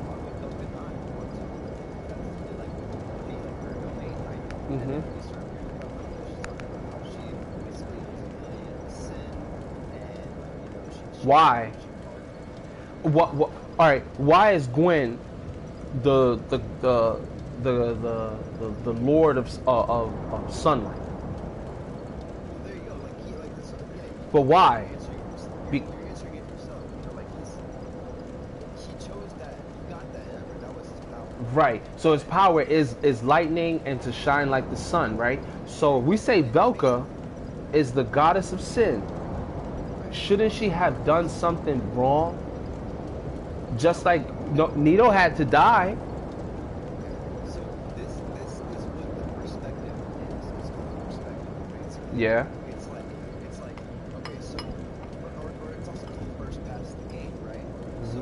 Why wake up at 9 and want to? That's like would be like her domain, right? And then Mhm. when you start reading about her, she's talking about how she basically was a million in sin, and she Why? she What? What? All right. Why is Gwen the the the the Lord of sunlight? Well, there you go. Like like this. Yeah. But why? You're answering yourself. Be- You're answering it yourself. Like this. He chose that. He got that ember. That was his power. Right. So his power is lightning and to shine like the sun, right? So we say Velka is the goddess of sin. Shouldn't she have done something wrong? Just like Nito had to die. So this is what the perspective is. It's called perspective. Right? So Yeah. it's like okay. So or it's also called first past the game, right? So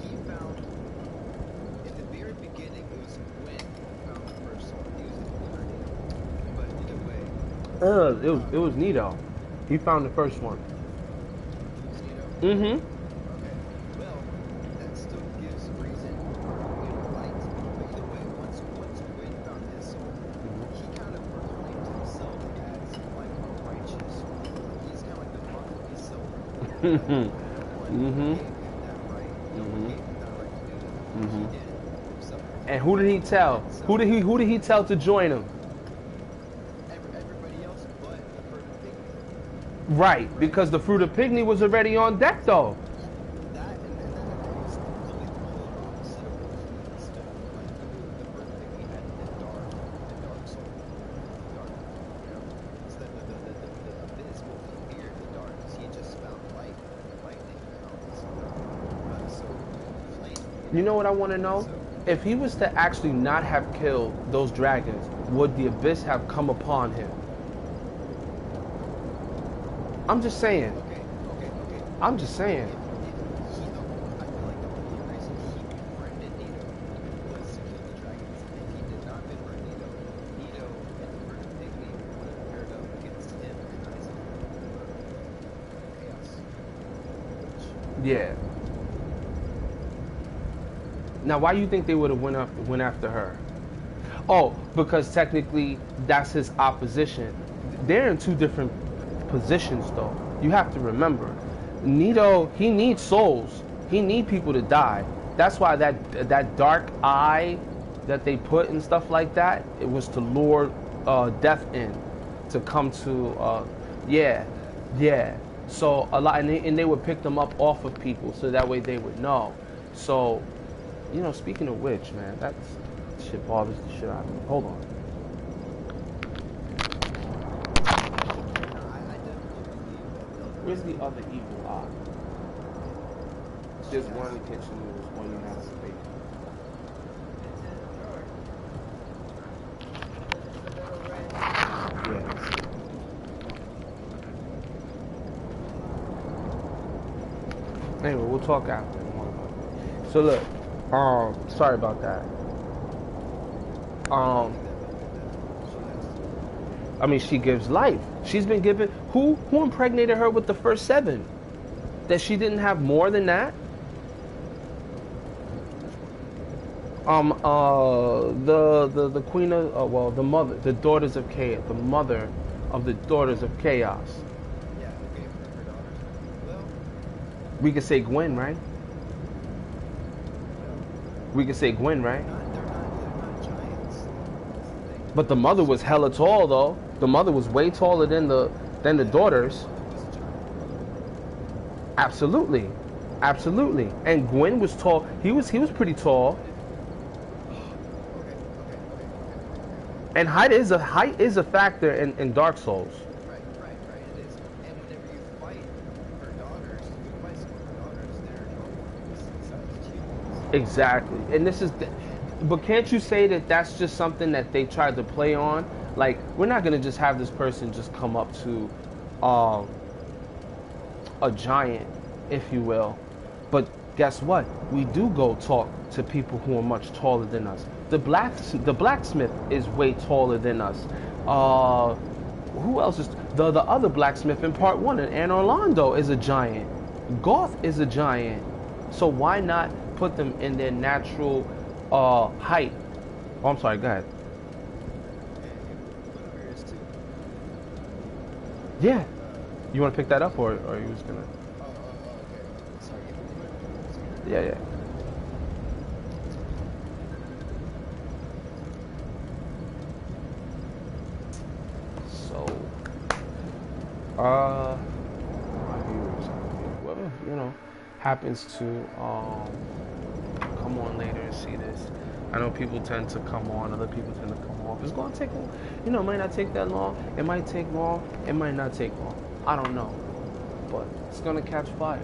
he found in the very beginning it was Gwen who found the first soul. He was incarnated. But either way, It was Nito. He found the first one. it was Mm-hmm. Okay. Well, that still gives reason for light. But either way, once Gwen found his soul, he kind of proclaimed himself as like a righteous one. He's kind of like the father of himself. Mhm. Gave him that right. No one gave him that right to do it. Mhm. He did it himself. And who did he tell? Who did he tell to join him? Everybody else but the fruit of pygmy. Right, because the fruit of Pygmy was already on deck though. That and that was completely the polar opposite of what he stood for. Like the fruit of pygmy had the dark soul, dark. It's the abyss. Well, he feared the dark because he just found light, lightning, and all this stuff. So flame. You know what I want to know? If he was to actually not have killed those dragons, would the abyss have come upon him? I'm just saying. Okay. I'm just saying. I feel like the only reason he befriended Nito was to kill the dragons. If he did not befriend Nito, Nito and the fruit of pygmy would have paired up against him and Isaac. Chaos. Yeah. Now, why do you think they would have went after her? Oh, because technically that's his opposition. They're in two different positions, though. You have to remember, Nito, he needs souls. He needs people to die. That's why that dark eye that they put and stuff like that, it was to lure death in, to come to, yeah. So a lot, and they would pick them up off of people, so that way they would know. So, speaking of which, man, that shit bothers the shit out of me. Hold on. Where's the other evil eye? There's one in the kitchen. There's one you have in the basement. Yeah. Anyway, we'll talk after. So look, sorry about that. I mean, she gives life. She's been given. Who impregnated her with the first 7? That she didn't have more than that? The queen of the mother, the daughters of chaos, the mother of the daughters of chaos. Yeah, who gave her daughters? Well, We could say Gwen, right? We could say Gwen, right? they're not giants. That's the thing. But the mother was hella tall, though. The mother was way taller than the daughters. Mother was a giant. Absolutely, And Gwen was tall. He was pretty tall. Okay. And height is a factor in Dark Souls. Right, it is. And whenever you fight her daughters, you fight some of her daughters, they're normal sized humans. Exactly. And this is, but can't you say that that's just something that they tried to play on? Like, we're not gonna just have this person just come up to a giant, if you will. But guess what? We do go talk to people who are much taller than us. The blacksmith is way taller than us. Who else is the other blacksmith in part one? And Anne Orlando is a giant. Goth is a giant. So why not put them in their natural height? Oh, I'm sorry. Go ahead. And Guinevere is too. Yeah. You want to pick that up, or are you just gonna? Okay. Sorry, Yeah, yeah. So, my viewers, whoever happens to come on later and see this. I know people tend to come on, other people tend to come off. It's gonna take, it might not take that long. It might take long. It might not take long. I don't know, but it's gonna catch fire.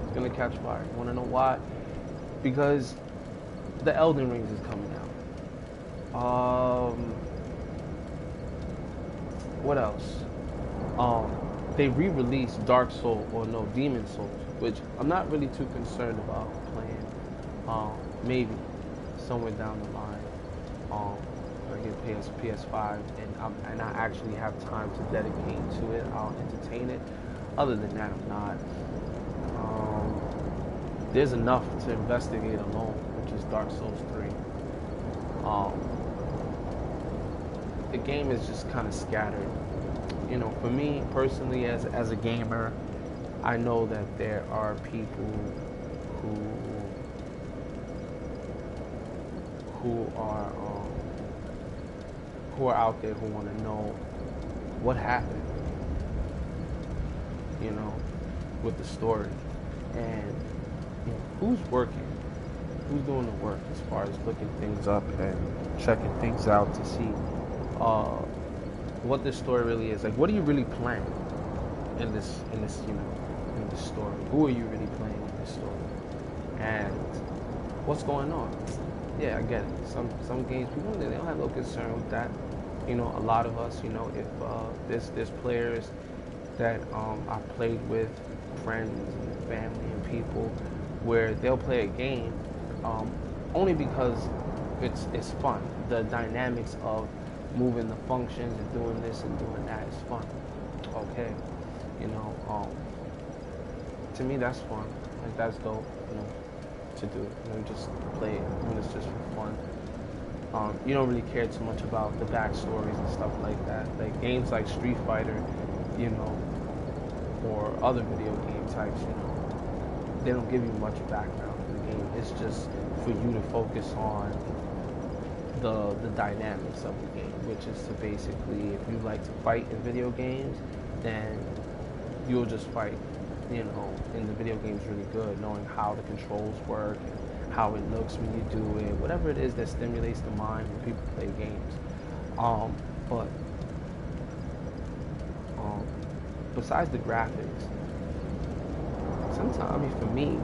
It's gonna catch fire. You wanna know why? Because the Elden Rings is coming out. What else? They re-released Dark Soul, or no, Demon Souls, which I'm not really too concerned about playing. Maybe somewhere down the line, when I get PS5 and I actually have time to dedicate to it, I'll entertain it. Other than that, I'm not. There's enough to investigate alone, which is Dark Souls 3. The game is just kind of scattered. For me personally, as a gamer, I know that there are people who are out there who want to know what happened, with the story, and who's working, who's doing the work as far as looking things up and checking things out to see what this story really is. Like, what are you really playing in this story? Who are you really playing in this story? And what's going on? Yeah, I get it. Some games people they don't have no concern with that. A lot of us, if there's players that I played with, friends and family and people, where they'll play a game only because it's fun. The dynamics of moving the functions and doing this and doing that is fun. Okay, to me that's fun. Like, that's dope. To do. Just play it when it's just for fun. You don't really care too much about the backstories and stuff like that. Like games like Street Fighter, or other video game types, they don't give you much background in the game. It's just for you to focus on the dynamics of the game, which is to basically, if you like to fight in video games, then you'll just fight. And the video game's really good, knowing how the controls work and how it looks when you do it, whatever it is that stimulates the mind when people play games. But besides the graphics, sometimes, for me,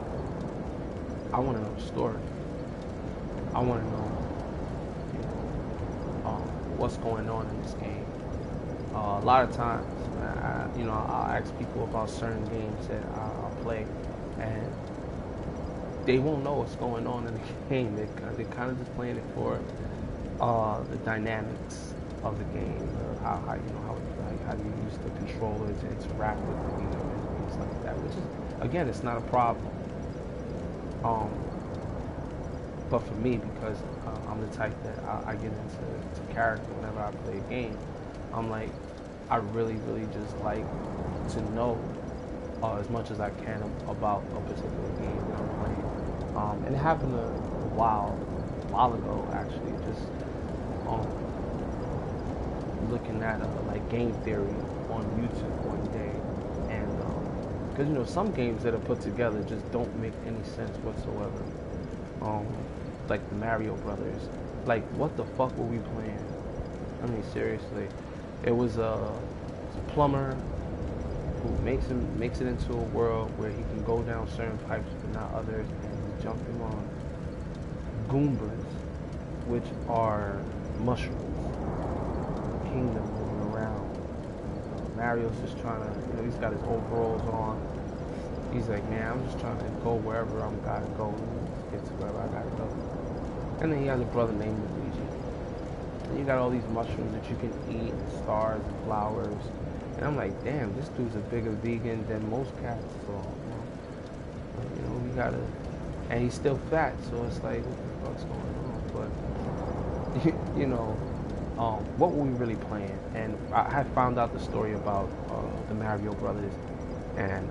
I want to know the story. I want to know, what's going on in this game. A lot of times, I'll ask people about certain games that I'll play, and they won't know what's going on in the game. They're kind of just playing it for the dynamics of the game, how do you use the controller to interact with the game and things like that. Which is, again, it's not a problem. But for me, because I'm the type that I get into character whenever I play a game, I'm like, I really, really just like to know as much as I can about a particular game that I'm playing. And it happened a while ago, actually, just looking at like game theory on YouTube one day, and because some games that are put together just don't make any sense whatsoever. Like the Mario Brothers, like what the fuck were we playing? I mean, seriously, it was a plumber who makes it into a world where he can go down certain pipes but not others, and he's jumping on Goombas, which are mushrooms, kingdom moving around. Mario's just trying to, he's got his overalls on. He's like, man, I'm just trying to go wherever I'm gotta go, get to wherever I gotta go. And then he has a brother named Luigi. And you got all these mushrooms that you can eat, stars and flowers. And I'm like, damn, this dude's a bigger vegan than most cats. So, we gotta, and he's still fat. So it's like, what the fuck's going on? But, what were we really playing? And I had found out the story about the Mario Brothers and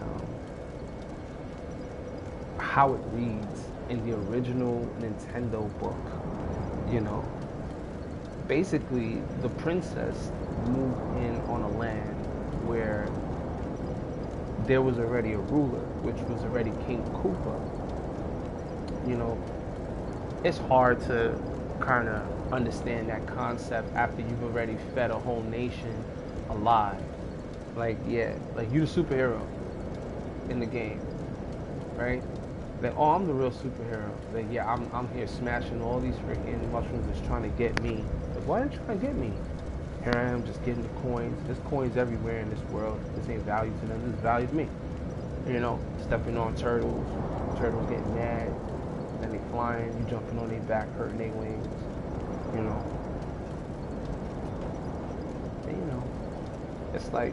how it reads in the original Nintendo book. Basically, the princess moved in on a land where there was already a ruler, which was already King Koopa. It's hard to kind of understand that concept after you've already fed a whole nation alive. Like you're the superhero in the game, right? Like, oh, I'm the real superhero. Like, yeah, I'm here smashing all these freaking mushrooms that's trying to get me. Like, why are they trying to get me? Here I am just getting the coins. There's coins everywhere in this world. This ain't value to them. This is value to me. Stepping on turtles. Turtles getting mad. Then they flying. You jumping on their back, hurting their wings. And, it's like,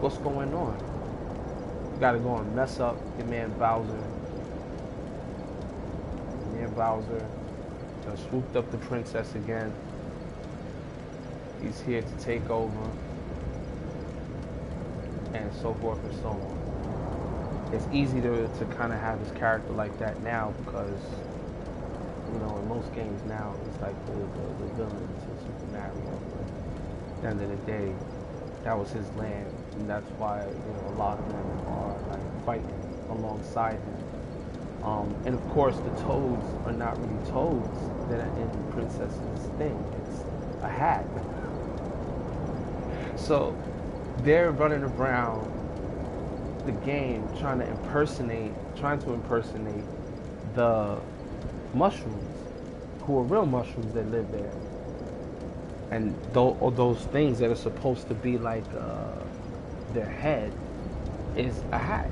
what's going on? You gotta go and mess up your man Bowser. Bowser swooped up the princess again. He's here to take over, and so forth and so on. It's easy to kind of have his character like that now because, in most games now, it's like the villain to Super Mario. At the end of the day, that was his land, and that's why, a lot of them are like fighting alongside him. And of course, the toads are not really toads that are in the princess's thing. It's a hat. So they're running around the game trying to impersonate the mushrooms, who are real mushrooms that live there. And those things that are supposed to be like their head is a hat.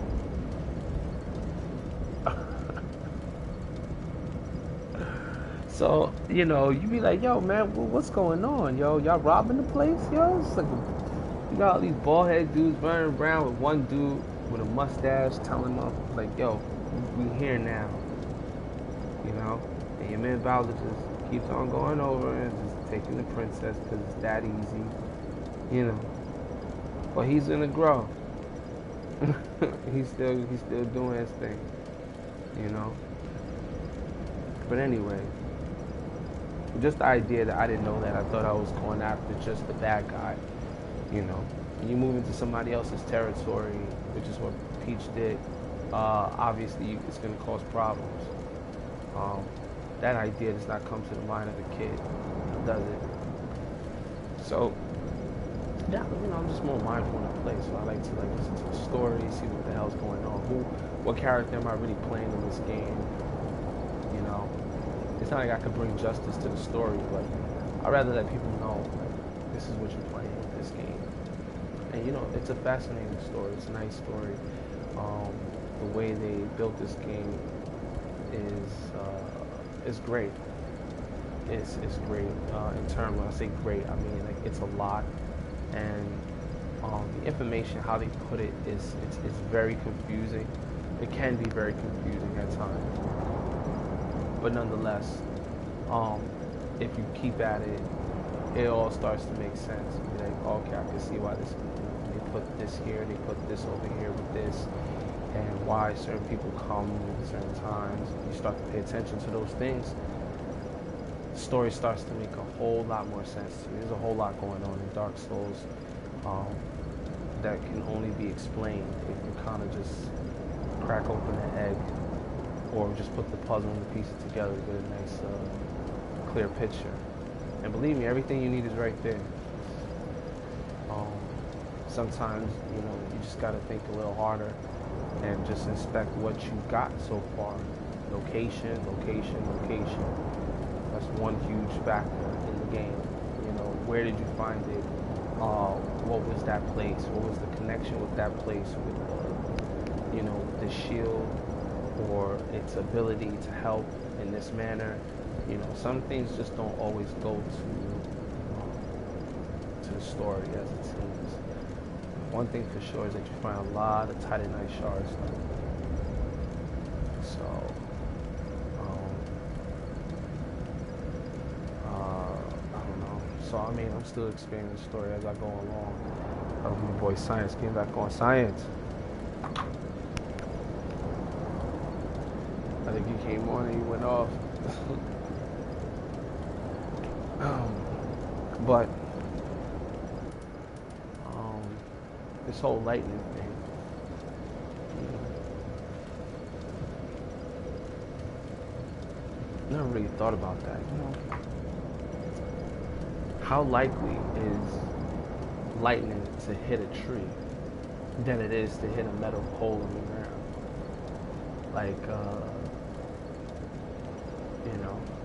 So, you be like, yo, man, what's going on, yo? Y'all robbing the place, yo? It's like, you got all these bald-headed dudes running around with one dude with a mustache telling them, like, yo, we here now, And your man Bowser just keeps on going over and just taking the princess because it's that easy, But he's gonna grow. he's still doing his thing, But anyway. Just the idea that I didn't know that. I thought I was going after just the bad guy, When you move into somebody else's territory, which is what Peach did, obviously it's going to cause problems. That idea does not come to the mind of a kid, does it? So, yeah, I'm just more mindful in the play, so I like to listen to the story, see what the hell's going on. What character am I really playing in this game? It's not like I could bring justice to the story, but I'd rather let people know, this is what you're playing in this game. And it's a fascinating story. It's a nice story. The way they built this game is great. It's great. In terms, when I say great, I mean it's a lot, and the information, how they put it, it's very confusing. It can be very confusing at times. But nonetheless, if you keep at it, it all starts to make sense. You're like, okay, I can see why this. They put this here, they put this over here with this, and why certain people come at certain times. You start to pay attention to those things. The story starts to make a whole lot more sense to me. There's a whole lot going on in Dark Souls that can only be explained if you kind of just crack open an egg. Or just put the puzzle and the pieces together to get a nice, clear picture. And believe me, everything you need is right there. Sometimes, you just got to think a little harder and just inspect what you got so far. Location. That's one huge factor in the game. Where did you find it? What was that place? What was the connection with that place with the shield? Or its ability to help in this manner. Some things just don't always go to story as it seems. One thing for sure is that you find a lot of titanite shards though. So, I don't know. So I mean, I'm still experiencing the story as I go along. Oh, my boy Science came back on. Science. I think he came on and he went off. But this whole lightning thing, never really thought about that. How likely is lightning to hit a tree than it is to hit a metal pole in the ground? Like,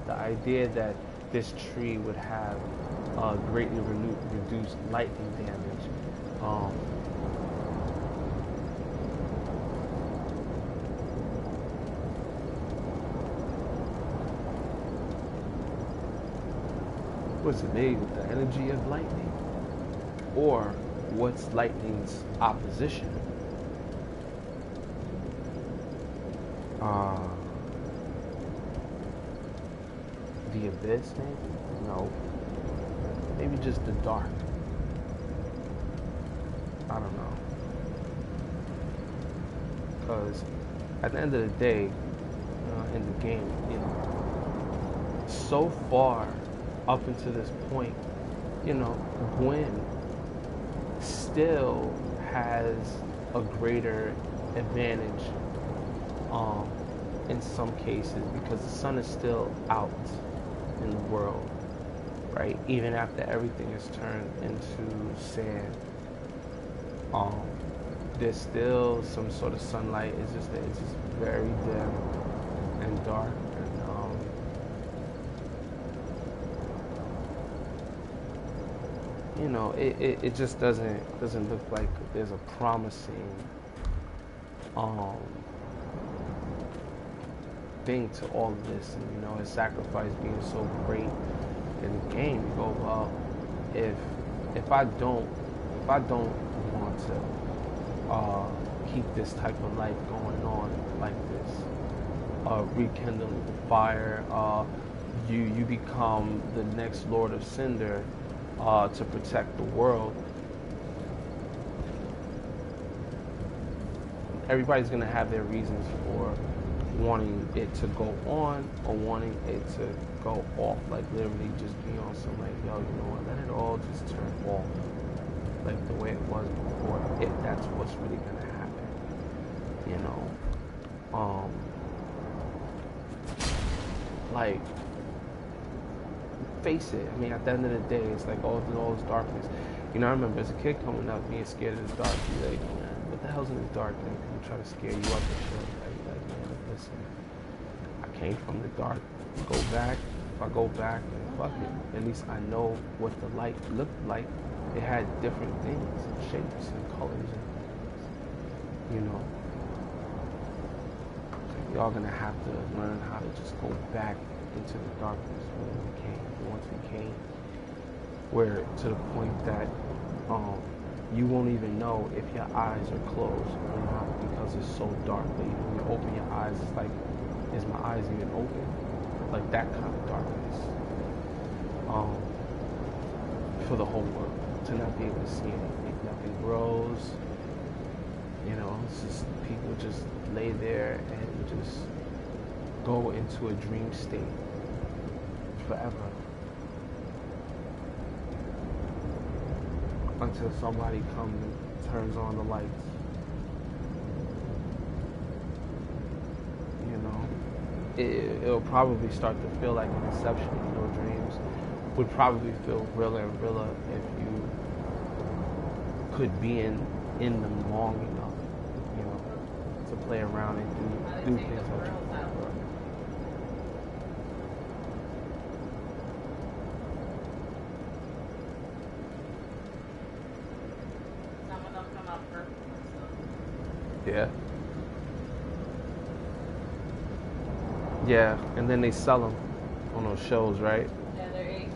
the idea that this tree would have greatly reduced lightning damage. Was it made with the energy of lightning? Or what's lightning's opposition? The abyss, maybe? No. Maybe just the dark. I don't know. Because at the end of the day, in the game, so far up until this point, Gwen still has a greater advantage in some cases because the sun is still out in the world, right? Even after everything is turned into sand, there's still some sort of sunlight. It's just very dim and dark, and it just doesn't look like there's a promising thing to all of this. And his sacrifice being so great in the game, you go, well, if I don't want to keep this type of life going on like this, rekindling the fire, you become the next Lord of Cinder to protect the world. Everybody's gonna have their reasons for wanting it to go on or wanting it to go off, like literally just be on some like, yo, let it all just turn off like the way it was before, if that's what's really gonna happen. Like, face it, I mean, at the end of the day, it's like all this darkness. I remember as a kid coming up being scared of the dark, you're like, man, what the hell's in the dark? And people try to scare you up and shit. Like, man, listen, I came from the dark. Go back. If I go back, then fuck it. At least I know what the light looked like. It had different things, and shapes and colors and things. So y'all gonna have to learn how to just go back into the darkness once we came. Where to the point that you won't even know if your eyes are closed or not because it's so dark. But even when you open your eyes, it's like, is my eyes even open? Like that kind of darkness. For the whole world to not be able to see anything. Nothing grows. It's just people just lay there and just go into a dream state forever. Until somebody comes and turns on the lights. It'll probably start to feel like an inception. Dreams would probably feel realer and realer if you could be in them long enough, to play around and do things like that. Yeah. Yeah, and then they sell them on those shows, right? Yeah, they're Asian.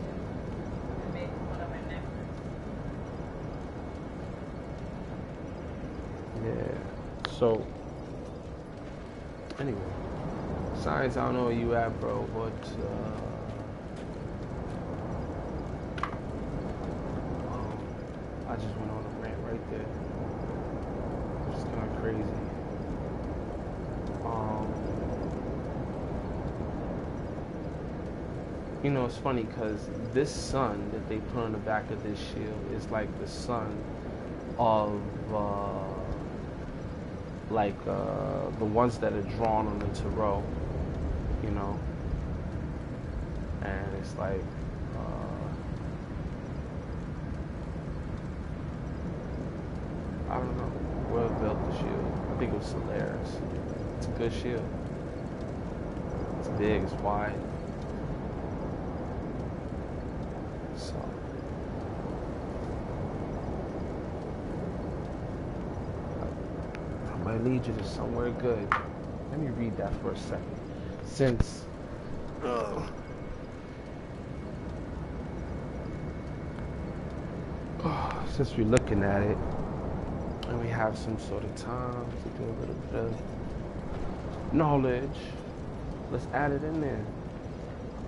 They make one of my necklaces. Yeah. So, anyway, science, I don't know where you at, bro, but I just went on a rant right there. It's kind of crazy. You know, it's funny because this sun that they put on the back of this shield is like the sun of the ones that are drawn on the tarot, you know, and it's like I don't know whoever built the shield. I think it was Solaris. It's a good shield. It's big, it's wide. So I might lead you to somewhere good. Let me read that for a second. Since since we're looking at it and we have some sort of time to do a little bit of knowledge, let's add it in there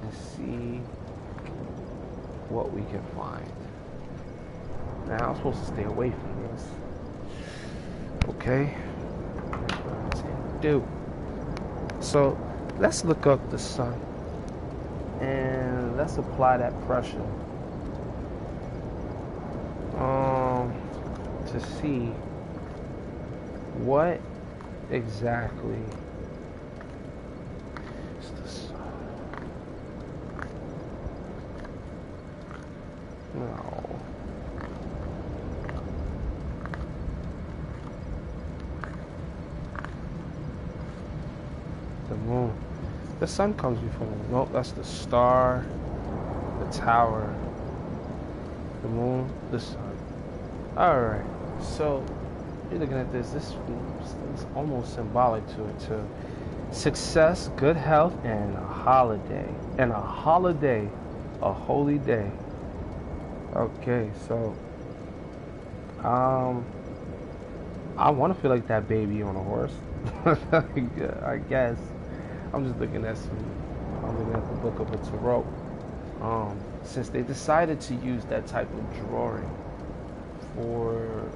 and see what we can find. Now I'm supposed to stay away from this. Okay? That's what I'm saying to do. So let's look up the sun and let's apply that pressure to see what exactly is the sun. No. The moon. The sun comes before the moon. Nope, that's the star, the tower, the moon, the sun. Alright, so you're looking at this. This is almost symbolic to it too. Success, good health, and a holiday. And a holiday, a holy day. Okay, so I want to feel like that baby on a horse. I guess. I'm looking at the book of the tarot. Since they decided to use that type of drawing for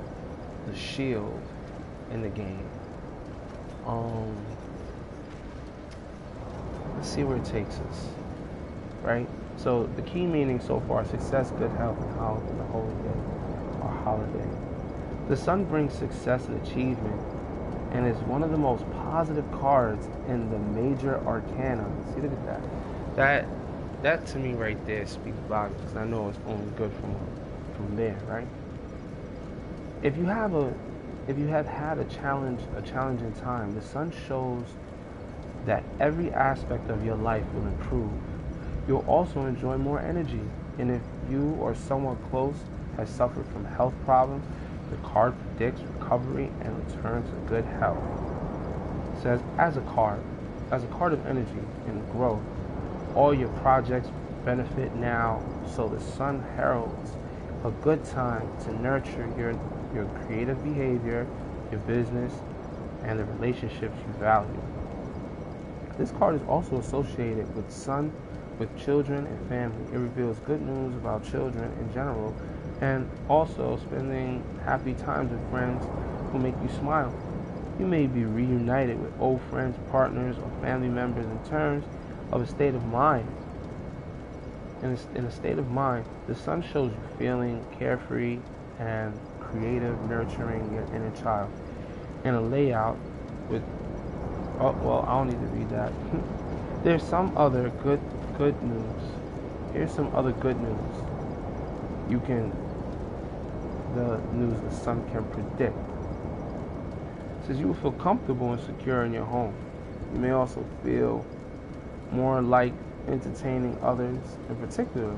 the shield in the game, let's see where it takes us. Right? So the key meaning so far: success, good health, and a holy day or holiday. The sun brings success and achievement, and is one of the most positive cards in the major arcana. See, look at that. That to me right there speaks volumes, because I know it's only good from there, right? If you have had a challenging time, the sun shows that every aspect of your life will improve. You'll also enjoy more energy, and if you or someone close has suffered from health problems, the card predicts recovery and return to good health. It says, as a card of energy and growth, all your projects benefit now, so the sun heralds a good time to nurture your creative behavior, your business, and the relationships you value. This card is also associated with sun, with children and family. It reveals good news about children in general, and also spending happy times with friends who make you smile. You may be reunited with old friends, partners, or family members in terms of a state of mind. In a state of mind, the sun shows you feeling carefree and creative, nurturing your inner child. In a layout with, oh, well, I don't need to read that. There's some other good news. Here's some other good news. The news the sun can predict. It says you will feel comfortable and secure in your home. You may also feel more like entertaining others. In particular,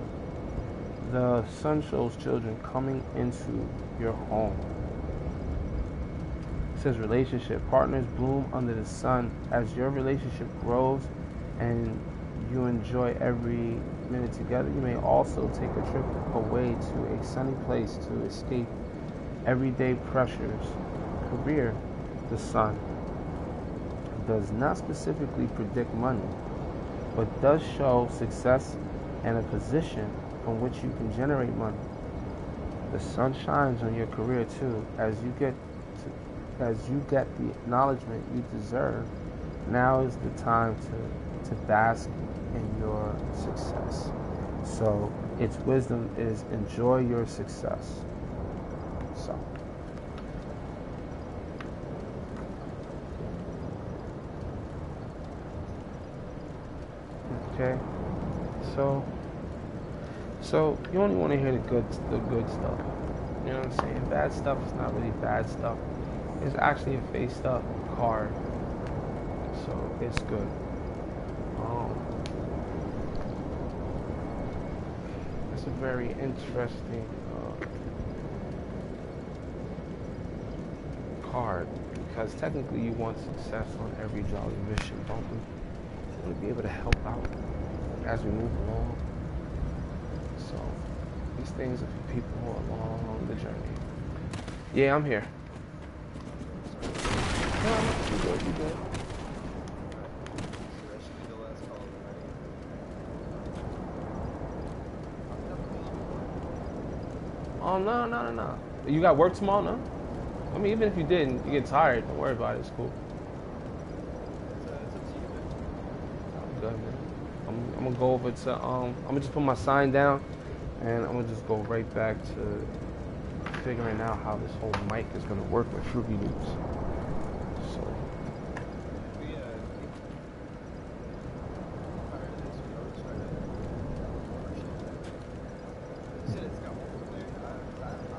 the sun shows children coming into your home. It says relationship. Partners bloom under the sun. As your relationship grows and you enjoy every minute together, you may also take a trip away to a sunny place to escape everyday pressures. career, the sun, does not specifically predict money, but does show success and a position from which you can generate money. The sun shines on your career too, as you get the acknowledgement you deserve. Now is the time to bask in your success. So its wisdom is enjoy your success. So okay. So you only want to hear the good stuff. You know what I'm saying? Bad stuff is not really bad stuff. It's actually a faced up card. So it's good. It's a very interesting card because technically you want success on every jolly mission, don't we? You want to be able to help out as we move along. So these things are for people along the journey. Yeah, I'm here. No, you good, you good. Oh, no. You got work tomorrow, no? I mean, even if you didn't, you get tired. Don't worry about it. It's cool. I'm good, man. I'm gonna go over to I'm gonna just put my sign down, and I'm gonna just go right back to figuring out how this whole mic is gonna work with Fruity Loops. So.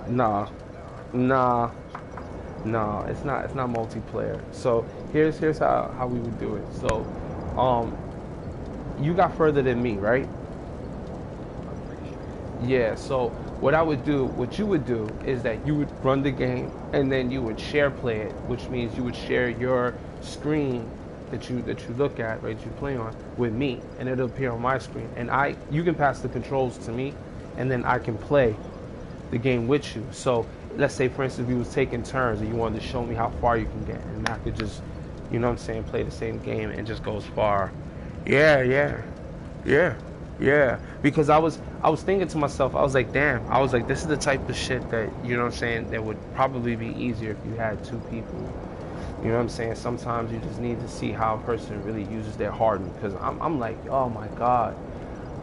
Nah, it's not multiplayer. So here's how we would do it. So you got further than me, right? Yeah, so what you would do is that you would run the game and then you would share play it, which means you would share your screen that you look at, right, that you play on with me, and it'll appear on my screen. And you can pass the controls to me, and then I can play the game with you. So let's say, for instance, we was taking turns and you wanted to show me how far you can get, and I could just, you know what I'm saying, play the same game and just go as far. Yeah. Because I was thinking to myself, I was like, damn, this is the type of shit that, you know what I'm saying, that would probably be easier if you had two people. You know what I'm saying? Sometimes you just need to see how a person really uses their harden. Because I'm like, oh my God,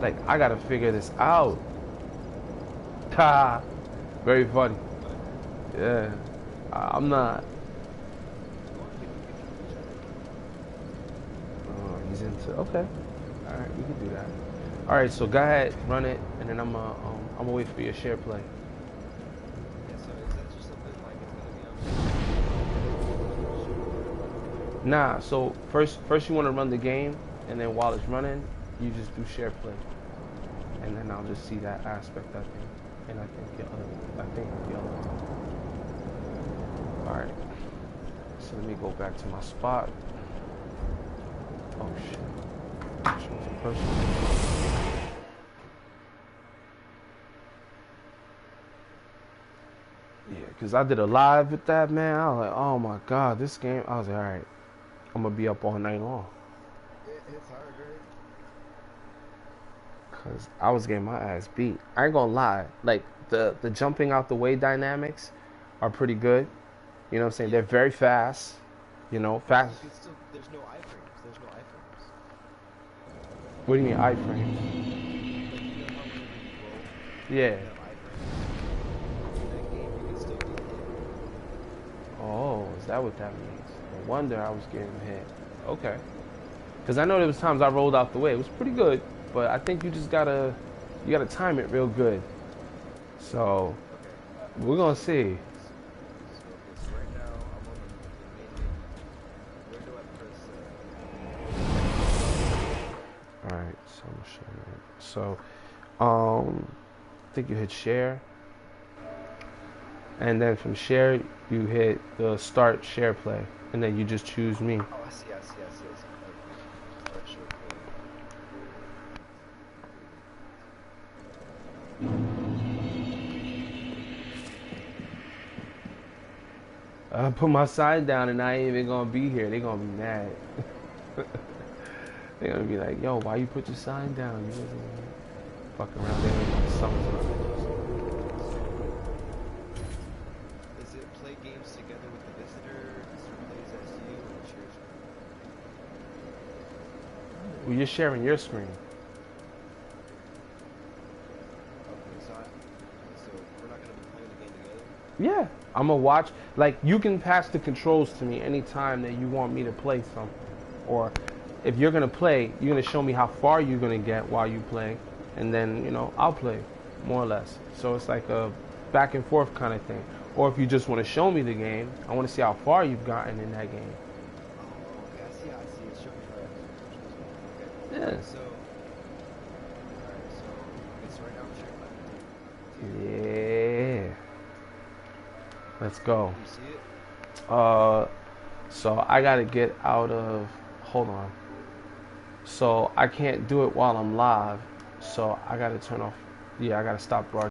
like I gotta figure this out. Ha, very funny. Yeah, I'm not. Oh, he's into. Okay, all right, we can do that. All right, so go ahead, run it, and then I'm gonna wait for your share play. Nah, so first you want to run the game, and then while it's running, you just do share play, and then I'll just see that aspect, I think, and I think the other one. All right, so let me go back to my spot. Oh shit. Which one's the first one? Yeah, because I did a live with that, man. I was like, oh my God, this game. I was like, all right, I'm going to be up all night long. It's hard, right? Because I was getting my ass beat. I ain't going to lie. Like, the jumping out the way dynamics are pretty good. You know what I'm saying? They're very fast. You know, fast. There's no iframes. There's no iframes. What do you mean iframes? Like, you know how whenever you roll, Yeah. you have iframes? In that game, you can still get hit. Oh, is that what that means? No wonder I was getting hit. Okay. Because I know there was times I rolled out the way. It was pretty good, but I think you just gotta time it real good. So, Okay. we're gonna see. So right now, I'm on the main menu. Where do I press? All right, so I'm gonna show you. So, I think you hit share, and then from share you hit the start share play, and then you just choose me. Oh, I see. Okay. Start share play. I put my sign down and I ain't even gonna be here. They gonna be mad. They gonna be like, yo, why you put your sign down? You wasn't fucking around there with something. Is it play games together with the visitor? Visitor plays as you, or share screen? Well, you're sharing your screen. Okay, so we're not gonna be playing the game together. Yeah, I'm gonna watch. Like, you can pass the controls to me anytime that you want me to play something. Or if you're gonna play, you're gonna show me how far you're gonna get while you play, and then, you know, I'll play, more or less. So it's like a back and forth kind of thing. Or if you just want to show me the game, I want to see how far you've gotten in that game. Oh, okay, I see. It's showing me right. Yeah. So, alright, so right now I'm sharing my video. Yeah. Let's go. You see it? So I gotta get out of. Hold on. So I can't do it while I'm live. So I gotta turn off. Yeah, I gotta stop broadcasting.